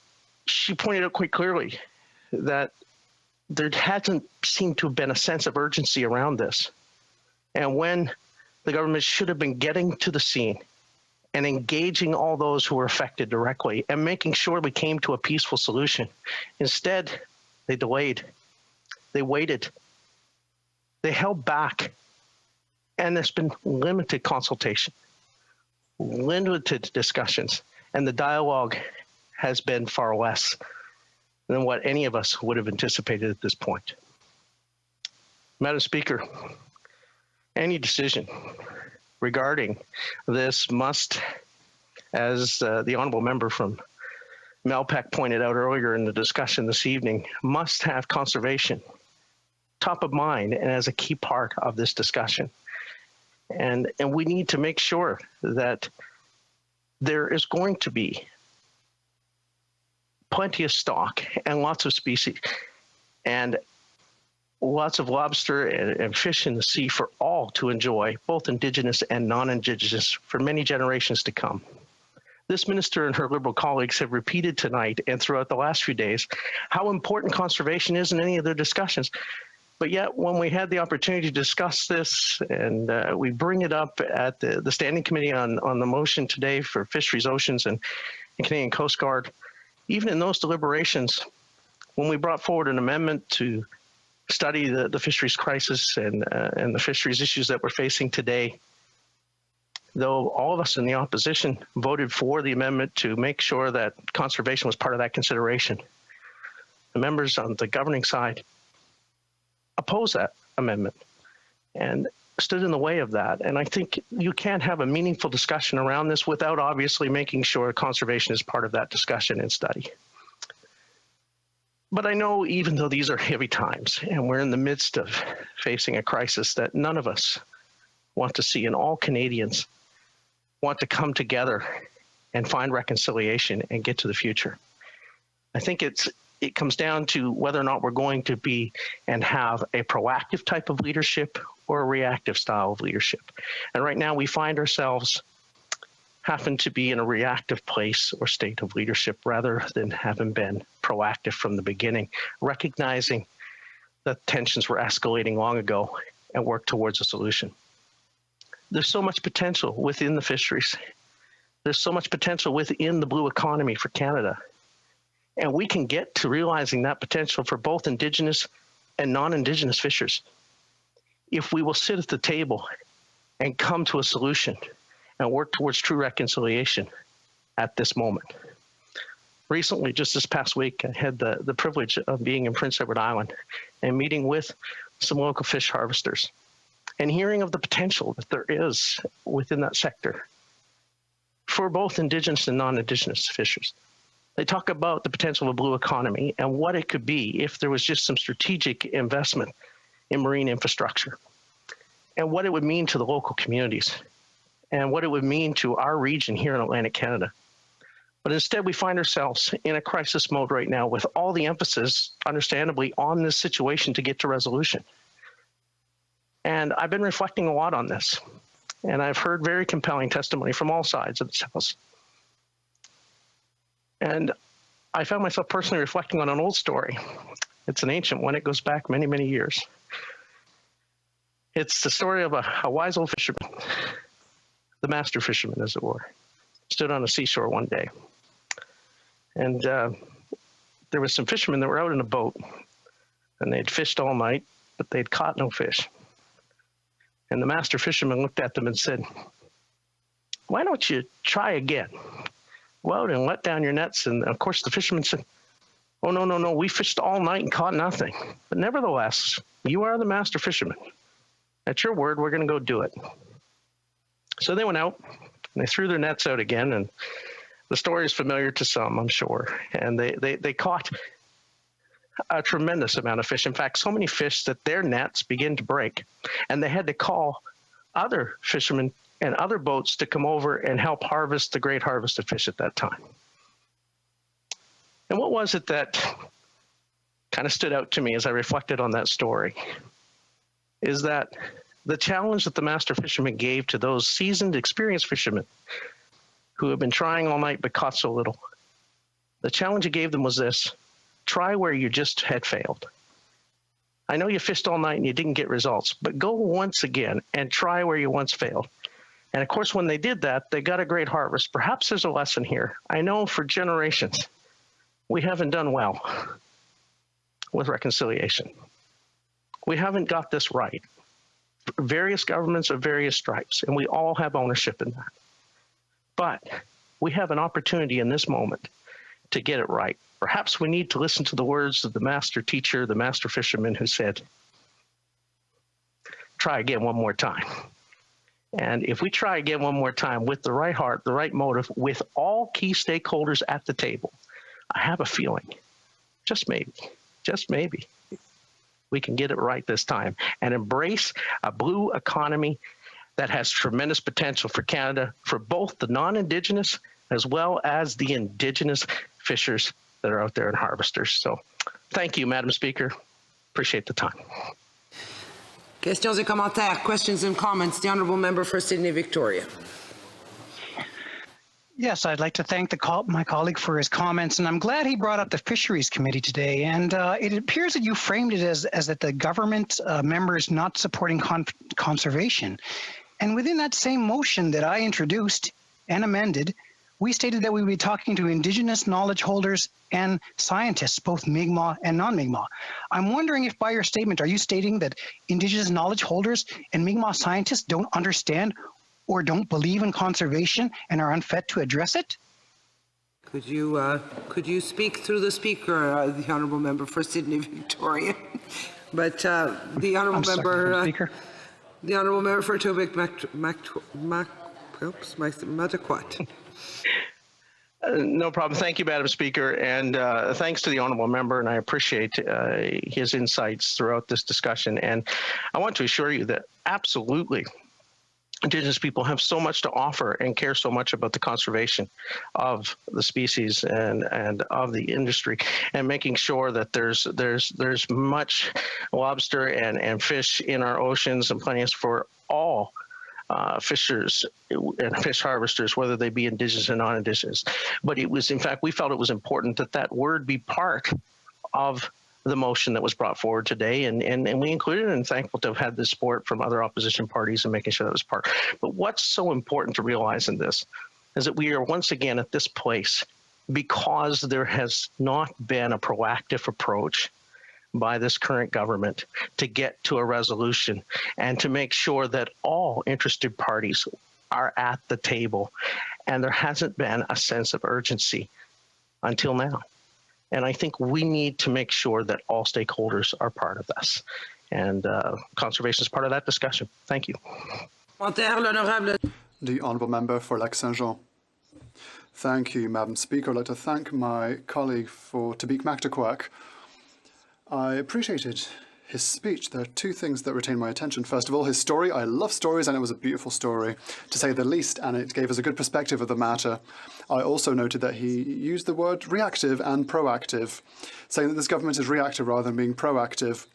she pointed out quite clearly that there hasn't seemed to have been a sense of urgency around this. And when the government should have been getting to the scene and engaging all those who were affected directly and making sure we came to a peaceful solution, instead, they delayed, they waited, they held back, and there's been limited consultation, limited discussions, and the dialogue has been far less than what any of us would have anticipated at this point. Madam Speaker, any decision regarding this must, as the honourable member from Malpeque pointed out earlier in the discussion this evening, must have conservation top of mind and as a key part of this discussion. And we need to make sure that there is going to be plenty of stock and lots of species and lots of lobster and fish in the sea for all to enjoy, both Indigenous and non-Indigenous, for many generations to come. This minister and her Liberal colleagues have repeated tonight and throughout the last few days how important conservation is in any of their discussions. But yet, when we had the opportunity to discuss this, and we bring it up at the Standing Committee on the motion today for Fisheries, Oceans, and Canadian Coast Guard, even in those deliberations, when we brought forward an amendment to study the fisheries crisis and the fisheries issues that we're facing today, though all of us in the opposition voted for the amendment to make sure that conservation was part of that consideration, the members on the governing side opposed that amendment and stood in the way of that. And I think you can't have a meaningful discussion around this without obviously making sure conservation is part of that discussion and study. But I know even though these are heavy times and we're in the midst of facing a crisis that none of us want to see, and all Canadians want to come together and find reconciliation and get to the future. I think it comes down to whether or not we're going to be and have a proactive type of leadership or a reactive style of leadership. And right now we find ourselves having to be in a reactive place or state of leadership rather than having been proactive from the beginning, recognizing that tensions were escalating long ago and work towards a solution. There's so much potential within the fisheries. There's so much potential within the blue economy for Canada. And we can get to realizing that potential for both Indigenous and non-Indigenous fishers if we will sit at the table and come to a solution and work towards true reconciliation at this moment. Recently, just this past week, I had the privilege of being in Prince Edward Island and meeting with some local fish harvesters and hearing of the potential that there is within that sector for both Indigenous and non-Indigenous fishers. They talk about the potential of a blue economy and what it could be if there was just some strategic investment in marine infrastructure, and what it would mean to the local communities, and what it would mean to our region here in Atlantic Canada. But instead, we find ourselves in a crisis mode right now with all the emphasis, understandably, on this situation to get to resolution. And I've been reflecting a lot on this, and I've heard very compelling testimony from all sides of this House. And I found myself personally reflecting on an old story. It's an ancient one. It goes back many, many years. It's the story of a wise old fisherman the master fisherman, as it were, stood on a seashore one day. And there was some fishermen that were out in a boat, and they'd fished all night, but they'd caught no fish. And the master fisherman looked at them and said, "Why don't you try again? Go out and let down your nets." And of course the fisherman said, "Oh, no, we fished all night and caught nothing. But nevertheless, you are the master fisherman. At your word, we're going to go do it." So they went out and they threw their nets out again. And the story is familiar to some, I'm sure. And they caught a tremendous amount of fish. In fact, so many fish that their nets began to break. And they had to call other fishermen and other boats to come over and help harvest the great harvest of fish at that time. And what was it that kind of stood out to me as I reflected on that story is that the challenge that the master fisherman gave to those seasoned, experienced fishermen who have been trying all night but caught so little, the challenge he gave them was this: try where you just had failed. I know you fished all night and you didn't get results, but go once again and try where you once failed. And of course, when they did that, they got a great harvest. Perhaps there's a lesson here. I know for generations, we haven't done well with reconciliation. We haven't got this right. Various governments of various stripes, and we all have ownership in that. But we have an opportunity in this moment to get it right. Perhaps we need to listen to the words of the master teacher, the master fisherman, who said, "Try again one more time." And if we try again one more time with the right heart, the right motive, with all key stakeholders at the table, I have a feeling, just maybe, we can get it right this time and embrace a blue economy that has tremendous potential for Canada, for both the non-Indigenous as well as the Indigenous fishers that are out there and harvesters. So thank you, Madam Speaker. Appreciate the time. Questions et commentaires, questions and comments. The Honourable Member for Sydney Victoria. Yes, I'd like to thank my colleague for his comments, and I'm glad he brought up the Fisheries Committee today. And it appears that you framed it as that the government members not supporting conservation. And within that same motion that I introduced and amended, we stated that we would be talking to Indigenous knowledge holders and scientists, both Mi'kmaq and non-Mi'kmaq. I'm wondering if by your statement, are you stating that Indigenous knowledge holders and Mi'kmaq scientists don't understand or don't believe in conservation and are unfit to address it? Could you speak through the speaker, the Honourable Member for Sydney Victoria? But the Honourable Member, the Honourable Member for Tobic Mataquat. No problem. Thank you, Madam Speaker, and thanks to the Honourable Member, and I appreciate his insights throughout this discussion. And I want to assure you that absolutely Indigenous people have so much to offer and care so much about the conservation of the species and of the industry, and making sure that there's much lobster and fish in our oceans and plenty for all fishers and fish harvesters, whether they be Indigenous or non-Indigenous. But it was, in fact, we felt it was important that that word be part of the motion that was brought forward today, and we included it, and thankful to have had the support from other opposition parties and making sure that was part. But what's so important to realize in this is that we are once again at this place because there has not been a proactive approach by this current government to get to a resolution and to make sure that all interested parties are at the table. And there hasn't been a sense of urgency until now. And I think we need to make sure that all stakeholders are part of this. And conservation is part of that discussion. Thank you. The Honourable Member for Lac-Saint-Jean. Thank you, Madam Speaker. I'd like to thank my colleague for Tobic Mataquat. I appreciated his speech. There are two things that retain my attention. First of all, his story. I love stories, and it was a beautiful story, to say the least, and it gave us a good perspective of the matter. I also noted that he used the word reactive and proactive, saying that this government is reactive rather than being proactive.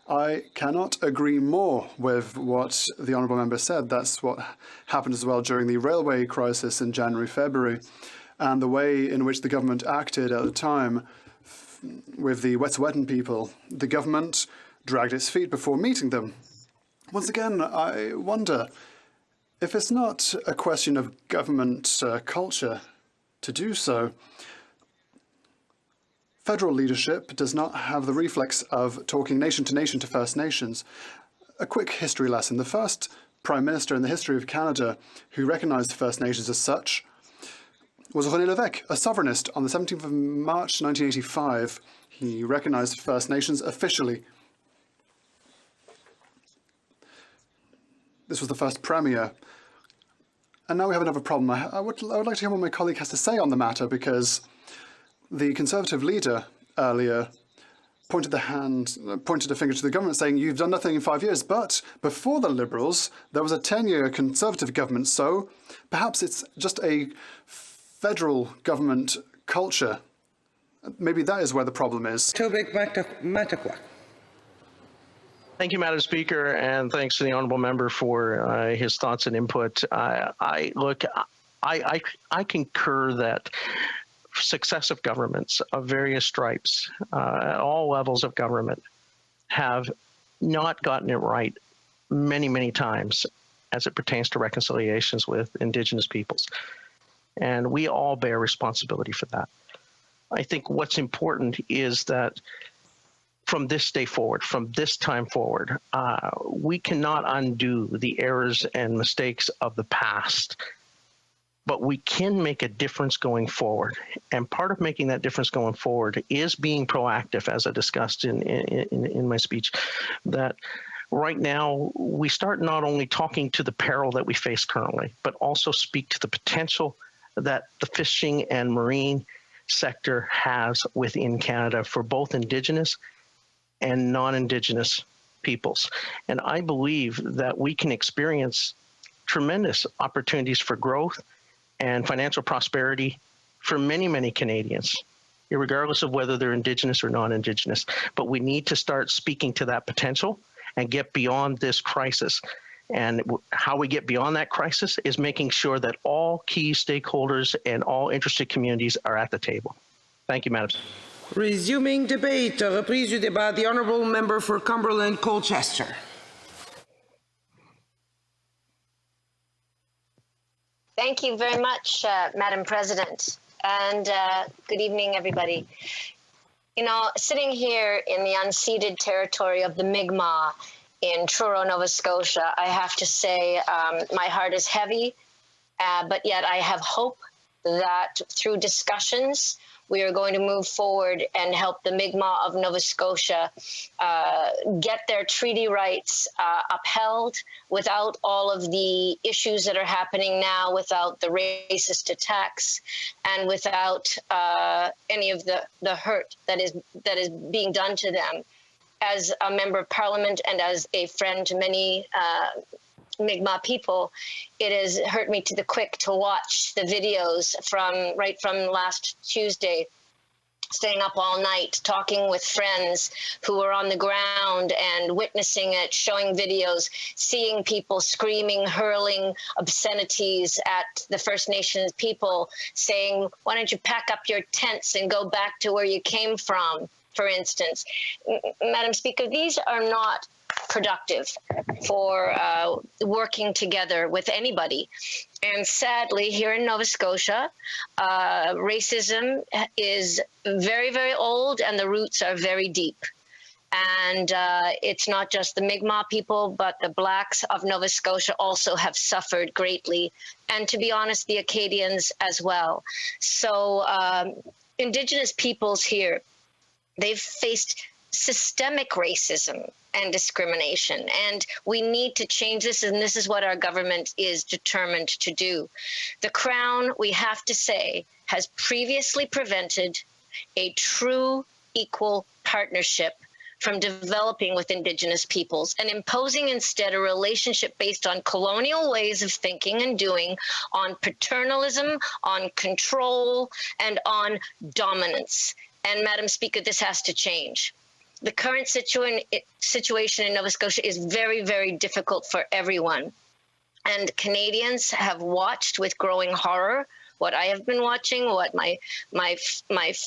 I cannot agree more with what the Honourable Member said. That's what happened as well during the railway crisis in January, February, and the way in which the government acted at the time with the Wet'suwet'en people. The government dragged its feet before meeting them. Once again, I wonder If it's not a question of government culture to do so, federal leadership does not have the reflex of talking nation to nation to First Nations. A quick history lesson. The first Prime Minister in the history of Canada who recognised First Nations as such was René Lévesque, a sovereignist. On the 17th of March 1985, he recognised First Nations officially. This was the first premier. And now we have another problem. I would like to hear what my colleague has to say on the matter, because the Conservative leader earlier pointed a finger to the government saying, you've done nothing in 5 years. But before the Liberals, there was a 10-year Conservative government. So perhaps it's just a federal government culture. Maybe that is where the problem is. Thank you, Madam Speaker, and thanks to the honourable member for his thoughts and input. I concur that successive governments of various stripes at all levels of government have not gotten it right many, many times as it pertains to reconciliations with Indigenous peoples. And we all bear responsibility for that. I think what's important is that from this day forward, from this time forward, we cannot undo the errors and mistakes of the past, but we can make a difference going forward. And part of making that difference going forward is being proactive, as I discussed in my speech, that right now we start not only talking to the peril that we face currently, but also speak to the potential that the fishing and marine sector has within Canada for both Indigenous and non-Indigenous peoples. And I believe that we can experience tremendous opportunities for growth and financial prosperity for many, many Canadians, regardless of whether they're Indigenous or non-Indigenous. But we need to start speaking to that potential and get beyond this crisis. And how we get beyond that crisis is making sure that all key stakeholders and all interested communities are at the table. Thank you, Madam Speaker. Resuming debate, reprise du débat, the honourable member for Cumberland Colchester. Thank you very much, Madam President, and good evening, everybody. You know, sitting here in the unceded territory of the Mi'kmaq in Truro, Nova Scotia, I have to say my heart is heavy, but yet I have hope that through discussions, we are going to move forward and help the Mi'kmaq of Nova Scotia get their treaty rights upheld without all of the issues that are happening now, without the racist attacks, and without any of the hurt that is being done to them. As a member of Parliament and as a friend to many Mi'kmaq people, it has hurt me to the quick to watch the videos from last Tuesday, staying up all night, talking with friends who were on the ground and witnessing it, showing videos, seeing people screaming, hurling obscenities at the First Nations people, saying, why don't you pack up your tents and go back to where you came from, for instance. Madam Speaker, these are not productive for working together with anybody. And sadly, here in Nova Scotia, racism is very, very old and the roots are very deep. And it's not just the Mi'kmaq people, but the Blacks of Nova Scotia also have suffered greatly. And to be honest, the Acadians as well. So Indigenous peoples here, they've faced systemic racism and discrimination, and we need to change this, and this is what our government is determined to do. The Crown, we have to say, has previously prevented a true equal partnership from developing with Indigenous peoples and imposing instead a relationship based on colonial ways of thinking and doing, on paternalism, on control, and on dominance. And Madam Speaker, this has to change. The current situation in Nova Scotia is very, very difficult for everyone. And Canadians have watched with growing horror what I have been watching, what my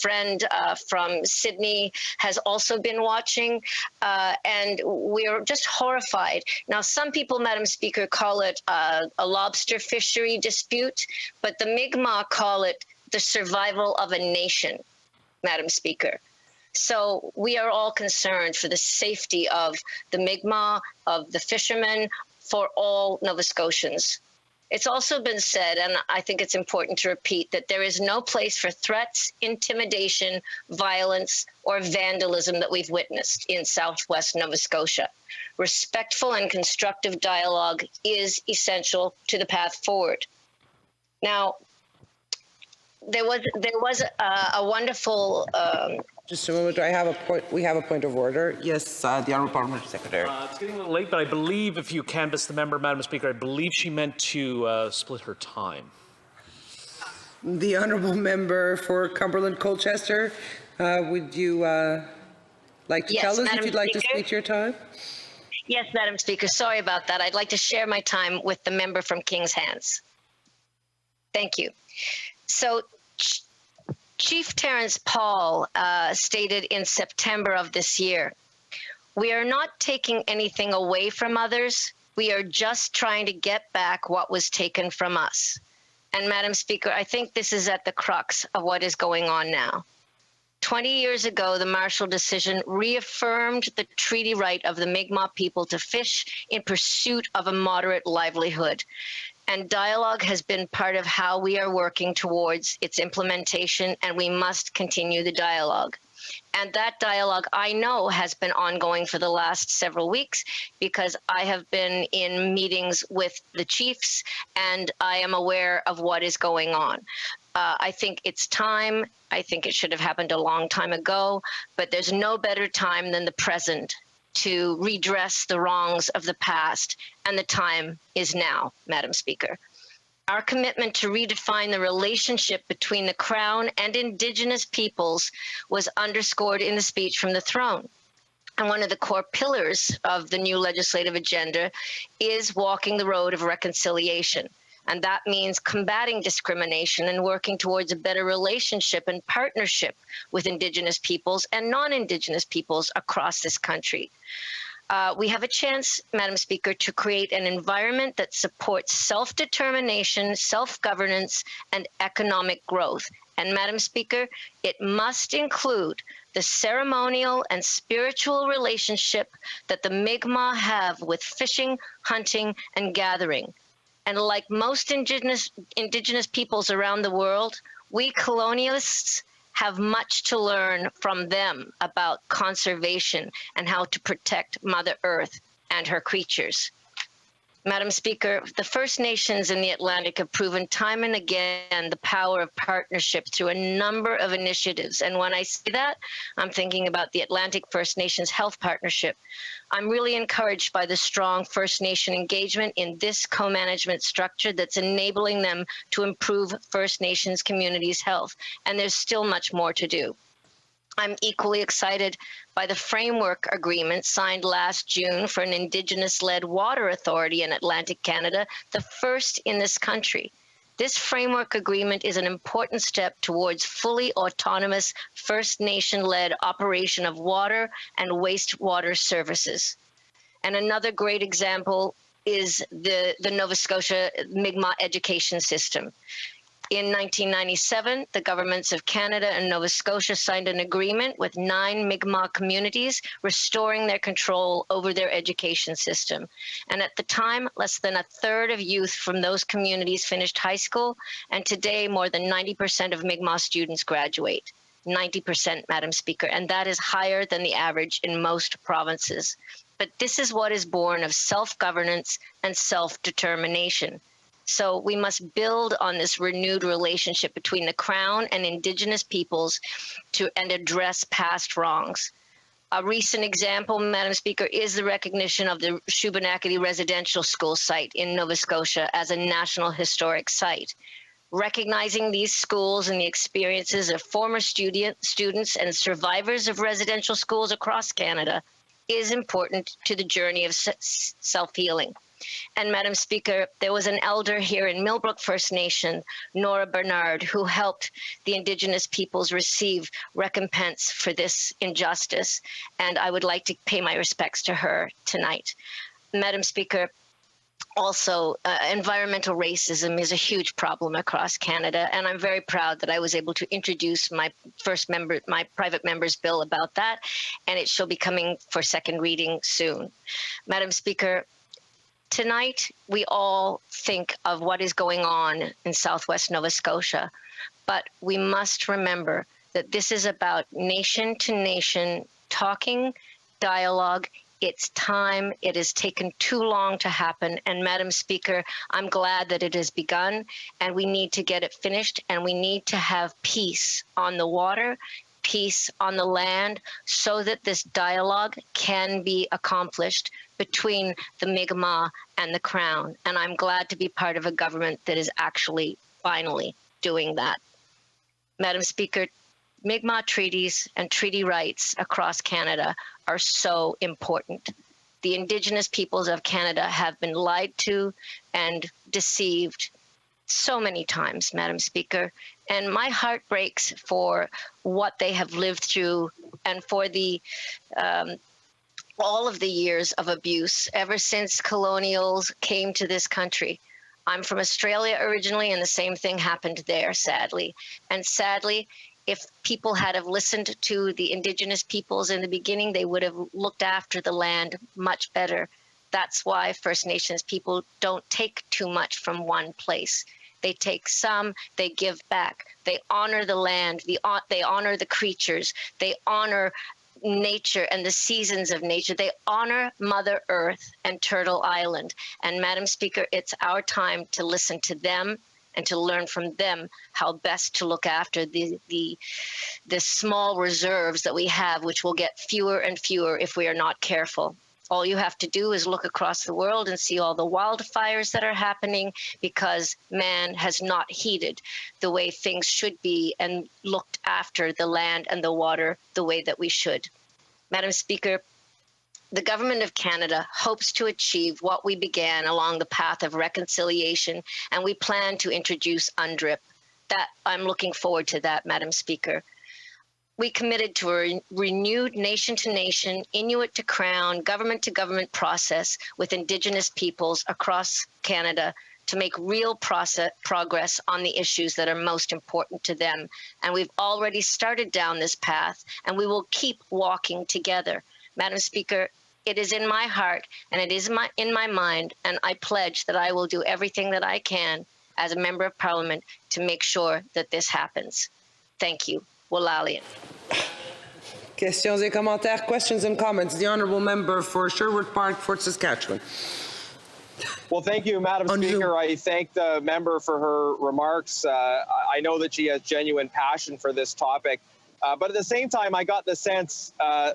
friend from Sydney has also been watching, and we're just horrified. Now, some people, Madam Speaker, call it a lobster fishery dispute, but the Mi'kmaq call it the survival of a nation, Madam Speaker. So we are all concerned for the safety of the Mi'kmaq, of the fishermen, for all Nova Scotians. It's also been said, and I think it's important to repeat, that there is no place for threats, intimidation, violence, or vandalism that we've witnessed in Southwest Nova Scotia. Respectful and constructive dialogue is essential to the path forward. Now, there was a wonderful. Just a moment. I have a point. We have a point of order. Yes, the Honourable Parliamentary Secretary. It's getting a little late, but I believe if you canvass the member, Madam Speaker, I believe she meant to split her time. The Honourable Member for Cumberland Colchester, would you like to tell us if you'd like to split your time? Yes, Madam Speaker. Sorry about that. I'd like to share my time with the member from King's Hands. Thank you. So, Chief Terrence Paul stated in September of this year, "We are not taking anything away from others. We are just trying to get back what was taken from us." And Madam Speaker, I think this is at the crux of what is going on now. 20 years ago, the Marshall decision reaffirmed the treaty right of the Mi'kmaq people to fish in pursuit of a moderate livelihood. And dialogue has been part of how we are working towards its implementation, and we must continue the dialogue. And that dialogue, I know, has been ongoing for the last several weeks because I have been in meetings with the chiefs and I am aware of what is going on. I think it's time. I think it should have happened a long time ago, but there's no better time than the present to redress the wrongs of the past, and the time is now, Madam Speaker. Our commitment to redefine the relationship between the Crown and Indigenous peoples was underscored in the speech from the throne. And one of the core pillars of the new legislative agenda is walking the road of reconciliation. And that means combating discrimination and working towards a better relationship and partnership with Indigenous peoples and non-Indigenous peoples across this country. We have a chance, Madam Speaker, to create an environment that supports self-determination, self-governance, and economic growth. And Madam Speaker, it must include the ceremonial and spiritual relationship that the Mi'kmaq have with fishing, hunting, and gathering. And like most indigenous peoples around the world, we colonialists have much to learn from them about conservation and how to protect Mother Earth and her creatures. Madam Speaker, the First Nations in the Atlantic have proven time and again the power of partnership through a number of initiatives. And when I say that, I'm thinking about the Atlantic First Nations Health Partnership. I'm really encouraged by the strong First Nation engagement in this co-management structure that's enabling them to improve First Nations communities' health. And there's still much more to do. I'm equally excited by the framework agreement signed last June for an Indigenous-led water authority in Atlantic Canada, the first in this country. This framework agreement is an important step towards fully autonomous First Nation-led operation of water and wastewater services. And another great example is the Nova Scotia Mi'kmaq education system. In 1997, the governments of Canada and Nova Scotia signed an agreement with 9 Mi'kmaq communities, restoring their control over their education system. And at the time, less than a third of youth from those communities finished high school, and today more than 90% of Mi'kmaq students graduate. 90%, Madam Speaker, and that is higher than the average in most provinces. But this is what is born of self-governance and self-determination. So we must build on this renewed relationship between the Crown and Indigenous peoples and address past wrongs. A recent example, Madam Speaker, is the recognition of the Shubenacadie Residential School site in Nova Scotia as a National Historic Site. Recognizing these schools and the experiences of former students and survivors of residential schools across Canada is important to the journey of self-healing. And Madam Speaker, there was an elder here in Millbrook First Nation, Nora Bernard, who helped the Indigenous peoples receive recompense for this injustice. And I would like to pay my respects to her tonight. Madam Speaker, also, environmental racism is a huge problem across Canada, and I'm very proud that I was able to introduce my private member's bill about that, and it shall be coming for second reading soon. Madam Speaker, tonight we all think of what is going on in Southwest Nova Scotia, but we must remember that this is about nation to nation talking, dialogue. It's time. It has taken too long to happen. And Madam Speaker, I'm glad that it has begun, and we need to get it finished, and we need to have peace on the water, peace on the land, so that this dialogue can be accomplished between the Mi'kmaq and the Crown. And I'm glad to be part of a government that is actually finally doing that. Madam Speaker, Mi'kmaq treaties and treaty rights across Canada are so important. The Indigenous peoples of Canada have been lied to and deceived so many times, Madam Speaker, and my heart breaks for what they have lived through and for the all of the years of abuse ever since colonials came to this country. I'm from Australia originally, and the same thing happened there, sadly. And sadly, if people had have listened to the Indigenous peoples in the beginning, they would have looked after the land much better. That's why First Nations people don't take too much from one place. They take some, they give back. They honor the land, they honor the creatures, they honor nature and the seasons of nature. They honor Mother Earth and Turtle Island. And Madam Speaker, it's our time to listen to them and to learn from them how best to look after the small reserves that we have, which will get fewer and fewer if we are not careful. All you have to do is look across the world and see all the wildfires that are happening because man has not heeded the way things should be and looked after the land and the water the way that we should. Madam Speaker, the Government of Canada hopes to achieve what we began along the path of reconciliation, and we plan to introduce UNDRIP. That I'm looking forward to that, Madam Speaker. We committed to a renewed nation-to-nation, Inuit-to-Crown, government-to-government process with Indigenous peoples across Canada to make real progress on the issues that are most important to them. And we've already started down this path, and we will keep walking together. Madam Speaker, it is in my heart and it is in my mind, and I pledge that I will do everything that I can as a Member of Parliament to make sure that this happens. Thank you. Willalian. Questions et commentaires, questions and comments. The Honourable Member for Sherwood Park, Fort Saskatchewan. Well, thank you, Madam Speaker. I thank the member for her remarks. I know that she has genuine passion for this topic. But at the same time, I got the sense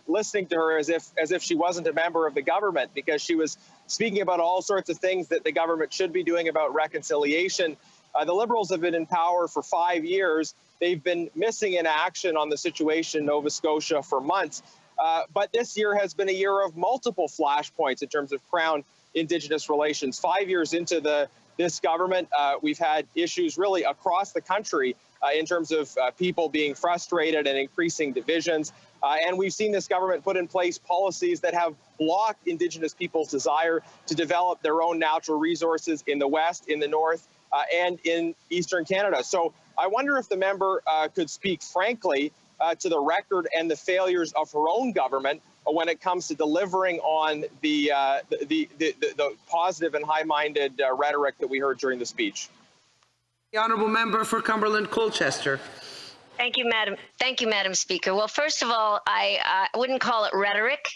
listening to her as if she wasn't a member of the government, because she was speaking about all sorts of things that the government should be doing about reconciliation. The Liberals have been in power for 5 years. They've been missing in action on the situation in Nova Scotia for months. But this year has been a year of multiple flashpoints in terms of Crown Indigenous relations. 5 years into this government, we've had issues really across the country in terms of people being frustrated and increasing divisions. And we've seen this government put in place policies that have blocked Indigenous people's desire to develop their own natural resources in the West, in the North, and in Eastern Canada. So I wonder if the member could speak frankly to the record and the failures of her own government when it comes to delivering on the positive and high-minded rhetoric that we heard during the speech. The Honourable Member for Cumberland Colchester. Thank you, Madam Speaker. Well, first of all, I wouldn't call it rhetoric.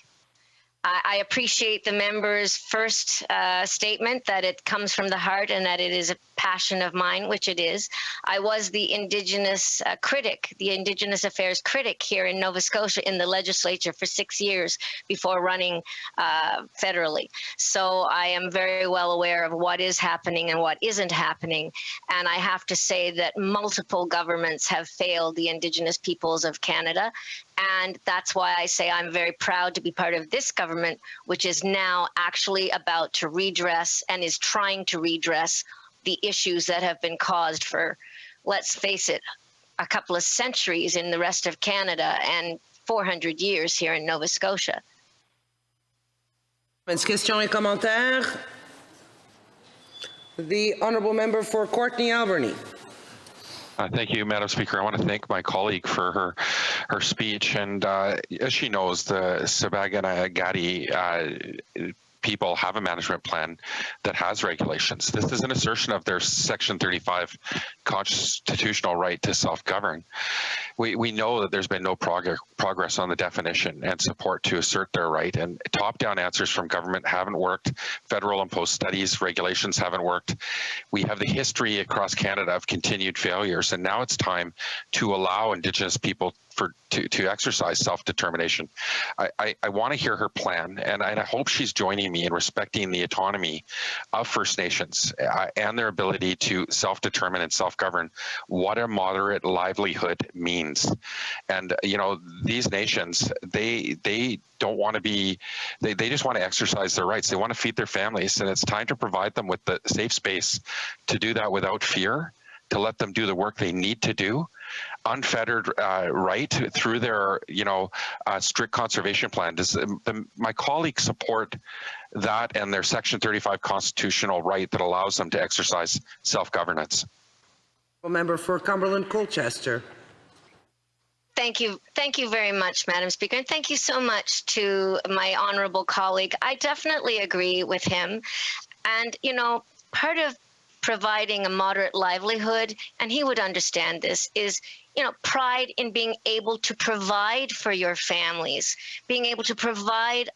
I appreciate the member's first statement that it comes from the heart and that it is a passion of mine, which it is. I was the Indigenous critic, the Indigenous Affairs critic here in Nova Scotia in the legislature for 6 years before running federally. So I am very well aware of what is happening and what isn't happening. And I have to say that multiple governments have failed the Indigenous peoples of Canada. And that's why I say I'm very proud to be part of this government government, which is now actually about to redress and is trying to redress the issues that have been caused for, let's face it, a couple of centuries in the rest of Canada and 400 years here in Nova Scotia. Questions et commentaires? The honourable member for Courtenay Alberni. Thank you, Madam Speaker. I want to thank my colleague for her speech. And as she knows, the Sabaganagati people have a management plan that has regulations. This is an assertion of their Section 35 constitutional right to self-govern. We know that there's been no progress on the definition and support to assert their right, and top-down answers from government haven't worked. Federal imposed studies, regulations haven't worked. We have the history across Canada of continued failures, and now it's time to allow Indigenous people to exercise self-determination. I want to hear her plan, and I hope she's joining me in respecting the autonomy of First Nations and their ability to self-determine and self-govern what a moderate livelihood means. And you know, these nations, they don't want to be, they just want to exercise their rights. They want to feed their families, and it's time to provide them with the safe space to do that without fear, to let them do the work they need to do, unfettered right through their, strict conservation plan. Does my colleagues support that and their Section 35 constitutional right that allows them to exercise self-governance? Member for Cumberland Colchester. Thank you very much, Madam Speaker, and thank you so much to my honourable colleague. I definitely agree with him, and part of providing a moderate livelihood, and he would understand this, is pride in being able to provide for your families, being able to provide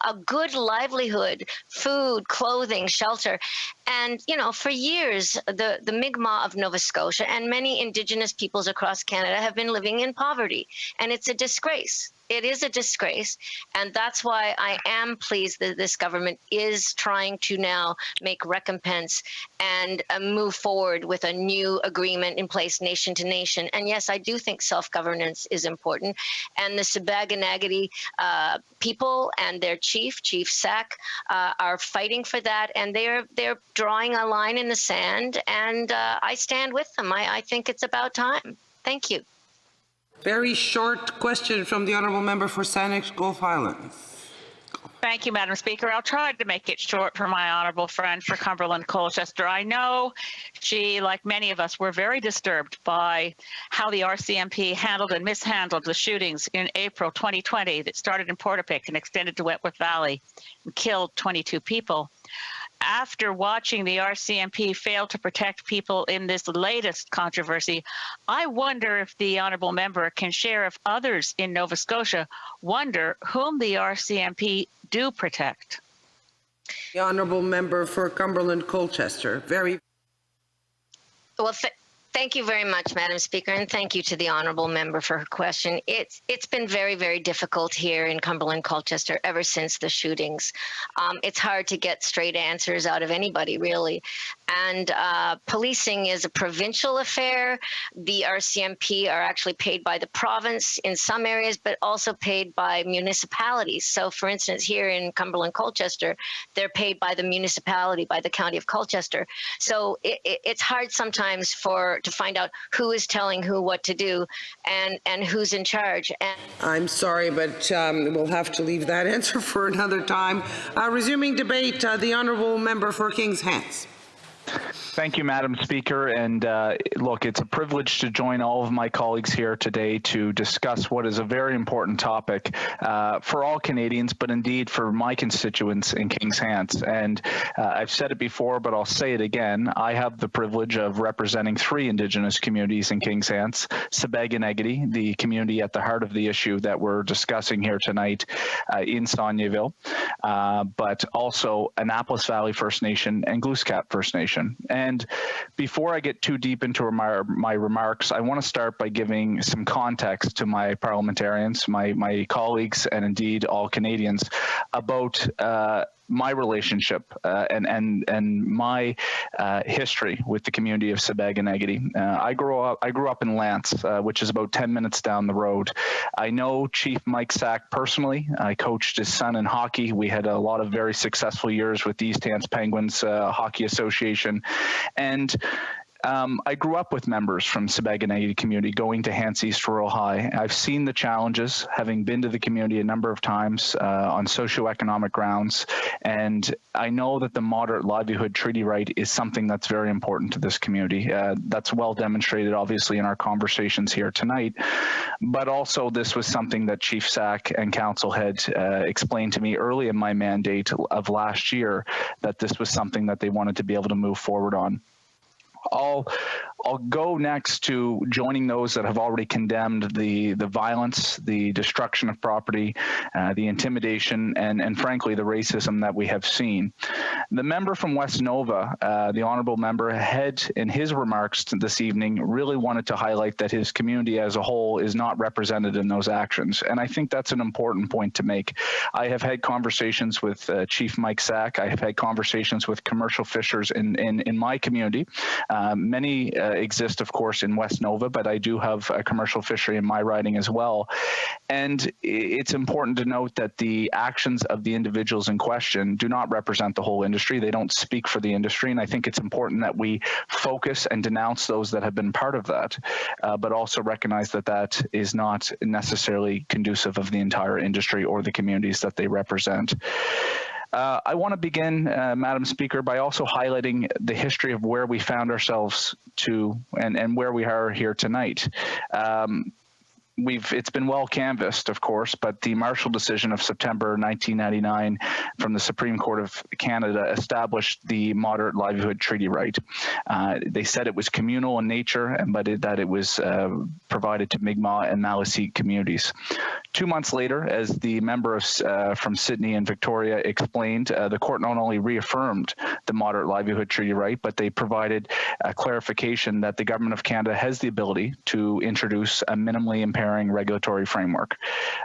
a good livelihood, food, clothing, shelter. And for years the Mi'kmaq of Nova Scotia and many Indigenous peoples across Canada have been living in poverty, and it's a disgrace. It is a disgrace, and that's why I am pleased that this government is trying to now make recompense and move forward with a new agreement in place nation to nation. And yes, I do think self-governance is important, and the Sabaganagati people and their Chief Sack, are fighting for that, and they're drawing a line in the sand, and I stand with them. I think it's about time. Thank you. Very short question from the honourable member for Saanich Gulf Islands. Thank you, Madam Speaker. I'll try to make it short for my honourable friend for Cumberland Colchester. I know she, like many of us, were very disturbed by how the RCMP handled and mishandled the shootings in April 2020 that started in Portapique and extended to Wentworth Valley and killed 22 people. After watching the RCMP fail to protect people in this latest controversy, I wonder if the honourable member can share if others in Nova Scotia wonder whom the RCMP do protect. The honourable member for Cumberland Colchester. Very well. Thank you very much, Madam Speaker, and thank you to the honourable member for her question. It's been very, very difficult here in Cumberland Colchester ever since the shootings. It's hard to get straight answers out of anybody, really. And policing is a provincial affair. The RCMP are actually paid by the province in some areas, but also paid by municipalities. So, for instance, here in Cumberland Colchester, they're paid by the municipality, by the County of Colchester. So it's hard sometimes to find out who is telling who what to do and who's in charge. And I'm sorry, but we'll have to leave that answer for another time. Resuming debate, the honourable member for Kings Hants. Thank you, Madam Speaker. And look, it's a privilege to join all of my colleagues here today to discuss what is a very important topic for all Canadians, but indeed for my constituents in Kings Hants. And I've said it before, but I'll say it again. I have the privilege of representing 3 Indigenous communities in Kings Hants: Sabaganagati, the community at the heart of the issue that we're discussing here tonight in Saulnieville, but also Annapolis Valley First Nation and Glooscap First Nation. And before I get too deep into my remarks, I want to start by giving some context to my parliamentarians, my colleagues, and indeed all Canadians about my relationship and my history with the community of Sibäganagati. I grew up in Lance, which is about 10 minutes down the road. I know Chief Mike Sack personally. I coached his son in hockey. We had a lot of very successful years with the East Hants Penguins Hockey Association, and I grew up with members from Sibäganagati community going to Hants East Rural High. I've seen the challenges, having been to the community a number of times on socioeconomic grounds, and I know that the moderate livelihood treaty right is something that's very important to this community. That's well demonstrated, obviously, in our conversations here tonight, but also this was something that Chief Sack and Council had explained to me early in my mandate of last year, that this was something that they wanted to be able to move forward on. I'll go next to joining those that have already condemned the violence, the destruction of property, the intimidation, and frankly, the racism that we have seen. The member from West Nova, the honourable member, had in his remarks this evening really wanted to highlight that his community as a whole is not represented in those actions. And I think that's an important point to make. I have had conversations with Chief Mike Sack. I have had conversations with commercial fishers in my community. Many exist, of course, in West Nova, but I do have a commercial fishery in my riding as well. And it's important to note that the actions of the individuals in question do not represent the whole industry. They don't speak for the industry. And I think it's important that we focus and denounce those that have been part of that, but also recognize that that is not necessarily conducive of the entire industry or the communities that they represent. I want to begin, Madam Speaker, by also highlighting the history of where we found ourselves to and where we are here tonight. It's been well canvassed, of course, but the Marshall decision of September 1999 from the Supreme Court of Canada established the moderate livelihood treaty right. They said it was communal in nature, but that it was provided to Mi'kmaq and Maliseet communities. 2 months later, as the member from Sydney and Victoria explained, the court not only reaffirmed the moderate livelihood treaty right, but they provided a clarification that the Government of Canada has the ability to introduce a minimally impairing regulatory framework.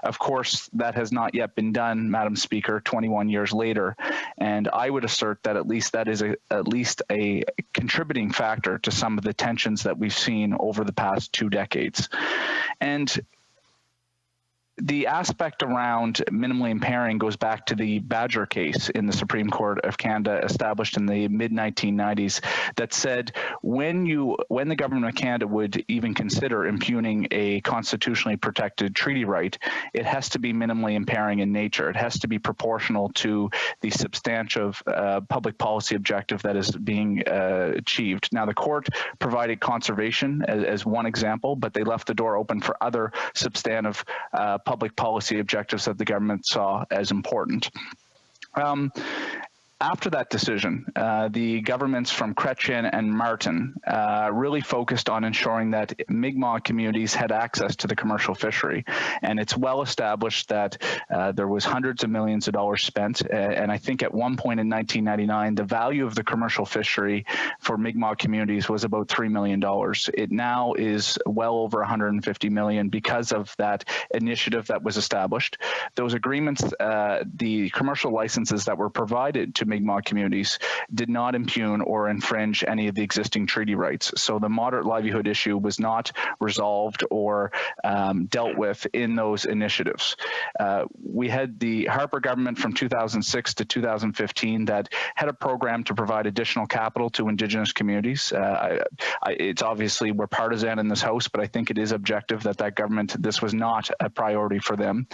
Of course, that has not yet been done, Madam Speaker, 21 years later, and I would assert that at least that is at least a contributing factor to some of the tensions that we've seen over the past 2 decades. And the aspect around minimally impairing goes back to the Badger case in the Supreme Court of Canada, established in the mid-1990s, that said when the Government of Canada would even consider impugning a constitutionally protected treaty right, it has to be minimally impairing in nature. It has to be proportional to the substantive public policy objective that is being achieved. Now, the court provided conservation as one example, but they left the door open for other substantive public policy objectives that the government saw as important. After that decision, the governments from Chrétien and Martin really focused on ensuring that Mi'kmaq communities had access to the commercial fishery. And it's well established that there was hundreds of millions of dollars spent. And I think at one point in 1999, the value of the commercial fishery for Mi'kmaq communities was about $3 million. It now is well over $150 million because of that initiative that was established. Those agreements, the commercial licenses that were provided to Mi'kmaq communities did not impugn or infringe any of the existing treaty rights. So the moderate livelihood issue was not resolved or dealt with in those initiatives. We had the Harper government from 2006 to 2015 that had a program to provide additional capital to Indigenous communities. It's obviously, we're partisan in this House, but I think it is objective that that government, this was not a priority for them.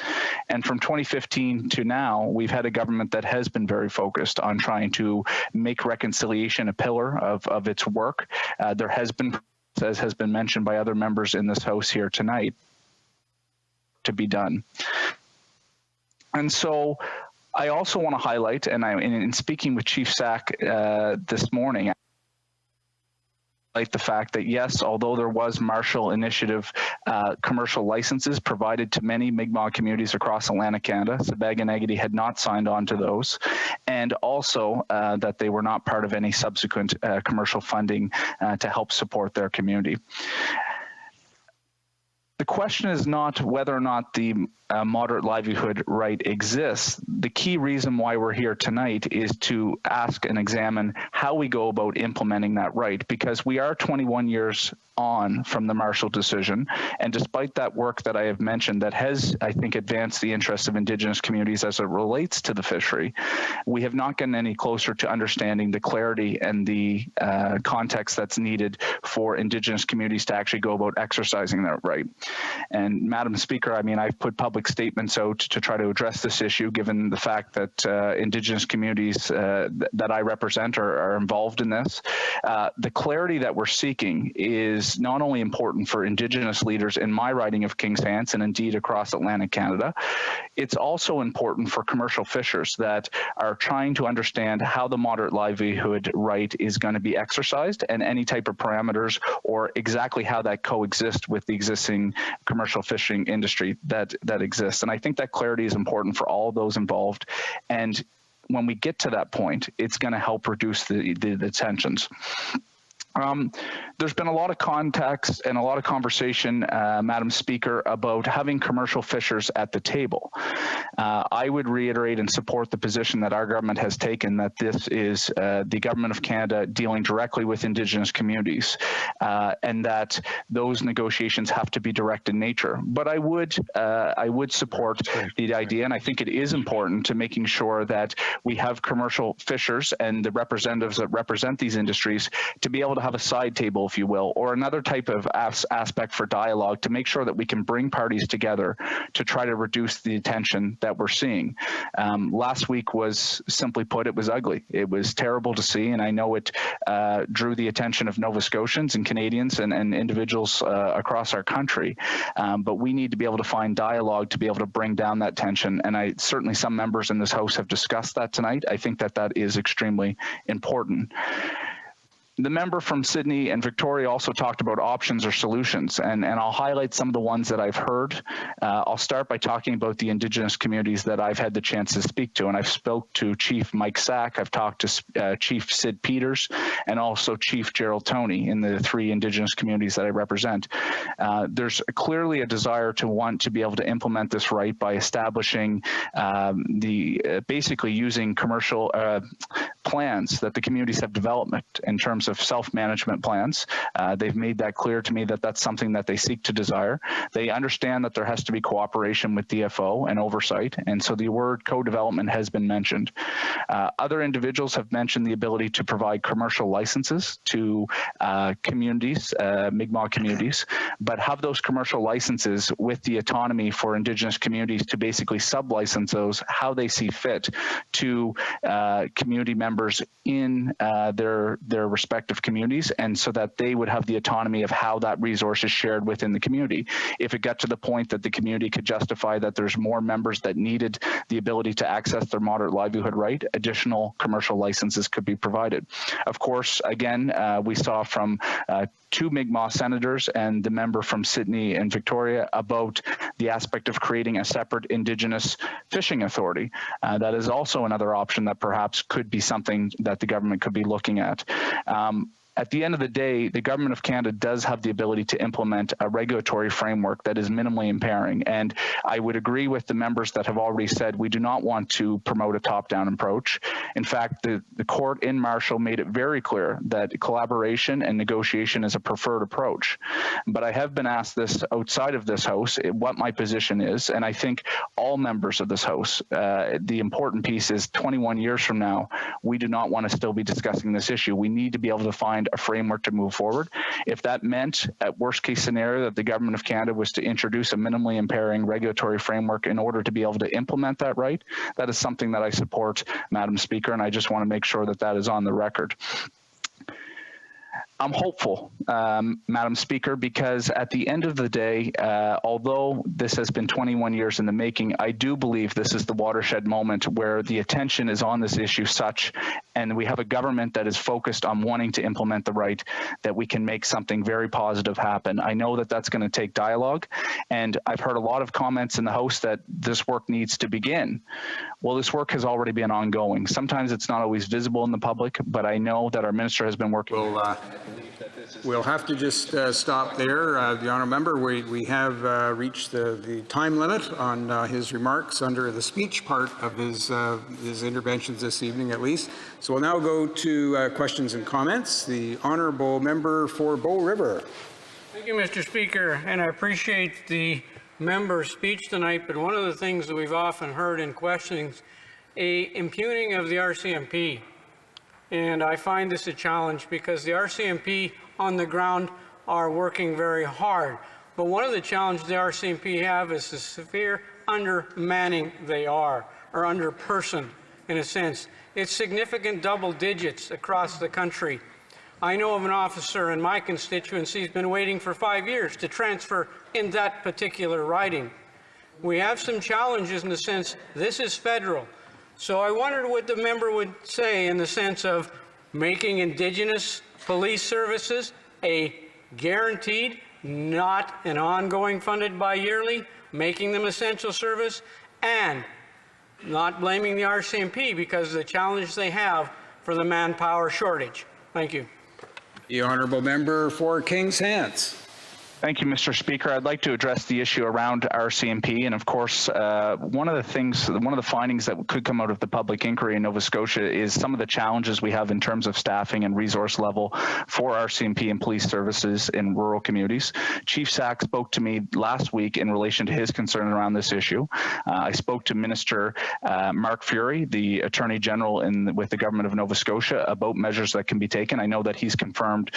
And from 2015 to now, we've had a government that has been very focused on trying to make reconciliation a pillar of its work. There has been, as has been mentioned by other members in this House here tonight, to be done. And so I also want to highlight, and in speaking with Chief Sack this morning, the fact that yes, although there was Marshall Initiative commercial licenses provided to many Mi'kmaq communities across Atlantic Canada, Sibäganagati had not signed on to those, and also that they were not part of any subsequent commercial funding to help support their community. the question is not whether or not the moderate livelihood right exists. The key reason why we're here tonight is to ask and examine how we go about implementing that right, because we are 21 years on from the Marshall decision, and despite that work that I have mentioned that has, I think, advanced the interests of Indigenous communities as it relates to the fishery, we have not gotten any closer to understanding the clarity and the context that's needed for Indigenous communities to actually go about exercising that right. And Madam Speaker, I mean, I've put public statements out to try to address this issue, given the fact that Indigenous communities that I represent are involved in this. The clarity that we're seeking is not only important for Indigenous leaders in my riding of Kings Hants and indeed across Atlantic Canada, it's also important for commercial fishers that are trying to understand how the moderate livelihood right is going to be exercised and any type of parameters or exactly how that coexists with the existing commercial fishing industry that exists. And I think that clarity is important for all those involved. And when we get to that point, it's going to help reduce the tensions. There's been a lot of context and a lot of conversation, Madam Speaker, about having commercial fishers at the table. I would reiterate and support the position that our government has taken, that this is the Government of Canada dealing directly with Indigenous communities, and that those negotiations have to be direct in nature. But I would support the idea, and I think it is important to making sure that we have commercial fishers and the representatives that represent these industries to be able to have a side table, if you will, or another type of aspect for dialogue to make sure that we can bring parties together to try to reduce the tension that we're seeing. Last week was, simply put, it was ugly. It was terrible to see, and I know it drew the attention of Nova Scotians and Canadians and individuals across our country. But we need to be able to find dialogue to be able to bring down that tension, and certainly some members in this House have discussed that tonight. I think that is extremely important. The member from Sydney and Victoria also talked about options or solutions, and I'll highlight some of the ones that I've heard. I'll start by talking about the Indigenous communities that I've had the chance to speak to, and I've spoke to Chief Mike Sack, I've talked to Chief Sid Peters, and also Chief Gerald Toney in the 3 Indigenous communities that I represent. There's clearly a desire to want to be able to implement this right by establishing basically using commercial plans that the communities have developed in terms of self-management plans. They've made that clear to me that that's something that they seek to desire. They understand that there has to be cooperation with DFO and oversight, and so the word co-development has been mentioned. Other individuals have mentioned the ability to provide commercial licenses to communities, Mi'kmaq communities, but have those commercial licenses with the autonomy for Indigenous communities to basically sub-license those how they see fit to community members in their respective communities, and so that they would have the autonomy of how that resource is shared within the community. If it got to the point that the community could justify that there's more members that needed the ability to access their moderate livelihood right, additional commercial licenses could be provided. Of course, again, we saw from 2 Mi'kmaq senators and the member from Sydney and Victoria about the aspect of creating a separate Indigenous fishing authority. That is also another option that perhaps could be something that the government could be looking at. At the end of the day, the Government of Canada does have the ability to implement a regulatory framework that is minimally impairing. And I would agree with the members that have already said we do not want to promote a top-down approach. In fact, the court in Marshall made it very clear that collaboration and negotiation is a preferred approach. But I have been asked this outside of this House, what my position is, and I think all members of this House, the important piece is 21 years from now, we do not want to still be discussing this issue. We need to be able to find a framework to move forward. If that meant, at worst case scenario, that the Government of Canada was to introduce a minimally impairing regulatory framework in order to be able to implement that right, that is something that I support, Madam Speaker, and I just want to make sure that that is on the record. I'm hopeful, Madam Speaker, because at the end of the day, although this has been 21 years in the making, I do believe this is the watershed moment where the attention is on this issue such and we have a government that is focused on wanting to implement the right, that we can make something very positive happen. I know that that's going to take dialogue, and I've heard a lot of comments in the House that this work needs to begin. Well, this work has already been ongoing. Sometimes it's not always visible in the public, but I know that our minister has been working. We'll have to just stop there. The honourable member, we have reached the time limit on his remarks under the speech part of his interventions this evening, at least. So we'll now go to questions and comments. The honourable member for Bow River. Thank you, Mr. Speaker, and I appreciate the member's speech tonight, but one of the things that we've often heard in questionings, impugning of the RCMP. And I find this a challenge because the RCMP on the ground are working very hard. But one of the challenges the RCMP have is the severe undermanning they are, or under-person in a sense. It's significant double digits across the country. I know of an officer in my constituency who's been waiting for 5 years to transfer in that particular riding. We have some challenges in the sense this is federal. So I wondered what the member would say in the sense of making Indigenous police services a guaranteed, not an ongoing funded bi-yearly, making them essential service, and not blaming the RCMP because of the challenge they have for the manpower shortage. Thank you. The honourable member for Kings Hants. Thank you, Mr. Speaker. I'd like to address the issue around RCMP, and of course, one of the findings that could come out of the public inquiry in Nova Scotia is some of the challenges we have in terms of staffing and resource level for RCMP and police services in rural communities. Chief Sack spoke to me last week in relation to his concern around this issue. I spoke to Minister Mark Fury, the Attorney General with the Government of Nova Scotia, about measures that can be taken. I know that he's confirmed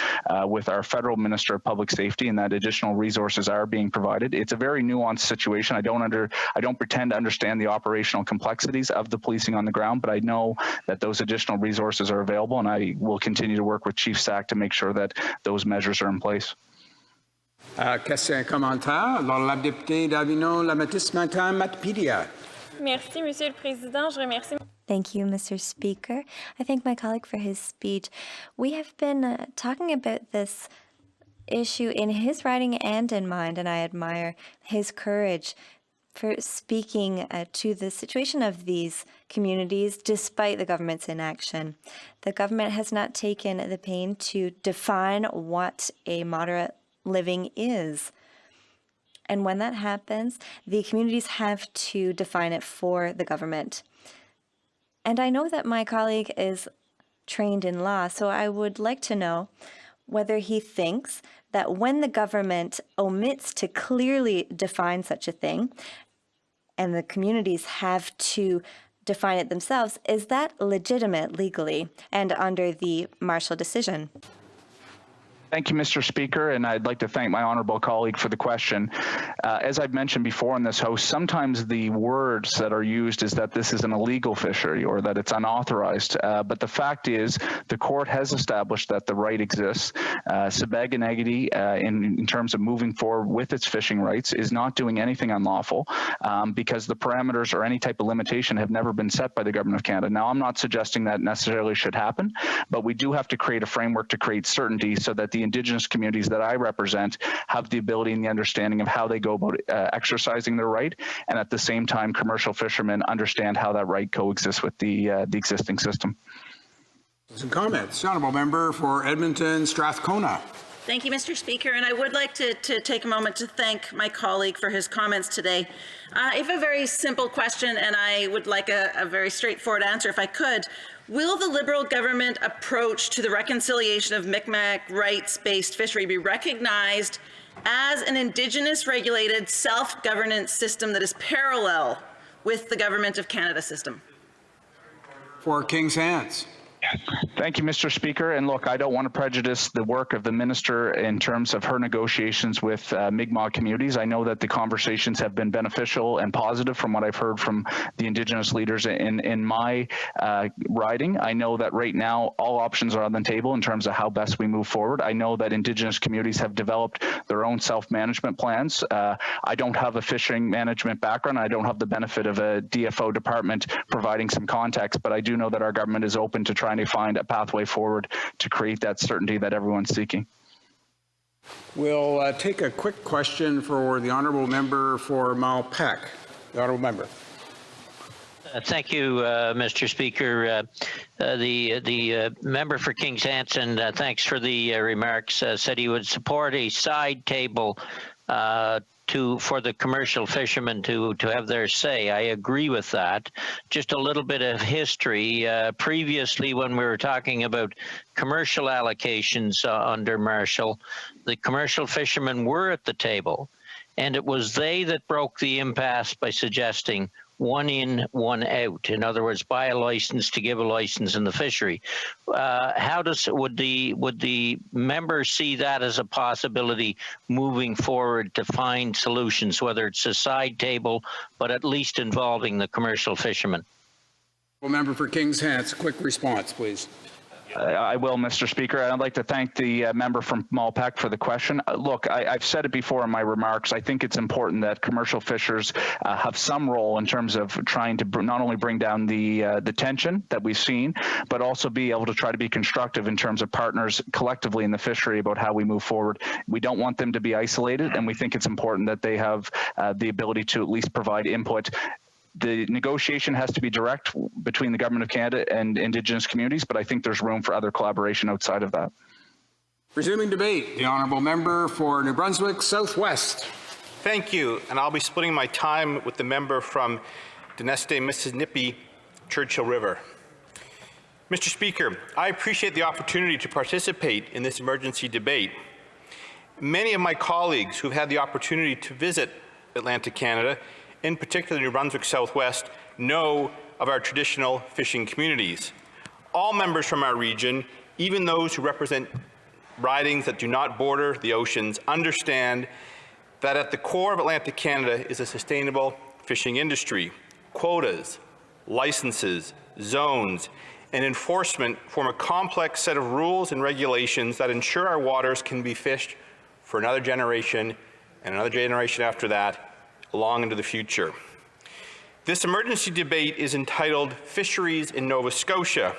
with our Federal Minister of Public Safety and that additional resources are being provided. It's a very nuanced situation. I don't pretend to understand the operational complexities of the policing on the ground, but I know that those additional resources are available, and I will continue to work with Chief Sack to make sure that those measures are in place. Question et commentaire. Alors, la députée d'Avignon, Matapédia. Merci, Monsieur le Président. Je remercie. Thank you, Mr. Speaker. I thank my colleague for his speech. We have been talking about this issue in his writing and in mine, and I admire his courage for speaking to the situation of these communities despite the government's inaction. The government has not taken the pain to define what a moderate living is. And when that happens, the communities have to define it for the government. And I know that my colleague is trained in law, so I would like to know whether he thinks that when the government omits to clearly define such a thing, and the communities have to define it themselves, is that legitimate legally and under the Marshall decision? Thank you, Mr. Speaker, and I'd like to thank my honourable colleague for the question. As I've mentioned before in this House, sometimes the words that are used is that this is an illegal fishery or that it's unauthorized, but the fact is the court has established that the right exists. Sabaganagati, in terms of moving forward with its fishing rights, is not doing anything unlawful because the parameters or any type of limitation have never been set by the Government of Canada. Now, I'm not suggesting that necessarily should happen, but we do have to create a framework to create certainty so that the Indigenous communities that I represent have the ability and the understanding of how they go about exercising their right, and at the same time commercial fishermen understand how that right coexists with the existing system. Some comments. Honourable member for Edmonton Strathcona. Thank you, Mr. Speaker, and I would like to take a moment to thank my colleague for his comments today. I have a very simple question, and I would like a very straightforward answer if I could. Will the Liberal government approach to the reconciliation of Mi'kmaq rights-based fishery be recognized as an Indigenous regulated self-governance system that is parallel with the Government of Canada system? For King's Hands. Thank you, Mr. Speaker. And look, I don't want to prejudice the work of the minister in terms of her negotiations with Mi'kmaq communities. I know that the conversations have been beneficial and positive from what I've heard from the Indigenous leaders in my riding. I know that right now all options are on the table in terms of how best we move forward. I know that Indigenous communities have developed their own self-management plans. I don't have a fishing management background. I don't have the benefit of a DFO department providing some context, but I do know that our government is open to try trying to find a pathway forward to create that certainty that everyone's seeking. We'll take a quick question for the honourable member for Malpeque. The honourable member. Thank you, Mr. Speaker. The member for Kings Hanson, thanks for the remarks, said he would support a side table for the commercial fishermen to have their say. I agree with that. Just a little bit of history. Previously, when we were talking about commercial allocations under Marshall, the commercial fishermen were at the table, and it was they that broke the impasse by suggesting one in, one out. In other words, buy a license to give a license in the fishery. Would the members see that as a possibility moving forward to find solutions, whether it's a side table, but at least involving the commercial fishermen? Well, member for Kings Hanson, quick response, please. I will, Mr. Speaker. I'd like to thank the member from Malpeque for the question. Look, I've said it before in my remarks. I think it's important that commercial fishers have some role in terms of trying to not only bring down the tension that we've seen, but also be able to try to be constructive in terms of partners collectively in the fishery about how we move forward. We don't want them to be isolated, and we think it's important that they have the ability to at least provide input. The negotiation has to be direct between the Government of Canada and Indigenous communities, but I think there's room for other collaboration outside of that. Resuming debate, the honourable member for New Brunswick Southwest. Thank you, and I'll be splitting my time with the member from Dineste, Mississippi, Churchill River. Mr. Speaker, I appreciate the opportunity to participate in this emergency debate. Many of my colleagues who've had the opportunity to visit Atlantic Canada, in particular New Brunswick Southwest, know of our traditional fishing communities. All members from our region, even those who represent ridings that do not border the oceans, understand that at the core of Atlantic Canada is a sustainable fishing industry. Quotas, licenses, zones, and enforcement form a complex set of rules and regulations that ensure our waters can be fished for another generation and another generation after that, long into the future. This emergency debate is entitled Fisheries in Nova Scotia,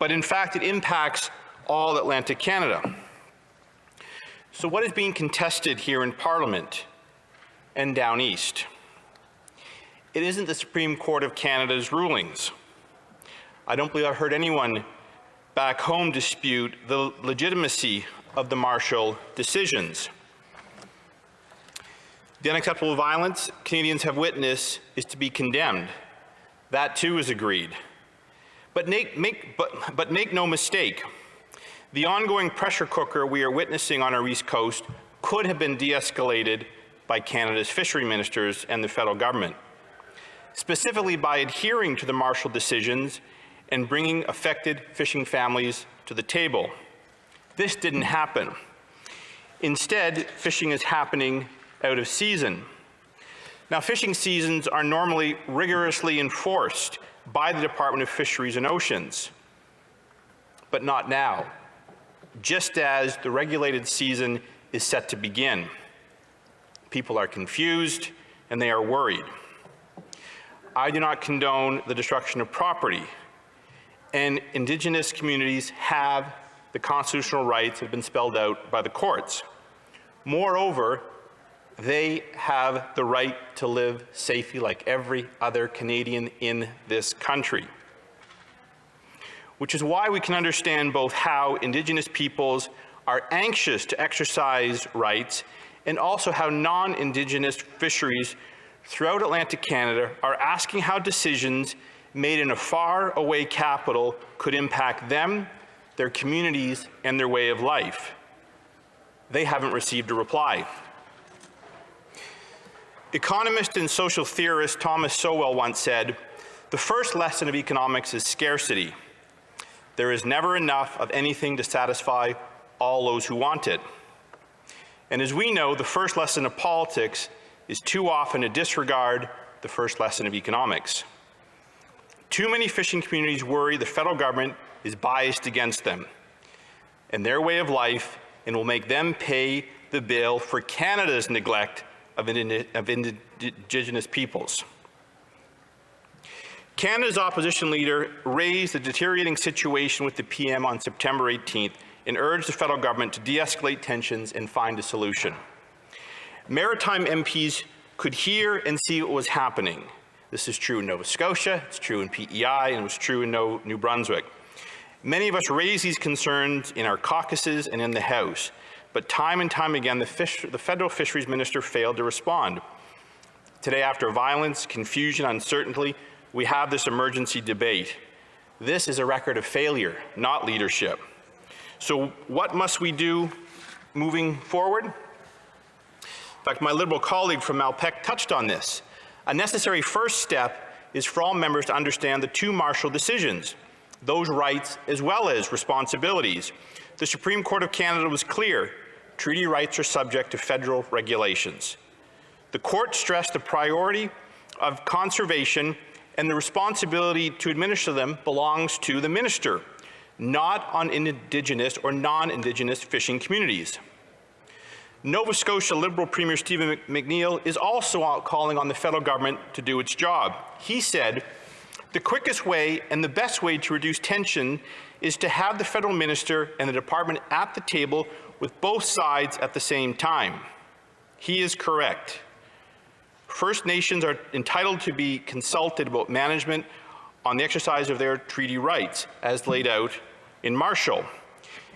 but in fact it impacts all Atlantic Canada. So what is being contested here in Parliament and down east? It isn't the Supreme Court of Canada's rulings. I don't believe I've heard anyone back home dispute the legitimacy of the Marshall decisions. The unacceptable violence Canadians have witnessed is to be condemned. That too is agreed. But make no mistake, the ongoing pressure cooker we are witnessing on our East Coast could have been de-escalated by Canada's fishery ministers and the federal government, specifically by adhering to the Marshall decisions and bringing affected fishing families to the table. This didn't happen. Instead, fishing is happening out of season. Now, fishing seasons are normally rigorously enforced by the Department of Fisheries and Oceans, but not now, just as the regulated season is set to begin. People are confused and they are worried. I do not condone the destruction of property, and Indigenous communities have the constitutional rights that have been spelled out by the courts. Moreover, they have the right to live safely like every other Canadian in this country, which is why we can understand both how Indigenous peoples are anxious to exercise rights and also how non-Indigenous fisheries throughout Atlantic Canada are asking how decisions made in a far-away capital could impact them, their communities, and their way of life. They haven't received a reply. Economist and social theorist Thomas Sowell once said, "The first lesson of economics is scarcity. There is never enough of anything to satisfy all those who want it." And as we know, the first lesson of politics is too often to disregard the first lesson of economics. Too many fishing communities worry the federal government is biased against them and their way of life and will make them pay the bill for Canada's neglect of Indigenous peoples. Canada's opposition leader raised the deteriorating situation with the PM on September 18th and urged the federal government to de-escalate tensions and find a solution. Maritime MPs could hear and see what was happening. This is true in Nova Scotia, it's true in PEI, and it was true in New Brunswick. Many of us raised these concerns in our caucuses and in the House, but time and time again, the federal fisheries minister failed to respond. Today, after violence, confusion, uncertainty, we have this emergency debate. This is a record of failure, not leadership. So what must we do moving forward? In fact, my Liberal colleague from Malpeque touched on this. A necessary first step is for all members to understand the two Marshall decisions, those rights as well as responsibilities. The Supreme Court of Canada was clear. Treaty rights are subject to federal regulations. The court stressed the priority of conservation and the responsibility to administer them belongs to the minister, not on Indigenous or non-Indigenous fishing communities. Nova Scotia Liberal Premier Stephen McNeil is also calling on the federal government to do its job. He said, the quickest way and the best way to reduce tension is to have the federal minister and the department at the table with both sides at the same time. He is correct. First Nations are entitled to be consulted about management on the exercise of their treaty rights, as laid out in Marshall.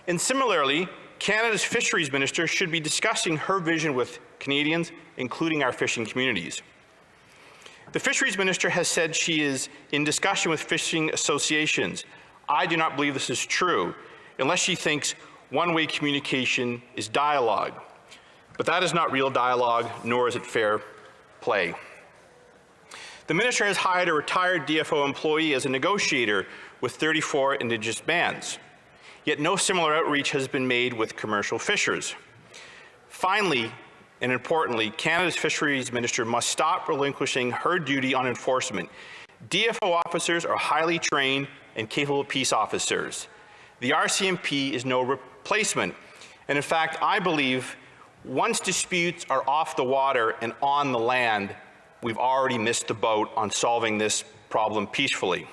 And similarly, Canada's fisheries minister should be discussing her vision with Canadians, including our fishing communities. The fisheries minister has said she is in discussion with fishing associations. I do not believe this is true, unless she thinks one-way communication is dialogue. But that is not real dialogue, nor is it fair play. The minister has hired a retired DFO employee as a negotiator with 34 Indigenous bands, yet no similar outreach has been made with commercial fishers. Finally, and importantly, Canada's fisheries minister must stop relinquishing her duty on enforcement. DFO officers are highly trained and capable peace officers. The RCMP is no replacement, and in fact, I believe once disputes are off the water and on the land, we've already missed the boat on solving this problem peacefully.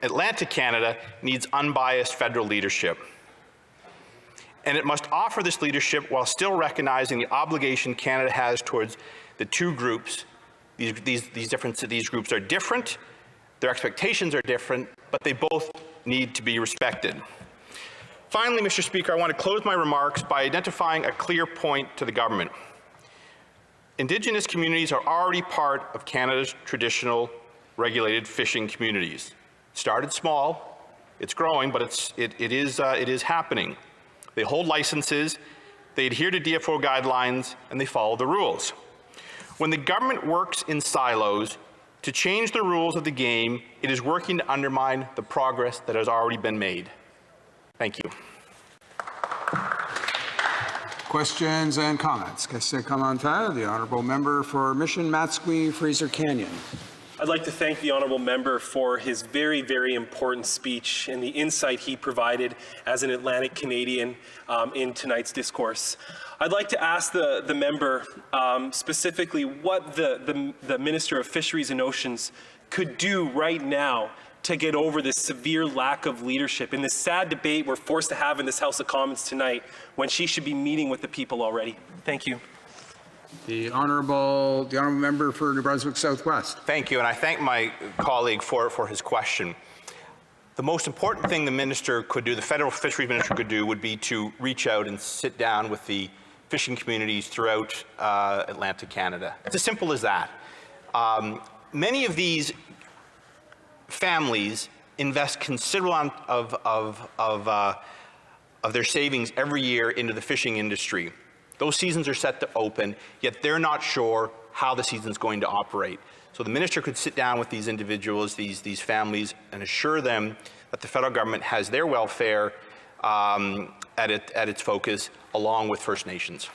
Atlantic Canada needs unbiased federal leadership, and it must offer this leadership while still recognizing the obligation Canada has towards the two groups. These groups are different, their expectations are different, but they both need to be respected. Finally, Mr. Speaker, I want to close my remarks by identifying a clear point to the government. Indigenous communities are already part of Canada's traditional regulated fishing communities. It started small, it's growing, but it is happening. They hold licenses, they adhere to DFO guidelines, and they follow the rules. When the government works in silos to change the rules of the game, it is working to undermine the progress that has already been made. Thank you. Questions and comments. Question commentaire, the Honourable Member for Mission Matsqui, Fraser Canyon. I'd like to thank the Honourable Member for his very, very important speech and the insight he provided as an Atlantic Canadian in tonight's discourse. I'd like to ask the member specifically what the Minister of Fisheries and Oceans could do right now to get over this severe lack of leadership in this sad debate we're forced to have in this House of Commons tonight when she should be meeting with the people already. Thank you. The Honourable Member for New Brunswick Southwest. Thank you, and I thank my colleague for his question. The most important thing the minister could do, the federal fisheries minister could do, would be to reach out and sit down with the fishing communities throughout Atlantic Canada. It's as simple as that. Many of these families invest considerable amount of their savings every year into the fishing industry. Those seasons are set to open, yet they're not sure how the season's going to operate. So the minister could sit down with these individuals, these families, and assure them that the federal government has their welfare at its focus, along with First Nations.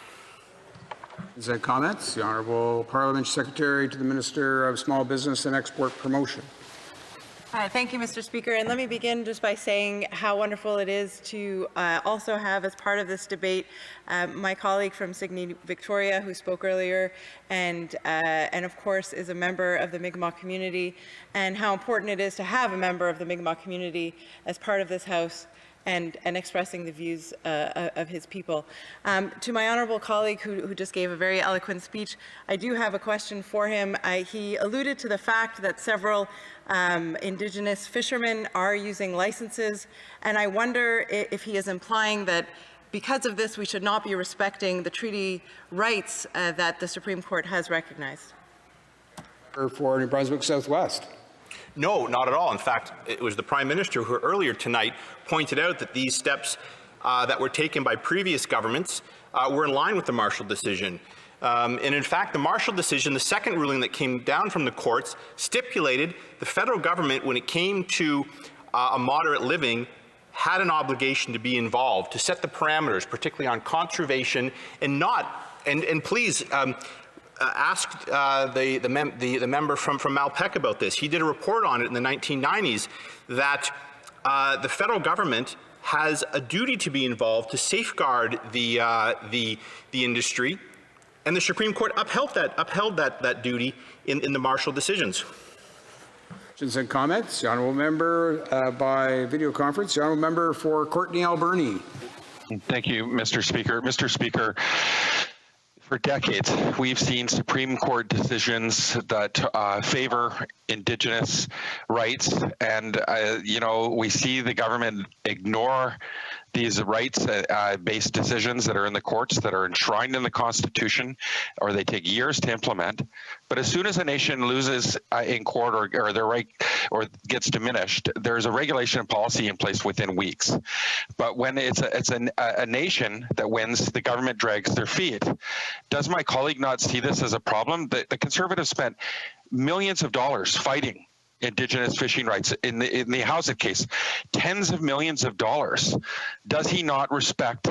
Is there comments? The Honourable Parliament Secretary to the Minister of Small Business and Export Promotion. Thank you, Mr. Speaker. And let me begin just by saying how wonderful it is to also have, as part of this debate, my colleague from SINGH Victoria, who spoke earlier, and of course is a member of the Mi'kmaq community, and how important it is to have a member of the Mi'kmaq community as part of this House and expressing the views of his people. To my honourable colleague who just gave a very eloquent speech, I do have a question for him. He alluded to the fact that several Indigenous fishermen are using licenses, and I wonder if he is implying that because of this we should not be respecting the treaty rights that the Supreme Court has recognized. For New Brunswick Southwest. No, not at all. In fact, it was the Prime Minister who earlier tonight pointed out that these steps that were taken by previous governments were in line with the Marshall decision. And in fact, the Marshall decision, the second ruling that came down from the courts, stipulated the federal government, when it came to a moderate living, had an obligation to be involved, to set the parameters, particularly on conservation, and not, and please, asked the member from Malpeque about this. He did a report on it in the 1990s that the federal government has a duty to be involved to safeguard the industry, and the Supreme Court upheld that duty in the Marshall decisions. Questions and comments. The honourable member by video conference. The honourable member for Courtenay Alberni. Thank you, Mr. Speaker. Mr. Speaker, for decades, we've seen Supreme Court decisions that favor Indigenous rights, and you know, we see the government ignore these rights-based decisions that are in the courts, that are enshrined in the Constitution, or they take years to implement. But as soon as a nation loses in court or their right or gets diminished, there's a regulation and policy in place within weeks. But when it's a nation that wins, the government drags their feet. Does my colleague not see this as a problem? The Conservatives spent millions of dollars fighting Indigenous fishing rights in the Housat case, tens of millions of dollars. Does he not respect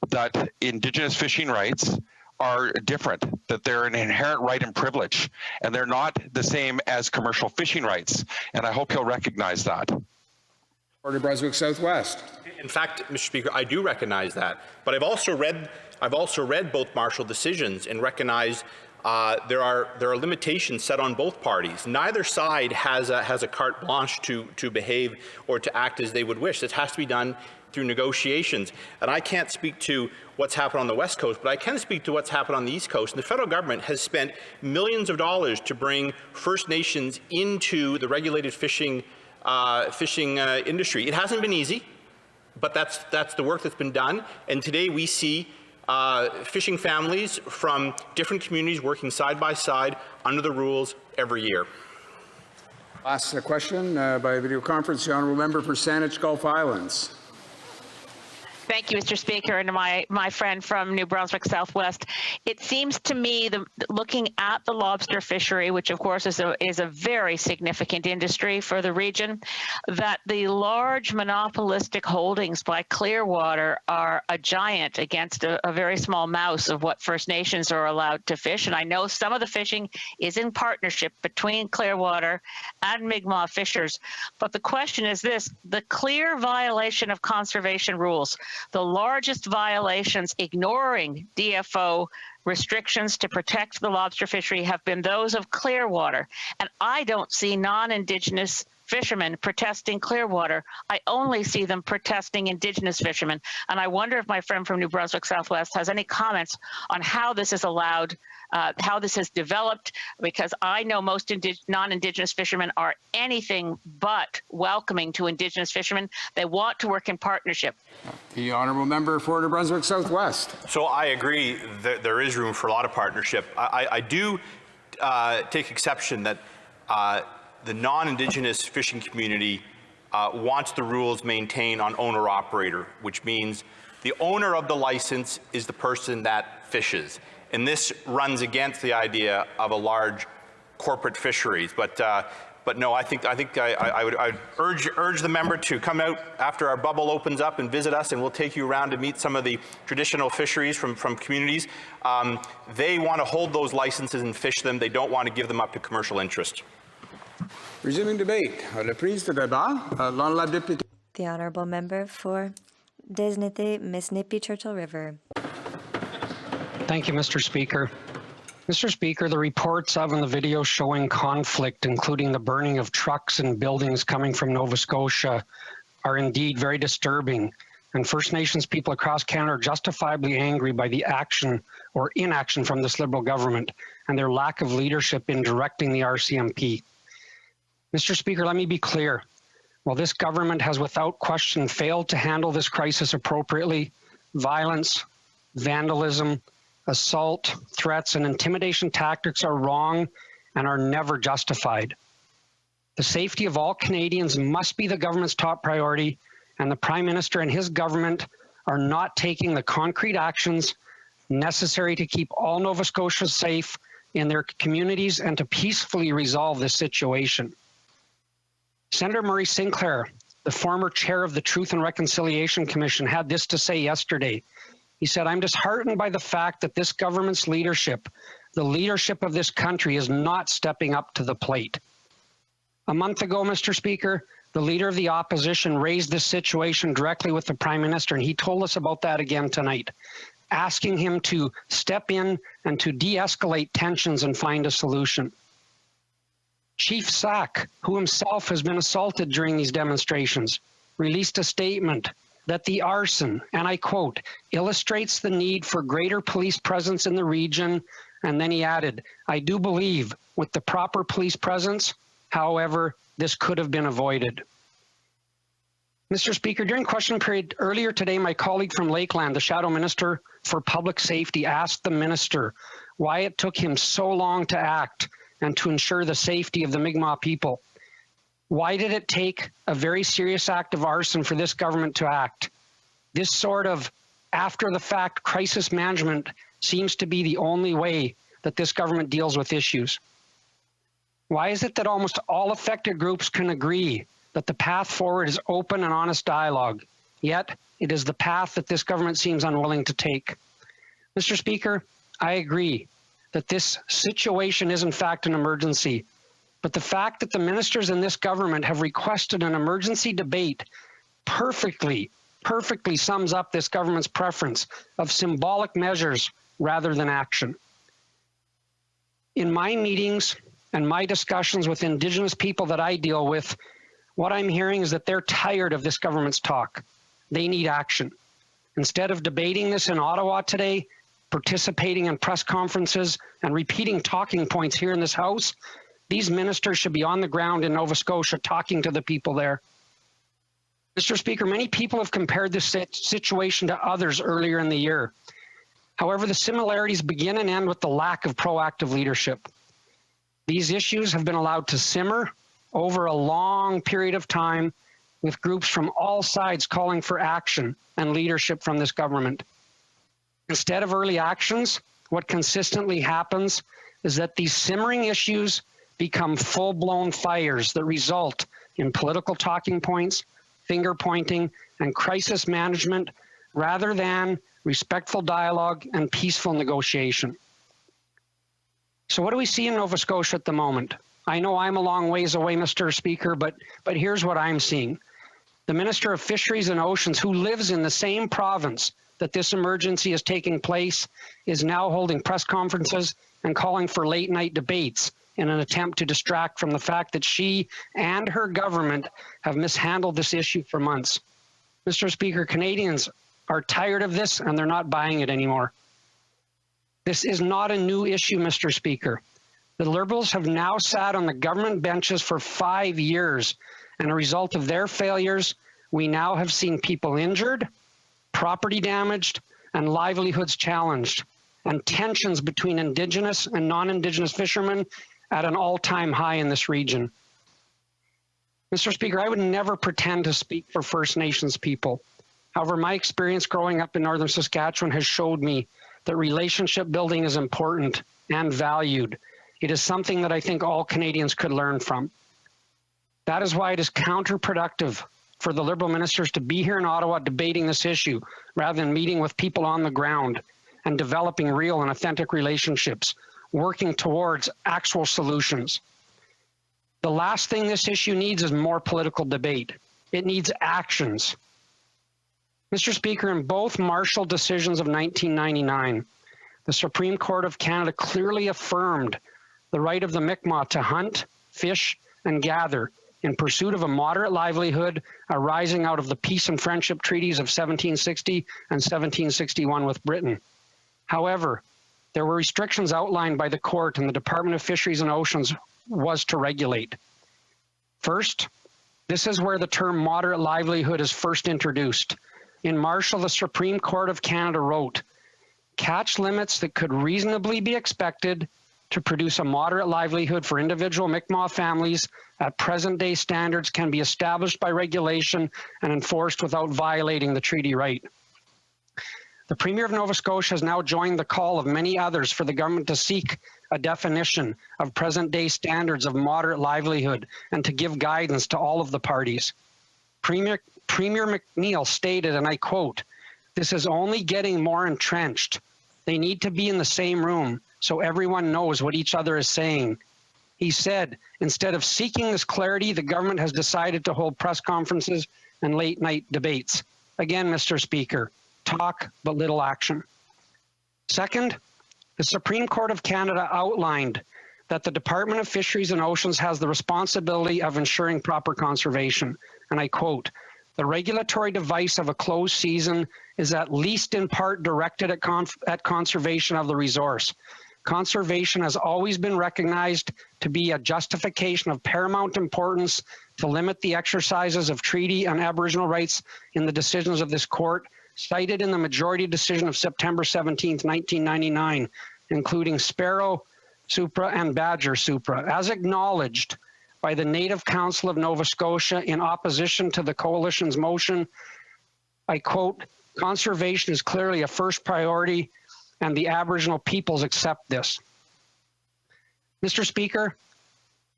that Indigenous fishing rights are different, that they're an inherent right and privilege, and they're not the same as commercial fishing rights? And I hope he'll recognize that. New Brunswick Southwest. In fact, Mr. Speaker, I do recognize that, but I've also read both Marshall decisions and recognize there are limitations set on both parties. Neither side has a carte blanche to behave or to act as they would wish. This has to be done through negotiations. And I can't speak to what's happened on the West Coast, but I can speak to what's happened on the East Coast. And the federal government has spent millions of dollars to bring First Nations into the regulated fishing industry. It hasn't been easy, but that's the work that's been done. And today we see fishing families from different communities working side by side under the rules every year. Last question by video conference, the honourable member for Saanich Gulf Islands. Thank you, Mr. Speaker, and my friend from New Brunswick Southwest. It seems to me, looking at the lobster fishery, which of course is a very significant industry for the region, that the large monopolistic holdings by Clearwater are a giant against a very small mouse of what First Nations are allowed to fish. And I know some of the fishing is in partnership between Clearwater and Mi'kmaq fishers. But the question is this: the clear violation of conservation rules, the largest violations ignoring DFO restrictions to protect the lobster fishery have been those of Clearwater. And I don't see non-Indigenous fishermen protesting Clearwater. I only see them protesting Indigenous fishermen. And I wonder if my friend from New Brunswick Southwest has any comments on how this is allowed, how this has developed, because I know most non-Indigenous fishermen are anything but welcoming to Indigenous fishermen. They want to work in partnership. The honourable member for New Brunswick Southwest. So I agree that there is room for a lot of partnership. I do take exception that the non-Indigenous fishing community wants the rules maintained on owner-operator, which means the owner of the license is the person that fishes. And this runs against the idea of a large corporate fisheries. But no, I would urge the member to come out after our bubble opens up and visit us, and we'll take you around to meet some of the traditional fisheries from communities. They want to hold those licenses and fish them. They don't want to give them up to commercial interest. Resuming debate. Le prise de débat. La députée. The honourable member for Desnethé, Miss Nippy Churchill River. Thank you, Mr. Speaker. Mr. Speaker, the reports of and the video showing conflict, including the burning of trucks and buildings coming from Nova Scotia, are indeed very disturbing. And First Nations people across Canada are justifiably angry by the action or inaction from this Liberal government and their lack of leadership in directing the RCMP. Mr. Speaker, let me be clear. While this government has without question failed to handle this crisis appropriately, violence, vandalism, assault, threats, and intimidation tactics are wrong and are never justified. The safety of all Canadians must be the government's top priority, and the Prime Minister and his government are not taking the concrete actions necessary to keep all Nova Scotians safe in their communities and to peacefully resolve this situation. Senator Murray Sinclair, the former chair of the Truth and Reconciliation Commission, had this to say yesterday. He said, "I'm disheartened by the fact that this government's leadership, the leadership of this country, is not stepping up to the plate." A month ago, Mr. Speaker, the leader of the opposition raised this situation directly with the Prime Minister, and he told us about that again tonight, asking him to step in and to de-escalate tensions and find a solution. Chief Sack, who himself has been assaulted during these demonstrations, released a statement that the arson, and I quote, illustrates the need for greater police presence in the region, and then he added, "I do believe with the proper police presence, however, this could have been avoided." Mr. Speaker, during question period earlier today, my colleague from Lakeland, the Shadow Minister for Public Safety, asked the Minister why it took him so long to act and to ensure the safety of the Mi'kmaq people. Why did it take a very serious act of arson for this government to act? This sort of after-the-fact crisis management seems to be the only way that this government deals with issues. Why is it that almost all affected groups can agree that the path forward is open and honest dialogue, yet it is the path that this government seems unwilling to take? Mr. Speaker, I agree that this situation is in fact an emergency, but the fact that the ministers in this government have requested an emergency debate perfectly sums up this government's preference of symbolic measures rather than action. In my meetings and my discussions with Indigenous people that I deal with, what I'm hearing is that they're tired of this government's talk. They need action. Instead of debating this in Ottawa today, participating in press conferences and repeating talking points here in this House, these ministers should be on the ground in Nova Scotia talking to the people there. Mr. Speaker, many people have compared this situation to others earlier in the year. However, the similarities begin and end with the lack of proactive leadership. These issues have been allowed to simmer over a long period of time, with groups from all sides calling for action and leadership from this government. Instead of early actions, what consistently happens is that these simmering issues become full-blown fires that result in political talking points, finger pointing, and crisis management rather than respectful dialogue and peaceful negotiation. So what do we see in Nova Scotia at the moment? I know I'm a long ways away, Mr. Speaker, but here's what I'm seeing. The Minister of Fisheries and Oceans, who lives in the same province that this emergency is taking place, is now holding press conferences and calling for late-night debates in an attempt to distract from the fact that she and her government have mishandled this issue for months. Mr. Speaker, Canadians are tired of this and they're not buying it anymore. This is not a new issue, Mr. Speaker. The Liberals have now sat on the government benches for 5 years, and as a result of their failures, we now have seen people injured, property damaged, and livelihoods challenged, and tensions between Indigenous and non-Indigenous fishermen at an all-time high in this region. Mr. Speaker, I would never pretend to speak for First Nations people. However, my experience growing up in northern Saskatchewan has showed me that relationship building is important and valued. It is something that I think all Canadians could learn from. That is why it is counterproductive for the Liberal ministers to be here in Ottawa debating this issue rather than meeting with people on the ground and developing real and authentic relationships, working towards actual solutions. The last thing this issue needs is more political debate. It needs actions. Mr. Speaker, in both Marshall decisions of 1999, the Supreme Court of Canada clearly affirmed the right of the Mi'kmaq to hunt, fish, and gather in pursuit of a moderate livelihood arising out of the peace and friendship treaties of 1760 and 1761 with Britain. However, there were restrictions outlined by the court, and the Department of Fisheries and Oceans was to regulate. First, this is where the term moderate livelihood is first introduced. In Marshall, the Supreme Court of Canada wrote, catch limits that could reasonably be expected to produce a moderate livelihood for individual Mi'kmaq families at present-day standards can be established by regulation and enforced without violating the treaty right. The Premier of Nova Scotia has now joined the call of many others for the government to seek a definition of present-day standards of moderate livelihood and to give guidance to all of the parties. Premier McNeil stated, and I quote, "This is only getting more entrenched. They need to be in the same room so everyone knows what each other is saying." He said, instead of seeking this clarity, the government has decided to hold press conferences and late-night debates. Again, Mr. Speaker, talk but little action. Second, the Supreme Court of Canada outlined that the Department of Fisheries and Oceans has the responsibility of ensuring proper conservation. And I quote, "The regulatory device of a closed season is at least in part directed at conservation of the resource. Conservation has always been recognized to be a justification of paramount importance to limit the exercises of treaty and Aboriginal rights in the decisions of this court, cited in the majority decision of September 17, 1999, including Sparrow Supra and Badger Supra, as acknowledged by the Native Council of Nova Scotia in opposition to the Coalition's motion. I quote, "Conservation is clearly a first priority and the Aboriginal peoples accept this." Mr. Speaker,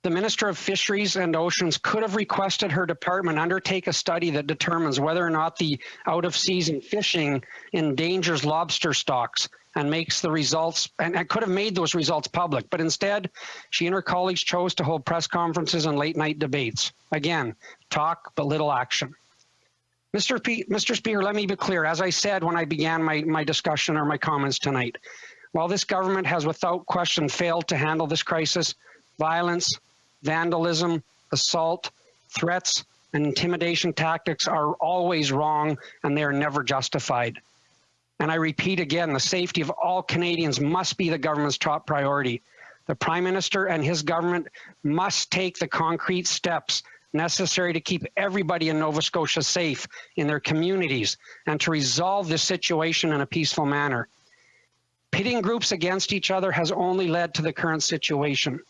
the Minister of Fisheries and Oceans could have requested her department undertake a study that determines whether or not the out-of-season fishing endangers lobster stocks and makes the results, and I could have made those results public, but instead, she and her colleagues chose to hold press conferences and late-night debates. Again, talk but little action. Mr. Speaker, let me be clear. As I said when I began my discussion or my comments tonight, while this government has without question failed to handle this crisis, violence, vandalism, assault, threats, and intimidation tactics are always wrong and they are never justified. And I repeat again, the safety of all Canadians must be the government's top priority. The Prime Minister and his government must take the concrete steps necessary to keep everybody in Nova Scotia safe in their communities and to resolve this situation in a peaceful manner. Pitting groups against each other has only led to the current situation.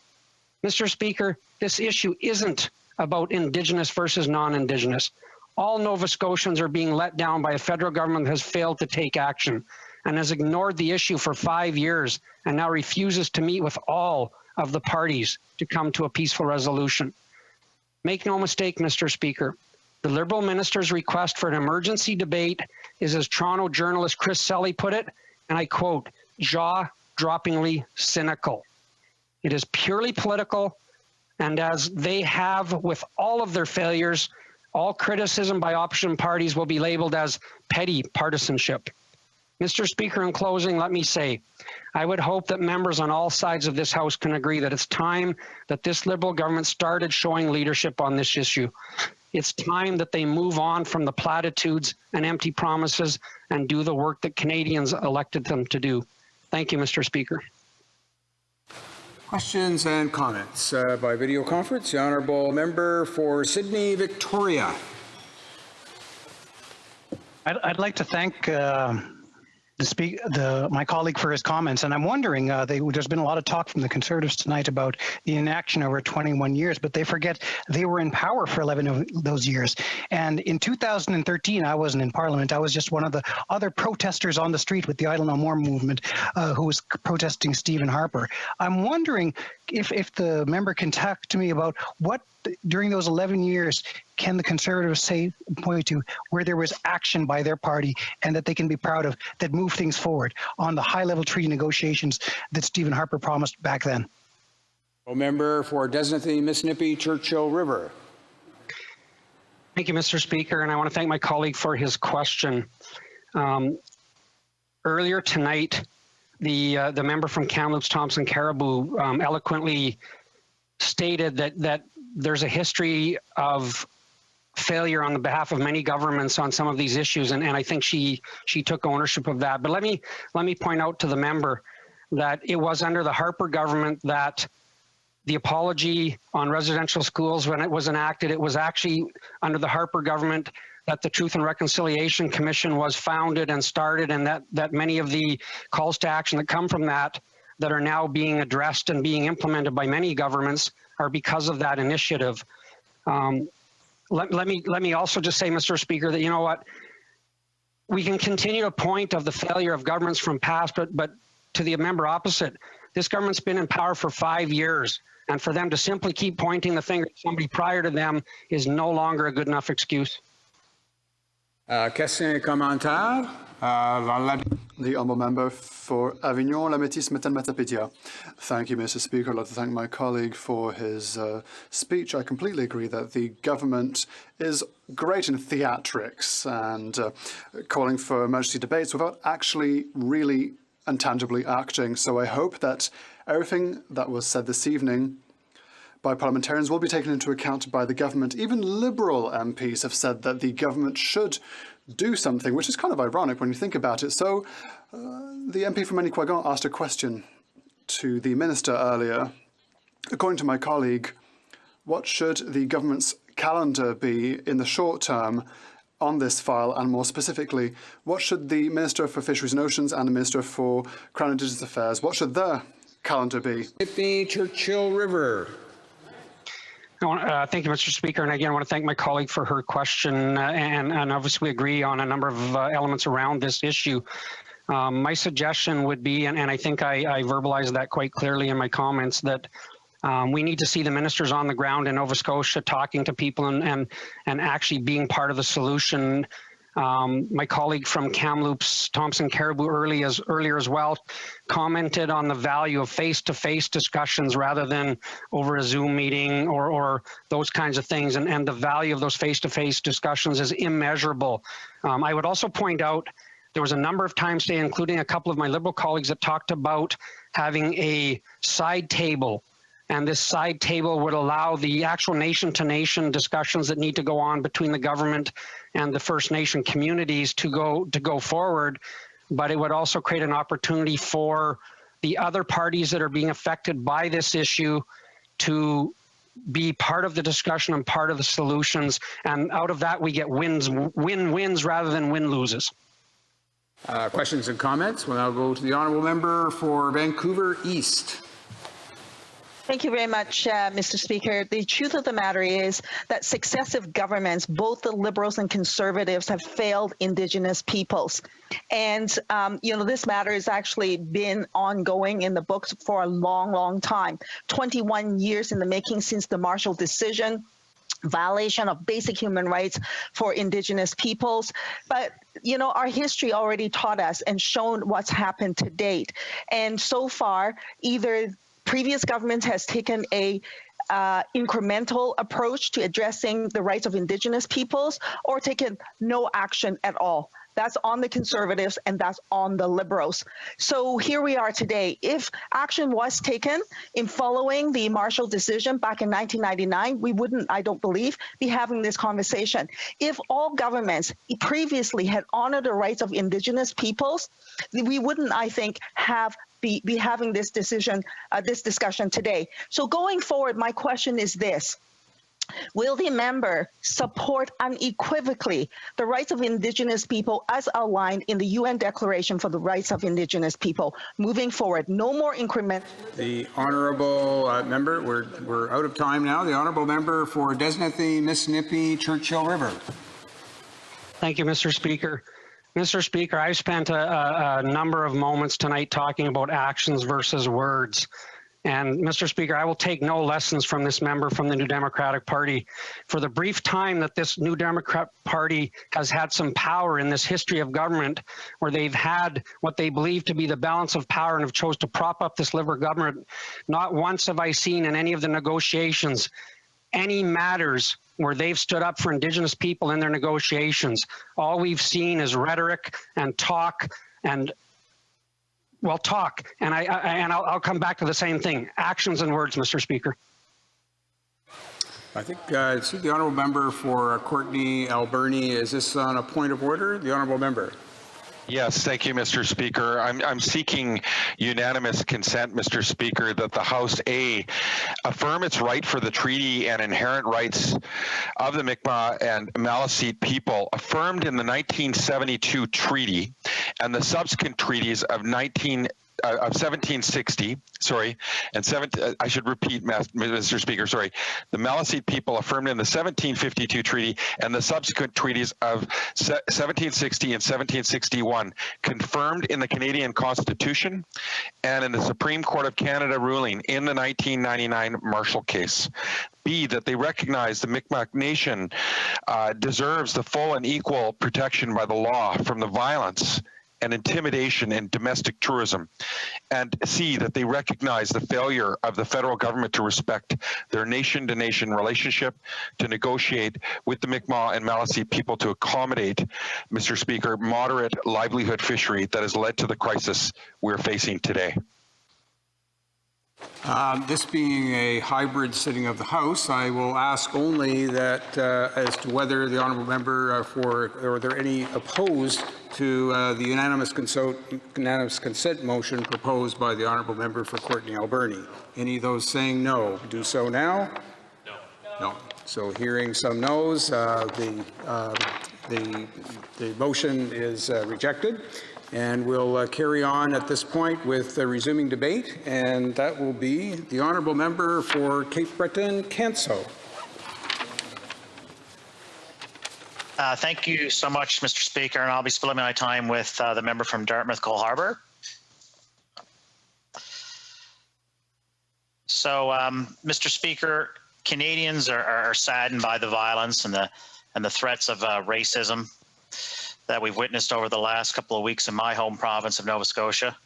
Mr. Speaker, this issue isn't about Indigenous versus non-Indigenous. All Nova Scotians are being let down by a federal government that has failed to take action and has ignored the issue for 5 years and now refuses to meet with all of the parties to come to a peaceful resolution. Make no mistake, Mr. Speaker, the Liberal minister's request for an emergency debate is, as Toronto journalist Chris Selly put it, and I quote, jaw-droppingly cynical. It is purely political, and as they have with all of their failures, all criticism by opposition parties will be labeled as petty partisanship. Mr. Speaker, in closing, let me say, I would hope that members on all sides of this House can agree that it's time that this Liberal government started showing leadership on this issue. It's time that they move on from the platitudes and empty promises and do the work that Canadians elected them to do. Thank you, Mr. Speaker. Questions and comments by video conference. The Honourable Member for Sydney, Victoria. I'd like to thank my colleague for his comments, and I'm wondering, there's been a lot of talk from the Conservatives tonight about the inaction over 21 years, but they forget they were in power for 11 of those years. And in 2013, I wasn't in Parliament. I was just one of the other protesters on the street with the Idle No More movement who was protesting Stephen Harper. I'm wondering if the member can talk to me about what, during those 11 years, can the Conservatives point to where there was action by their party and that they can be proud of that moved things forward on the high-level treaty negotiations that Stephen Harper promised back then? Member for Desnathy, Mississippi, Churchill River. Thank you, Mr. Speaker, and I want to thank my colleague for his question. Earlier tonight, the member from Kamloops, Thompson Caribou, eloquently stated that there's a history of failure on the behalf of many governments on some of these issues, and I think she took ownership of that. But let me point out to the member that it was under the Harper government that the apology on residential schools, when it was enacted, it was actually under the Harper government that the Truth and Reconciliation Commission was founded and started, and that many of the calls to action that come from that are now being addressed and being implemented by many governments are because of that initiative. Let me also just say, Mr. Speaker, that you know what, we can continue to point of the failure of governments from past, but to the member opposite, this government's been in power for 5 years, and for them to simply keep pointing the finger at somebody prior to them is no longer a good enough excuse. Question et commentaire. The honourable member for Avignon, La Métis, Matapédia. Thank you, Mr. Speaker. I'd like to thank my colleague for his speech. I completely agree that the government is great in theatrics and calling for emergency debates without actually really and tangibly acting. So I hope that everything that was said this evening by parliamentarians will be taken into account by the government. Even Liberal MPs have said that the government should do something, which is kind of ironic when you think about it. So the MP from Manicouagan asked a question to the minister earlier. According to my colleague, what should the government's calendar be in the short term on this file, and more specifically, what should the Minister for Fisheries and Oceans and the Minister for Crown and Indigenous Affairs, what should their calendar be? Mississippi, Churchill River. Thank you, Mr. Speaker, and again, I want to thank my colleague for her question, and obviously we agree on a number of elements around this issue. My suggestion would be, and I think I verbalized that quite clearly in my comments, that we need to see the ministers on the ground in Nova Scotia talking to people and actually being part of the solution. My colleague from Kamloops, Thompson Caribou, earlier as well, commented on the value of face-to-face discussions rather than over a Zoom meeting or those kinds of things, and the value of those face-to-face discussions is immeasurable. I would also point out there was a number of times today, including a couple of my Liberal colleagues, that talked about having a side table. And this side table would allow the actual nation-to-nation discussions that need to go on between the government and the First Nation communities to go forward. But it would also create an opportunity for the other parties that are being affected by this issue to be part of the discussion and part of the solutions. And out of that, we get win-wins rather than win-loses. Questions and comments? We'll now go to the honourable member for Vancouver East. Thank you very much, Mr. Speaker. The truth of the matter is that successive governments, both the Liberals and Conservatives, have failed Indigenous peoples. And, this matter has actually been ongoing in the books for a long, long time. 21 years in the making since the Marshall decision, violation of basic human rights for Indigenous peoples. But, our history already taught us and shown what's happened to date. And so far, either previous government has taken a incremental approach to addressing the rights of Indigenous peoples or taken no action at all. That's on the Conservatives and that's on the Liberals. So here we are today. If action was taken in following the Marshall decision back in 1999, we wouldn't, I don't believe, be having this conversation. If all governments previously had honored the rights of Indigenous peoples, we wouldn't, I think, be having this discussion today. So going forward, my question is this. Will the member support unequivocally the rights of Indigenous people as outlined in the UN Declaration for the Rights of Indigenous People moving forward? No more increment. The honourable member, we're out of time now. The honourable member for Desnathy, Mississippi, Churchill River. Thank you, Mr. Speaker. Mr. Speaker, I've spent a number of moments tonight talking about actions versus words. And Mr. Speaker, I will take no lessons from this member from the New Democratic Party. For the brief time that this New Democrat Party has had some power in this history of government, where they've had what they believe to be the balance of power and have chose to prop up this Liberal government, not once have I seen in any of the negotiations any matters where they've stood up for Indigenous people in their negotiations. All we've seen is rhetoric and talk and talk, and I'll come back to the same thing: actions and words, Mr. Speaker. I think it's the honourable member for Courtenay Alberni. Is this on a point of order? The honourable member. Yes, thank you, Mr. Speaker. I'm seeking unanimous consent, Mr. Speaker, that the House affirm its right for the treaty and inherent rights of the Mi'kmaq and Maliseet people affirmed in the 1972 treaty and the subsequent treaties of 1760, I should repeat, Mr. Speaker, sorry. The Maliseet people affirmed in the 1752 treaty and the subsequent treaties of 1760 and 1761, confirmed in the Canadian Constitution and in the Supreme Court of Canada ruling in the 1999 Marshall case. B, that they recognize the Mi'kmaq Nation deserves the full and equal protection by the law from the violence and intimidation in domestic tourism, and C, that they recognize the failure of the federal government to respect their nation-to-nation relationship, to negotiate with the Mi'kmaq and Maliseet people to accommodate, Mr. Speaker, moderate livelihood fishery that has led to the crisis we're facing today. This being a hybrid sitting of the House, I will ask only that as to whether the honourable member are there any opposed to the unanimous consent motion proposed by the honourable member for Courtenay Alberni. Any of those saying no, do so now. No. So hearing some no's, the motion is rejected. And we'll carry on at this point with resuming debate, and that will be the honourable member for Cape Breton, Canso. Thank you so much, Mr. Speaker, and I'll be splitting my time with the member from Dartmouth, Cole Harbour. So, Mr. Speaker, Canadians are saddened by the violence and the threats of racism that we've witnessed over the last couple of weeks in my home province of Nova Scotia.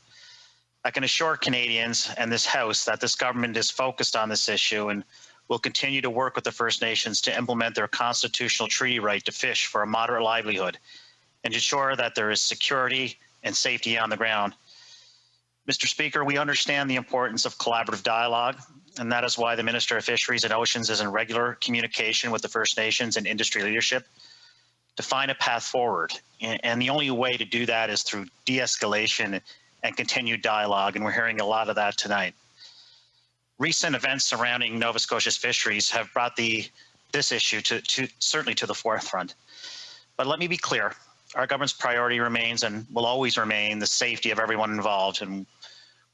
I can assure Canadians and this House that this government is focused on this issue and will continue to work with the First Nations to implement their constitutional treaty right to fish for a moderate livelihood and ensure that there is security and safety on the ground. Mr. Speaker, we understand the importance of collaborative dialogue, and that is why the Minister of Fisheries and Oceans is in regular communication with the First Nations and industry leadership to find a path forward. And the only way to do that is through de-escalation and continued dialogue, and we're hearing a lot of that tonight. Recent events surrounding Nova Scotia's fisheries have brought this issue certainly to the forefront. But let me be clear, our government's priority remains and will always remain the safety of everyone involved, and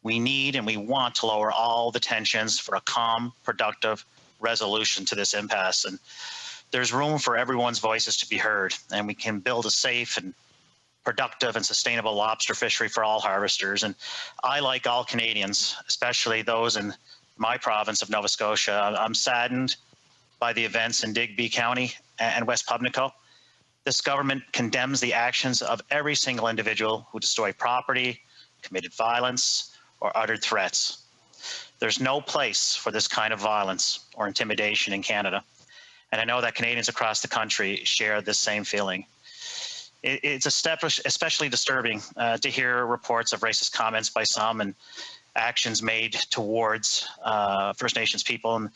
we need and we want to lower all the tensions for a calm, productive resolution to this impasse. And there's room for everyone's voices to be heard, and we can build a safe and productive and sustainable lobster fishery for all harvesters. And I, like all Canadians, especially those in my province of Nova Scotia, I'm saddened by the events in Digby County and West Pubnico. This government condemns the actions of every single individual who destroyed property, committed violence, or uttered threats. There's no place for this kind of violence or intimidation in Canada. And I know that Canadians across the country share this same feeling. It's especially disturbing to hear reports of racist comments by some and actions made towards First Nations people. And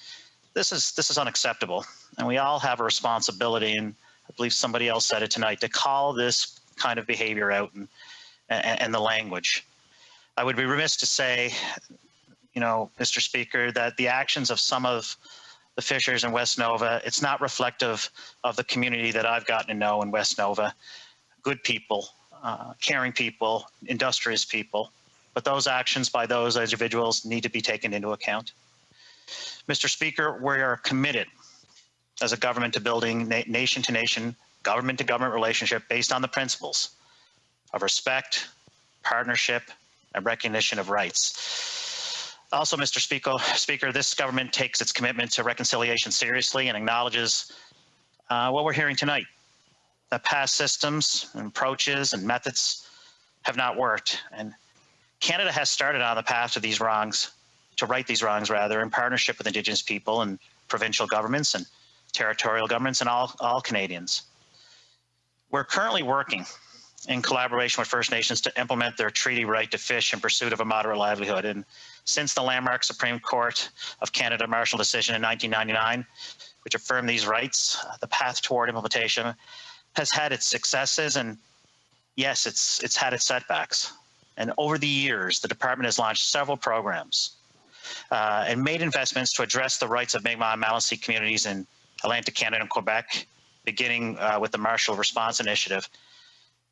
this is unacceptable. And we all have a responsibility, and I believe somebody else said it tonight, to call this kind of behavior out and the language. I would be remiss to say, Mr. Speaker, that the actions of some of the fishers in West Nova, it's not reflective of the community that I've gotten to know in West Nova. Good people, caring people, industrious people, but those actions by those individuals need to be taken into account. Mr. Speaker, we are committed as a government to building nation-to-nation, government-to-government relationship based on the principles of respect, partnership, and recognition of rights. Also, Mr. Speaker, this government takes its commitment to reconciliation seriously and acknowledges what we're hearing tonight, that past systems and approaches and methods have not worked. And Canada has started on the path to these wrongs, to right these wrongs rather, in partnership with Indigenous people and provincial governments and territorial governments and all Canadians. We're currently working in collaboration with First Nations to implement their treaty right to fish in pursuit of a moderate livelihood. And since the landmark Supreme Court of Canada Marshall decision in 1999, which affirmed these rights, the path toward implementation has had its successes, and yes, it's had its setbacks. And over the years, the department has launched several programs and made investments to address the rights of Mi'kmaq and Maliseet communities in Atlantic Canada and Quebec, beginning with the Marshall Response Initiative.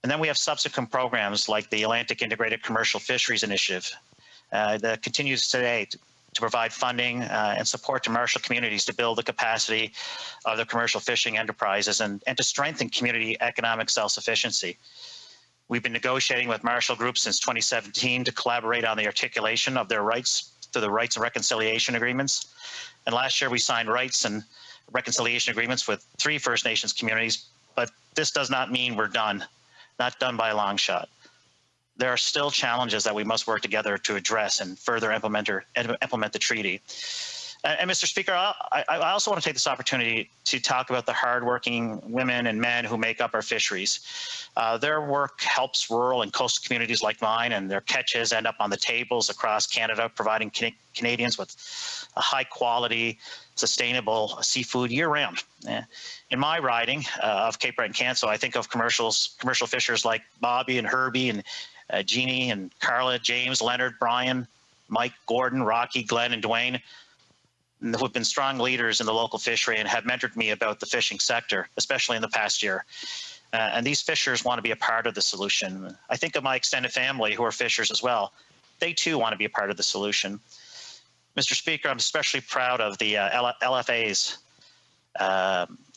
And then we have subsequent programs like the Atlantic Integrated Commercial Fisheries Initiative that continues today to provide funding and support to Marshall communities to build the capacity of their commercial fishing enterprises and to strengthen community economic self-sufficiency. We've been negotiating with Marshall groups since 2017 to collaborate on the articulation of their rights through the Rights and Reconciliation Agreements. And last year we signed rights and reconciliation agreements with 3 First Nations communities, but this does not mean we're done, not done by a long shot. There are still challenges that we must work together to address and further implement the treaty. And Mr. Speaker, I also want to take this opportunity to talk about the hardworking women and men who make up our fisheries. Their work helps rural and coastal communities like mine, and their catches end up on the tables across Canada, providing Canadians with a high quality, sustainable seafood year-round. In my riding of Cape Breton Canso, I think of commercial fishers like Bobby and Herbie and Jeannie and Carla, James, Leonard, Brian, Mike, Gordon, Rocky, Glenn, and Dwayne, who have been strong leaders in the local fishery and have mentored me about the fishing sector, especially in the past year. And these fishers want to be a part of the solution. I think of my extended family who are fishers as well. They too want to be a part of the solution. Mr. Speaker, I'm especially proud of the LFAs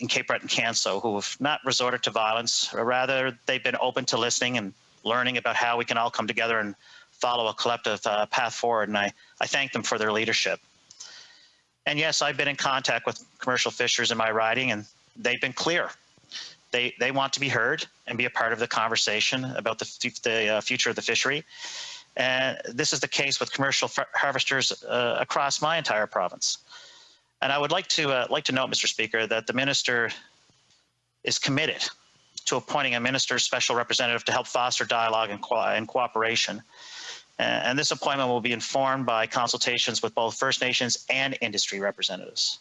in Cape Breton Canso who have not resorted to violence, or rather they've been open to listening and learning about how we can all come together and follow a collective path forward. And I thank them for their leadership. And yes, I've been in contact with commercial fishers in my riding, and they've been clear. They want to be heard and be a part of the conversation about the future of the fishery. And this is the case with commercial harvesters across my entire province. And I would like to note, Mr. Speaker, that the minister is committed to appointing a minister's special representative to help foster dialogue and cooperation. And this appointment will be informed by consultations with both First Nations and industry representatives.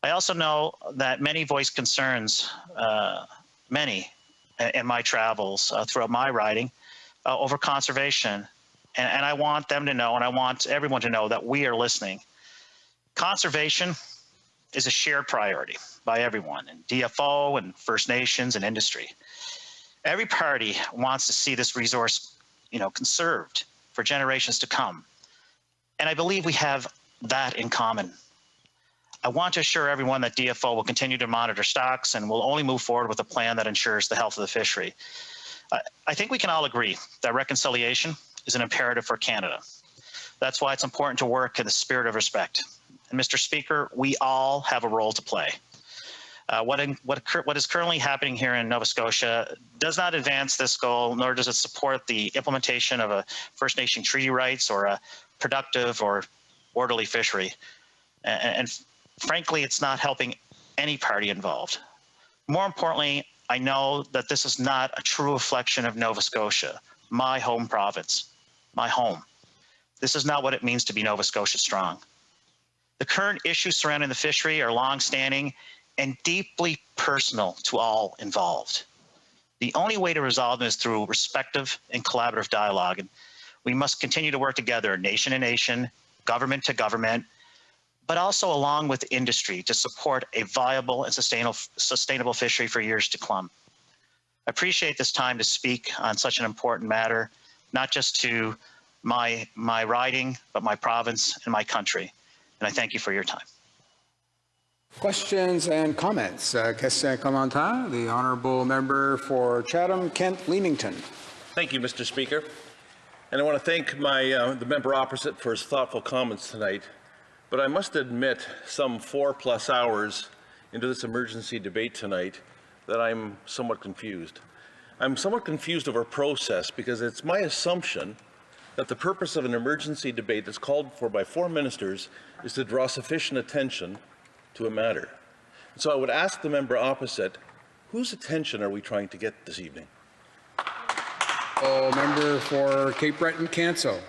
I also know that many voiced concerns, many in my travels throughout my riding, over conservation. And I want them to know, and I want everyone to know, that we are listening. Conservation is a shared priority by everyone, in DFO and First Nations and industry. Every party wants to see this resource, conserved for generations to come. And I believe we have that in common. I want to assure everyone that DFO will continue to monitor stocks and will only move forward with a plan that ensures the health of the fishery. I think we can all agree that reconciliation is an imperative for Canada. That's why it's important to work in the spirit of respect. And Mr. Speaker, we all have a role to play. What is currently happening here in Nova Scotia does not advance this goal, nor does it support the implementation of a First Nation treaty rights or a productive or orderly fishery. And frankly, it's not helping any party involved. More importantly, I know that this is not a true reflection of Nova Scotia, my home province, my home. This is not what it means to be Nova Scotia strong. The current issues surrounding the fishery are long-standing and deeply personal to all involved. The only way to resolve them is through respectful and collaborative dialogue. And we must continue to work together, nation to nation, government to government, but also along with industry to support a viable and sustainable fishery for years to come. I appreciate this time to speak on such an important matter, not just to my riding, but my province and my country. And I thank you for your time. Questions and comments. Question commentaire, the honourable member for Chatham, Kent, Leamington. Thank you, Mr. Speaker. And I want to thank the member opposite for his thoughtful comments tonight. But I must admit, some 4+ hours into this emergency debate tonight, that I'm somewhat confused. I'm somewhat confused over process because it's my assumption that the purpose of an emergency debate that's called for by 4 ministers is to draw sufficient attention to a matter. So I would ask the member opposite, whose attention are we trying to get this evening? Member for Cape Breton-Canso.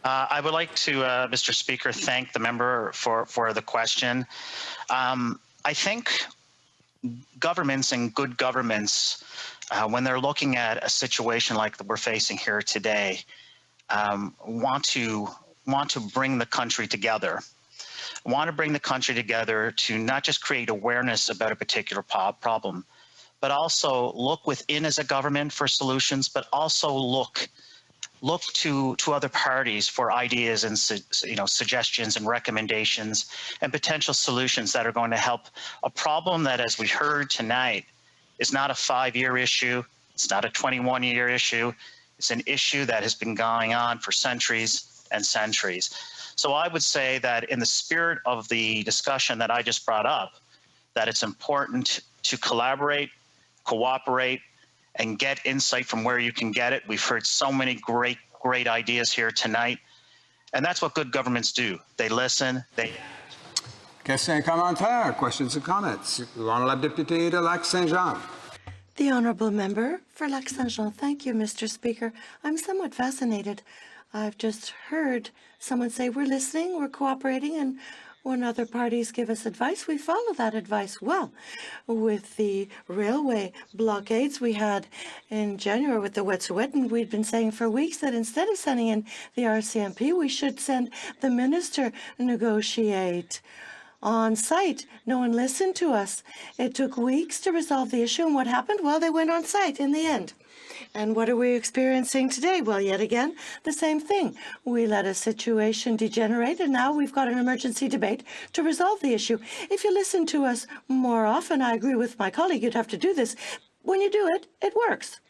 I would like to, Mr. Speaker, thank the member for the question. I think governments and good governments, when they're looking at a situation like that we're facing here today, want to bring the country together. Want to bring the country together to not just create awareness about a particular problem, but also look within as a government for solutions, but also look to other parties for ideas and suggestions and recommendations and potential solutions that are going to help a problem that, as we heard tonight, is not a 5-year issue. It's not a 21-year issue. It's an issue that has been going on for centuries and centuries. So I would say that in the spirit of the discussion that I just brought up, that it's important to collaborate, cooperate, and get insight from where you can get it. We've heard so many great ideas here tonight, and that's what good governments do. They listen, they Questions et commentaires, questions and comments. L'honorable député de Lac-Saint-Jean. The Honourable Member for Lac-Saint-Jean. Thank you, Mr. Speaker. I'm somewhat fascinated. I've just heard someone say we're listening, we're cooperating, and when other parties give us advice, we follow that advice. Well, with the railway blockades we had in January with the Wet'suwet'en, we'd been saying for weeks that instead of sending in the RCMP, we should send the minister negotiate on site. No one listened to us. It took weeks to resolve the issue, and what happened? Well, they went on site in the end. And what are we experiencing today? Well, yet again, the same thing. We let a situation degenerate, and now we've got an emergency debate to resolve the issue. If you listen to us more often, I agree with my colleague, you'd have to do this. When you do it, it works.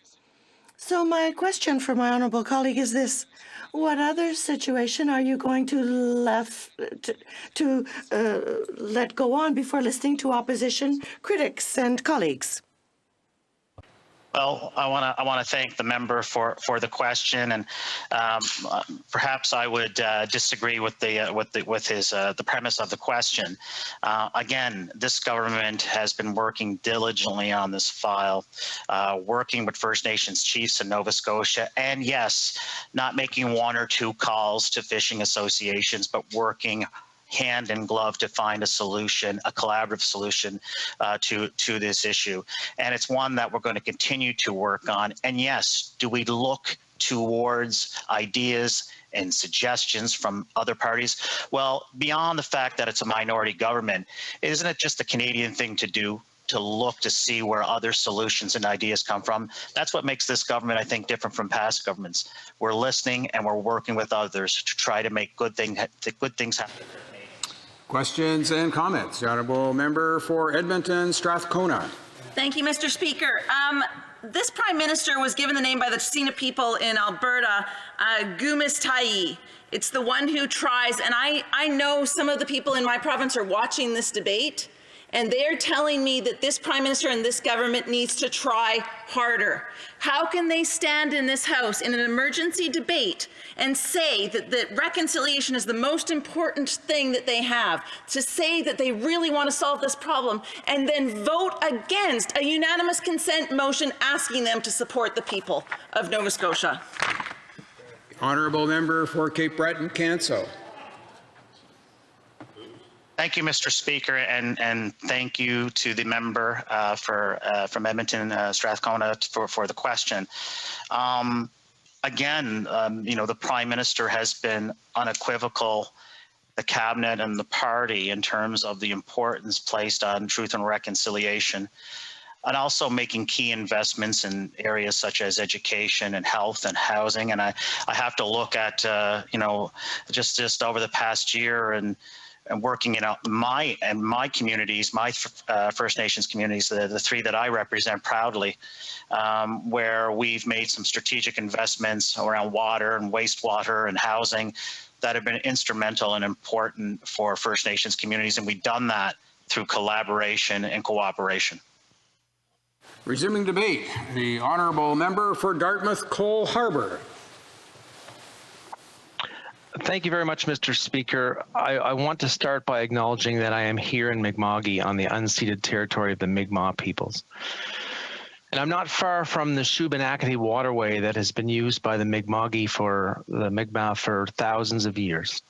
So my question for my honourable colleague is this. What other situation are you going to let go on before listening to opposition critics and colleagues? Well, I want to thank the member for the question, and perhaps I would disagree with the premise of the question. Again, this government has been working diligently on this file, working with First Nations chiefs in Nova Scotia, and yes, not making 1 or 2 calls to fishing associations, but working hand in glove to find a solution, a collaborative solution to this issue. And it's one that we're going to continue to work on. And yes, do we look towards ideas and suggestions from other parties? Well, beyond the fact that it's a minority government, isn't it just a Canadian thing to do? To look to see where other solutions and ideas come from. That's what makes this government, I think, different from past governments. We're listening and we're working with others to try to make good things happen. Questions and comments. The Honourable Member for Edmonton, Strathcona. Thank you, Mr. Speaker. This Prime Minister was given the name by the Tsuut'ina people in Alberta, Gumistai. It's the one who tries, and I know some of the people in my province are watching this debate, and they're telling me that this Prime Minister and this government needs to try harder. How can they stand in this House in an emergency debate and say that reconciliation is the most important thing that they have, to say that they really want to solve this problem, and then vote against a unanimous consent motion asking them to support the people of Nova Scotia? Honourable Member for Cape Breton-Canso. Thank you, Mr. Speaker, and thank you to the member from Edmonton, Strathcona, for the question. Again, the Prime Minister has been unequivocal, the Cabinet and the party, in terms of the importance placed on truth and reconciliation, and also making key investments in areas such as education and health and housing. And I have to look at, just over the past year and and working in my communities, my First Nations communities, the three that I represent proudly, where we've made some strategic investments around water and wastewater and housing that have been instrumental and important for First Nations communities, and we've done that through collaboration and cooperation. Resuming debate, the honourable member for Dartmouth Cole Harbour. Thank you very much, Mr. Speaker. I want to start by acknowledging that I am here in Mi'kma'ki on the unceded territory of the Mi'kmaq peoples. And I'm not far from the Shubenacadie waterway that has been used by the Mi'kma'ki for thousands of years.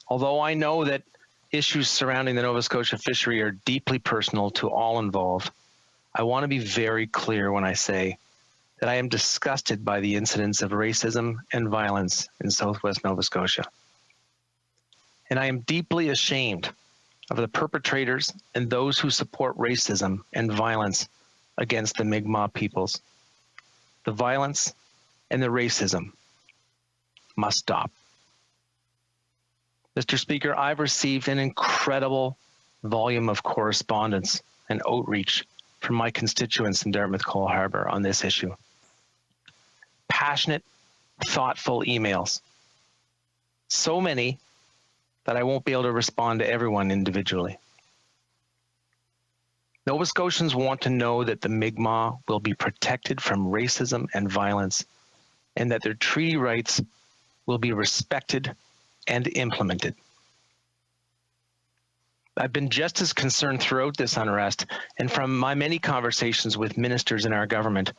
Although I know that issues surrounding the Nova Scotia fishery are deeply personal to all involved, I want to be very clear when I say that I am disgusted by the incidents of racism and violence in Southwest Nova Scotia. And I am deeply ashamed of the perpetrators and those who support racism and violence against the Mi'kmaq peoples. The violence and the racism must stop. Mr. Speaker, I've received an incredible volume of correspondence and outreach from my constituents in Dartmouth Cole Harbour on this issue. Passionate, thoughtful emails. So many that I won't be able to respond to everyone individually. Nova Scotians want to know that the Mi'kmaq will be protected from racism and violence, and that their treaty rights will be respected and implemented. I've been just as concerned throughout this unrest, and from my many conversations with ministers in our government,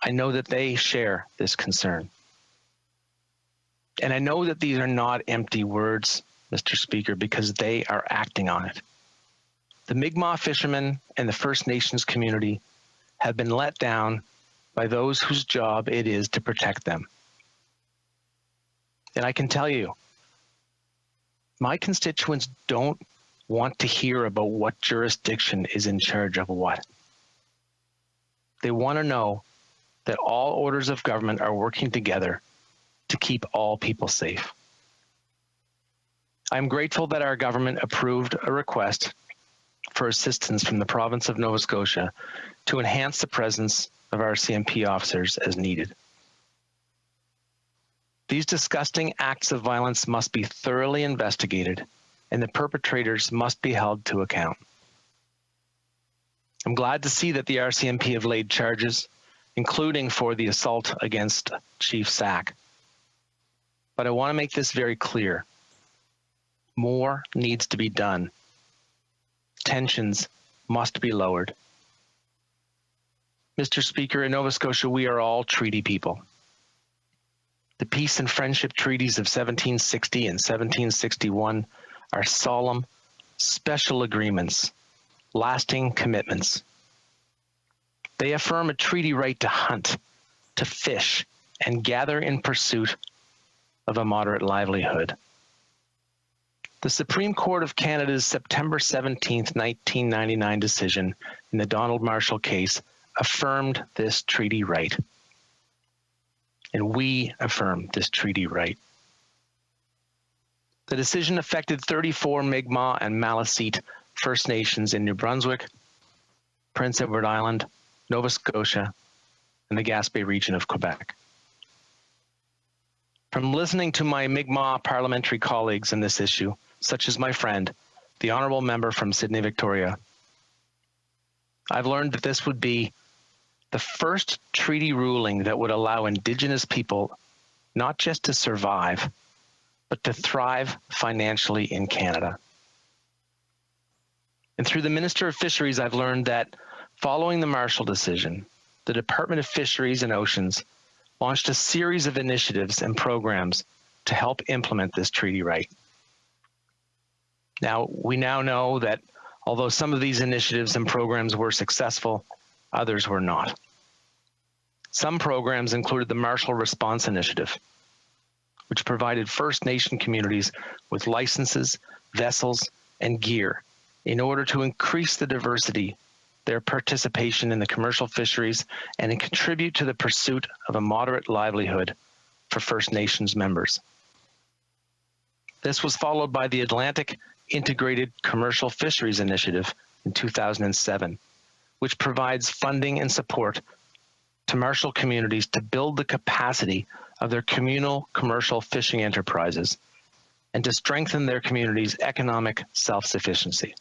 I know that they share this concern. And I know that these are not empty words, Mr. Speaker, because they are acting on it. The Mi'kmaq fishermen and the First Nations community have been let down by those whose job it is to protect them. And I can tell you, my constituents don't want to hear about what jurisdiction is in charge of what. They want to know that all orders of government are working together to keep all people safe. I'm grateful that our government approved a request for assistance from the province of Nova Scotia to enhance the presence of RCMP officers as needed. These disgusting acts of violence must be thoroughly investigated, and the perpetrators must be held to account. I'm glad to see that the RCMP have laid charges, including for the assault against Chief Sack. But I want to make this very clear. More needs to be done. Tensions must be lowered. Mr. Speaker, in Nova Scotia, we are all treaty people. The peace and friendship treaties of 1760 and 1761 are solemn, special agreements, lasting commitments. They affirm a treaty right to hunt, to fish, and gather in pursuit of a moderate livelihood. The Supreme Court of Canada's September 17, 1999 decision in the Donald Marshall case affirmed this treaty right. And we affirm this treaty right. The decision affected 34 Mi'kmaq and Maliseet First Nations in New Brunswick, Prince Edward Island, Nova Scotia, and the Gaspé region of Quebec. From listening to my Mi'kmaq parliamentary colleagues in this issue, such as my friend, the honourable member from Sydney, Victoria, I've learned that this would be the first treaty ruling that would allow Indigenous people not just to survive, but to thrive financially in Canada. And through the Minister of Fisheries, I've learned that following the Marshall decision, the Department of Fisheries and Oceans launched a series of initiatives and programs to help implement this treaty right. Now, we now know that although some of these initiatives and programs were successful, others were not. Some programs included the Marshall Response Initiative, which provided First Nation communities with licenses, vessels, and gear in order to increase the diversity, their participation in the commercial fisheries, and contribute to the pursuit of a moderate livelihood for First Nations members. This was followed by the Atlantic Integrated Commercial Fisheries Initiative in 2007, which provides funding and support to marshal communities to build the capacity of their communal commercial fishing enterprises and to strengthen their community's economic self-sufficiency.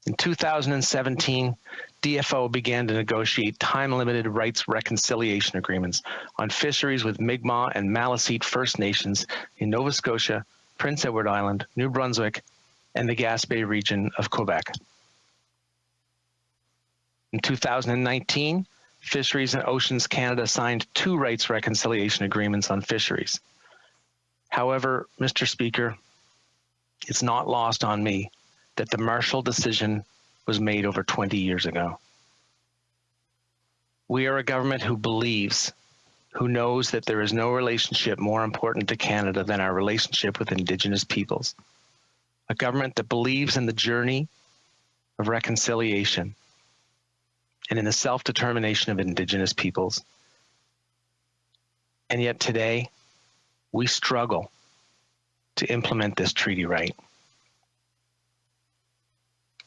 In 2017, DFO began to negotiate time-limited rights reconciliation agreements on fisheries with Mi'kmaq and Maliseet First Nations in Nova Scotia, Prince Edward Island, New Brunswick, and the Gaspé region of Quebec. In 2019, Fisheries and Oceans Canada signed 2 rights reconciliation agreements on fisheries. However, Mr. Speaker, it's not lost on me that the Marshall decision was made over 20 years ago. We are a government who believes, who knows that there is no relationship more important to Canada than our relationship with Indigenous peoples. A government that believes in the journey of reconciliation and in the self-determination of Indigenous peoples. And yet today, we struggle to implement this treaty right.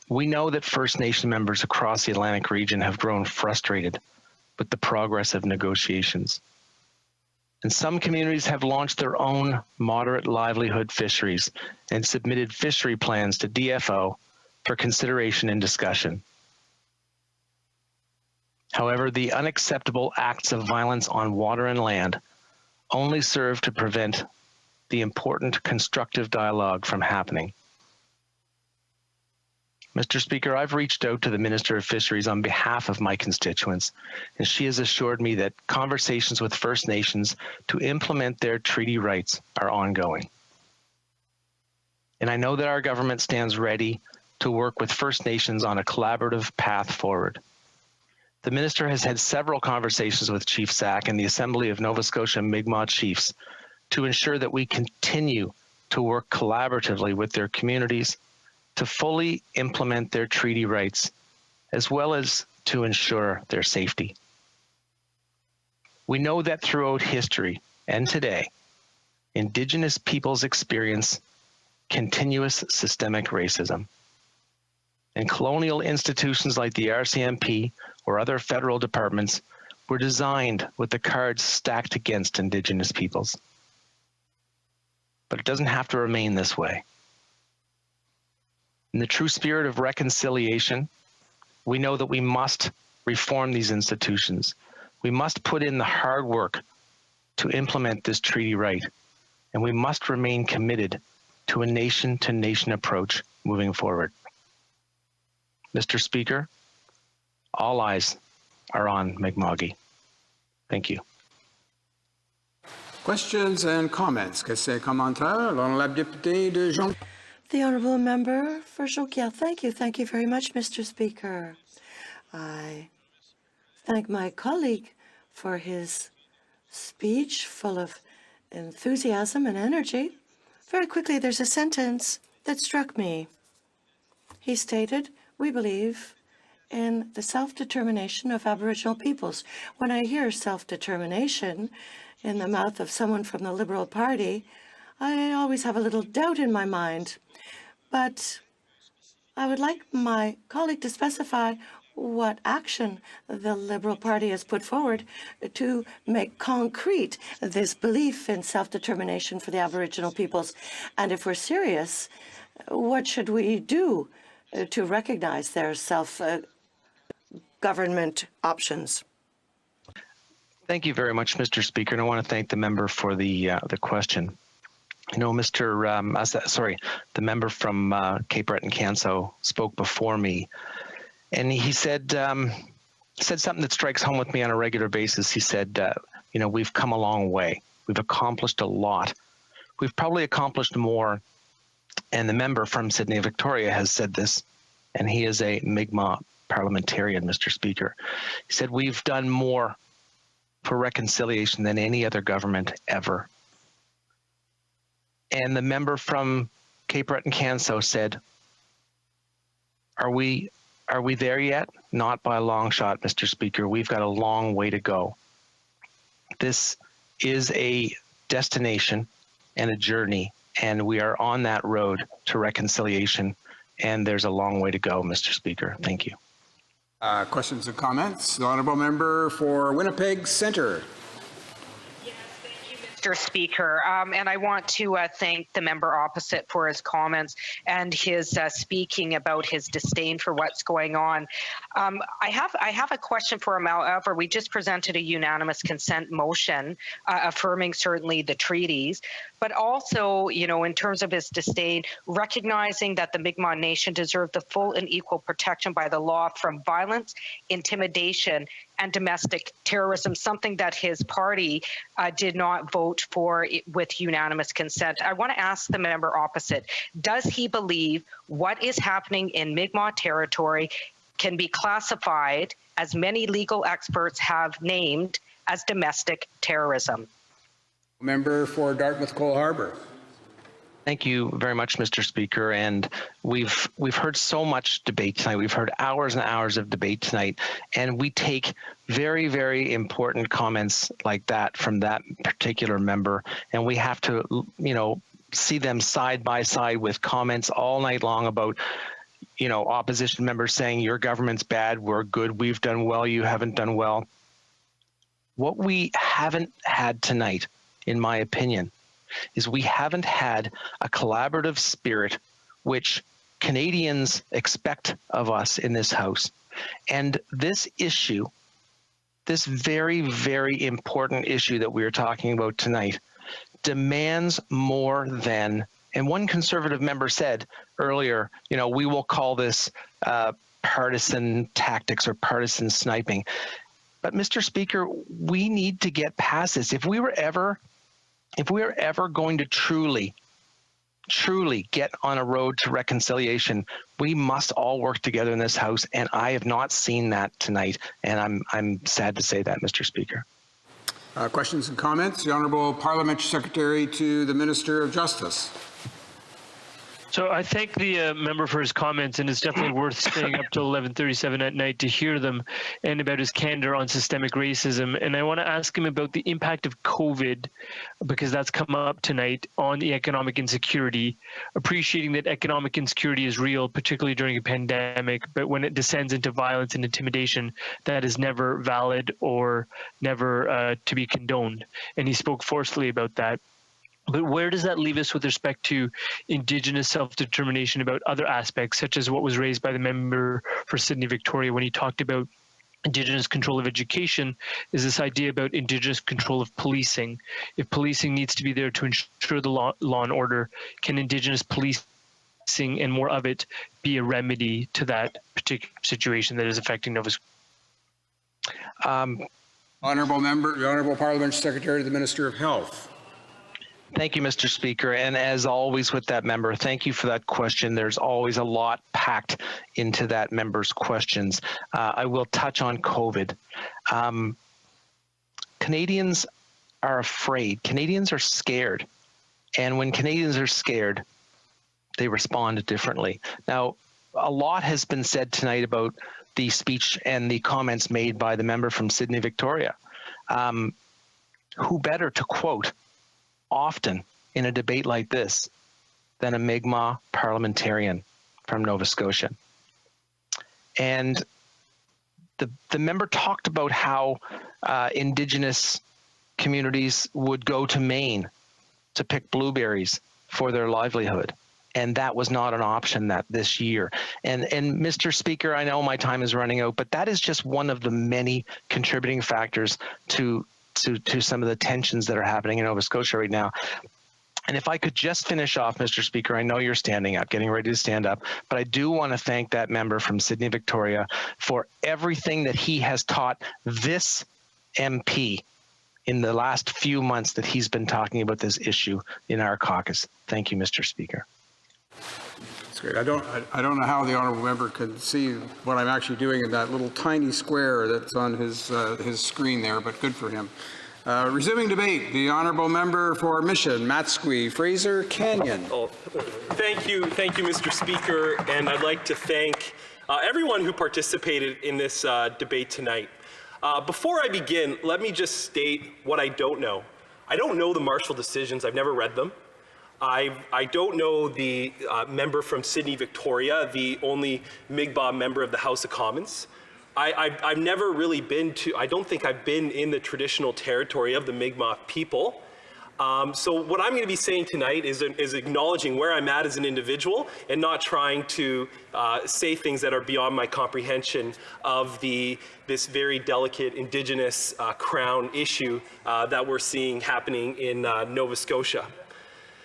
We know that First Nation members across the Atlantic region have grown frustrated with the progress of negotiations. And some communities have launched their own moderate livelihood fisheries and submitted fishery plans to DFO for consideration and discussion. However, the unacceptable acts of violence on water and land only serve to prevent the important constructive dialogue from happening. Mr. Speaker, I've reached out to the Minister of Fisheries on behalf of my constituents, and she has assured me that conversations with First Nations to implement their treaty rights are ongoing. And I know that our government stands ready to work with First Nations on a collaborative path forward. The Minister has had several conversations with Chief Sack and the Assembly of Nova Scotia Mi'kmaq Chiefs to ensure that we continue to work collaboratively with their communities to fully implement their treaty rights, as well as to ensure their safety. We know that throughout history and today, Indigenous peoples experience continuous systemic racism. And colonial institutions like the RCMP or other federal departments were designed with the cards stacked against Indigenous peoples. But it doesn't have to remain this way. In the true spirit of reconciliation, we know that we must reform these institutions. We must put in the hard work to implement this treaty right, and we must remain committed to a nation-to-nation approach moving forward. Mr. Speaker, all eyes are on Mi'kmaq. Thank you. Questions and comments? Questions et commentaires? L'honorable député de Jean. The Honourable Member for Jonquière. Thank you. Thank you very much, Mr. Speaker. I thank my colleague for his speech full of enthusiasm and energy. Very quickly, there's a sentence that struck me. He stated, "We believe in the self-determination of Aboriginal peoples." When I hear self-determination in the mouth of someone from the Liberal Party, I always have a little doubt in my mind. But I would like my colleague to specify what action the Liberal Party has put forward to make concrete this belief in self-determination for the Aboriginal peoples. And if we're serious, what should we do to recognize their self-government options? Thank you very much, Mr. Speaker, and I want to thank the member for the question. You know, the member from Cape Breton Canso spoke before me, and he said something that strikes home with me on a regular basis. He said, you know, we've come a long way. We've accomplished a lot. We've probably accomplished more. And the member from Sydney, Victoria has said this, and he is a Mi'kmaq parliamentarian, Mr. Speaker. He said, we've done more for reconciliation than any other government ever. And the member from Cape Breton Canso said, are we there yet? Not by a long shot, Mr. Speaker. We've got a long way to go. This is a destination and a journey and we are on that road to reconciliation, and there's a long way to go, Mr. Speaker. Thank you. Questions and comments? The Honourable Member for Winnipeg Centre. Mr. Speaker, and I want to thank the member opposite for his comments and his speaking about his disdain for what's going on. I have a question for him. However, we just presented a unanimous consent motion affirming certainly the treaties, but also, you know, in terms of his disdain, recognizing that the Mi'kmaq Nation deserve the full and equal protection by the law from violence, intimidation, and domestic terrorism, something that his party did not vote for with unanimous consent. I want to ask the member opposite, does he believe what is happening in Mi'kmaq territory can be classified, as many legal experts have named, as domestic terrorism? Member for Dartmouth Cole Harbour. Thank you very much, Mr. Speaker. And we've heard so much debate tonight. We've heard hours and hours of debate tonight, and we take very, very important comments like that from that particular member, and we have to, you know, see them side by side with comments all night long about, you know, opposition members saying your government's bad, we're good, we've done well, you haven't done well. What we haven't had tonight, in my opinion, is we haven't had a collaborative spirit which Canadians expect of us in this House. And this issue, this very, very important issue that we are talking about tonight, demands more than, and one Conservative member said earlier, you know, we will call this partisan tactics or partisan sniping. But Mr. Speaker, we need to get past this. If we are ever going to truly get on a road to reconciliation, we must all work together in this House, and I have not seen that tonight, and I'm sad to say that, Mr. Speaker. Questions and comments? The Honourable Parliamentary Secretary to the Minister of Justice. So I thank the member for his comments, and it's definitely worth staying up till 11:37 at night to hear them, and about his candor on systemic racism. And I want to ask him about the impact of COVID, because that's come up tonight, on the economic insecurity, appreciating that economic insecurity is real, particularly during a pandemic, but when it descends into violence and intimidation, that is never valid or never to be condoned. And he spoke forcefully about that. But where does that leave us with respect to Indigenous self-determination about other aspects, such as what was raised by the member for Sydney Victoria when he talked about Indigenous control of education, is this idea about Indigenous control of policing. If policing needs to be there to ensure the law and order, can Indigenous policing and more of it be a remedy to that particular situation that is affecting Nova Scotia? Honourable Member, the Honourable Parliamentary Secretary to the Minister of Health. Thank you, Mr. Speaker. And as always with that member, thank you for that question. There's always a lot packed into that member's questions. I will touch on COVID. Canadians are afraid. Canadians are scared. And when Canadians are scared, they respond differently. Now, a lot has been said tonight about the speech and the comments made by the member from Sydney Victoria. Who better to quote often in a debate like this than a Mi'kmaq parliamentarian from Nova Scotia? And the member talked about how Indigenous communities would go to Maine to pick blueberries for their livelihood. And that was not an option this year. And Mr. Speaker, I know my time is running out, but that is just one of the many contributing factors to some of the tensions that are happening in Nova Scotia right now. And if I could just finish off, Mr. Speaker, I know you're standing up, getting ready to stand up, but I do want to thank that member from Sydney Victoria for everything that he has taught this MP in the last few months that he's been talking about this issue in our caucus. Thank you, Mr. Speaker. That's great. I don't know how the honourable member could see what I'm actually doing in that little tiny square that's on his screen there, but good for him. Resuming debate, the honourable member for Mission, Matsqui, Fraser Canyon. Thank you, Mr. Speaker, and I'd like to thank everyone who participated in this debate tonight. Before I begin, let me just state what I don't know. I don't know the Marshall decisions. I've never read them. I don't know the member from Sydney, Victoria, the only Mi'kmaq member of the House of Commons. I've never really been to, I don't think I've been in the traditional territory of the Mi'kmaq people. So what I'm going to be saying tonight is acknowledging where I'm at as an individual and not trying to say things that are beyond my comprehension of this very delicate Indigenous Crown issue that we're seeing happening in Nova Scotia.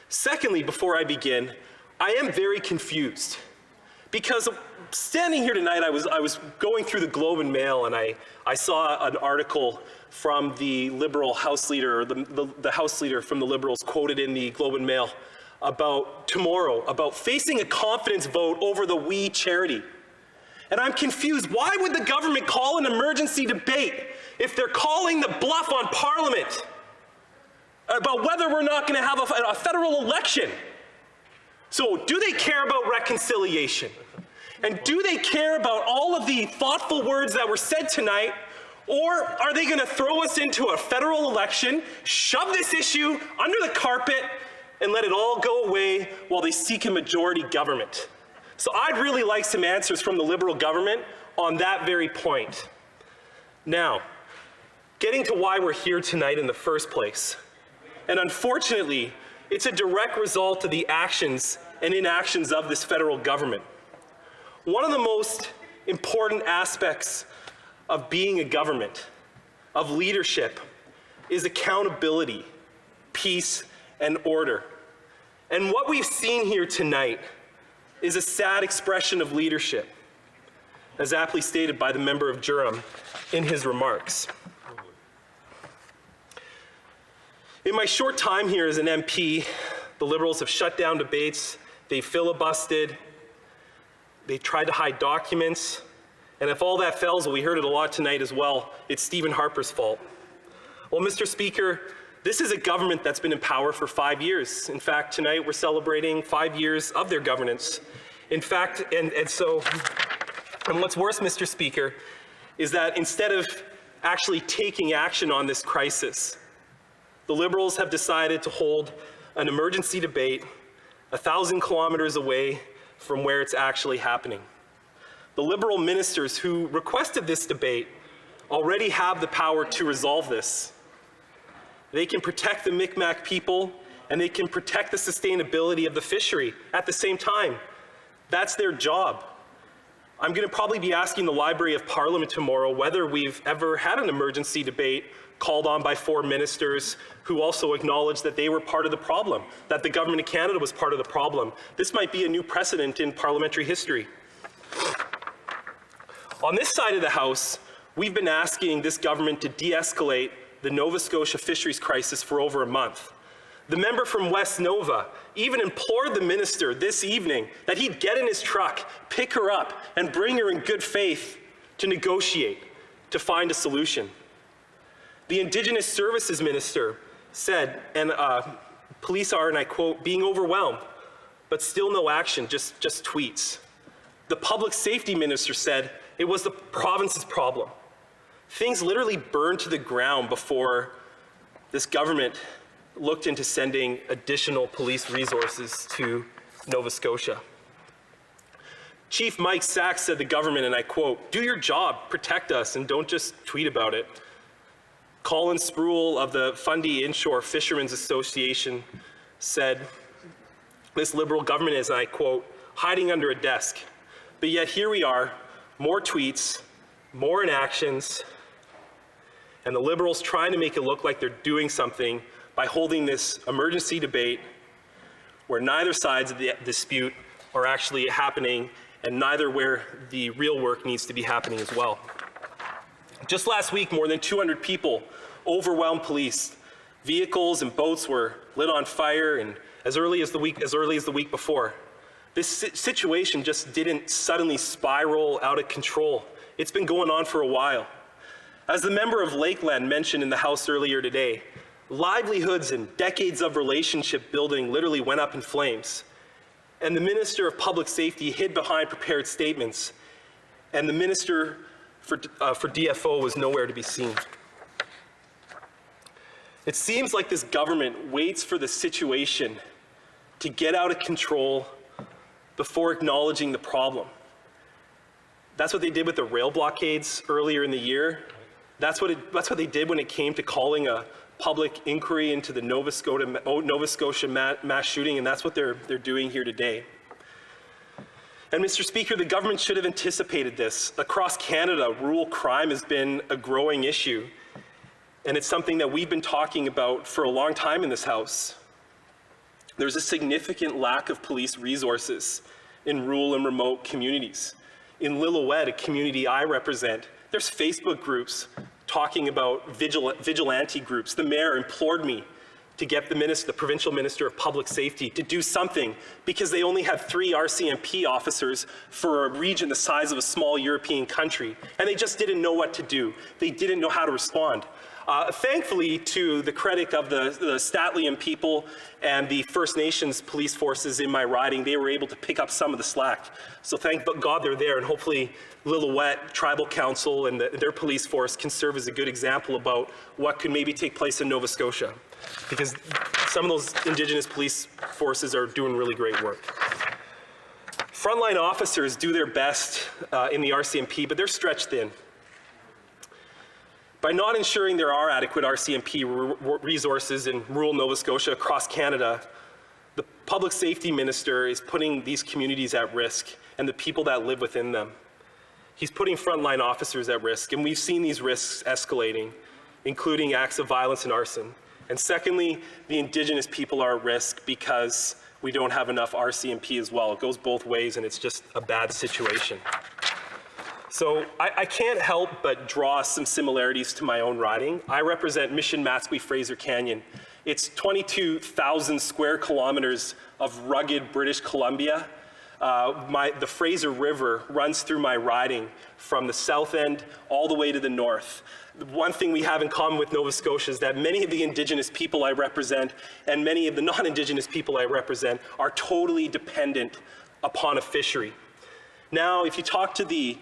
Secondly, before I begin, I am very confused because standing here tonight, I was going through the Globe and Mail and I saw an article from the Liberal House Leader, or the House Leader from the Liberals quoted in the Globe and Mail about tomorrow, about facing a confidence vote over the WE charity. And I'm confused. Why would the government call an emergency debate if they're calling the bluff on Parliament about whether we're not going to have a federal election? So do they care about reconciliation? And do they care about all of the thoughtful words that were said tonight? Or are they going to throw us into a federal election, shove this issue under the carpet, and let it all go away while they seek a majority government? So I'd really like some answers from the Liberal government on that very point. Now, getting to why we're here tonight in the first place. And unfortunately, it's a direct result of the actions and inactions of this federal government. One of the most important aspects of being a government, of leadership, is accountability, peace, and order. And what we've seen here tonight is a sad expression of leadership, as aptly stated by the member of Durham in his remarks. In my short time here as an MP, the Liberals have shut down debates, they filibustered, they tried to hide documents, and if all that fails, well, we heard it a lot tonight as well, it's Stephen Harper's fault. Well, Mr. Speaker, this is a government that's been in power for 5 years. In fact, tonight we're celebrating 5 years of their governance. In fact, and what's worse, Mr. Speaker, is that instead of actually taking action on this crisis, the Liberals have decided to hold an emergency debate 1,000 kilometers away from where it's actually happening. The Liberal ministers who requested this debate already have the power to resolve this. They can protect the Mi'kmaq people and they can protect the sustainability of the fishery at the same time. That's their job. I'm going to probably be asking the Library of Parliament tomorrow whether we've ever had an emergency debate called on by 4 ministers who also acknowledged that they were part of the problem, that the Government of Canada was part of the problem. This might be a new precedent in parliamentary history. On this side of the House, we've been asking this government to de-escalate the Nova Scotia fisheries crisis for over a month. The member from West Nova even implored the minister this evening that he'd get in his truck, pick her up, and bring her in good faith to negotiate, to find a solution. The Indigenous Services Minister said, and police are, and I quote, being overwhelmed, but still no action, just tweets. The Public Safety Minister said it was the province's problem. Things literally burned to the ground before this government looked into sending additional police resources to Nova Scotia. Chief Mike Sachs said the government, and I quote, do your job, protect us, and don't just tweet about it. Colin Spruill of the Fundy Inshore Fishermen's Association said, this Liberal government is, and I quote, hiding under a desk. But yet here we are, more tweets, more inactions, and the Liberals trying to make it look like they're doing something by holding this emergency debate where neither sides of the dispute are actually happening and neither where the real work needs to be happening as well. Just last week, more than 200 people overwhelmed police. Vehicles and boats were lit on fire, and as early as the week before. This situation just didn't suddenly spiral out of control. It's been going on for a while. As the member of Lakeland mentioned in the House earlier today, livelihoods and decades of relationship building literally went up in flames. And the Minister of Public Safety hid behind prepared statements, and the Minister for DFO was nowhere to be seen. It seems like this government waits for the situation to get out of control before acknowledging the problem. That's what they did with the rail blockades earlier in the year. That's what they did when it came to calling a public inquiry into the Nova Scotia mass shooting, and that's what they're doing here today. And Mr. Speaker, the government should have anticipated this. Across Canada, rural crime has been a growing issue, and it's something that we've been talking about for a long time in this House. There's a significant lack of police resources in rural and remote communities. In Lillooet, a community I represent, there's Facebook groups talking about vigilante groups. The mayor implored me to get the provincial minister of public safety to do something because they only have 3 RCMP officers for a region the size of a small European country, and they just didn't know what to do. They didn't know how to respond. Thankfully, to the credit of the Statliam people and the First Nations police forces in my riding, they were able to pick up some of the slack. So thank God they're there, and hopefully Lillooet Tribal Council and their police force can serve as a good example about what could maybe take place in Nova Scotia, because some of those Indigenous police forces are doing really great work. Frontline officers do their best in the RCMP, but they're stretched thin. By not ensuring there are adequate RCMP resources in rural Nova Scotia across Canada, the public safety minister is putting these communities at risk and the people that live within them. He's putting frontline officers at risk, and we've seen these risks escalating, including acts of violence and arson. And secondly, the Indigenous people are at risk because we don't have enough RCMP as well. It goes both ways, and it's just a bad situation. So I can't help but draw some similarities to my own riding. I represent Mission Matsqui Fraser Canyon. It's 22,000 square kilometers of rugged British Columbia. The Fraser River runs through my riding from the south end all the way to the north. One thing we have in common with Nova Scotia is that many of the Indigenous people I represent and many of the non-Indigenous people I represent are totally dependent upon a fishery. Now, if you talk to the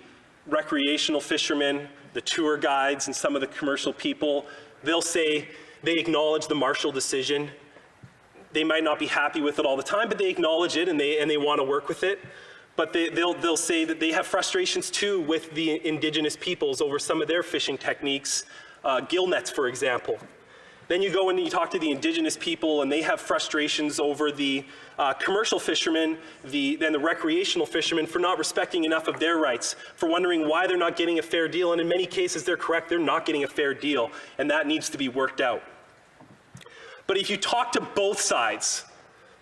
recreational fishermen, the tour guides, and some of the commercial people, they'll say they acknowledge the Marshall decision. They might not be happy with it all the time, but they acknowledge it and they want to work with it. But they'll say that they have frustrations too with the Indigenous peoples over some of their fishing techniques, gill nets, for example. Then you go and you talk to the Indigenous people and they have frustrations over the commercial fishermen, then the recreational fishermen for not respecting enough of their rights, for wondering why they're not getting a fair deal. And in many cases, they're correct, they're not getting a fair deal, and that needs to be worked out. But if you talk to both sides,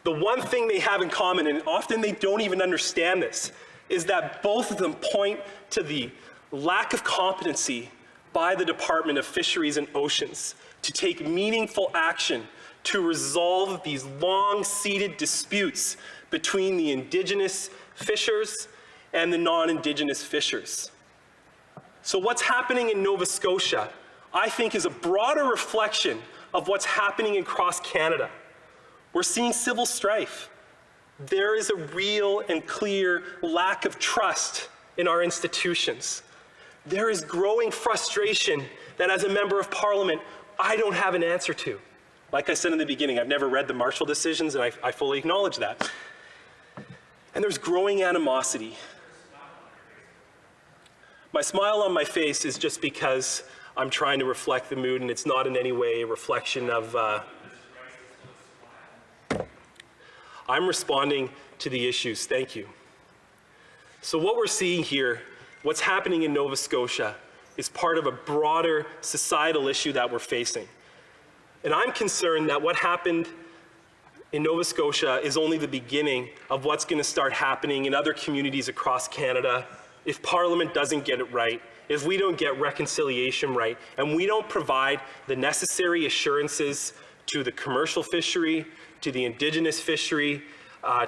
the one thing they have in common, and often they don't even understand this, is that both of them point to the lack of competency by the Department of Fisheries and Oceans to take meaningful action to resolve these long-seated disputes between the Indigenous fishers and the non-Indigenous fishers. So what's happening in Nova Scotia, I think, is a broader reflection of what's happening across Canada. We're seeing civil strife. There is a real and clear lack of trust in our institutions. There is growing frustration that as a member of Parliament, I don't have an answer to. Like I said in the beginning, I've never read the Marshall decisions, and I fully acknowledge that. And there's growing animosity. My smile on my face is just because I'm trying to reflect the mood, and it's not in any way a reflection of... I'm responding to the issues. Thank you. So what we're seeing here, what's happening in Nova Scotia, is part of a broader societal issue that we're facing. And I'm concerned that what happened in Nova Scotia is only the beginning of what's going to start happening in other communities across Canada if Parliament doesn't get it right, if we don't get reconciliation right, and we don't provide the necessary assurances to the commercial fishery, to the Indigenous fishery,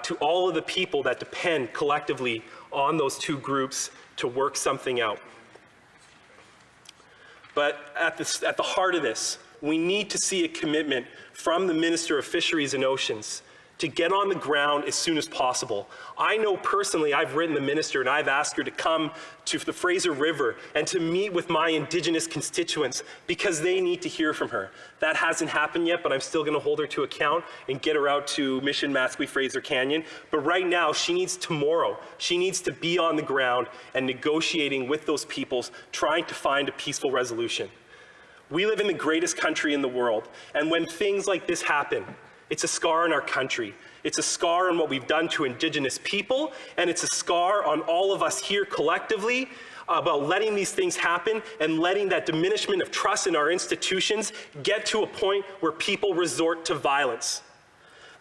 to all of the people that depend collectively on those two groups to work something out. But at the heart of this, we need to see a commitment from the Minister of Fisheries and Oceans to get on the ground as soon as possible. I know personally, I've written the minister and I've asked her to come to the Fraser River and to meet with my Indigenous constituents because they need to hear from her. That hasn't happened yet, but I'm still going to hold her to account and get her out to Mission Matsqui Fraser Canyon. But right now, she needs to be on the ground and negotiating with those peoples, trying to find a peaceful resolution. We live in the greatest country in the world, and when things like this happen, it's a scar on our country. It's a scar on what we've done to Indigenous people, and it's a scar on all of us here collectively about letting these things happen and letting that diminishment of trust in our institutions get to a point where people resort to violence.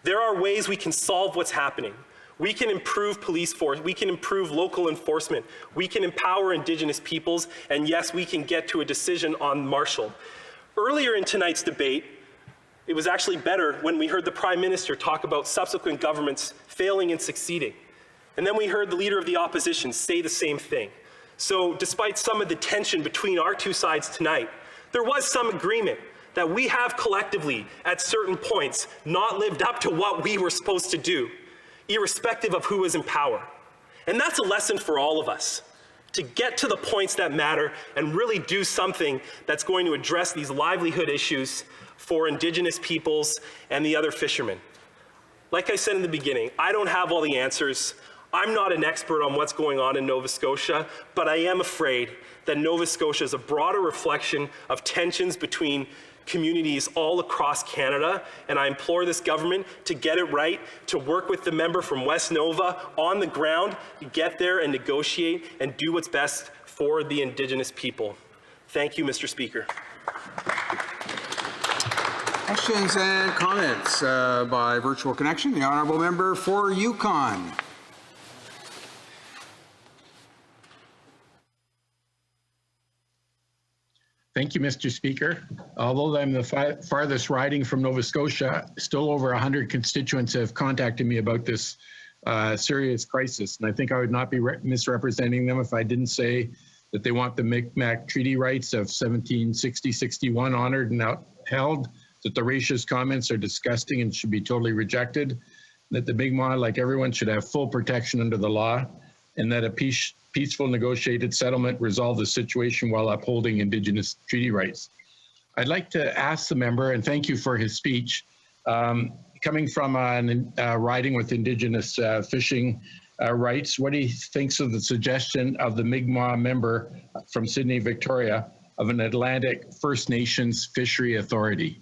There are ways we can solve what's happening. We can improve police force, we can improve local enforcement, we can empower Indigenous peoples, and yes, we can get to a decision on Marshall. Earlier in tonight's debate, it was actually better when we heard the Prime Minister talk about subsequent governments failing and succeeding. And then we heard the Leader of the Opposition say the same thing. So despite some of the tension between our two sides tonight, there was some agreement that we have collectively at certain points not lived up to what we were supposed to do, irrespective of who is in power. And that's a lesson for all of us, to get to the points that matter and really do something that's going to address these livelihood issues for Indigenous peoples and the other fishermen. Like I said in the beginning, I don't have all the answers. I'm not an expert on what's going on in Nova Scotia, but I am afraid that Nova Scotia is a broader reflection of tensions between communities all across Canada, and I implore this government to get it right, to work with the member from West Nova on the ground, get there and negotiate and do what's best for the Indigenous people. Thank you, Mr. Speaker. Questions and comments by virtual connection. The honourable member for Yukon. Thank you, Mr. Speaker. Although I'm the farthest riding from Nova Scotia, still over 100 constituents have contacted me about this serious crisis. And I think I would not be misrepresenting them if I didn't say that they want the Micmac treaty rights of 1760-61 honored and upheld, that the racist comments are disgusting and should be totally rejected, that the Mi'kmaq, like everyone, should have full protection under the law, and that a peaceful negotiated settlement resolve the situation while upholding Indigenous treaty rights. I'd like to ask the member, and thank you for his speech, coming from a riding with Indigenous fishing rights, what he thinks of the suggestion of the Mi'kmaq member from Sydney, Victoria, of an Atlantic First Nations fishery authority.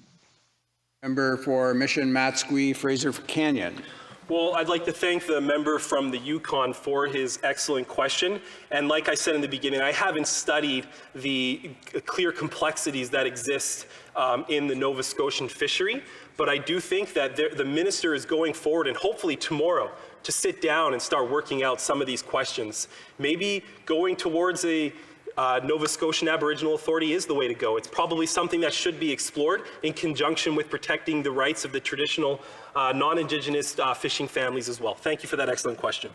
Member for Mission Matsqui Fraser Canyon. Well, I'd like to thank the member from the Yukon for his excellent question. And like I said in the beginning, I haven't studied the clear complexities that exist in the Nova Scotian fishery, but I do think that the minister is going forward, and hopefully tomorrow, to sit down and start working out some of these questions. Maybe going towards a Nova Scotian Aboriginal Authority is the way to go. It's probably something that should be explored in conjunction with protecting the rights of the traditional non-Indigenous fishing families as well. Thank you for that excellent question.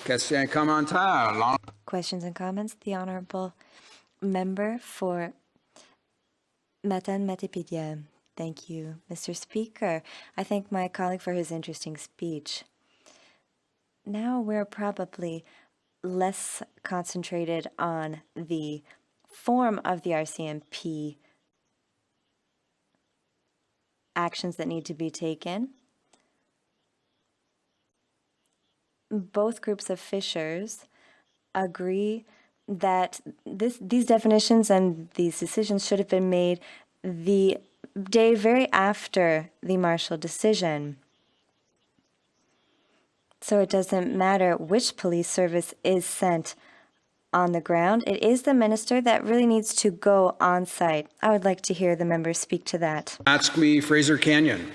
Questions and comments? The Honourable Member for Matane-Matapédia. Thank you, Mr. Speaker. I thank my colleague for his interesting speech. Now we're probably less concentrated on the form of the RCMP actions that need to be taken. Both groups of fishers agree that these definitions and these decisions should have been made the day very after the Marshall decision. So it doesn't matter which police service is sent on the ground. It is the minister that really needs to go on site. I would like to hear the member speak to that. Matsqui Fraser Canyon.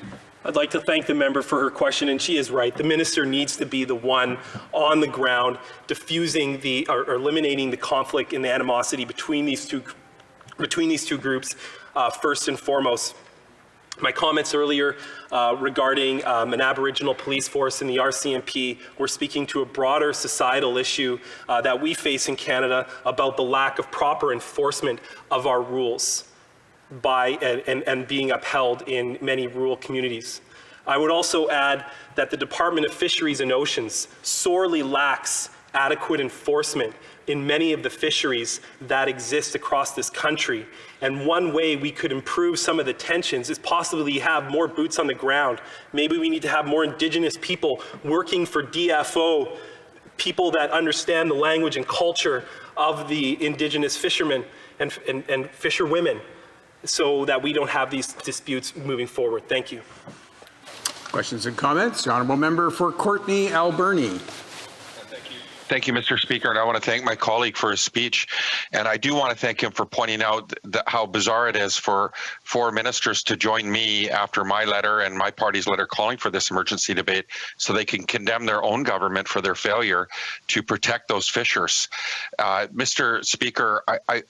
I'd like to thank the member for her question, and she is right. The minister needs to be the one on the ground diffusing or eliminating the conflict and the animosity between these two groups first and foremost. My comments earlier regarding an Aboriginal police force in the RCMP were speaking to a broader societal issue that we face in Canada about the lack of proper enforcement of our rules and being upheld in many rural communities. I would also add that the Department of Fisheries and Oceans sorely lacks adequate enforcement in many of the fisheries that exist across this country. And one way we could improve some of the tensions is possibly have more boots on the ground. Maybe we need to have more Indigenous people working for DFO, people that understand the language and culture of the Indigenous fishermen and fisherwomen, so that we don't have these disputes moving forward. Thank you. Questions and comments? The Honourable Member for Courtenay Alberni. Thank you, Mr. Speaker, and I want to thank my colleague for his speech. And I do want to thank him for pointing out how bizarre it is for four ministers to join me after my letter and my party's letter calling for this emergency debate so they can condemn their own government for their failure to protect those fishers. Mr. Speaker, I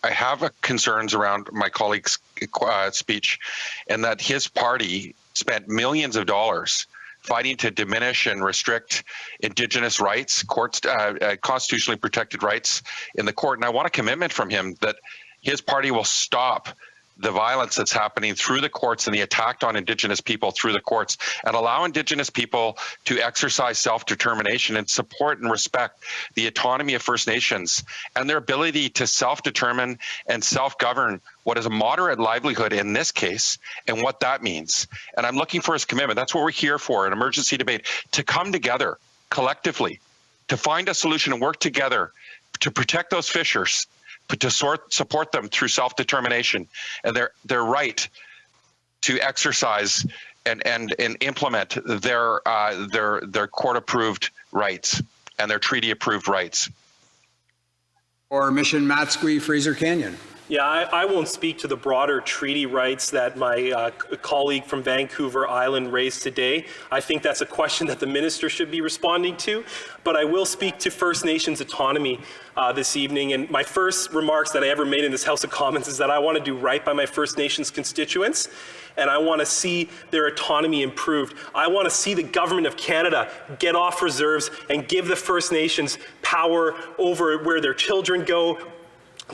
have concerns around my colleague's speech, and that his party spent millions of dollars fighting to diminish and restrict Indigenous rights, constitutionally protected rights in the court. And I want a commitment from him that his party will stop the violence that's happening through the courts and the attack on Indigenous people through the courts, and allow Indigenous people to exercise self-determination and support and respect the autonomy of First Nations and their ability to self-determine and self-govern what is a moderate livelihood in this case, and what that means. And I'm looking for his commitment. That's what we're here for, an emergency debate, to come together collectively, to find a solution and work together to protect those fishers, but to support them through self-determination and their right to exercise and implement their court-approved rights and their treaty-approved rights. Or Mission Matsqui, Fraser Canyon. Yeah, I won't speak to the broader treaty rights that my colleague from Vancouver Island raised today. I think that's a question that the minister should be responding to. But I will speak to First Nations autonomy this evening. And my first remarks that I ever made in this House of Commons is that I want to do right by my First Nations constituents, and I want to see their autonomy improved. I want to see the Government of Canada get off reserves and give the First Nations power over where their children go,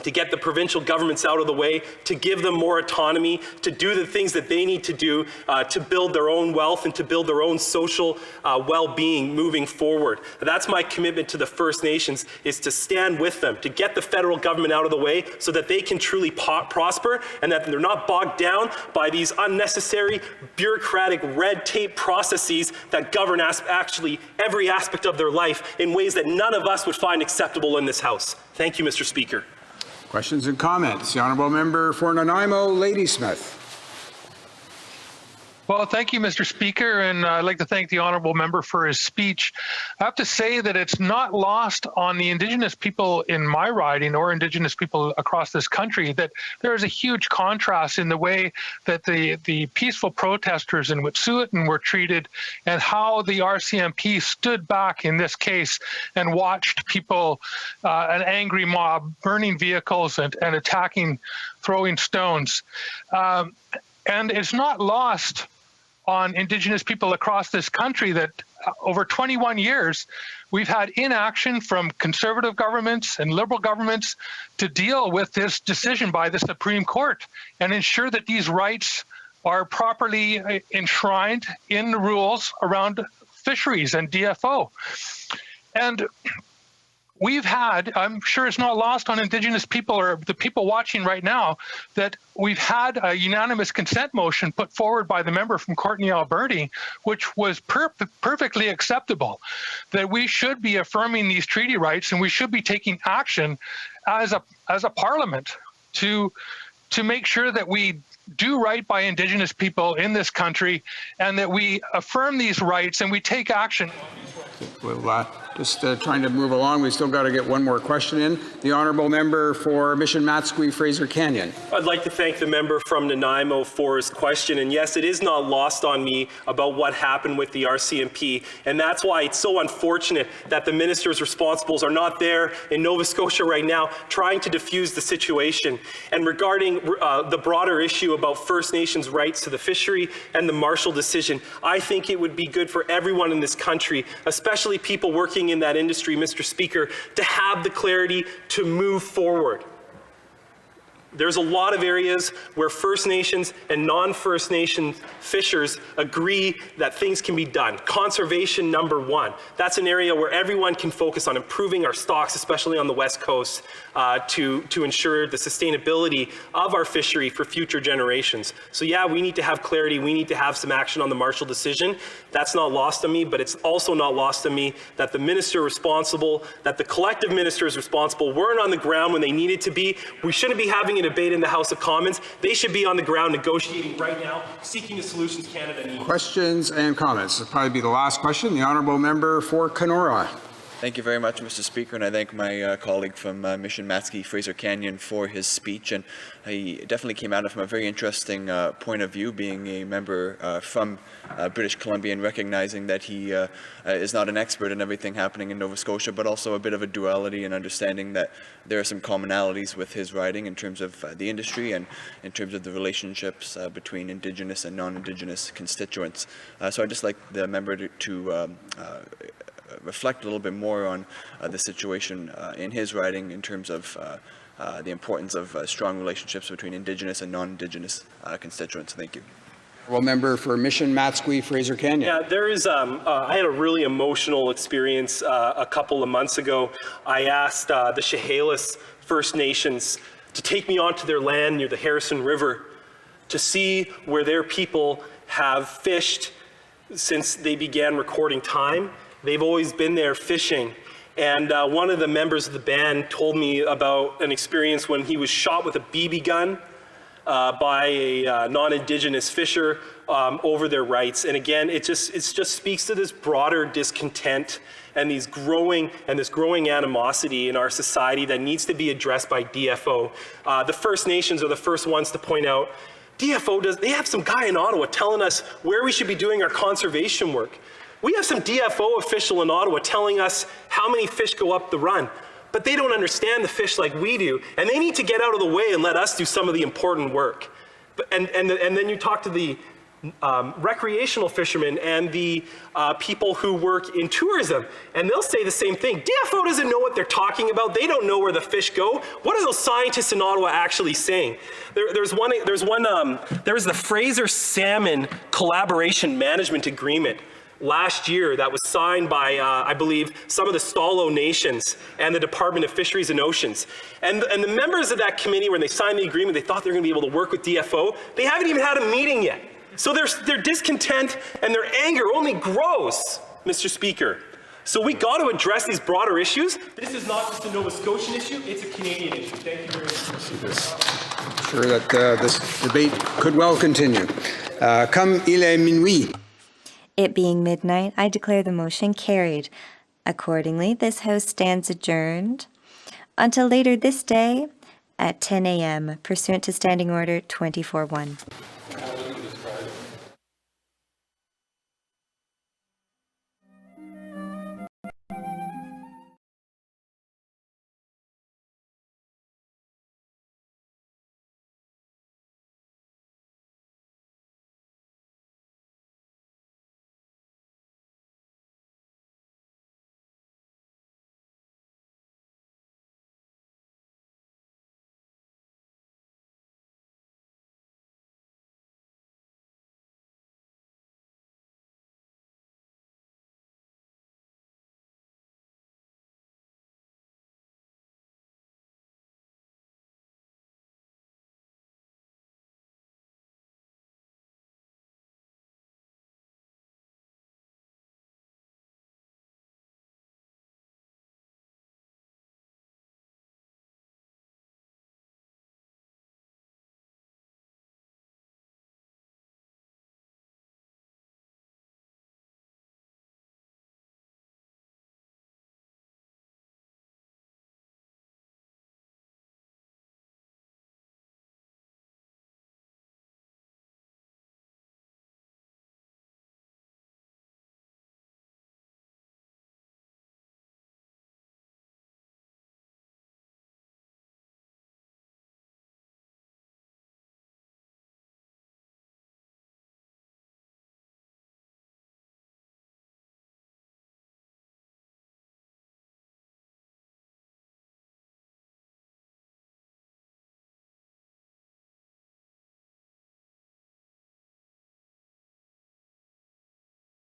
to get the provincial governments out of the way, to give them more autonomy, to do the things that they need to do to build their own wealth and to build their own social well-being moving forward. That's my commitment to the First Nations, is to stand with them, to get the federal government out of the way so that they can truly prosper and that they're not bogged down by these unnecessary bureaucratic red tape processes that govern actually every aspect of their life in ways that none of us would find acceptable in this House. Thank you, Mr. Speaker. Questions and comments? The Honourable Member for Nanaimo, Ladysmith. Well, thank you, Mr. Speaker, and I'd like to thank the honourable member for his speech. I have to say that it's not lost on the Indigenous people in my riding or Indigenous people across this country that there is a huge contrast in the way that the peaceful protesters in Wet'suwet'en were treated and how the RCMP stood back in this case and watched people, an angry mob, burning vehicles and attacking, throwing stones. And it's not lost on Indigenous people across this country that over 21 years, we've had inaction from conservative governments and liberal governments to deal with this decision by the Supreme Court and ensure that these rights are properly enshrined in the rules around fisheries and DFO. And we've had, I'm sure it's not lost on Indigenous people or the people watching right now, that we've had a unanimous consent motion put forward by the member from Courtenay Alberni, which was perfectly acceptable, that we should be affirming these treaty rights and we should be taking action as a parliament to make sure that we do right by Indigenous people in this country and that we affirm these rights and we take action. We'll just trying to move along. We still got to get one more question in. The honourable member for Mission Matsqui, Fraser Canyon. I'd like to thank the member from Nanaimo for his question. And yes, it is not lost on me about what happened with the RCMP. And that's why it's so unfortunate that the ministers responsible are not there in Nova Scotia right now trying to diffuse the situation. And regarding the broader issue about First Nations rights to the fishery and the Marshall decision, I think it would be good for everyone in this country, especially people working in that industry, Mr. Speaker, to have the clarity to move forward. There's a lot of areas where First Nations and non-First Nation fishers agree that things can be done. Conservation number one. That's an area where everyone can focus on improving our stocks, especially on the West Coast, to ensure the sustainability of our fishery for future generations. So yeah, we need to have clarity. We need to have some action on the Marshall decision. That's not lost on me, but it's also not lost on me that the minister responsible, that the collective ministers responsible weren't on the ground when they needed to be. We shouldn't be having a debate in the House of Commons. They should be on the ground negotiating right now, seeking the solutions Canada needs. Questions and comments. This will probably be the last question. The honourable member for Kenora. Thank you very much, Mr. Speaker, and I thank my colleague from Mission Matsky, Fraser Canyon, for his speech. And he definitely came at it from a very interesting point of view, being a member from British Columbia and recognizing that he is not an expert in everything happening in Nova Scotia, but also a bit of a duality and understanding that there are some commonalities with his writing in terms of the industry and in terms of the relationships between Indigenous and non-Indigenous constituents. So I'd just like the member to reflect a little bit more on the situation in his writing in terms of the importance of strong relationships between Indigenous and non-Indigenous constituents. Thank you. Well, member for Mission Matsky, Fraser Canyon. Yeah, there is. I had a really emotional experience a couple of months ago. I asked the Chehalis First Nations to take me onto their land near the Harrison River to see where their people have fished since they began recording time. They've always been there fishing. And one of the members of the band told me about an experience when he was shot with a BB gun by a non-Indigenous fisher over their rights. And again, it just speaks to this broader discontent and this growing animosity in our society that needs to be addressed by DFO. The First Nations are the first ones to point out, they have some guy in Ottawa telling us where we should be doing our conservation work. We have some DFO official in Ottawa telling us how many fish go up the run, but they don't understand the fish like we do, and they need to get out of the way and let us do some of the important work. And then you talk to the recreational fishermen and the people who work in tourism, and they'll say the same thing. DFO doesn't know what they're talking about. They don't know where the fish go. What are those scientists in Ottawa actually saying? There's the Fraser Salmon Collaboration Management Agreement last year that was signed by, I believe, some of the Stalo nations and the Department of Fisheries and Oceans. And the members of that committee, when they signed the agreement, they thought they were going to be able to work with DFO. They haven't even had a meeting yet. So their discontent and their anger only grows, Mr. Speaker. So we got to address these broader issues. This is not just a Nova Scotian issue, it's a Canadian issue. Thank you very much. I'm sure that this debate could well continue. Comme il est minuit. It being midnight, I declare the motion carried. Accordingly, this House stands adjourned until later this day at 10 a.m. pursuant to Standing Order 24-1.